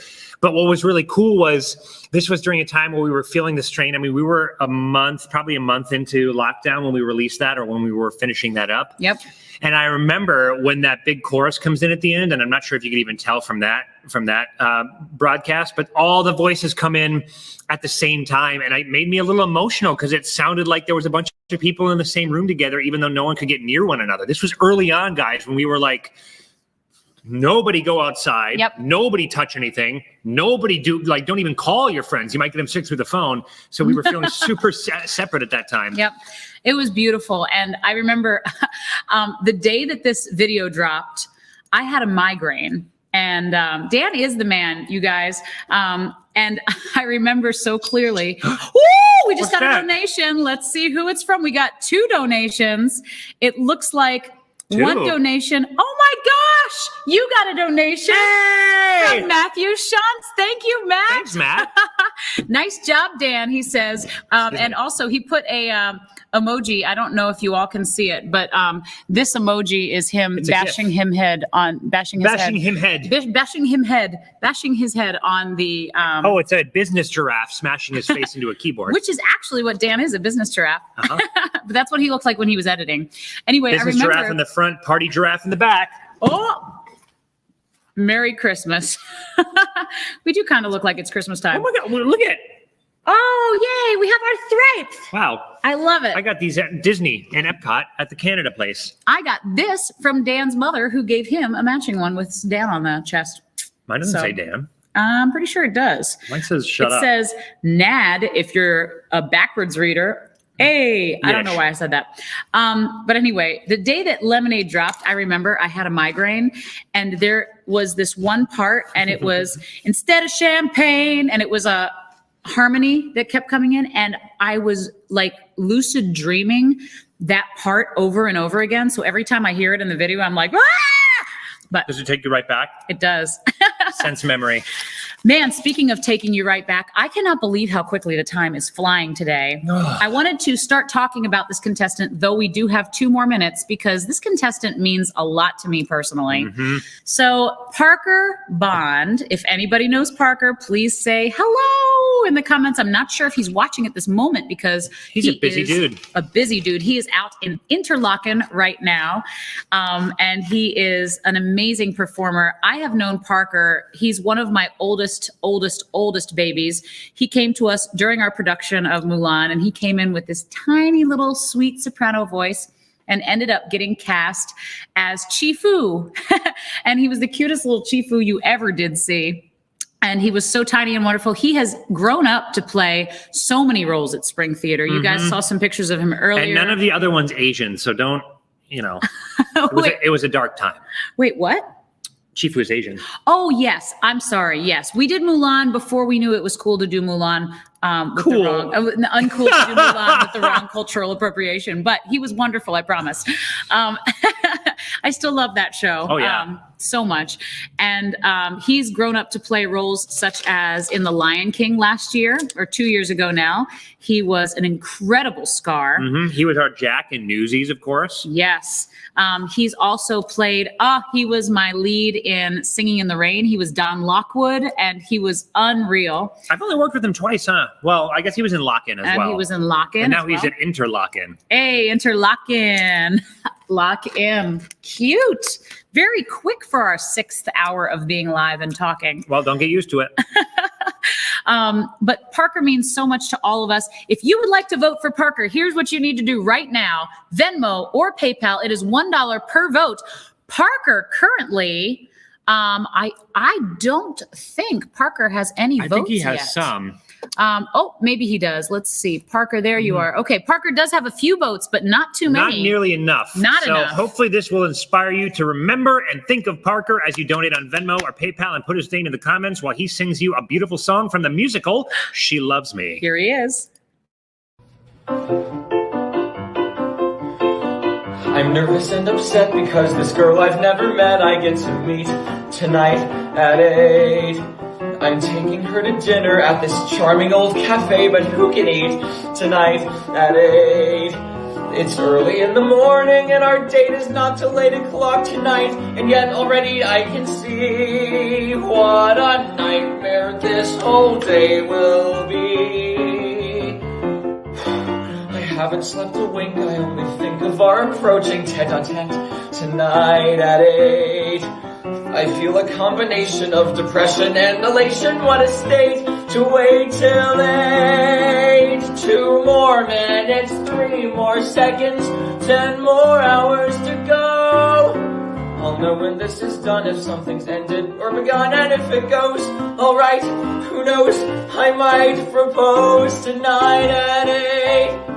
But what was really cool was this was during a time where we were feeling the strain. I mean, we were probably a month into lockdown when we released that or when we were finishing that up.
Yep.
And I remember when that big chorus comes in at the end, and I'm not sure if you could even tell from that broadcast, but all the voices come in at the same time. And it made me a little emotional because it sounded like there was a bunch of people in the same room together, even though no one could get near one another. This was early on, guys, when we were like, nobody go outside.
Yep.
Nobody touch anything. Nobody don't even call your friends. You might get them sick through the phone. So we were feeling super separate at that time.
Yep. It was beautiful. And I remember the day that this video dropped, I had a migraine. And Dan is the man, you guys. And I remember so clearly, woo, we just
What's
got a
that?
donation. Let's see who it's from. We got 2 donations. It looks like
2.
1 donation. Oh my gosh, you got a donation from Matthew Shantz. Thank you, Matt.
Thanks, Matt.
Nice job, Dan, he says. And also he put a emoji. I don't know if you all can see it, but this emoji is him bashing his head on the
Oh, it's a business giraffe smashing his face into a keyboard.
which is actually what Dan is, a business giraffe. But that's what he looked like when he was editing. Anyway,
Business
I remember
giraffe in the front, party giraffe in the back.
Oh, Merry Christmas. We do kind of look like it's Christmas time.
Oh my God, well, look at
Oh, yay, we have our stripes.
Wow.
I love it.
I got these at Disney and Epcot at the Canada place.
I got this from Dan's mother, who gave him a matching one with Dan on the chest.
Mine doesn't say Dan.
I'm pretty sure it does.
Mine says shut up.
It says NAD if you're a backwards reader. Hey, I don't know why I said that. But anyway, the day that Lemonade dropped, I remember I had a migraine and there was this one part and it was instead of champagne and it was a harmony that kept coming in. And I was like lucid dreaming that part over and over again. So every time I hear it in the video, I'm like, ah! But
does it take you right back?
It does.
Sense memory.
Man, speaking of taking you right back, I cannot believe how quickly the time is flying today. I wanted to start talking about this contestant, though we do have 2 more minutes, because this contestant means a lot to me personally.
Mm-hmm.
So Parker Bond, if anybody knows Parker, please say hello in the comments. I'm not sure if he's watching at this moment because
he's a busy dude.
A busy dude. He is out in Interlaken right now, and he is an amazing performer. I have known Parker. He's one of my oldest babies. He came to us during our production of Mulan, and he came in with this tiny little sweet soprano voice and ended up getting cast as Chifu. And he was the cutest little Chifu you ever did see. And he was so tiny and wonderful. He has grown up to play so many roles at Spring Theater. You guys saw some pictures of him earlier.
And none of the other one's Asian, so don't, it was a dark time.
Wait, what?
Chifu is Asian.
Oh, yes. I'm sorry. Yes. We did Mulan before we knew it was cool to do Mulan. With the wrong, uncool to do Mulan with the wrong cultural appropriation. But he was wonderful, I promise. I still love that show.
Oh, yeah.
So much. And he's grown up to play roles such as in The Lion King last year, or 2 years ago now. He was an incredible Scar.
Mm-hmm. He was our Jack in Newsies, of course.
Yes. He's also played, he was my lead in Singing in the Rain. He was Don Lockwood, and he was unreal.
I've only worked with him twice, huh? Well, I guess he was in Lock-In as well.
And he was in Lock-In.
And now he's in Interlaken.
Hey, Interlaken. Lock-In. Cute. Very quick for our 6th hour of being live and talking.
Well, don't get used to it.
But Parker means so much to all of us. If you would like to vote for Parker, here's what you need to do right now. Venmo or PayPal. It is $1 per vote. Parker currently, I don't think Parker has any votes yet.
I think he has some.
Maybe he does. Let's see. Parker, there you are. Okay, Parker does have a few votes, but not too many.
Not nearly enough.
Not enough.
So hopefully this will inspire you to remember and think of Parker as you donate on Venmo or PayPal and put his name in the comments while he sings you a beautiful song from the musical She Loves Me.
Here he is.
I'm nervous and upset because this girl I've never met I get to meet tonight at 8. I'm taking her to dinner at this charming old cafe, but who can eat tonight at 8? It's early in the morning and our date is not till 8 o'clock tonight, and yet already I can see what a nightmare this whole day will be. I haven't slept a wink, I only think of our approaching tete-a-tete tonight at 8. I feel a combination of depression and elation. What a state to wait till 8. 2 more minutes, 3 more seconds, 10 more hours to go. I'll know when this is done, if something's ended or begun, and if it goes alright, who knows, I might propose tonight at 8.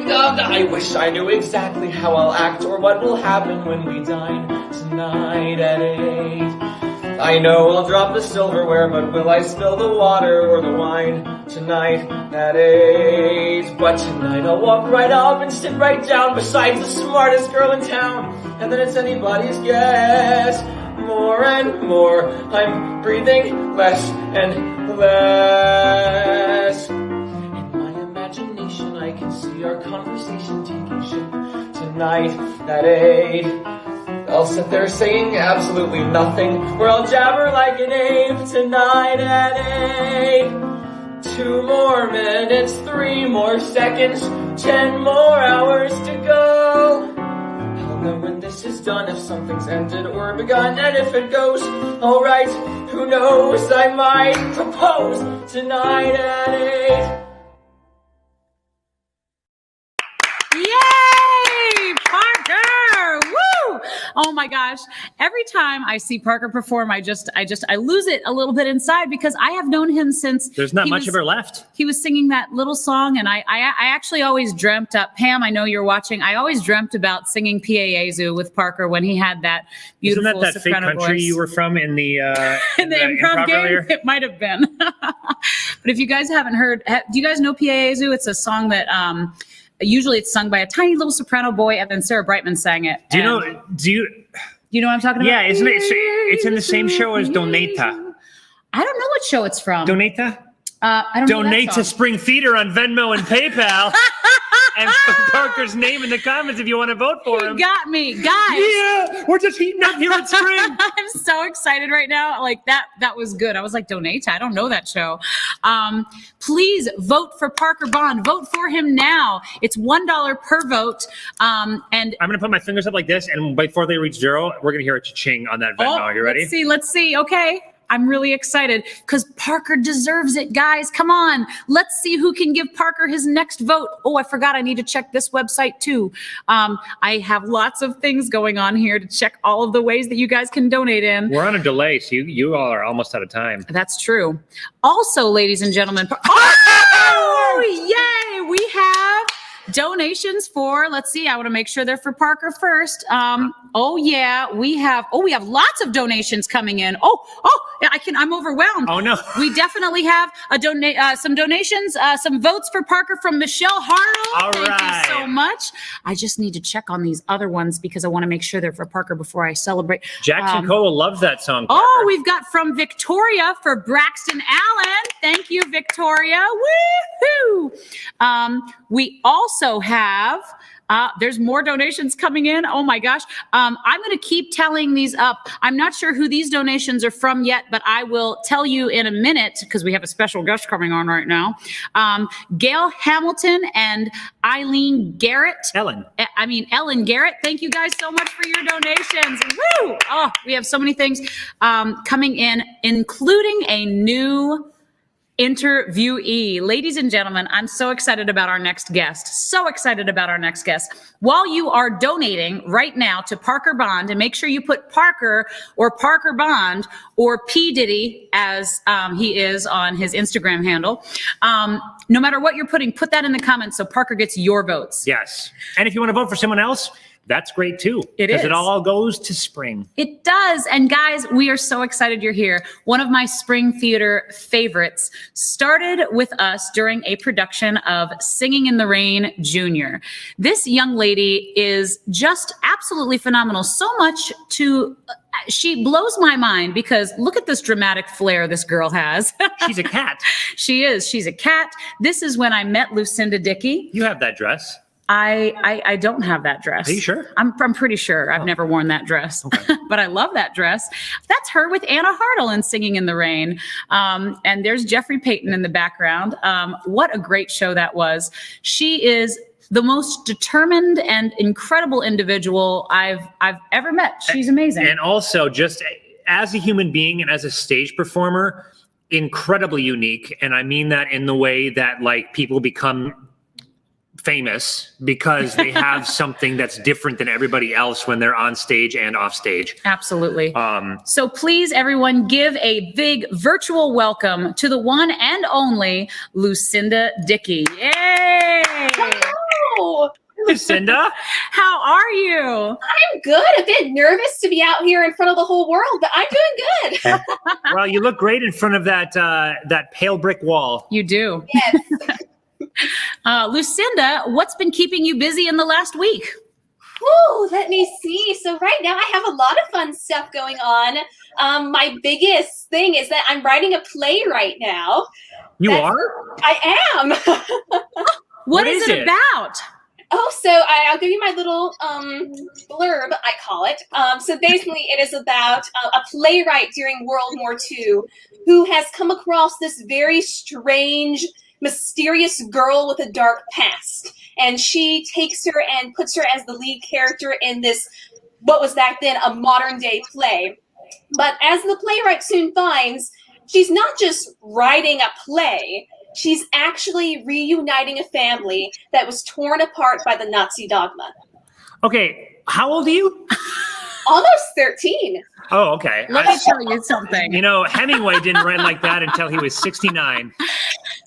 I wish I knew exactly how I'll act or what will happen when we dine tonight at 8. I know I'll drop the silverware, but will I spill the water or the wine tonight at 8? But tonight I'll walk right up and sit right down beside the smartest girl in town, and then it's anybody's guess. More and more, I'm breathing less and less. I can see our conversation taking shape tonight at 8. I'll sit there saying absolutely nothing, or I'll jabber like an ape tonight at 8. 2 more minutes, 3 more seconds, 10 more hours to go. I'll know when this is done, if something's ended or begun, and if it goes alright, who knows, I might propose tonight at 8.
Yay, Parker! Woo! Oh my gosh. Every time I see Parker perform, I lose it a little bit inside because I have known him since
there's not much of her left.
He was singing that little song, and I actually always dreamt up, Pam, I know you're watching, I always dreamt about singing P.A.A.Z.U. with Parker when he had that beautiful
Isn't that fake
soprano
country
voice.
you were from in the
in the improv game?
earlier?
It might have been. But if you guys haven't heard, do you guys know P.A.A.Z.U.? It's a song that usually it's sung by a tiny little soprano boy, and then Sarah Brightman sang it.
Do you know
what I'm talking about?
Yeah, isn't it? It's in the same show as Donata.
I don't know what show it's from.
Donata?
I don't know that
Donate to
song.
Spring Theater on Venmo and PayPal. And put Parker's name in the comments if you want to vote for him.
You got me, guys.
Yeah, we're just heating up here at Spring.
I'm so excited right now. Like that was good. I was like, Donate? I don't know that show. Please vote for Parker Bond. Vote for him now. It's $1 per vote. And
I'm going to put my fingers up like this, and before they reach 0, we're going to hear a cha-ching on that Venmo. Are you ready?
Let's see. Okay. I'm really excited because Parker deserves it, guys. Come on. Let's see who can give Parker his next vote. Oh, I forgot. I need to check this website too. I have lots of things going on here to check all of the ways that you guys can donate in.
We're on a delay, so you all are almost out of time.
That's true. Also, ladies and gentlemen, oh, yay! We have donations for, let's see, I want to make sure they're for Parker first. Oh yeah, we have lots of donations coming in. I'm overwhelmed.
Oh no.
We definitely have some donations, some votes for Parker from Michelle Hartle.
All
Thank
right.
you so much. I just need to check on these other ones because I want to make sure they're for Parker before I celebrate.
Jackson Colo loves that song. Parker.
Oh, we've got from Victoria for Braxton Allen. Thank you, Victoria. Woohoo! We also have, there's more donations coming in. Oh my gosh. I'm going to keep telling these up. I'm not sure who these donations are from yet, but I will tell you in a minute because we have a special guest coming on right now. Gail Hamilton and Eileen Garrett. Ellen Garrett. Thank you guys so much for your donations. Woo! Oh, we have so many things coming in, including a new interviewee. Ladies and gentlemen, I'm so excited about our next guest. So excited about our next guest. While you are donating right now to Parker Bond, and make sure you put Parker or Parker Bond or P. Diddy as he is on his Instagram handle. No matter what you're putting, put that in the comments so Parker gets your votes.
Yes. And if you want to vote for someone else, that's great too.
It
Because
is.
it all goes to Spring.
It does. And guys, we are so excited you're here. One of my spring theater favorites started with us during a production of Singing in the Rain Junior. This young lady is just absolutely phenomenal. So much she blows my mind because look at this dramatic flair this girl has.
She's a cat.
She is. She's a cat. This is when I met Lucinda Dickey.
You have that dress.
I don't have that dress.
Are you sure?
I'm pretty sure. I've never worn that dress, but I love that dress. That's her with Anna Hartle in Singing in the Rain. And there's Jeffrey Payton in the background. What a great show that was. She is the most determined and incredible individual I've ever met. She's amazing.
And also just as a human being and as a stage performer, incredibly unique. And I mean that in the way that like people become famous because they have something that's different than everybody else when they're on stage and off stage.
Absolutely. So please, everyone, give a big virtual welcome to the one and only Lucinda Dickey. Yay!
Hello.
Lucinda,
how are you?
I'm good. A bit nervous to be out here in front of the whole world, but I'm doing good.
Well, you look great in front of that pale brick wall.
You do.
Yes.
Lucinda, what's been keeping you busy in the last week?
Whew, let me see. So right now I have a lot of fun stuff going on. My biggest thing is that I'm writing a play right now.
You are?
I am.
What is it about?
Oh, so I'll give you my little blurb, I call it. So basically it is about a playwright during World War II who has come across this very strange, mysterious girl with a dark past. And she takes her and puts her as the lead character in this what was back then a modern day play. But as the playwright soon finds, she's not just writing a play, she's actually reuniting a family that was torn apart by the Nazi dogma.
Okay, how old are you?
Almost 13.
Oh, okay.
Let me tell you something.
You know, Hemingway didn't write like that until he was 69.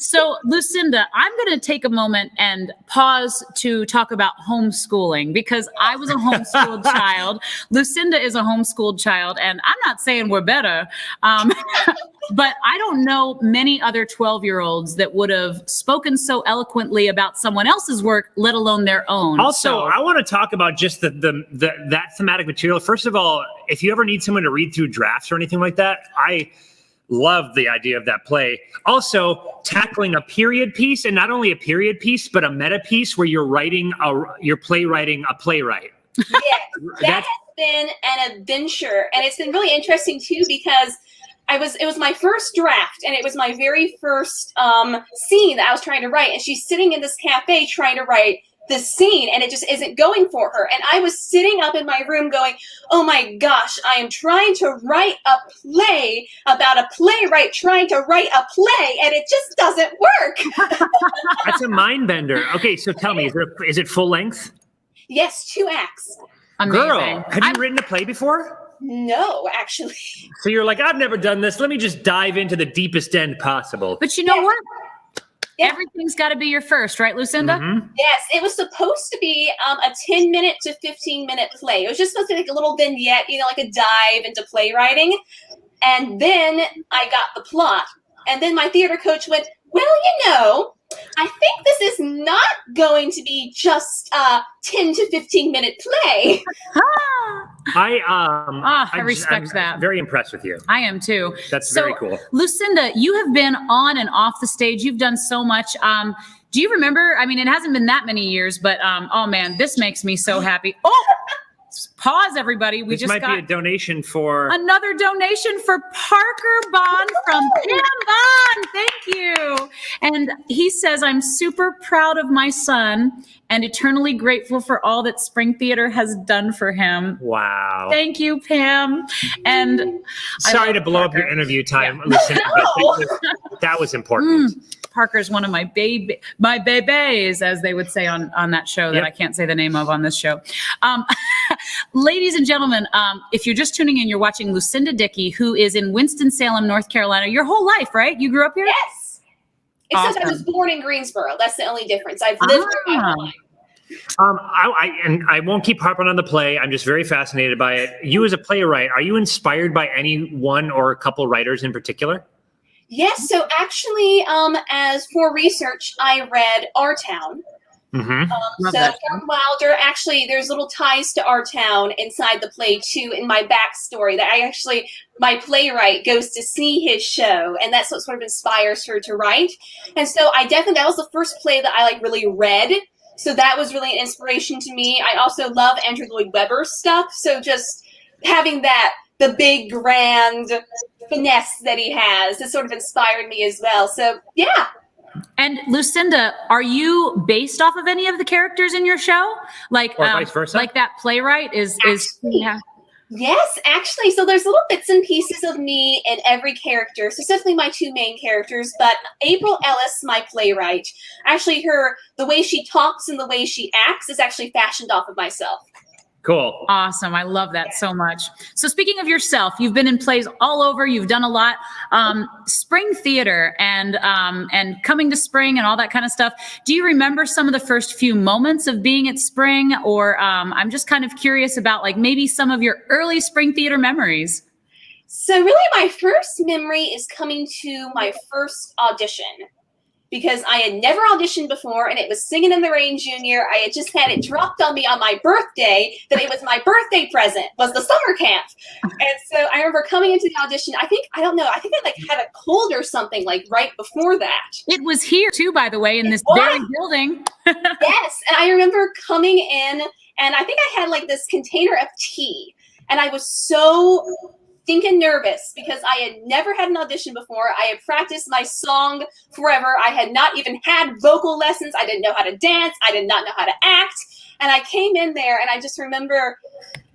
So, Lucinda, I'm going to take a moment and pause to talk about homeschooling because I was a homeschooled child. Lucinda is a homeschooled child, and I'm not saying we're better, but I don't know many other 12-year-olds that would have spoken so eloquently about someone else's work, let alone their own.
Also, I want to talk about just that thematic material. First of all, if you ever need someone to read through drafts or anything like that, I love the idea of that play. Also, tackling a period piece, and not only a period piece, but a meta piece where you're playwriting a playwright.
Yes, that has been an adventure, and it's been really interesting too because it was my first draft, and it was my very first scene that I was trying to write, and she's sitting in this cafe trying to write this scene, and it just isn't going for her. And I was sitting up in my room going, oh my gosh, I am trying to write a play about a playwright trying to write a play, and it just doesn't work.
That's a mind bender. Okay, so tell me, is it full length?
Yes, 2 acts.
Amazing.
Girl, have you written a play before?
No, actually.
So you're like, I've never done this. Let me just dive into the deepest end possible.
But you know what? Everything's got to be your first, right, Lucinda?
Mm-hmm.
Yes, it was supposed to be a 10-minute to 15-minute play. It was just supposed to be like a little vignette, like a dive into playwriting. And then I got the plot. And then my theater coach went, well, I think this is not going to be just a 10 to 15-minute play.
I respect that.
I'm very impressed with you.
I am too.
That's very cool.
Lucinda, you have been on and off the stage. You've done so much. Do you remember? I mean, it hasn't been that many years, but oh man, this makes me so happy. Oh, pause, everybody. We
This
just
might
got
be a donation for
another donation for Parker Bond from Pam Bond. Thank you. And he says, I'm super proud of my son and eternally grateful for all that Spring Theater has done for him.
Wow.
Thank you, Pam. And
sorry to blow up your interview time, Lucinda, but that was important.
Parker's one of my babies, as they would say on that show that I can't say the name of on this show. Ladies and gentlemen, if you're just tuning in, you're watching Lucinda Dickey, who is in Winston-Salem, North Carolina. Your whole life, right? You grew up here?
Yes. Except I was born in Greensboro. That's the only difference. I've lived here my whole life.
I won't keep harping on the play. I'm just very fascinated by it. You as a playwright, are you inspired by any one or a couple writers in particular?
Yes. So actually, as for research, I read Our Town.
Mm-hmm.
So Frank Wilder, actually, there's little ties to Our Town inside the play too. In my backstory, that my playwright goes to see his show, and that's what sort of inspires her to write. And so that was the first play that I really read. So that was really an inspiration to me. I also love Andrew Lloyd Webber's stuff. So just having the big grand finesse that he has sort of inspired me as well. So yeah.
And Lucinda, are you based off of any of the characters in your show? Or
vice versa?
Like that playwright is yeah.
Yes, actually. So there's little bits and pieces of me in every character, specifically my 2 main characters. But April Ellis, my playwright, actually the way she talks and the way she acts is actually fashioned off of myself.
Cool.
Awesome. I love that so much. So speaking of yourself, you've been in plays all over. You've done a lot. Spring Theater and coming to Spring and all that kind of stuff. Do you remember some of the first few moments of being at Spring? Or I'm just kind of curious about maybe some of your early Spring Theater memories.
So really my first memory is coming to my first audition. Because I had never auditioned before, and it was Singing in the Rain Junior. I had just had it dropped on me on my birthday that it was my birthday present, was the summer camp. And so I remember coming into the audition. I think I had a cold or something right before that.
It was here too, by the way, in this very building.
Yes, and I remember coming in, and I think I had this container of tea, and I was so stinking nervous because I had never had an audition before. I had practiced my song forever. I had not even had vocal lessons. I didn't know how to dance. I did not know how to act. And I came in there, and I just remember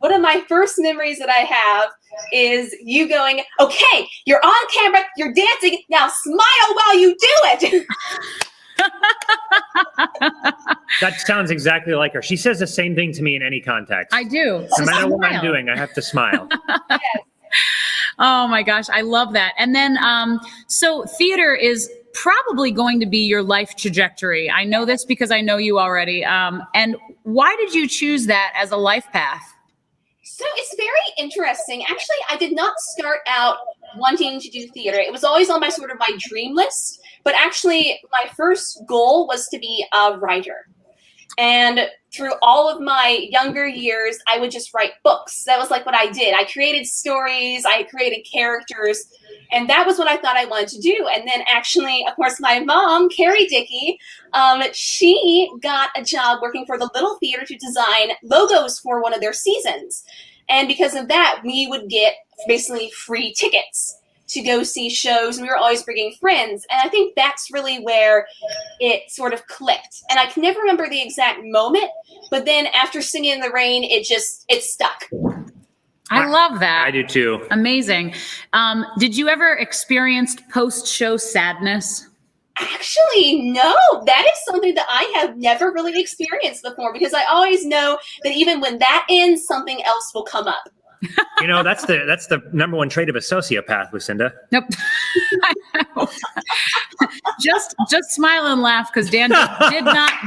one of my first memories that I have is you going, okay, you're on camera, you're dancing, now smile while you do it.
That sounds exactly like her. She says the same thing to me in any context.
I do.
No matter what I'm doing, I have to smile.
Oh my gosh, I love that. And then, so theater is probably going to be your life trajectory. I know this because I know you already. And why did you choose that as a life path?
So it's very interesting. Actually, I did not start out wanting to do theater. It was always on my sort of my dream list. But actually, my first goal was to be a writer. And through all of my younger years, I would just write books. That was like what I did. I created stories, I created characters, and that was what I thought I wanted to do. And then actually, of course, my mom, Carrie Dickey, she got a job working for the Little Theater to design logos for one of their seasons. And because of that, we would get basically free tickets to go see shows, and we were always bringing friends. And I think that's really where it sort of clicked. And I can never remember the exact moment, but then after Singing in the Rain, it stuck.
I love that.
I do too.
Amazing. Did you ever experience post-show sadness?
Actually, no. That is something that I have never really experienced before, because I always know that even when that ends, something else will come up.
You know, that's the number one trait of a sociopath, Lucinda.
Nope. just smile and laugh, because Dan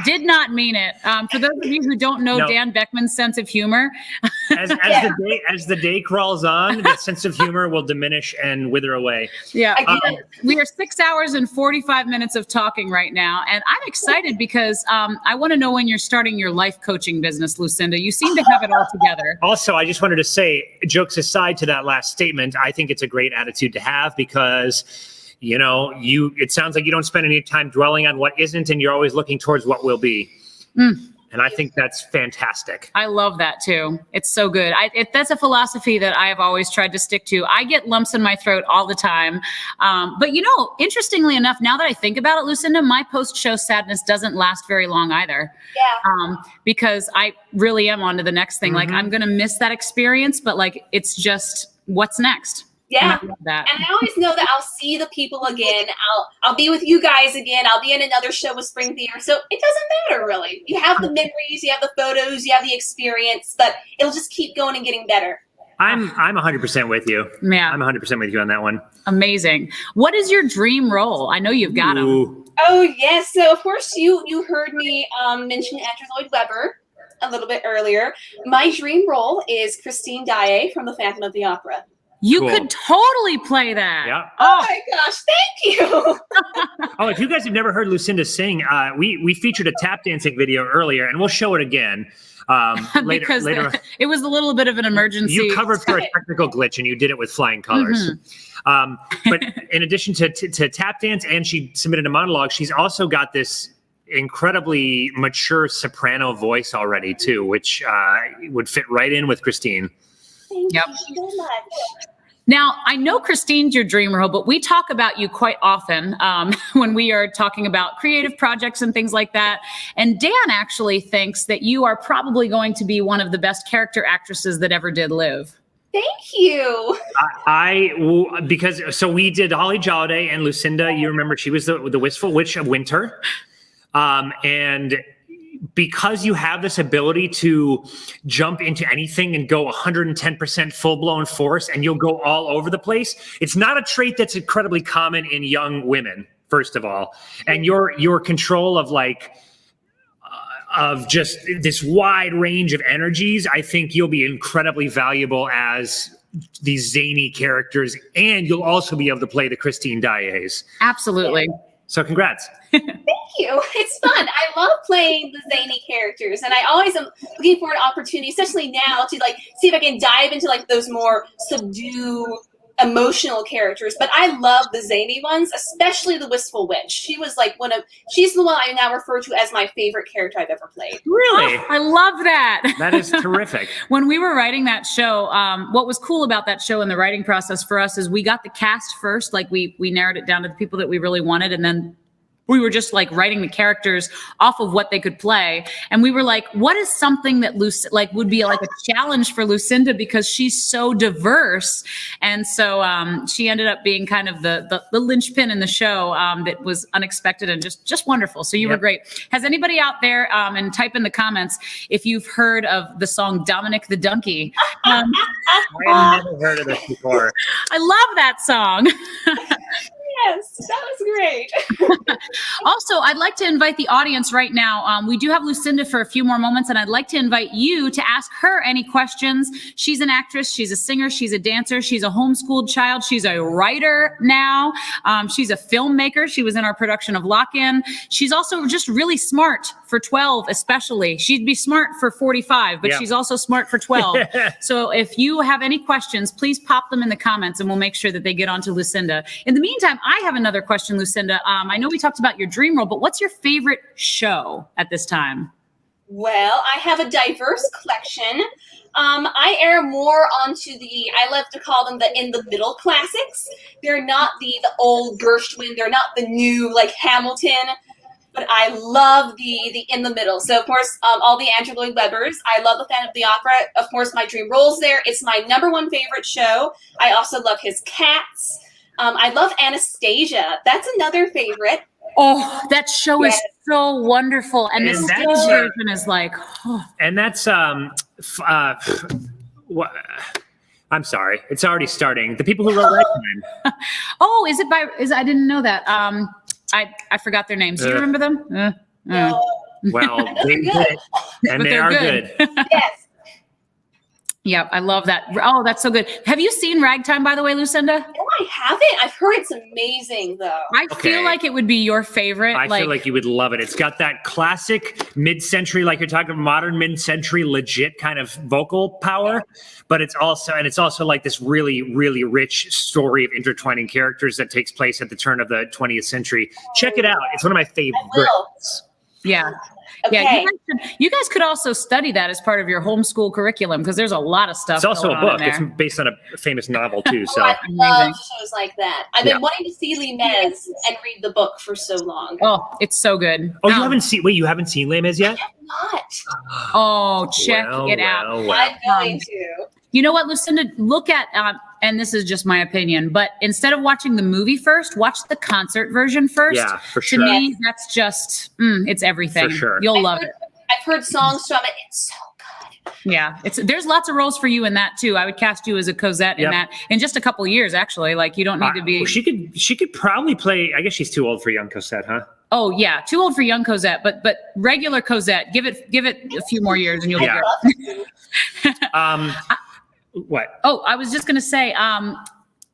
did not mean it. For those of you who don't know
No.
Dan Beckman's sense of humor,
As the day crawls on, that sense of humor will diminish and wither away.
yeah, we are 6 hours and 45 minutes of talking right now, and I'm excited because I want to know when you're starting your life coaching business, Lucinda. You seem to have it all together.
Also, I just wanted to say, jokes aside to that last statement, I think it's a great attitude to have, because it sounds like you don't spend any time dwelling on what isn't, and you're always looking towards what will be. And I think that's fantastic.
I love that too. It's so good. That's a philosophy that I have always tried to stick to. I get lumps in my throat all the time. But interestingly enough, now that I think about it, Lucinda, my post-show sadness doesn't last very long either.
Yeah.
Because I really am on to the next thing. Like, I'm going to miss that experience, but it's just what's next.
Yeah.
And I love that.
And I always know that I'll see the people again. I'll be with you guys again. I'll be in another show with Spring Theater. So it doesn't matter, really. You have the memories, you have the photos, you have the experience, but it'll just keep going and getting better.
I'm 100% with you.
Yeah.
I'm 100% with you on that one.
Amazing. What is your dream role? I know you've got them.
Oh, yes. So, of course, you heard me mention Andrew Lloyd Webber a little bit earlier. My dream role is Christine Daae from The Phantom of the Opera.
You could totally play that.
Yeah.
Oh my gosh, thank you.
Oh, if you guys have never heard Lucinda sing, we featured a tap dancing video earlier, and we'll show it again later.
It was a little bit of an emergency.
You covered for a technical glitch, and you did it with flying colors. But in addition to tap dance, and she submitted a monologue, she's also got this incredibly mature soprano voice already too, which would fit right in with Christine.
Thank you so much.
Now, I know Christine's your dream role, but we talk about you quite often when we are talking about creative projects and things like that. And Dan actually thinks that you are probably going to be one of the best character actresses that ever did live.
Thank you.
Because we did Holly Jolliday and Lucinda. You remember she was the Wistful Witch of Winter. And because you have this ability to jump into anything and go 110% full-blown force, and you'll go all over the place, it's not a trait that's incredibly common in young women, first of all. And your control of just this wide range of energies, I think you'll be incredibly valuable as these zany characters, and you'll also be able to play the Christine Daaes.
Absolutely.
So congrats.
Thank you. It's fun. I love playing the zany characters, and I always am looking for an opportunity, especially now, to see if I can dive into those more subdued, emotional characters. But I love the zany ones, especially the Wistful Witch. She was she's the one I now refer to as my favorite character I've ever played.
Really?
Oh, I love that.
That is terrific.
When we were writing that show, what was cool about that show in the writing process for us is we got the cast first. We narrowed it down to the people that we really wanted, and then we were just like writing the characters off of what they could play. And we were like, what is something that would be like a challenge for Lucinda, because she's so diverse. And so she ended up being kind of the linchpin in the show that was unexpected and just wonderful. So you were great. Has anybody out there, and type in the comments if you've heard of the song Dominic the Donkey.
I have never heard of this before.
I love that song.
Yes, that was great.
Also, I'd like to invite the audience right now. We do have Lucinda for a few more moments, and I'd like to invite you to ask her any questions. She's an actress, she's a singer, she's a dancer, she's a homeschooled child, she's a writer now, she's a filmmaker. She was in our production of Lock-In. She's also just really smart for 12, especially. She'd be smart for 45, but she's also smart for 12. So if you have any questions, please pop them in the comments, and we'll make sure that they get onto Lucinda. In the meantime, I have another question, Lucinda. I know we talked about your dream role, but what's your favorite show at this time?
Well, I have a diverse collection. I err more onto I love to call them the in the middle classics. They're not the old Gershwin. They're not the new like Hamilton, but I love the in the middle. So of course, all the Andrew Lloyd Webbers. I love the Phantom of the Opera. Of course, my dream role's there. It's my #1 favorite show. I also love his Cats. I love Anastasia. That's another favorite.
Oh, that show is so wonderful. And the stage version is like,
And that's, what? I'm sorry. It's already starting. The people who wrote Ragtime.
Oh, I didn't know that. I forgot their names. Do you remember them?
Well, they did it, and they are good.
Yes.
Yeah, I love that. Oh, that's so good. Have you seen Ragtime, by the way, Lucinda?
No, I haven't. I've heard it's amazing, though.
I feel like it would be your favorite.
I feel like you would love it. It's got that classic mid-century, like you're talking modern mid-century, legit kind of vocal power, but it's also like this really, really rich story of intertwining characters that takes place at the turn of the 20th century. Check it out. It's one of my favorites.
Yeah.
Okay.
Yeah, you guys could also study that as part of your homeschool curriculum, because there's a lot of stuff.
It's also
going
a book.
on in there.
It's based on a famous novel too. So
I love shows like that. I've been wanting to see Les Mis and read the book for so long.
Oh, it's so good.
Oh, you haven't seen? Wait, you haven't seen Les Mis yet?
Not.
Oh, check it out.
I'm going to.
You know what, Lucinda? Look at, and this is just my opinion, but instead of watching the movie first, watch the concert version first.
Yeah, for sure.
To me, that's just, it's everything.
For sure.
You'll love it.
I've heard songs from it. It's so good.
Yeah, there's lots of roles for you in that too. I would cast you as a Cosette in that in just a couple years, actually. Like you don't need to be.
Well, she could probably play. I guess she's too old for young Cosette, huh?
Oh yeah, too old for young Cosette, but regular Cosette. Give it a few more years and you'll be good.
What?
Oh, I was just going to say,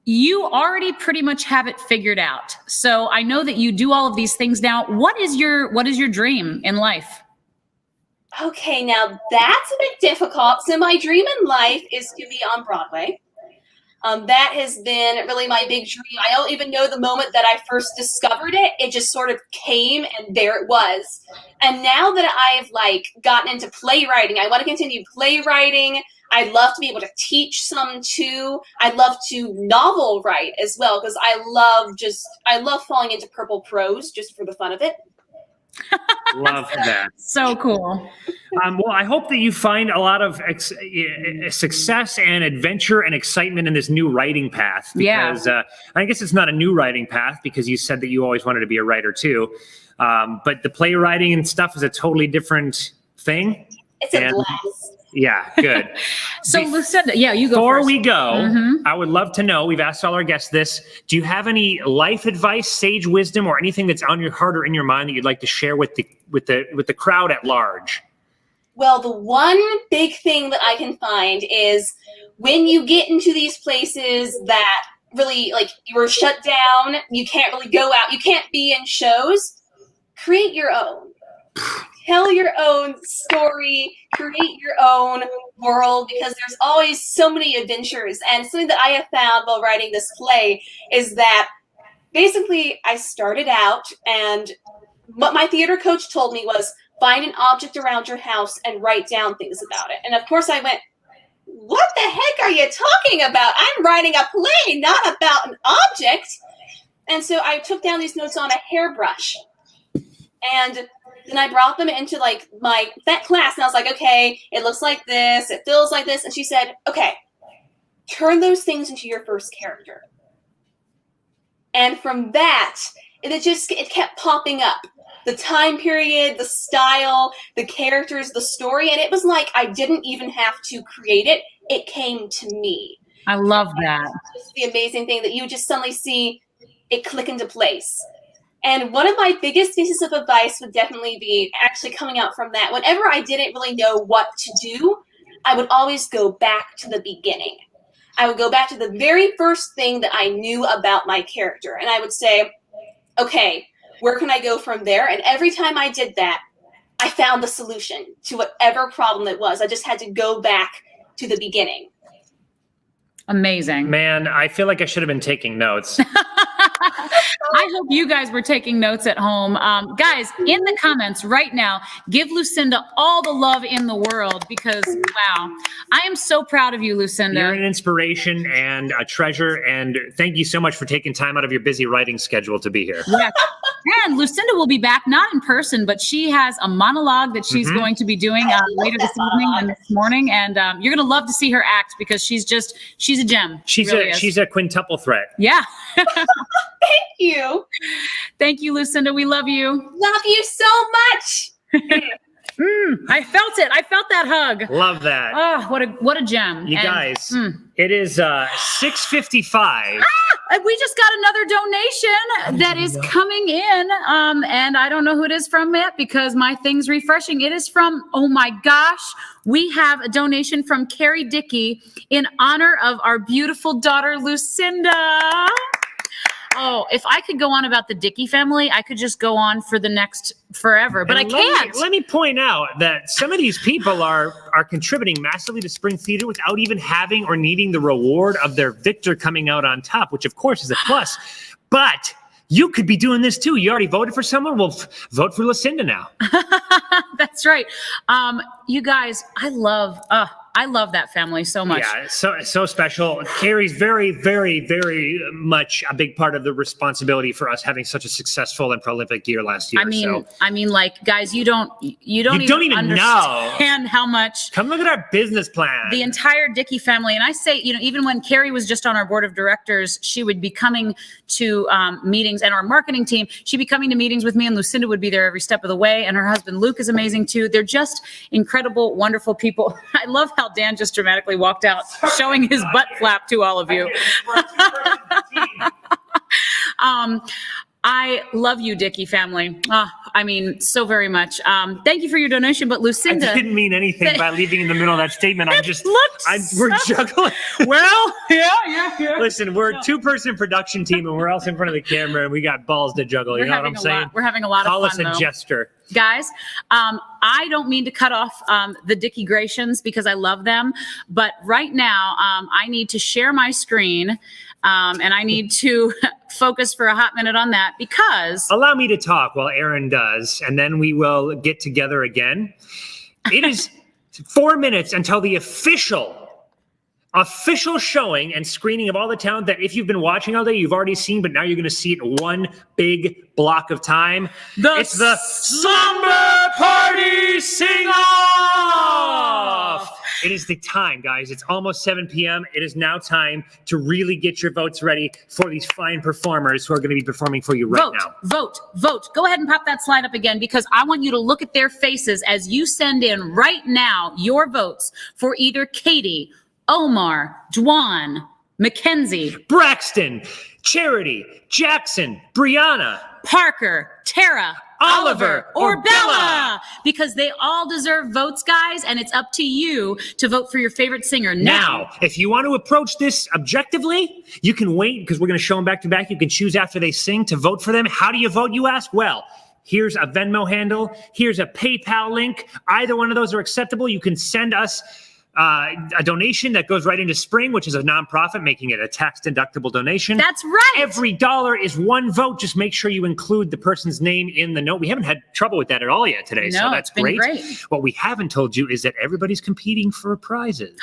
you already pretty much have it figured out. So I know that you do all of these things now. What is your dream in life?
Okay, now that's a bit difficult. So my dream in life is to be on Broadway. That has been really my big dream. I don't even know the moment that I first discovered it. It just sort of came and there it was. And now that I've gotten into playwriting, I want to continue playwriting. I'd love to be able to teach some too. I'd love to novel write as well, because I love falling into purple prose just for the fun of it.
Love that.
So cool.
Well, I hope that you find a lot of success and adventure and excitement in this new writing path. Because I guess it's not a new writing path, because you said that you always wanted to be a writer too. But the playwriting and stuff is a totally different thing.
It's a blast.
Yeah, good.
So Lucinda, you go
Before
first.
we go, I would love to know, we've asked all our guests this, do you have any life advice, sage wisdom, or anything that's on your heart or in your mind that you'd like to share with the crowd at large?
Well, the one big thing that I can find is when you get into these places that really, you're shut down, you can't really go out, you can't be in shows, create your own. Tell your own story, create your own world, because there's always so many adventures. And something that I have found while writing this play is that basically I started out, and what my theater coach told me was find an object around your house and write down things about it. And of course I went, what the heck are you talking about? I'm writing a play, not about an object. And so I took down these notes on a hairbrush. And then I brought them into like that class, and I was like, okay, it looks like this, it feels like this. And she said, okay, turn those things into your first character. And from that, it kept popping up. The time period, the style, the characters, the story. And it was like I didn't even have to create it. It came to me.
I love that.
It's just the amazing thing that you just suddenly see it click into place. And one of my biggest pieces of advice would definitely be actually coming out from that. Whenever I didn't really know what to do, I would always go back to the beginning. I would go back to the very first thing that I knew about my character. And I would say, okay, where can I go from there? And every time I did that, I found the solution to whatever problem it was. I just had to go back to the beginning.
Amazing.
Man, I feel like I should have been taking notes.
I hope you guys were taking notes at home. Guys, in the comments right now, give Lucinda all the love in the world because, wow, I am so proud of you, Lucinda.
You're an inspiration and a treasure, and thank you so much for taking time out of your busy writing schedule to be here.
Yes. And Lucinda will be back, not in person, but she has a monologue that she's going to be doing later this evening and this morning, and you're going to love to see her act because she's a gem.
She's a quintuple threat.
Yeah.
Thank you.
Thank you, Lucinda. We love you.
Love you so much.
I felt it. I felt that hug.
Love that.
Oh, what a gem.
You guys, it is 6:55.
We just got another donation that is coming in. And I don't know who it is from yet because my thing's refreshing. It is from, oh my gosh, we have a donation from Carrie Dickey in honor of our beautiful daughter, Lucinda. Oh, if I could go on about the Dickey family, I could just go on for the next forever, but I can't.
Let me point out that some of these people are contributing massively to Spring Theater without even having or needing the reward of their victor coming out on top, which of course is a plus. But you could be doing this too. You already voted for someone. Well, vote for Lucinda now.
That's right. You guys, I love that family so much.
Yeah, so special. Carrie's very, very, very much a big part of the responsibility for us having such a successful and prolific year last year.
I mean, like, guys, you don't even understand how much.
Come look at our business plan.
The entire Dickey family, and I say, even when Carrie was just on our board of directors, she would be coming to meetings, and our marketing team, she'd be coming to meetings with me, and Lucinda would be there every step of the way, and her husband Luke is amazing too. They're just incredible, wonderful people. I love how Dan just dramatically walked out, showing his butt flap to all of you. I love you, Dickey family. I mean, so very much. Thank you for your donation, but Lucinda.
I didn't mean anything by leaving in the middle of that statement. We're juggling.
Well, yeah.
Listen, we're a 2-person production team, and we're also in front of the camera, and we got balls to juggle. You know what I'm saying?
We're having a lot of fun,
Call us a
though.
jester.
Guys, I don't mean to cut off the Dickey Grations because I love them, but right now I need to share my screen and I need to focus for a hot minute on that because...
Allow me to talk while Erinn does, and then we will get together again. It is 4 minutes until the official showing and screening of all the talent that if you've been watching all day, you've already seen, but now you're going to see it in one big block of time. It's the Slumber Party Sing-Off! It is the time, guys. It's almost 7 p.m. It is now time to really get your votes ready for these fine performers who are going to be performing for you right now.
Vote. Go ahead and pop that slide up again because I want you to look at their faces as you send in right now your votes for either Katie, Omar, Dwan, MacKenzie,
Braxton, Charity, Jackson, Brianna,
Parker, Tara, Oliver, or Bella, because they all deserve votes, guys, and it's up to you to vote for your favorite singer now.
If you want to approach this objectively, you can wait because we're going to show them back to back. You can choose after they sing to vote for them. How do you vote, you ask? Well, here's a Venmo handle. Here's a PayPal link. Either one of those are acceptable. You can send us a donation that goes right into Spring, which is a nonprofit, making it a tax-deductible donation.
That's right.
Every dollar is one vote. Just make sure you include the person's name in the note. We haven't had trouble with that at all yet today, so that's great. What we haven't told you is that everybody's competing for prizes.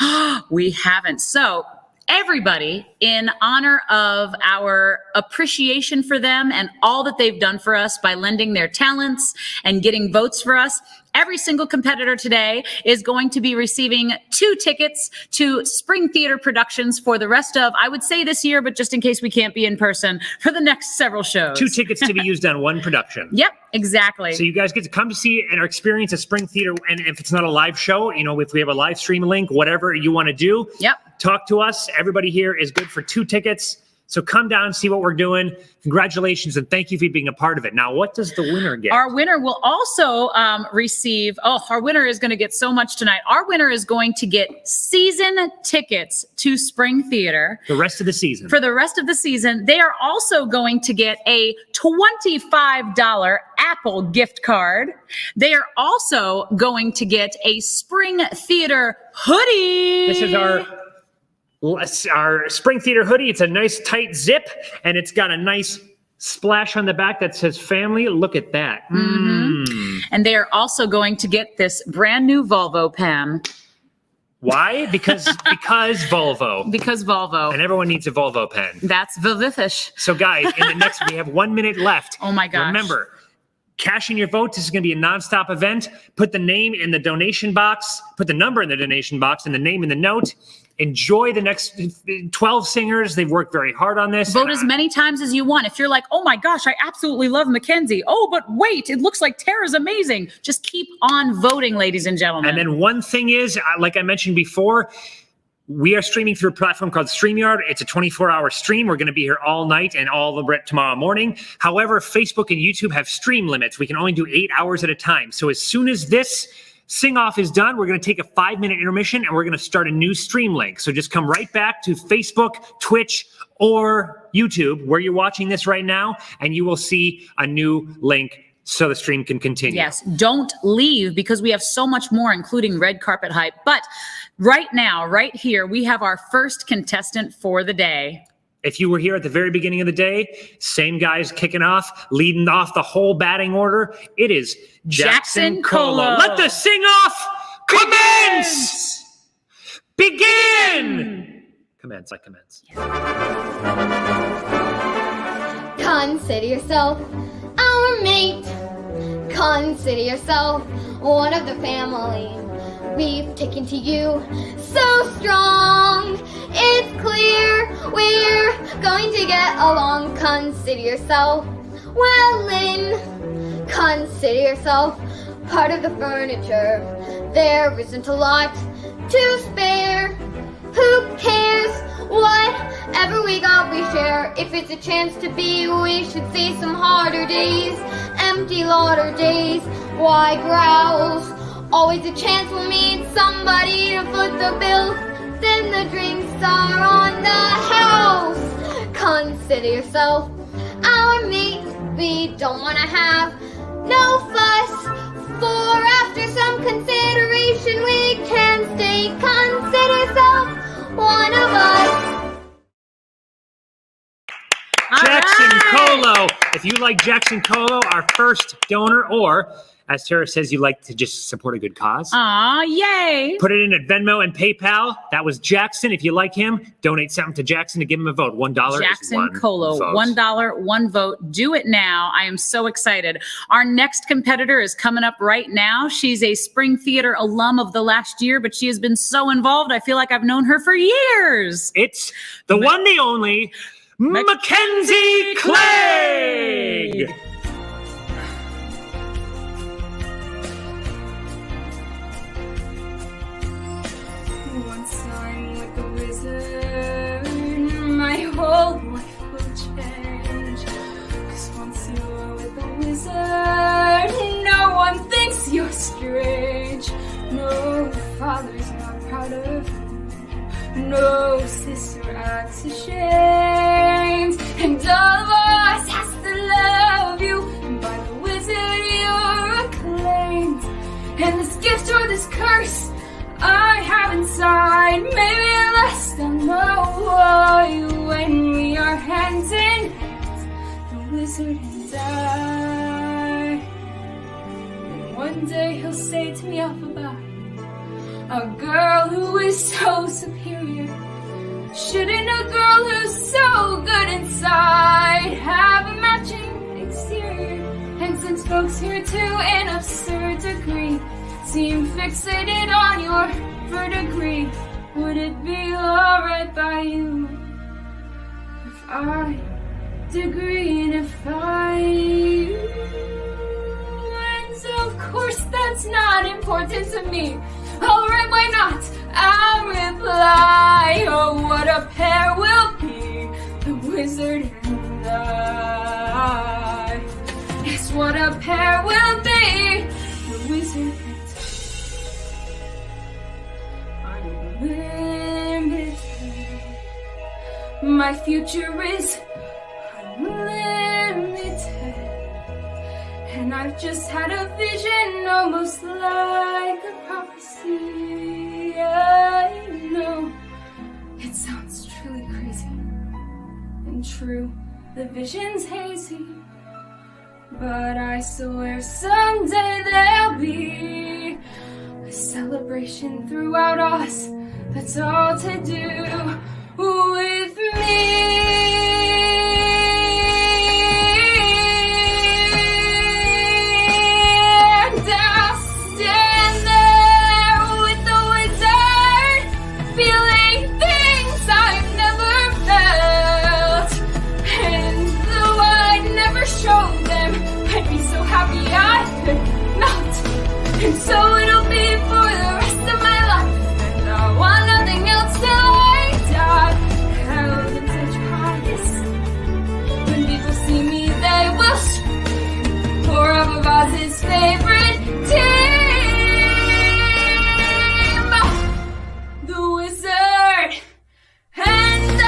We haven't. So everybody in honor of our appreciation for them and all that they've done for us by lending their talents and getting votes for us. Every single competitor today is going to be receiving 2 tickets to Spring Theater Productions for the rest of, I would say this year, but just in case we can't be in person, for the next several shows.
2 tickets to be used on one production.
Yep, exactly.
So you guys get to come to see and experience a Spring Theater. And if it's not a live show, if we have a live stream link, whatever you want to do, talk to us. Everybody here is good for 2 tickets. So come down and see what we're doing. Congratulations, and thank you for being a part of it. Now, what does the winner get?
Our winner will also receive, our winner is going to get so much tonight. Our winner is going to get season tickets to Spring Theater.
The rest of the season.
For the rest of the season. They are also going to get a $25 Apple gift card. They are also going to get a Spring Theater hoodie.
This is our Spring Theater hoodie. It's a nice tight zip, and it's got a nice splash on the back that says family. Look at that.
And they are also going to get this brand new Volvo pen.
Why? Because Volvo.
Because Volvo.
And everyone needs a Volvo pen.
That's Volvifish.
So guys, in the next, we have 1 minute left.
Oh my gosh.
Remember, cash in your vote. This is going to be a nonstop event. Put the name in the donation box. Put the number in the donation box and the name in the note. Enjoy the next 12 singers. They've worked very hard on this.
Vote as many times as you want. If you're like, oh my gosh, I absolutely love MacKenzie. Oh, but wait, it looks like Tara's amazing. Just keep on voting, ladies and gentlemen.
And then one thing is, like I mentioned before, we are streaming through a platform called StreamYard. It's a 24-hour stream. We're going to be here all night and all tomorrow morning. However, Facebook and YouTube have stream limits. We can only do 8 hours at a time. So as soon as this sing-off is done, we're going to take a 5-minute intermission, and we're going to start a new stream link. So just come right back to Facebook, Twitch, or YouTube, where you're watching this right now, and you will see a new link so the stream can continue.
Yes, don't leave, because we have so much more, including red carpet hype. But right now, right here, we have our first contestant for the day.
If you were here at the very beginning of the day, same guys kicking off, leading off the whole batting order. It is Jackson Colo. Let the sing-off commence! Begin! Commence, like commence.
Consider yourself our mate. Consider yourself one of the family. We've taken to you so strong. It's clear we're going to get along. Consider yourself well in. Consider yourself part of the furniture. There isn't a lot to spare. Who cares? Whatever we got, we share. If it's a chance to be, we should see some harder days. Empty lauder days. Why growls? Always a chance we'll meet somebody to foot the bill. Then the drinks are on the house. Consider yourself our mate. We don't want to have no fuss. For after some consideration, we can stay. Consider yourself one of us.
Jackson Colo. If you like Jackson Colo, our first donor, or as Tara says, you like to just support a good cause.
Aw, yay.
Put it in at Venmo and PayPal. That was Jackson. If you like him, donate something to Jackson to give him a vote. $1
Jackson
is one
Colo,
vote.
$1, one vote. Do it now. I am so excited. Our next competitor is coming up right now. She's a Spring Theater alum of the last year, but she has been so involved. I feel like I've known her for years.
It's the one, the only, MacKenzie Clegg.
Once I'm like a wizard, my whole life will change. 'Cause once you're with a wizard, no one thinks you're strange. No father's not proud of you. No sister acts ashamed. And all of us has to love you. And by the wizard you're acclaimed. And this gift or this curse I have inside, maybe less than know why. When we are hands in hands, the wizard and I. And one day he'll say to me off about a girl who is so superior. Shouldn't a girl who's so good inside have a matching exterior? And since folks here to an absurd degree seem fixated on your verdigris, would it be alright by you if I degree and if I... And of course that's not important to me. Alright, why not? I'll reply. Oh, what a pair we'll be, the wizard and I. Yes, what a pair we'll be, the wizard and I. I'm limited. My future is unlimited. And I've just had a vision, almost like a prophecy. I know it sounds truly crazy and true. The vision's hazy, but I swear someday there'll be a celebration throughout us. That's all to do with me. And so it'll be for the rest of my life, and I want nothing else till I die. Held in such highest, when people see me they will scream. For of Oz's favorite team, the wizard and I.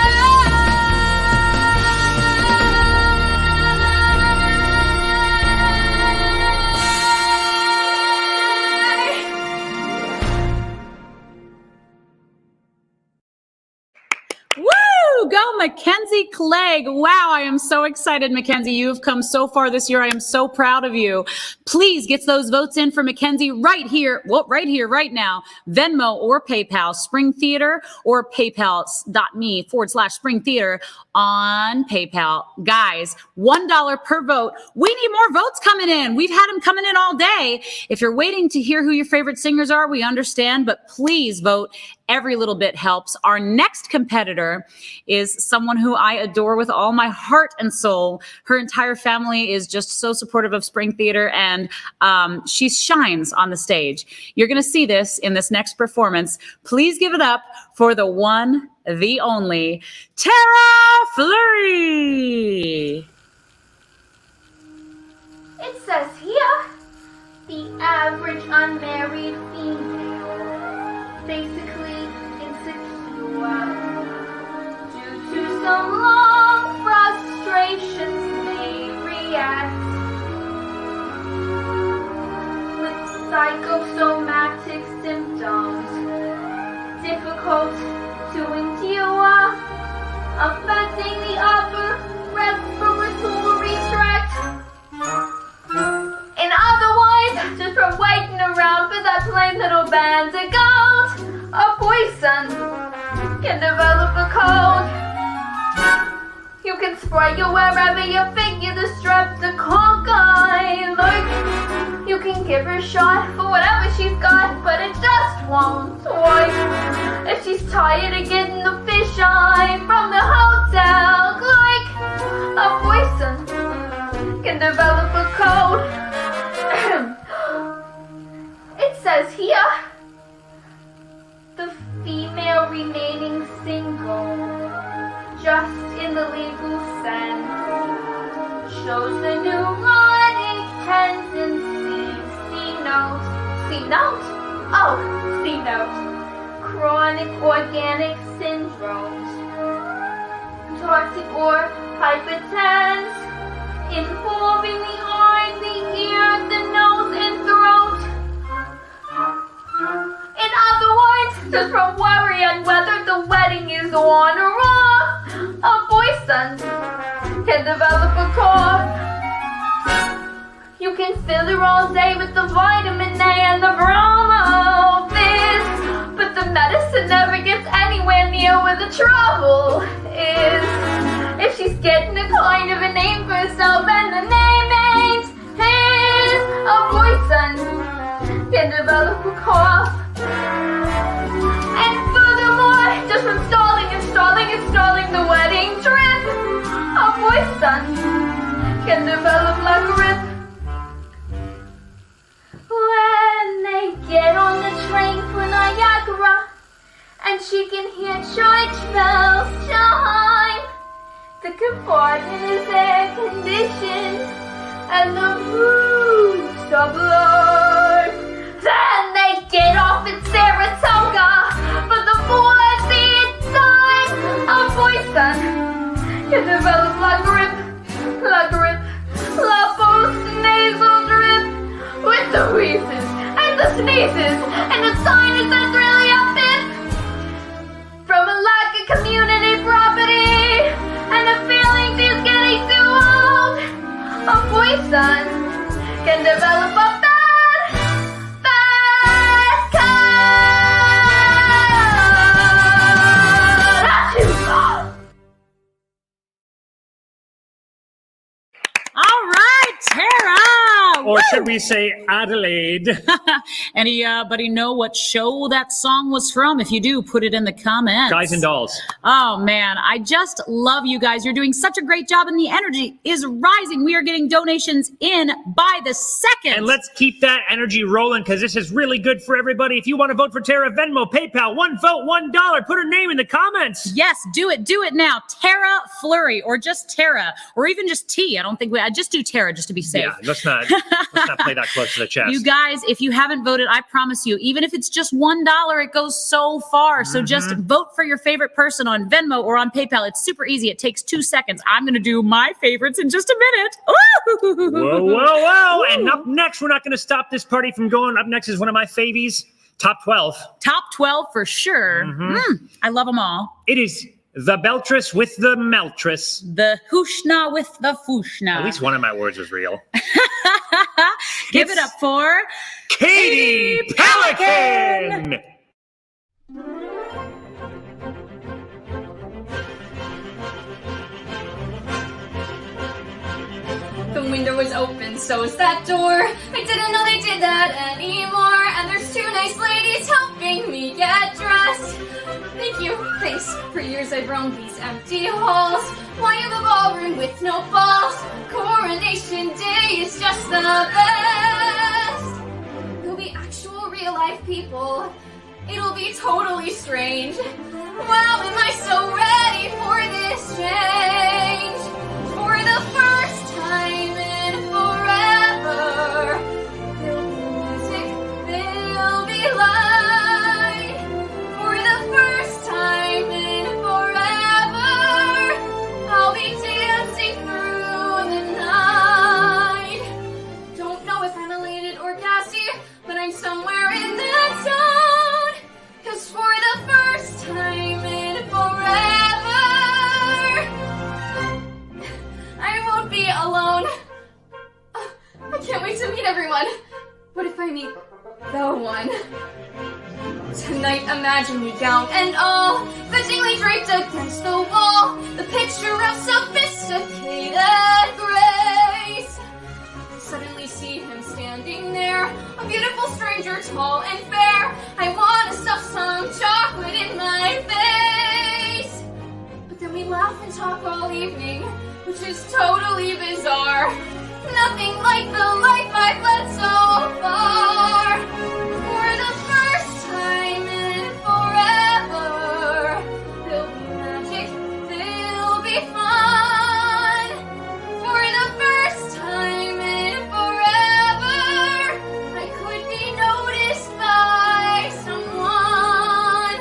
Go MacKenzie Clegg. Wow, I am so excited, MacKenzie. You have come so far this year. I am so proud of you. Please get those votes in for MacKenzie right here, right now. Venmo or PayPal, Spring Theater, or paypal.me/Spring Theater on PayPal. Guys, $1 per vote. We need more votes coming in. We've had them coming in all day. If you're waiting to hear who your favorite singers are, we understand, but please vote. Every little bit helps. Our next competitor is someone who I adore with all my heart and soul. Her entire family is just so supportive of Spring Theater, and she shines on the stage. You're going to see this in this next performance. Please give it up for the one, the only, Tara Flury.
It says here, the average unmarried female, basically insecure, due to some long frustrations may react with psychosomatic symptoms, difficult to endure, affecting the upper respiratory tract. In other words, just from waiting around for that plain little band of gold, a poison can develop a cold. You can spray you wherever you figure the streptococcus guy. Like, you can give her a shot for whatever she's got, but it just won't work. If she's tired of getting the fisheye from the hotel, like, a poison can develop a cold. It says here, the female remaining single, just in the legal sense, shows the neurotic tendencies. C-note. C-note? Oh, C-note. Chronic organic syndromes. Toxic or hypertense, involving the eye, the ear, the nose, and throat. In other words, just from worry on whether the wedding is on or off, a boy's son can develop a cough. You can fill her all day with the vitamin A and the bromo fizz, but the medicine never gets anywhere near where the trauma she can hear church bells chime. The compartment is air conditioned, and the roofs are blurred. Then they get off at Saratoga, but the boys inside, a boy's son can develop la grip, la post-nasal drip, with the wheezes and the sneezes and the sinus that's really a bit from a lack of community property and the feeling she's getting too old. A boy's son can develop a
All right, Tara.
Or should we say Adelaide?
Anybody know what show that song was from? If you do, put it in the comments.
Guys and Dolls.
Oh, man. I just love you guys. You're doing such a great job, and the energy is rising. We are getting donations in by the second.
And let's keep that energy rolling because this is really good for everybody. If you want to vote for Tara, Venmo, PayPal, one vote, $1. Put her name in the comments.
Yes, do it. Do it now. Tara Flury, or just Tara, or even just T. I don't think I just do Tara just to be safe.
Yeah, let's not play that close to the chest.
You guys, if you haven't voted, I promise you, even if it's just $1, it goes so far. So just vote for your favorite person on Venmo or on PayPal. It's super easy. It takes 2 seconds. I'm going to do my favorites in just a minute.
Whoa. And up next, we're not going to stop this party from going. Up next is one of my favies, Top 12.
Top 12 for sure. I love them all.
It is the Beltress with the Meltress.
The Hushna with the Fushna.
At least one of my words was real.
Give it up for
Katie Pelikan!
The window was open, so is that door. I didn't know they did that anymore. And there's 2 nice ladies helping me get dressed. Thank you, thanks. For years I've roamed these empty halls. Why in the ballroom with no balls? Coronation Day is just the best. There'll be actual real life people. It'll be totally strange. Wow, am I so ready for this change? For the first time in forever, there'll be music, there'll be light. For the first time in forever, I'll be dancing through the night. Don't know if I'm elated or gassy, but I'm somewhere in that zone. 'Cause for the first time in forever, I won't be alone. I can't wait to meet everyone. What if I meet the one? Tonight, imagine me gown and all, fetchingly draped against the wall, the picture of sophisticated grace. Suddenly see him standing there, a beautiful stranger, tall and fair. I want to stuff some chocolate in my face. But then we laugh and talk all evening, which is totally bizarre. Nothing like the life I've led so far. For the first time in forever, there'll be magic, there'll be fun. For the first time in forever, I could be noticed by someone.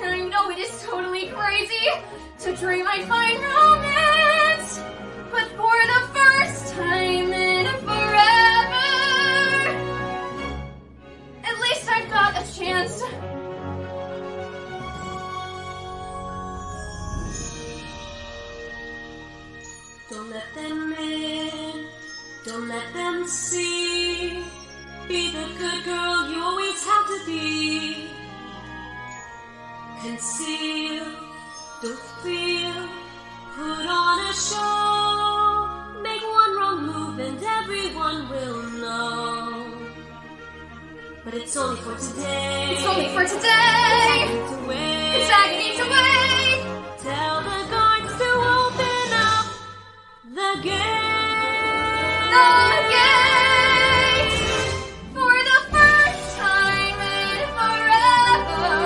And I know it is totally crazy to dream I'd find romance, but for the first time in forever, at least I've got a chance.
Don't let them in, don't let them see. Be the good girl you always have to be. Conceal, don't feel, put on a show. Make one wrong move and everyone will know. But it's only for today.
It's only for today.
It's agony to wait. Tell the guards to open up the gate.
The gate. For the first time in forever.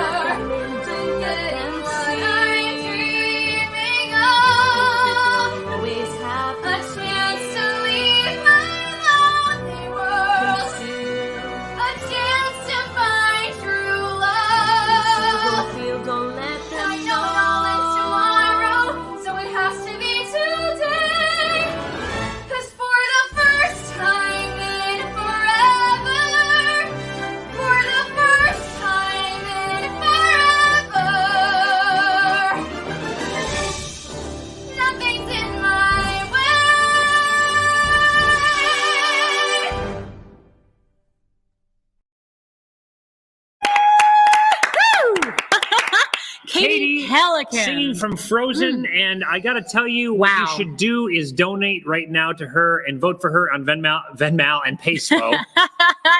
Pelikan.
Singing from Frozen, and I got to tell you, what you should do is donate right now to her and vote for her on Venmo and Peso.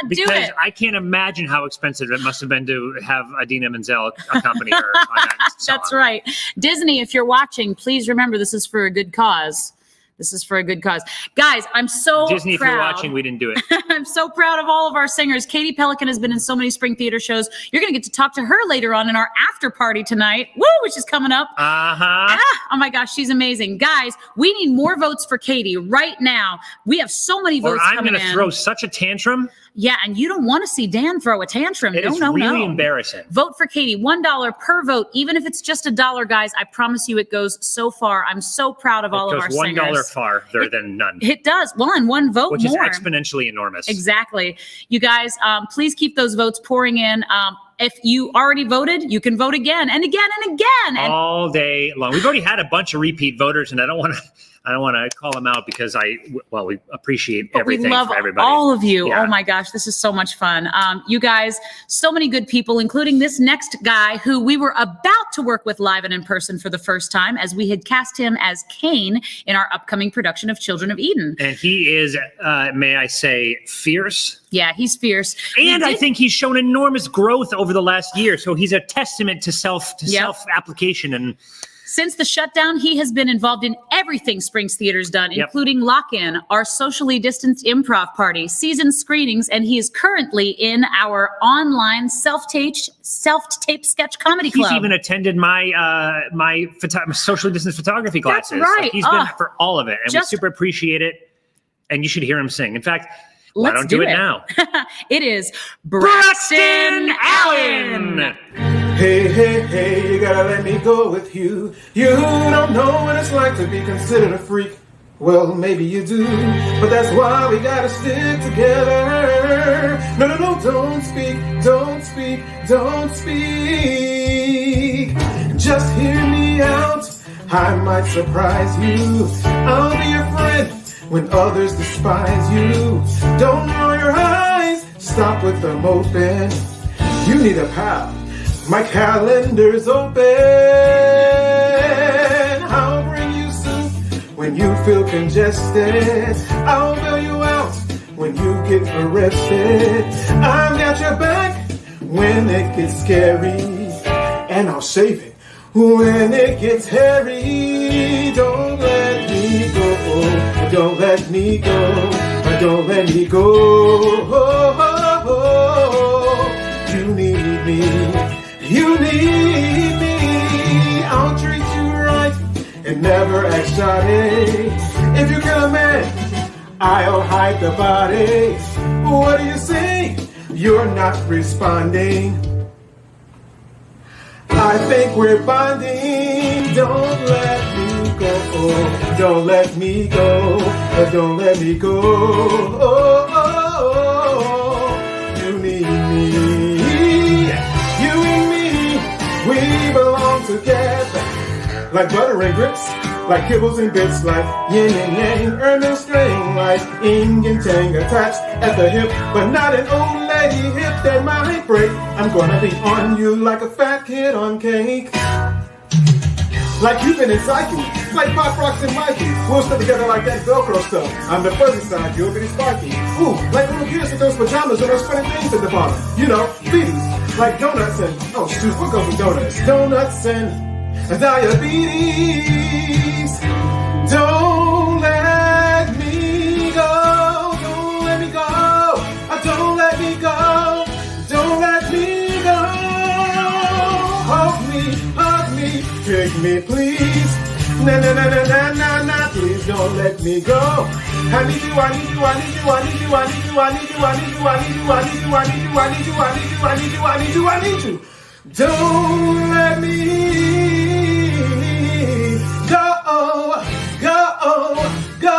Because I can't imagine how expensive it must have been to have Idina Menzel accompany her on that song.
That's right. Disney, if you're watching, please remember this is for a good cause. This is for a good cause. Guys, I'm so
Disney,
proud.
if you're watching, we didn't do it.
I'm so proud of all of our singers. Katie Pelikan has been in so many spring theater shows. You're going to get to talk to her later on in our after party tonight, which is coming up. Oh my gosh, she's amazing. Guys, we need more votes for Katie right now. We have so many votes
I'm
coming in.
going to throw such a tantrum.
Yeah, and you don't want to see Dan throw a tantrum.
It's really embarrassing.
Vote for Katie. $1 per vote, even if it's just $1, guys. I promise you it goes so far. I'm so proud of all of our singers.
It goes $1 farther than none.
It does. Well, and one vote
which
more.
is exponentially enormous.
Exactly. You guys, please keep those votes pouring in. If you already voted, you can vote again and again and again. And
all day long. We've already had a bunch of repeat voters, and I don't want to call them out because we appreciate everything
we love
for everybody.
all of you.
Yeah.
Oh my gosh, this is so much fun. You guys, so many good people, including this next guy who we were about to work with live and in person for the first time, as we had cast him as Cain in our upcoming production of Children of Eden.
And he is, may I say, fierce.
Yeah, he's fierce.
And I think he's shown enormous growth over the last year. So he's a testament to self-application. And
since the shutdown, he has been involved in everything Springs Theater's done, including Lock-In, our socially distanced improv party, season screenings, and he is currently in our online self-tape sketch comedy club.
He's even attended my socially distanced photography classes.
That's right.
Like, he's been for all of it, and we super appreciate it. And you should hear him sing. In fact, why don't do it now?
It is Braxton Allen.
Hey, hey, hey, you gotta let me go with you. You don't know what it's like to be considered a freak. Well, maybe you do, but that's why we gotta stick together. No, no, no, don't speak, don't speak, don't speak. Just hear me out, I might surprise you. I'll be your friend when others despise you. Don't roll your eyes, stop with the moping. You need a pal. My calendar's open. I'll bring you soup when you feel congested. I'll bail you out when you get arrested. I've got your back when it gets scary, and I'll save it when it gets hairy. Don't let me go. Don't let me go. Don't let me go. You need me. You need me. I'll treat you right and never act shoddy. If you kill a man, I'll hide the body. What do you say? You're not responding. I think we're bonding. Don't let me go. Don't let me go. Don't let me go. You need me. We belong together, like butter and grits, like kibbles and bits, like yin and yang, earn and string, like yin and tang attached at the hip, but not an old lady hip that might break. I'm gonna be on you like a fat kid on cake, like Cupid and Psyche, like Pop Rocks and Mikey. We'll stick together like that Velcro stuff. I'm the fuzzy side, you'll be sparky. Ooh, like little kids with those pajamas and those funny things at the bottom. You know, feeties. Like donuts and, oh shoot, what goes with donuts? Donuts and diabetes. Don't let me go. Don't let me go. Don't let me go. Don't let me go. Hug me, pick me, please. Na na na na na na na. Please don't let me go. I need you, I need you, I need you, I need you, I need you, I need you, I need you, I need you, I need you, I need you, I need you, I need you, I need you, I need you, I need you. Don't let me go, go, go.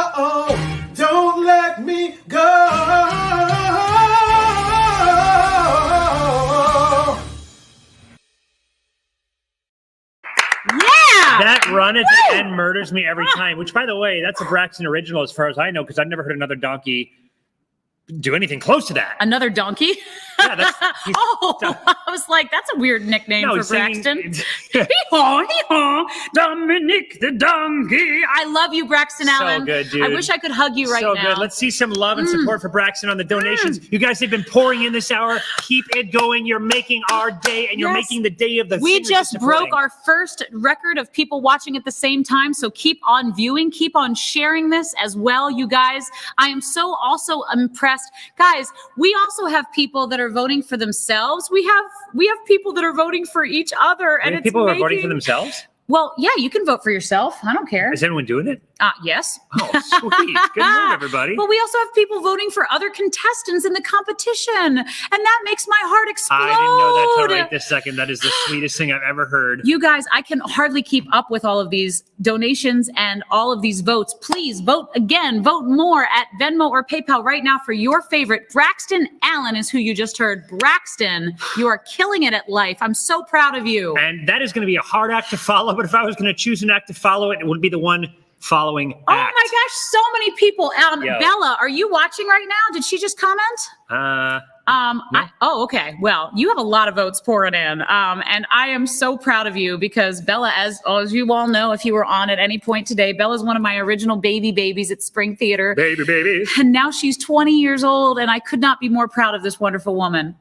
Don't let me go.
That run at the end murders me every time, which, by the way, that's a Braxton original as far as I know, because I've never heard another donkey do anything close to that.
Another donkey?
Yeah, that's
I was like, that's a weird nickname for
he's singing-
Braxton. Hee-haw, hee-haw, Dominic the donkey. I love you, Braxton Allen.
So good, dude.
I wish I could hug you right
so
now.
good. Let's see some love and support for Braxton on the donations. You guys have been pouring in this hour. Keep it going. You're making our day, and you're
Yes.
making the day of the
We
singers
just
supporting.
broke our first record of people watching at the same time. So keep on viewing, keep on sharing this as well, you guys. I am so also impressed. Guys, we also have people that are voting for themselves. We have people that are voting for each other. And it's
people who are voting for
making-
themselves?
Well, yeah, you can vote for yourself. I don't care.
Is anyone doing it?
Yes.
Oh, sweet. Good move, everybody.
But we also have people voting for other contestants in the competition. And that makes my heart explode.
I didn't know that till right this second. That is the sweetest thing I've ever heard.
You guys, I can hardly keep up with all of these donations and all of these votes. Please vote again, vote more at Venmo or PayPal right now for your favorite. Braxton Allen is who you just heard. Braxton, you are killing it at life. I'm so proud of you.
And that is going to be a hard act to follow, but if I was going to choose an act to follow it would be the one following
Oh
act.
my gosh, so many people.
Yo.
Bella, are you watching right now? Did she just comment? Okay. Well, you have a lot of votes pouring in. And I am so proud of you because Bella, as you all know, if you were on at any point today, Bella's one of my original babies at Spring Theater.
Baby.
And now she's 20 years old, and I could not be more proud of this wonderful woman.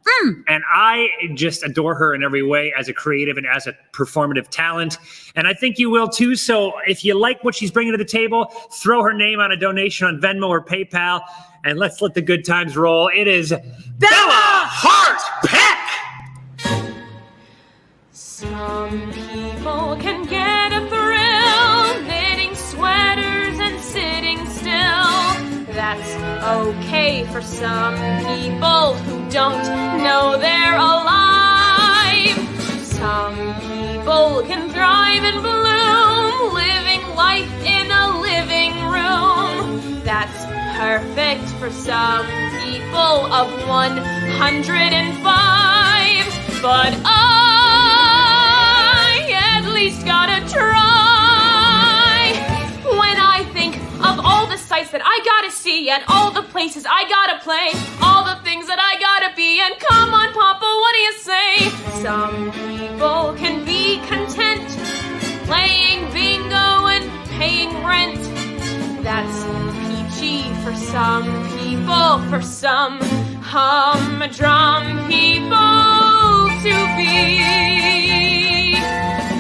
And I just adore her in every way as a creative and as a performative talent. And I think you will too. So if you like what she's bringing to the table, throw her name on a donation on Venmo or PayPal. And let's let the good times roll. It is Bella Hart-Peck.
Some people can get a thrill knitting sweaters and sitting still. That's okay for some people who don't know they're alive. Some people can thrive and bloom, living life in a living room. That's perfect for some people of 105. But I at least gotta try. When I think of all the sights that I gotta see and all the places I gotta play, all the things that I gotta be, and come on, Papa, what do you say? Some people can be content playing bingo and paying rent. That's peachy for some people, for some humdrum people to be.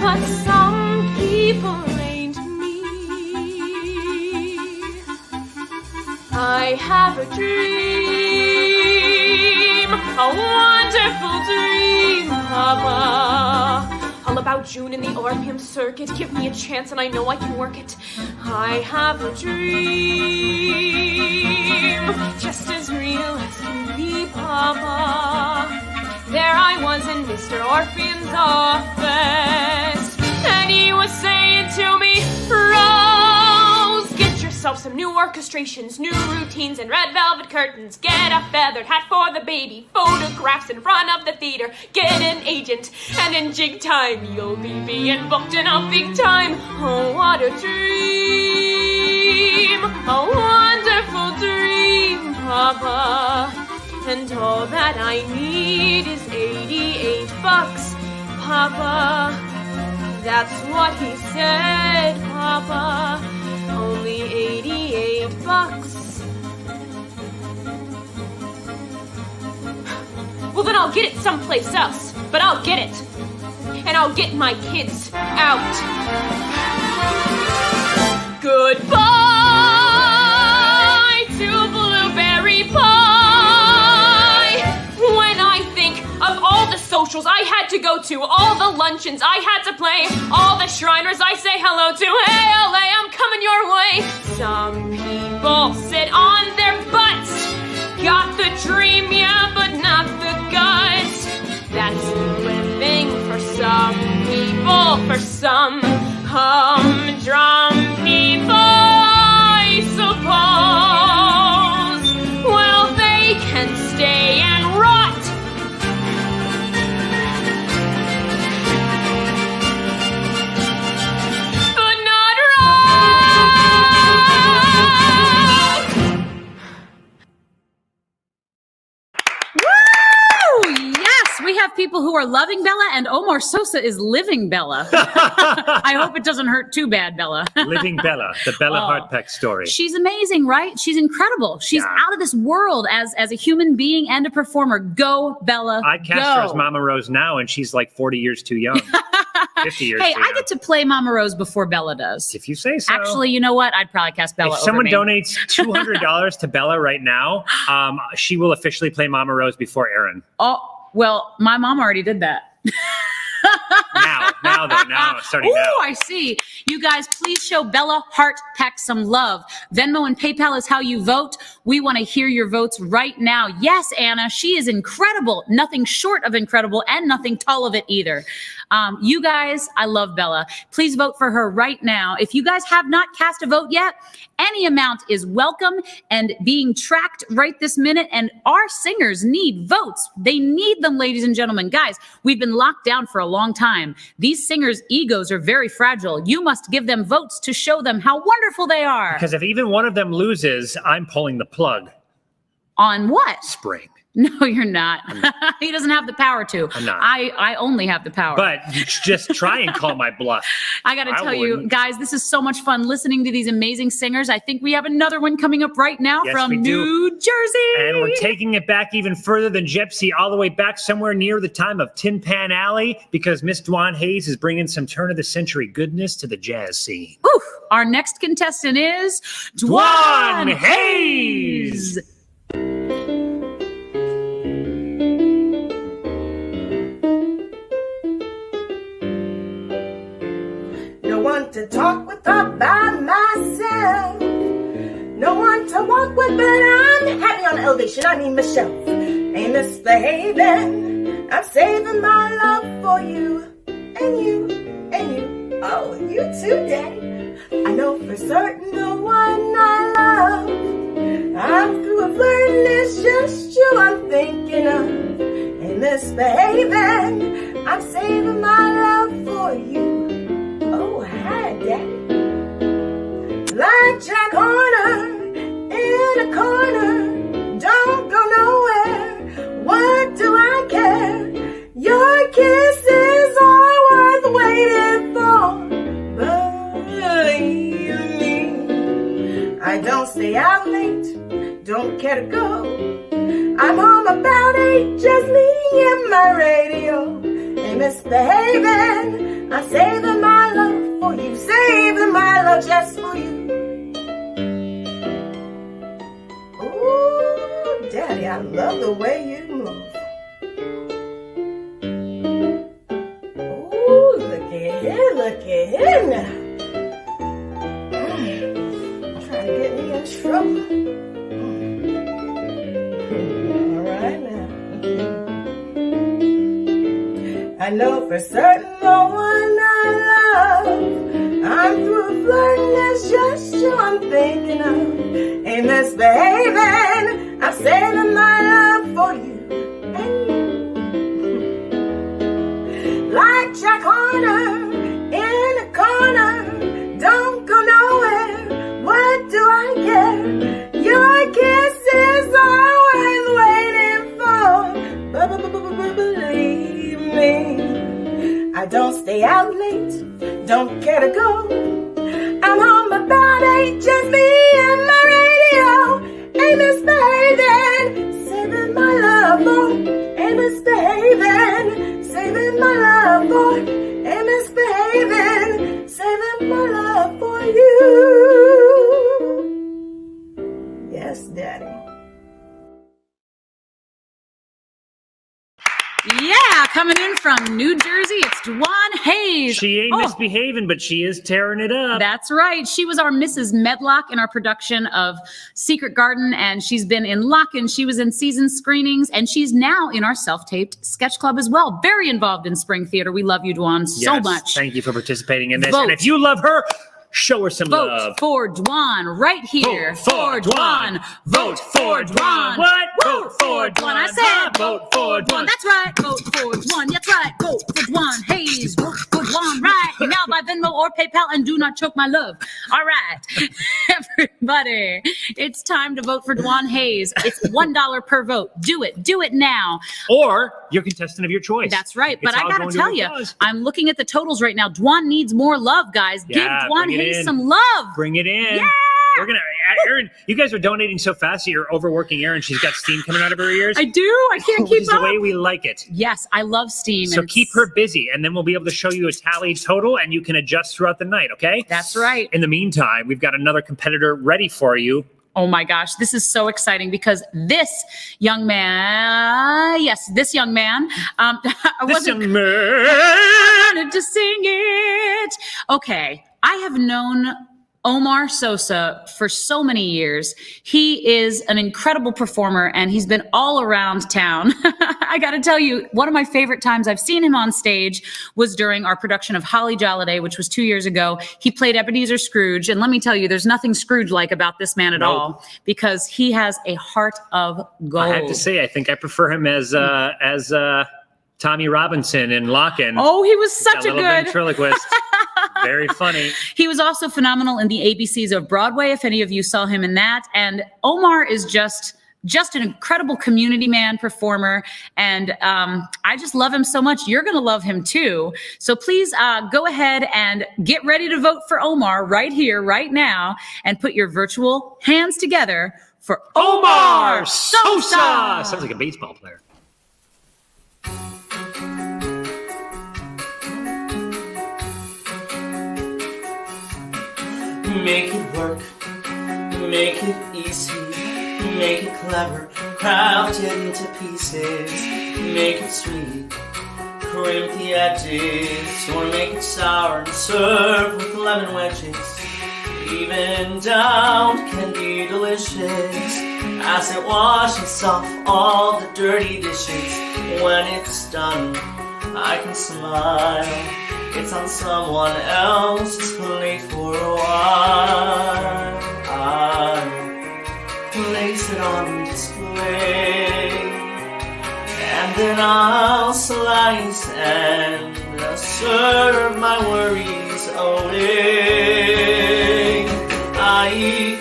But some people ain't me. I have a dream, a wonderful dream, Papa. All about June in the Orpheum Circuit. Give me a chance and I know I can work it. I have a dream, just as real as can be, Papa. There I was in Mr. Orpheum's office, and he was saying to me, Rose, get yourself some new orchestrations, new routines, and red velvet curtains. Get a feathered hat for the baby, photographs in front of the theater. Get an agent, and in jig time you'll be being booked in a big time. Oh, what a dream, a wonderful dream, Papa. And all that I need is $88, Papa. That's what he said, Papa. Only $88. Well, then I'll get it someplace else. But I'll get it. And I'll get my kids out. Goodbye to blueberry pie. When I think of all the socials I had to go to, all the luncheons I had to play, all the Shriners I say hello to, hey LA, I'm coming your way. Some people sit on their butts, got the dream, yeah, but not the guts. That's living for some people, for some humdrum people, I suppose. Well, they can stay and rot. But not rock.
people who are loving Bella, and Omar Sosa is living Bella. I hope it doesn't hurt too bad, Bella.
Living Bella, the Bella
Oh.
Hart-Peck story.
She's amazing, right? She's incredible. She's out of this world as a human being and a performer. Go, Bella.
I cast her as Mama Rose now, and she's like 40 years too young. 50 years
Hey,
too
I
young.
get to play Mama Rose before Bella does.
If you say so.
Actually, you know what? I'd probably cast Bella
If
over
someone
me.
donates $200 to Bella right now, she will officially play Mama Rose before Erinn.
Oh, well, my mom already did that.
Now, starting now.
Oh, I see. You guys, please show Bella Hart-Peck some love. Venmo and PayPal is how you vote. We want to hear your votes right now. Yes, Anna, she is incredible. Nothing short of incredible and nothing tall of it either. You guys, I love Bella. Please vote for her right now. If you guys have not cast a vote yet, any amount is welcome and being tracked right this minute. And our singers need votes. They need them, ladies and gentlemen. Guys, we've been locked down for a long time. These singers' egos are very fragile. You must give them votes to show them how wonderful they are.
Because if even one of them loses, I'm pulling the plug.
On what?
Spring.
No, you're not. He doesn't have the power to.
I'm not.
I only have the power.
But you just try and call my bluff.
I got to tell you,
wouldn't.
guys, this is so much fun listening to these amazing singers. I think we have another one coming up right now
Yes,
from
we do.
New Jersey.
And we're taking it back even further than Gypsy, all the way back somewhere near the time of Tin Pan Alley, because Miss Dwan Hayes is bringing some turn-of-the-century goodness to the jazz scene.
Oof. Our next contestant is
Dwan Hayes.
No one to talk with all by myself. No one to walk with, but I'm happy on the elevation. I need myself. Ain't misbehaving. I'm saving my love for you. And you, and you. Oh, you too, Daddy. I know for certain the one I love. I'm through a flirting, it's just you I'm thinking of. Ain't misbehaving. I'm saving my love for you. Oh, hi, Daddy. Like Jack Horner in a corner, don't go nowhere. What do I care? Your kisses are worth waiting for. Believe me, I don't stay out late, don't care to go. I'm home about 8, just me and my radio. Ain't misbehaving, I'm saving my love for you, saving my love just for you. Ooh, Daddy, I love the way you move. Ooh, look at here now. Trying to get me in trouble. All right now. I know for certain the one I love. I'm through flirting, it's just you I'm thinking of. Ain't misbehaving, I'm saving my love for you and you. Like Jack Horner in a corner, don't go nowhere. What do I care? Your kisses are worth waiting for. Believe me, I don't stay out late, don't care to go. I'm home about 8, just me and my radio. Ain't misbehaving, saving my love for. Ain't misbehaving, saving my love for. Ain't misbehaving, saving my love for you. Yes, Daddy.
Yeah, coming in from New Jersey, it's Dwan Hayes.
She ain't misbehaving, but she is tearing it up.
That's right. She was our Mrs. Medlock in our production of Secret Garden, and she's been in Lock-In. She was in season screenings, and she's now in our self-taped sketch club as well. Very involved in Spring Theater. We love you, Dwan, so
Yes,
much.
Thank you for participating in this.
Vote.
And if you love her, show her some
Vote
love.
for Dwan right here.
Vote for Dwan. Vote for Dwan. What? Vote for
Dwan. I
Dwan.
said
Vote for Dwan.
That's right. Vote for Dwan. That's right. Vote for Dwan Hayes. Vote for Dwan right now by Venmo or PayPal, and do not choke my love. All right, everybody, it's time to vote for Dwan Hayes. It's $1 per vote. Do it now.
Or your contestant of your choice.
That's right. But
It's
I
all
got
going
to
to
tell
a
you,
cause.
I'm looking at the totals right now. Dwan needs more love, guys.
Yeah,
Give Dwan
bring it
Hayes
in.
some love.
Bring it in.
Yeah.
We're gonna, Erin. You guys are donating so fast that you're overworking Erin. She's got steam coming out of her ears.
I do. I can't
Which
keep
is
up.
the way we like it.
Yes, I love steam.
So
and
keep her busy, and then we'll be able to show you a tally total, and you can adjust throughout the night. Okay?
That's right.
In the meantime, we've got another competitor ready for you.
Oh my gosh, this is so exciting because this young man, I wanted to sing it. Okay, I have known Omar Sosa for so many years. He is an incredible performer and he's been all around town. I got to tell you, one of my favorite times I've seen him on stage was during our production of Holly Jolliday, which was 2 years ago. He played Ebenezer Scrooge. And let me tell you, there's nothing Scrooge-like about this man at all because he has a heart of gold.
I have to say, I think I prefer him as Tommy Robinson in Lock-In.
Oh, he was such a
little
good
ventriloquist. Very funny.
He was also phenomenal in the ABCs of Broadway, if any of you saw him in that. And Omar is just an incredible community man, performer, and I just love him so much. You're going to love him too. So please go ahead and get ready to vote for Omar right here, right now, and put your virtual hands together for Omar Sosa.
Sounds like a baseball player.
Make it work, make it easy, make it clever, craft it into pieces, make it sweet, crimp the edges, or make it sour and serve with lemon wedges. Even doubt can be delicious as it washes off all the dirty dishes. When it's done, I can smile. It's on someone else's plate for a while. I place it on display, and then I'll slice and serve my worries away. I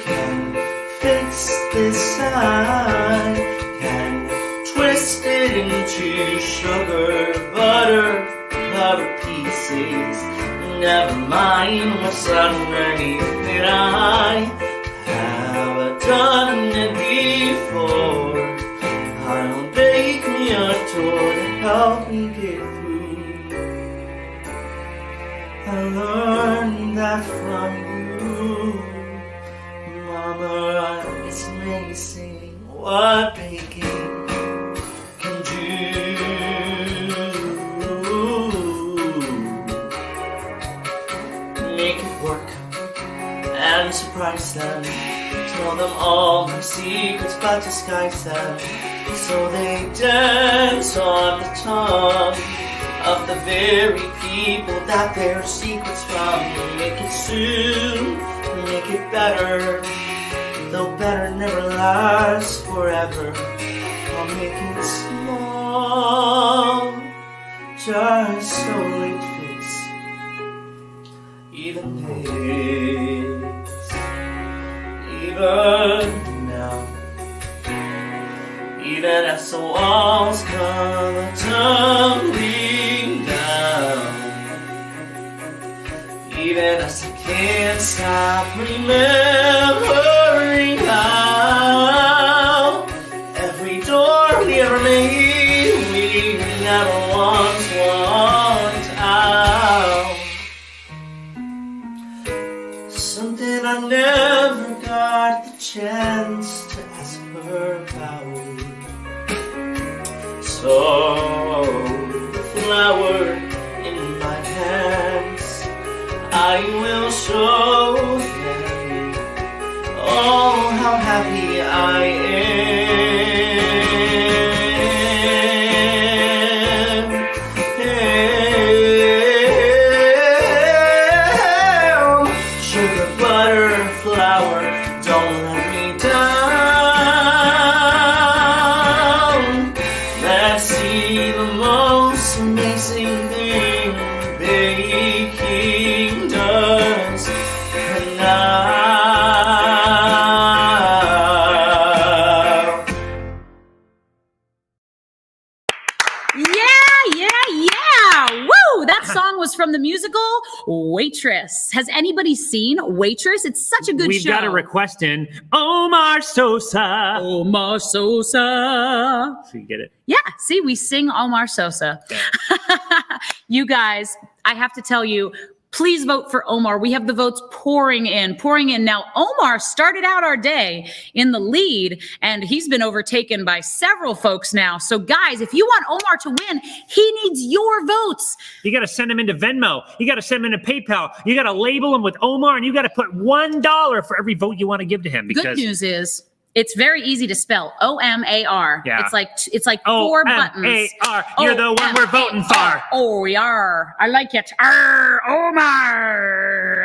can fix this, I can twist it into sugar, butter, cover pieces. Never mind what's underneath it. I have done it before. I'll bake me a tour to help me get through. I learned that from you, Mama. It's amazing what baking can do. Make it work and surprise them. Tell them all my secrets, but disguise them so they dance on the tongue of the very people that their secrets from. Make it soon, make it better, though better never lasts forever. I'll make it small, just so it fits. Even days, even now, even as the walls come tumbling down, even as I can't stop remembering how every door we ever made, we never once walked out. Something I never got the chance to ask her about. So, the flower in my hands, I will show them oh how happy I am. Sugar, butter, flour, don't let me down. Let's see the most amazing thing baking does.
was from the musical Waitress. Has anybody seen Waitress? It's such a good
We've
show.
got a request in. Omar Sosa.
Omar Sosa.
So you get it.
Yeah, see, we sing Omar Sosa. You guys, I have to tell you, please vote for Omar. We have the votes pouring in. Now, Omar started out our day in the lead, and he's been overtaken by several folks now. So, guys, if you want Omar to win, he needs your votes.
You got to send him into Venmo. You got to send him into PayPal. You got to label him with Omar, and you got to put $1 for every vote you want to give to him. Because
Good news is, it's very easy to spell. Omar.
Yeah.
It's like 4 buttons.
Omar. You're the one we're voting for.
Oh, we are. I like it. Omar.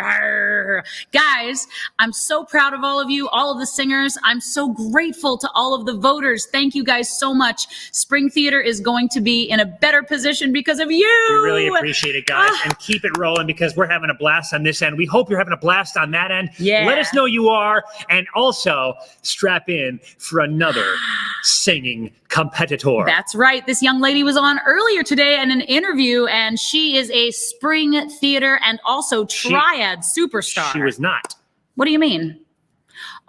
Arr. Guys, I'm so proud of all of you, all of the singers. I'm so grateful to all of the voters. Thank you guys so much. Spring Theater is going to be in a better position because of you.
We really appreciate it, guys. And keep it rolling because we're having a blast on this end. We hope you're having a blast on that end.
Yeah.
Let us know you are. And also strap in for another singing competitor.
That's right. This young lady was on earlier today in an interview, and she is a Spring Theater and also Triad superstar.
She was not.
What do you mean?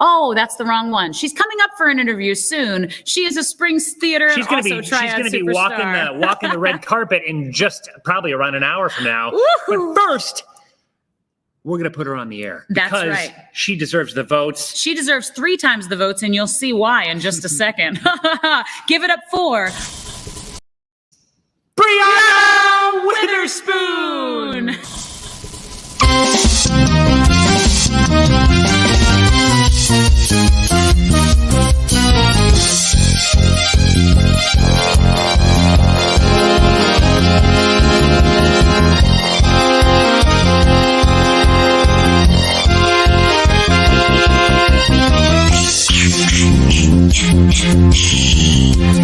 Oh, that's the wrong one. She's coming up for an interview soon. She is a Spring Theater and also Triad superstar.
walking the red carpet in just probably around an hour from now.
Woo-hoo.
But first, we're going to put her on the air.
That's
because
right.
She deserves the votes.
She deserves 3 times the votes, and you'll see why in just a second. Give it up for
Brianna
Witherspoon.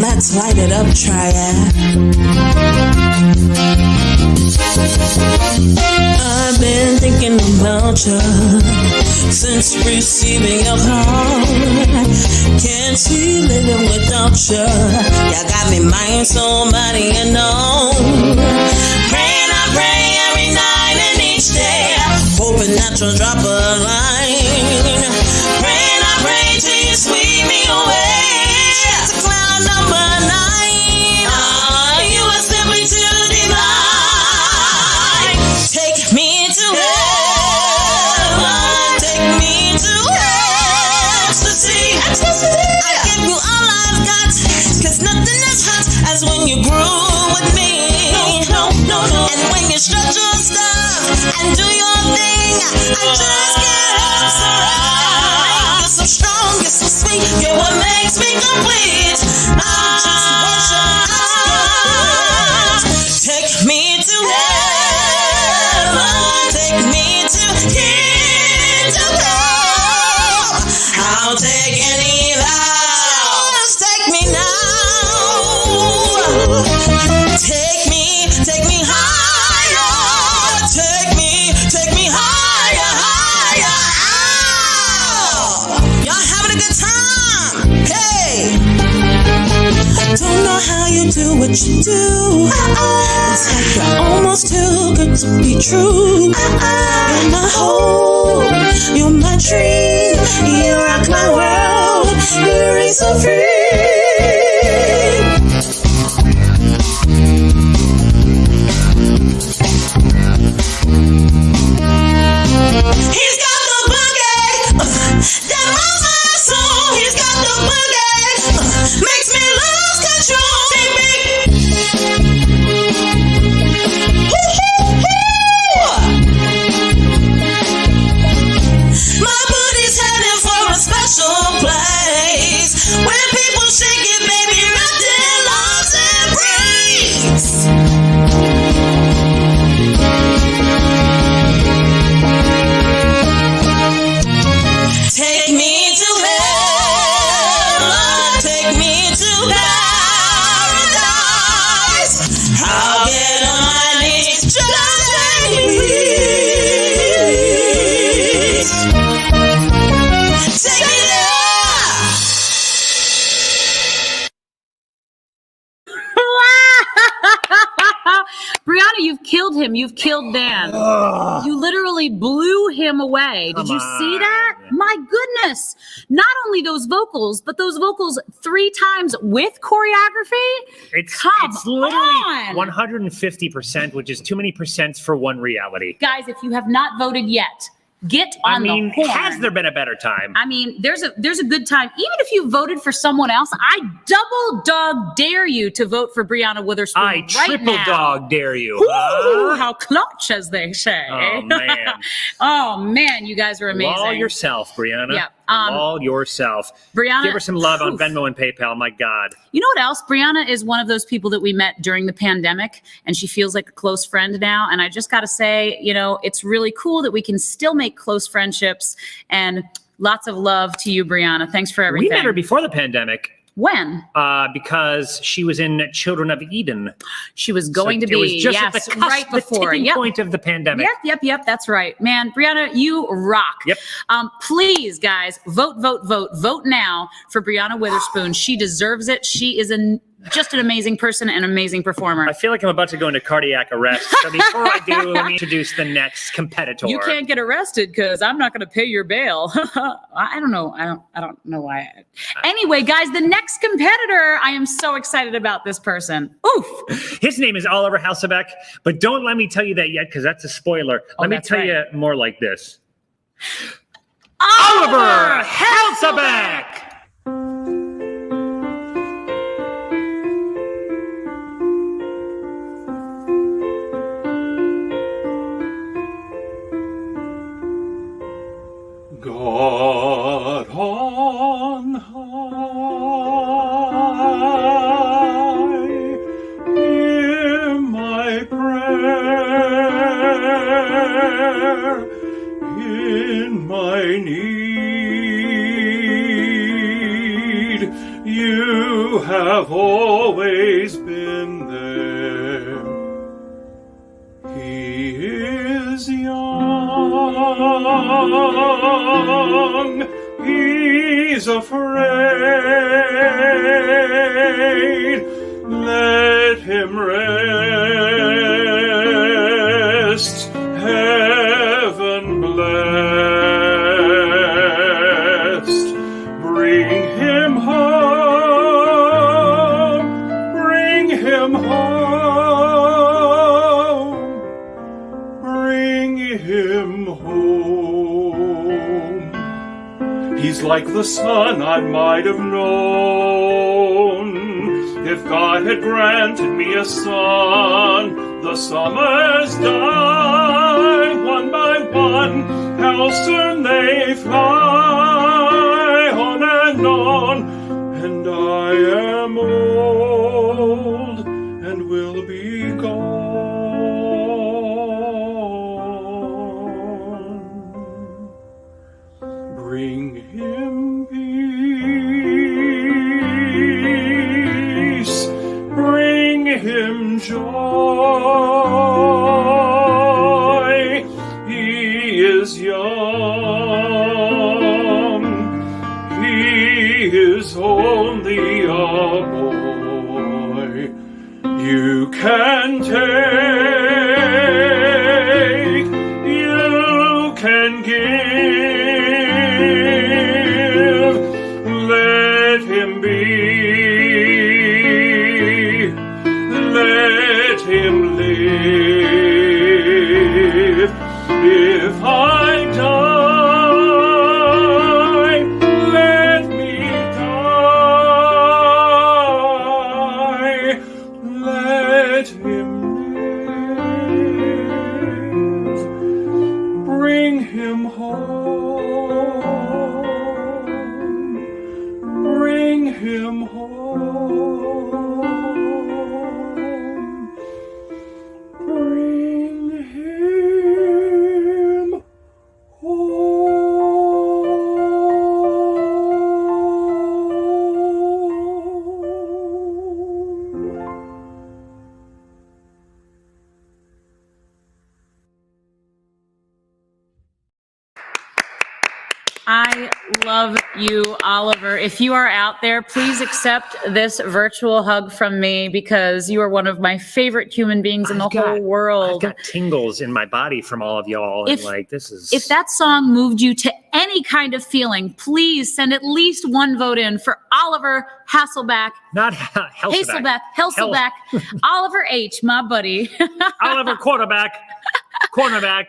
Let's light it up, Triad. I've been thinking about you since receiving your call. Can't see living without you. You got me mind, soul, body, and all. Praying, I pray every night and each day, hoping that you'll drop a line. Praying, I pray till you sweep me away. To cloud number 9. You are simply too divine. Take me to heaven. Take me to ecstasy. I give you all I've got, 'cause nothing as hot as when you grew with me. No. And when you stretch your stuff and do your thing, I just can't help surround. You're so strong, you're so sweet, you're what makes me complete. I'm just worship. Take me to heaven, take me to kingdom come. I'll take any vows, take me now. Take me higher, take me higher, higher. Y'all having a good time? Hey, don't know how you do what you do. It's like you're almost too good to be true. You're my hope, you're my dream. You rock my world, you ring so free. He's got the boogie that moves my soul. He's got the boogie makes me lose control, baby. My booty's heading for a special place where people
you've killed him. You've killed Dan. You literally blew him away. Did you see that? My goodness. Not only those vocals, but those vocals 3 times with choreography.
It's literally 150%, which is too many percents for one reality.
Guys, if you have not voted yet, get on the horn.
Has there been a better time?
I mean, there's a good time. Even if you voted for someone else, I double dog dare you to vote for Brianna Witherspoon.
I triple dog dare you.
Ooh, how clutch, as they say.
Oh, man.
Oh, man, you guys are amazing.
All yourself, Brianna.
Yeah.
All yourself.
Brianna,
give her some love on Venmo and PayPal. My God.
You know what else? Brianna is one of those people that we met during the pandemic, and she feels like a close friend now. And I just got to say, it's really cool that we can still make close friendships. And lots of love to you, Brianna. Thanks for everything.
We met her before the pandemic.
When?
Because she was in Children of Eden.
She was going to be.
It was just at the cusp,
right before.
the tipping point of the pandemic.
Yep. That's right. Man, Brianna, you rock.
Yep.
Please, guys, vote now for Brianna Witherspoon. She deserves it. She is just an amazing person and amazing performer.
I feel like I'm about to go into cardiac arrest. So before I do, let me introduce the next competitor.
You can't get arrested because I'm not going to pay your bail. I don't know. I don't know why. Anyway, guys, the next competitor, I am so excited about this person. Oof.
His name is Oliver Helsabeck, but don't let me tell you that yet because that's a spoiler. Let me tell you more like this. Oliver Helsabeck!
God on high, hear my prayer in my need. You have always been there. He is young, he's afraid. Let him rest, heaven blessed. Bring him home, bring him home, bring him home. He's like the sun I might have known if God had granted me a son. The summers die one by one, how soon they fly on and on, and I am old and will be gone. Bring him peace, bring him joy. He is young,
I love you, Oliver. If you are out there, please accept this virtual hug from me because you are one of my favorite human beings in the whole world.
I've got tingles in my body from all of y'all.
If-
And like, this is.
If that song moved you to any kind of feeling, please send at least one vote in for Oliver Hasselbeck.
Not Helsabeck.
Helsabeck. Oliver H., my buddy.
Oliver quarterback. Cornerback,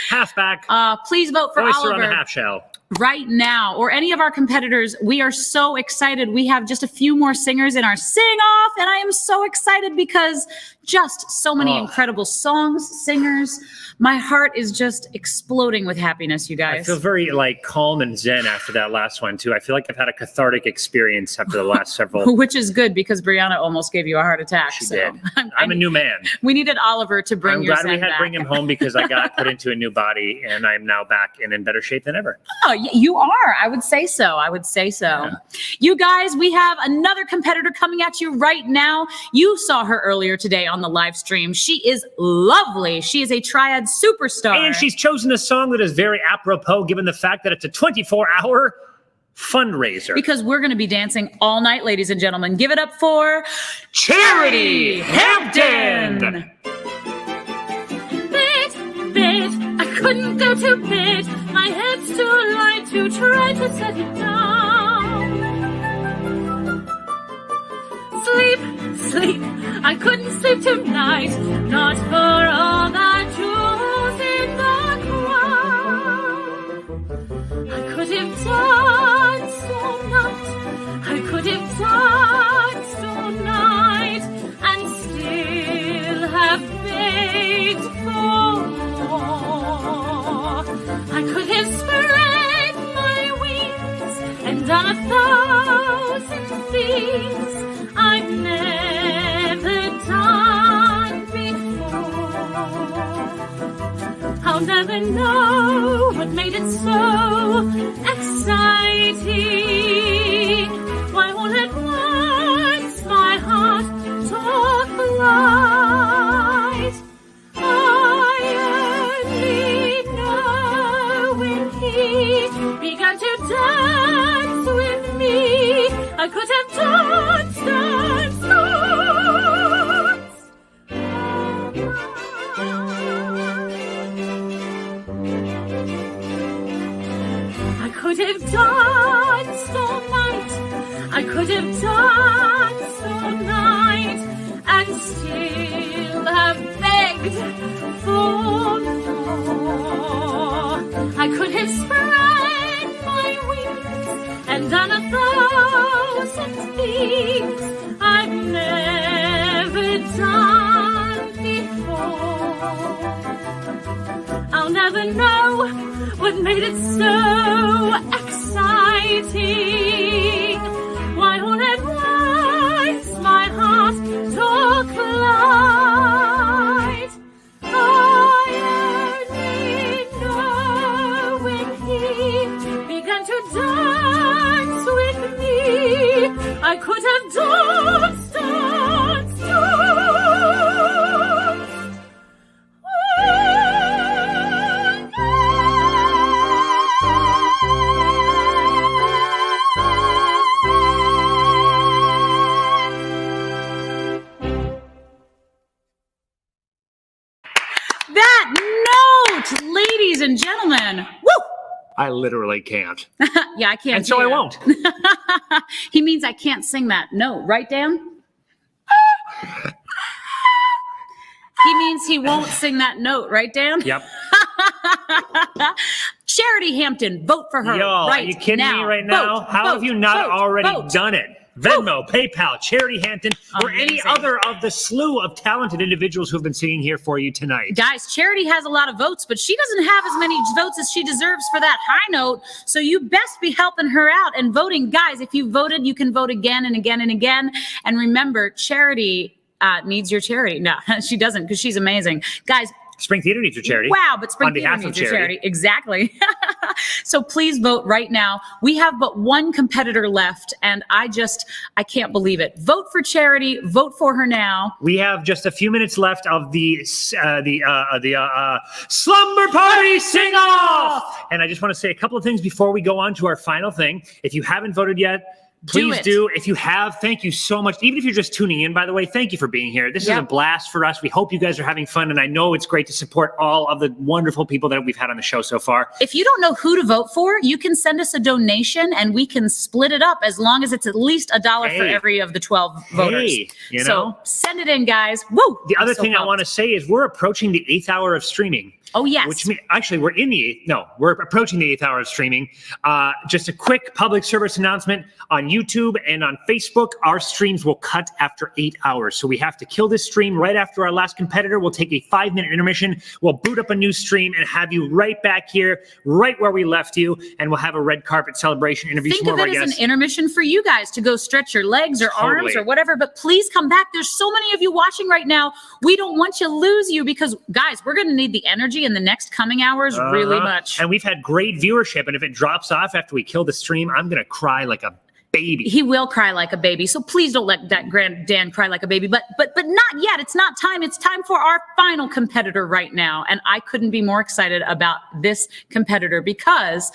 halfback.
Please vote for
oyster
Oliver
on the half shell.
right now, or any of our competitors. We are so excited. We have just a few more singers in our sing-off, and I am so excited because just so many incredible songs, singers. My heart is just exploding with happiness, you guys.
I feel very like calm and zen after that last one too. I feel like I've had a cathartic experience after the last several.
Which is good because Brianna almost gave you a heart attack.
She did. I'm a new man.
We needed Oliver to bring
I'm
your
glad we
zen
had to
back.
bring him home because I got put into a new body and I'm now back and in better shape than ever.
Oh, you are. I would say so. Yeah. You guys, we have another competitor coming at you right now. You saw her earlier today on the live stream. She is lovely. She is a triad superstar.
And she's chosen a song that is very apropos given the fact that it's a 24-hour fundraiser.
Because we're going to be dancing all night, ladies and gentlemen. Give it up for
Charity Hampton!
Bed, I couldn't go to bed. My head's too light to try to set it down. Sleep, I couldn't sleep tonight. Not for all that jewels in the crown. I could have danced all night. I could have danced all night and still have begged for more. I could have spread my wings and done 1,000 things I've never done before. I'll never know what made it so exciting. Why all at once my heart took flight. I only know when he began to dance with me. I could have danced. I could have danced all night. I could have danced all night and still have begged for more. I could have spread my wings and done 1,000 things I've never done before. I'll never know what made it so exciting. Why all at once my heart took flight. I only know when he began to dance with me. I could have danced.
Ladies and gentlemen, woo!
I literally can't.
Yeah, I can't.
And so I won't.
He means I can't sing that note, right, Dan? He means he won't sing that note, right, Dan?
Yep.
Charity Hampton, vote for her.
Y'all,
right
are you kidding
now.
me right now?
Vote,
How
vote,
have you not
vote,
already
vote.
done it? Venmo, PayPal, Charity Hampton, or any other of the slew of talented individuals who've been singing here for you tonight.
Guys, Charity has a lot of votes, but she doesn't have as many votes as she deserves for that high note. So you best be helping her out and voting. Guys, if you voted, you can vote again and again and again. And remember, Charity needs your charity. No, she doesn't because she's amazing. Guys,
Spring Theater needs your charity.
Wow, but Spring
On
Theater
behalf of
needs your
charity.
charity. Exactly. So please vote right now. We have but one competitor left, and I can't believe it. Vote for charity. Vote for her now.
We have just a few minutes left of the Slumber Party Sing Off. And I just want to say a couple of things before we go on to our final thing. If you haven't voted yet, please do. If you have, thank you so much. Even if you're just tuning in, by the way, thank you for being here. This is a blast for us. We hope you guys are having fun. And I know it's great to support all of the wonderful people that we've had on the show so far.
If you don't know who to vote for, you can send us a donation and we can split it up as long as it's at least $1 for every of the 12 voters.
You know?
So send it in, guys. Woo!
The other thing I want to say is we're approaching the 8th hour of streaming.
Oh, yes.
Which means, actually, we're approaching the 8th hour of streaming. Just a quick public service announcement on YouTube and on Facebook. Our streams will cut after 8 hours. So we have to kill this stream right after our last competitor. We'll take a 5-minute intermission. We'll boot up a new stream and have you right back here, right where we left you. And we'll have a red carpet celebration, interview
Think
some more
of
of
it
our
as
guests.
an intermission for you guys to go stretch your legs or arms or whatever, but please come back. There's so many of you watching right now. We don't want you to lose you because, guys, we're going to need the energy in the next coming hours really much.
And we've had great viewership. And if it drops off after we kill the stream, I'm going to cry like a baby.
He will cry like a baby. So please don't let that Dan cry like a baby. But not yet. It's not time. It's time for our final competitor right now. And I couldn't be more excited about this competitor because,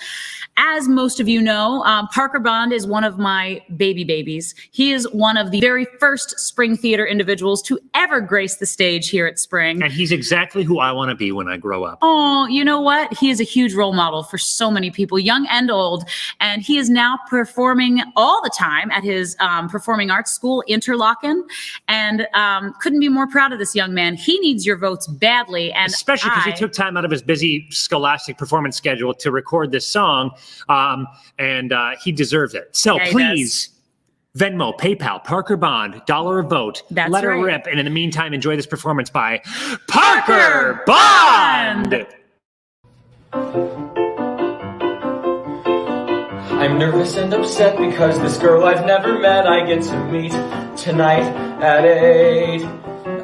as most of you know, Parker Bond is one of my babies. He is one of the very first Spring Theater individuals to ever grace the stage here at Spring.
And he's exactly who I want to be when I grow up.
Oh, you know what? He is a huge role model for so many people, young and old. And he is now performing all the time at his performing arts school, Interlochen. And couldn't be more proud of this young man. He needs your votes badly. And
especially because he took time out of his busy scholastic performance schedule to record this song. And he deserves it. So please, Venmo, PayPal, Parker Bond, $1 a vote. Let her rip. And in the meantime, enjoy this performance by Parker Bond.
I'm nervous and upset because this girl I've never met I get to meet tonight at 8.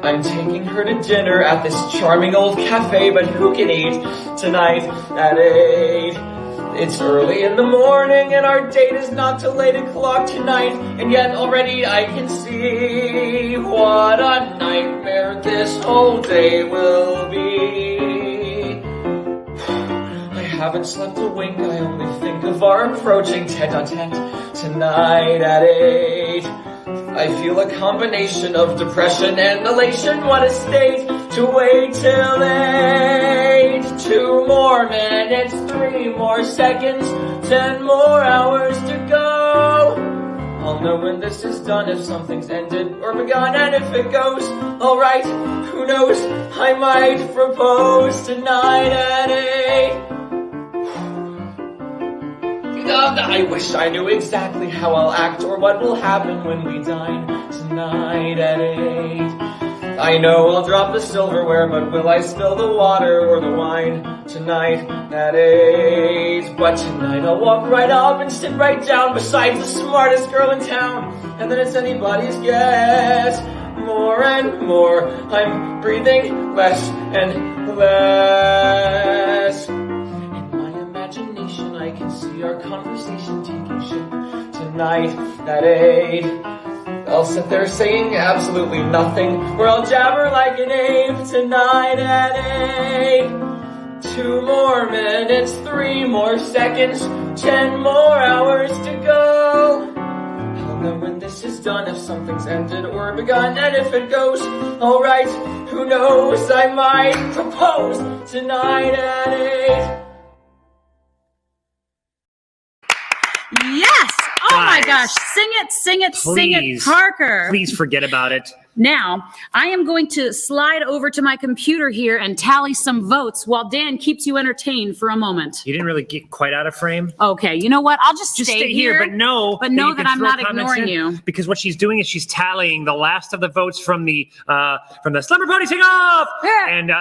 I'm taking her to dinner at this charming old cafe, but who can eat tonight at 8? It's early in the morning and our date is not till 8 o'clock tonight, and yet already I can see what a nightmare this whole day will be. I haven't slept a wink, I only think of our approaching tete-a-tete tonight at 8. I feel a combination of depression and elation. What a state to wait till 8. 2 more minutes, 3 more seconds, 10 more hours to go. I'll know when this is done, if something's ended or begun, and if it goes alright, who knows, I might propose tonight at 8. I wish I knew exactly how I'll act or what will happen when we dine tonight at 8. I know I'll drop the silverware, but will I spill the water or the wine tonight at 8? But tonight I'll walk right up and sit right down beside the smartest girl in town, and then it's anybody's guess. More and more, I'm breathing less and less. I can see our conversation taking shape tonight at 8. I'll sit there saying absolutely nothing, or I'll jabber like an ape tonight at 8. 2 more minutes, 3 more seconds, 10 more hours to go. I'll know when this is done, if something's ended or begun, and if it goes alright, who knows, I might propose tonight at 8.
Yes! Oh my gosh. Sing it, Parker.
Please forget about it.
Now, I am going to slide over to my computer here and tally some votes while Dan keeps you entertained for a moment.
You didn't really get quite out of frame.
Okay, you know what? I'll just stay
here, but know
that I'm not ignoring you.
Because what she's doing is she's tallying the last of the votes from the Slumber Party Sing Off, and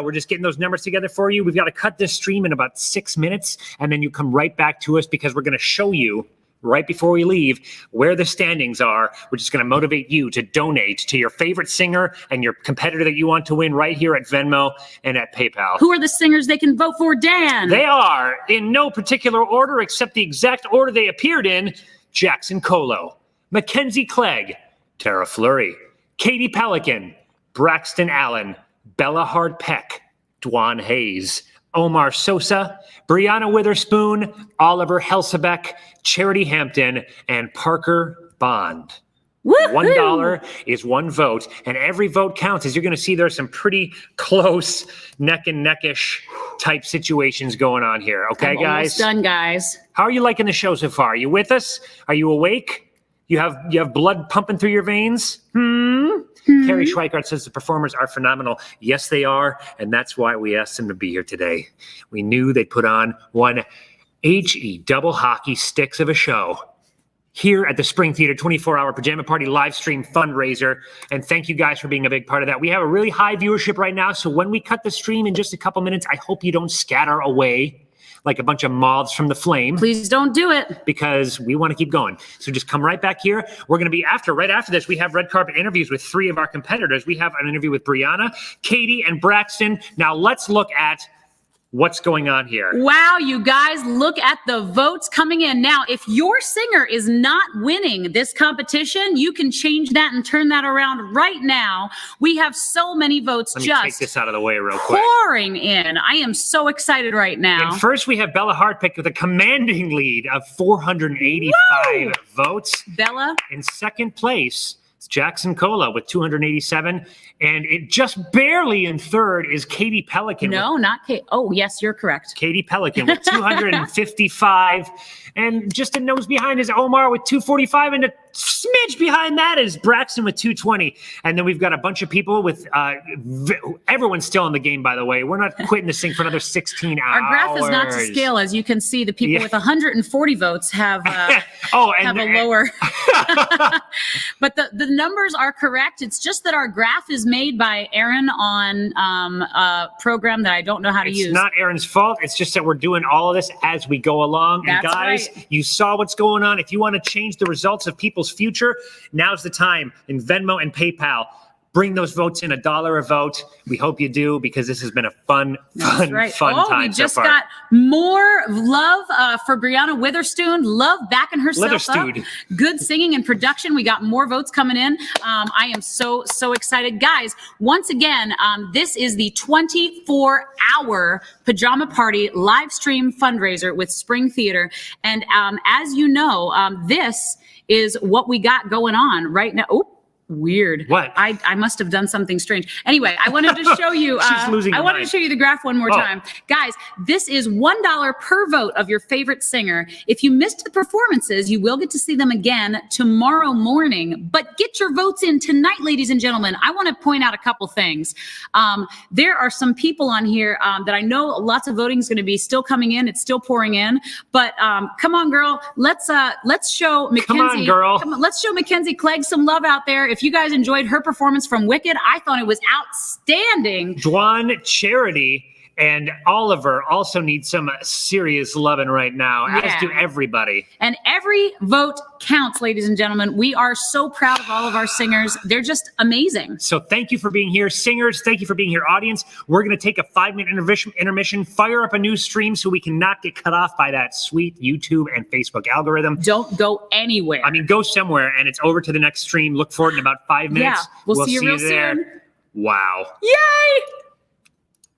we're just getting those numbers together for you. We've got to cut this stream in about 6 minutes, and then you come right back to us because we're going to show you right before we leave where the standings are, which is going to motivate you to donate to your favorite singer and your competitor that you want to win right here at Venmo and at PayPal.
Who are the singers they can vote for, Dan?
They are, in no particular order except the exact order they appeared in: Jackson Colo, MacKenzie Clegg, Tara Flury, Katie Pelikan, Braxton Allen, Bella Hart-Peck, Dwan Hayes, Omar Sosa, Brianna Witherspoon, Oliver Helsabeck, Charity Hampton, and Parker Bond. $1 is one vote, and every vote counts. As you're going to see, there's some pretty close neck and neckish type situations going on here. Okay,
I'm
guys?
almost done, guys.
How are you liking the show so far? Are you with us? Are you awake? You have blood pumping through your veins? Carrie Schweikart says the performers are phenomenal. Yes, they are, and that's why we asked them to be here today. We knew they'd put on one HE double hockey sticks of a show here at the Spring Theater 24-hour Pajama Party live stream fundraiser. And thank you guys for being a big part of that. We have a really high viewership right now, so when we cut the stream in just a couple minutes, I hope you don't scatter away like a bunch of moths from the flame.
Please don't do it.
Because we want to keep going. So just come right back here. We're going to be right after this, we have red carpet interviews with 3 of our competitors. We have an interview with Brianna, Katie, and Braxton. Now let's look at what's going on here.
Wow, you guys, look at the votes coming in. Now, if your singer is not winning this competition, you can change that and turn that around right now. We have so many votes
Let me take this out of the way real quick.
pouring in. I am so excited right now.
And first, we have Bella Hart-Peck with a commanding lead of 485 votes.
Bella.
In second place, it's Jackson Colo with 287. And it just barely in third is Katie Pelikan.
No, not Kate. Oh, yes, you're correct.
Katie Pelikan with 255. And just a nose behind is Omar with 245. And a smidge behind that is Braxton with 220. And then we've got a bunch of people with everyone's still in the game, by the way. We're not quitting this thing for another 16 hours.
Our graph is not to scale. As you can see, the people with 140 votes have have a lower. But the numbers are correct. It's just that our graph is made by Erinn on a program that I don't know how to use.
It's not Erin's fault. It's just that we're doing all of this as we go along.
That's
and guys,
right.
You saw what's going on. If you want to change the results of people's future, now's the time. In Venmo and PayPal, bring those votes in, $1 a vote. We hope you do, because this has been a fun time
We just
so far.
got more love for Brianna Witherspoon. Love backing herself up. Good singing and production. We got more votes coming in. I am so excited. Guys, once again, this is the 24-hour Pajama Party live stream fundraiser with Spring Theater. And as you know, this is what we got going on right now. Oh, weird.
What?
I must have done something strange. Anyway, I wanted to show you.
She's losing her
I wanted
mind.
to show you the graph one more time. Guys, this is $1 per vote of your favorite singer. If you missed the performances, you will get to see them again tomorrow morning. But get your votes in tonight, ladies and gentlemen. I want to point out a couple things. There are some people on here that I know lots of voting is going to be still coming in. It's still pouring in. But come on, girl. Let's show MacKenzie.
Come on, girl.
Let's show MacKenzie Clegg some love out there. If you guys enjoyed her performance from Wicked, I thought it was outstanding.
Dwan, Charity, and Oliver also need some serious loving right now, as do everybody.
And every vote counts, ladies and gentlemen. We are so proud of all of our singers. They're just amazing.
So thank you for being here, singers. Thank you for being here, audience. We're going to take a 5-minute intermission, fire up a new stream so we can not get cut off by that sweet YouTube and Facebook algorithm.
Don't go anywhere.
I mean, go somewhere, and it's over to the next stream. Look for it in about 5 minutes.
Yeah, we'll see you real
there.
soon.
Wow.
Yay!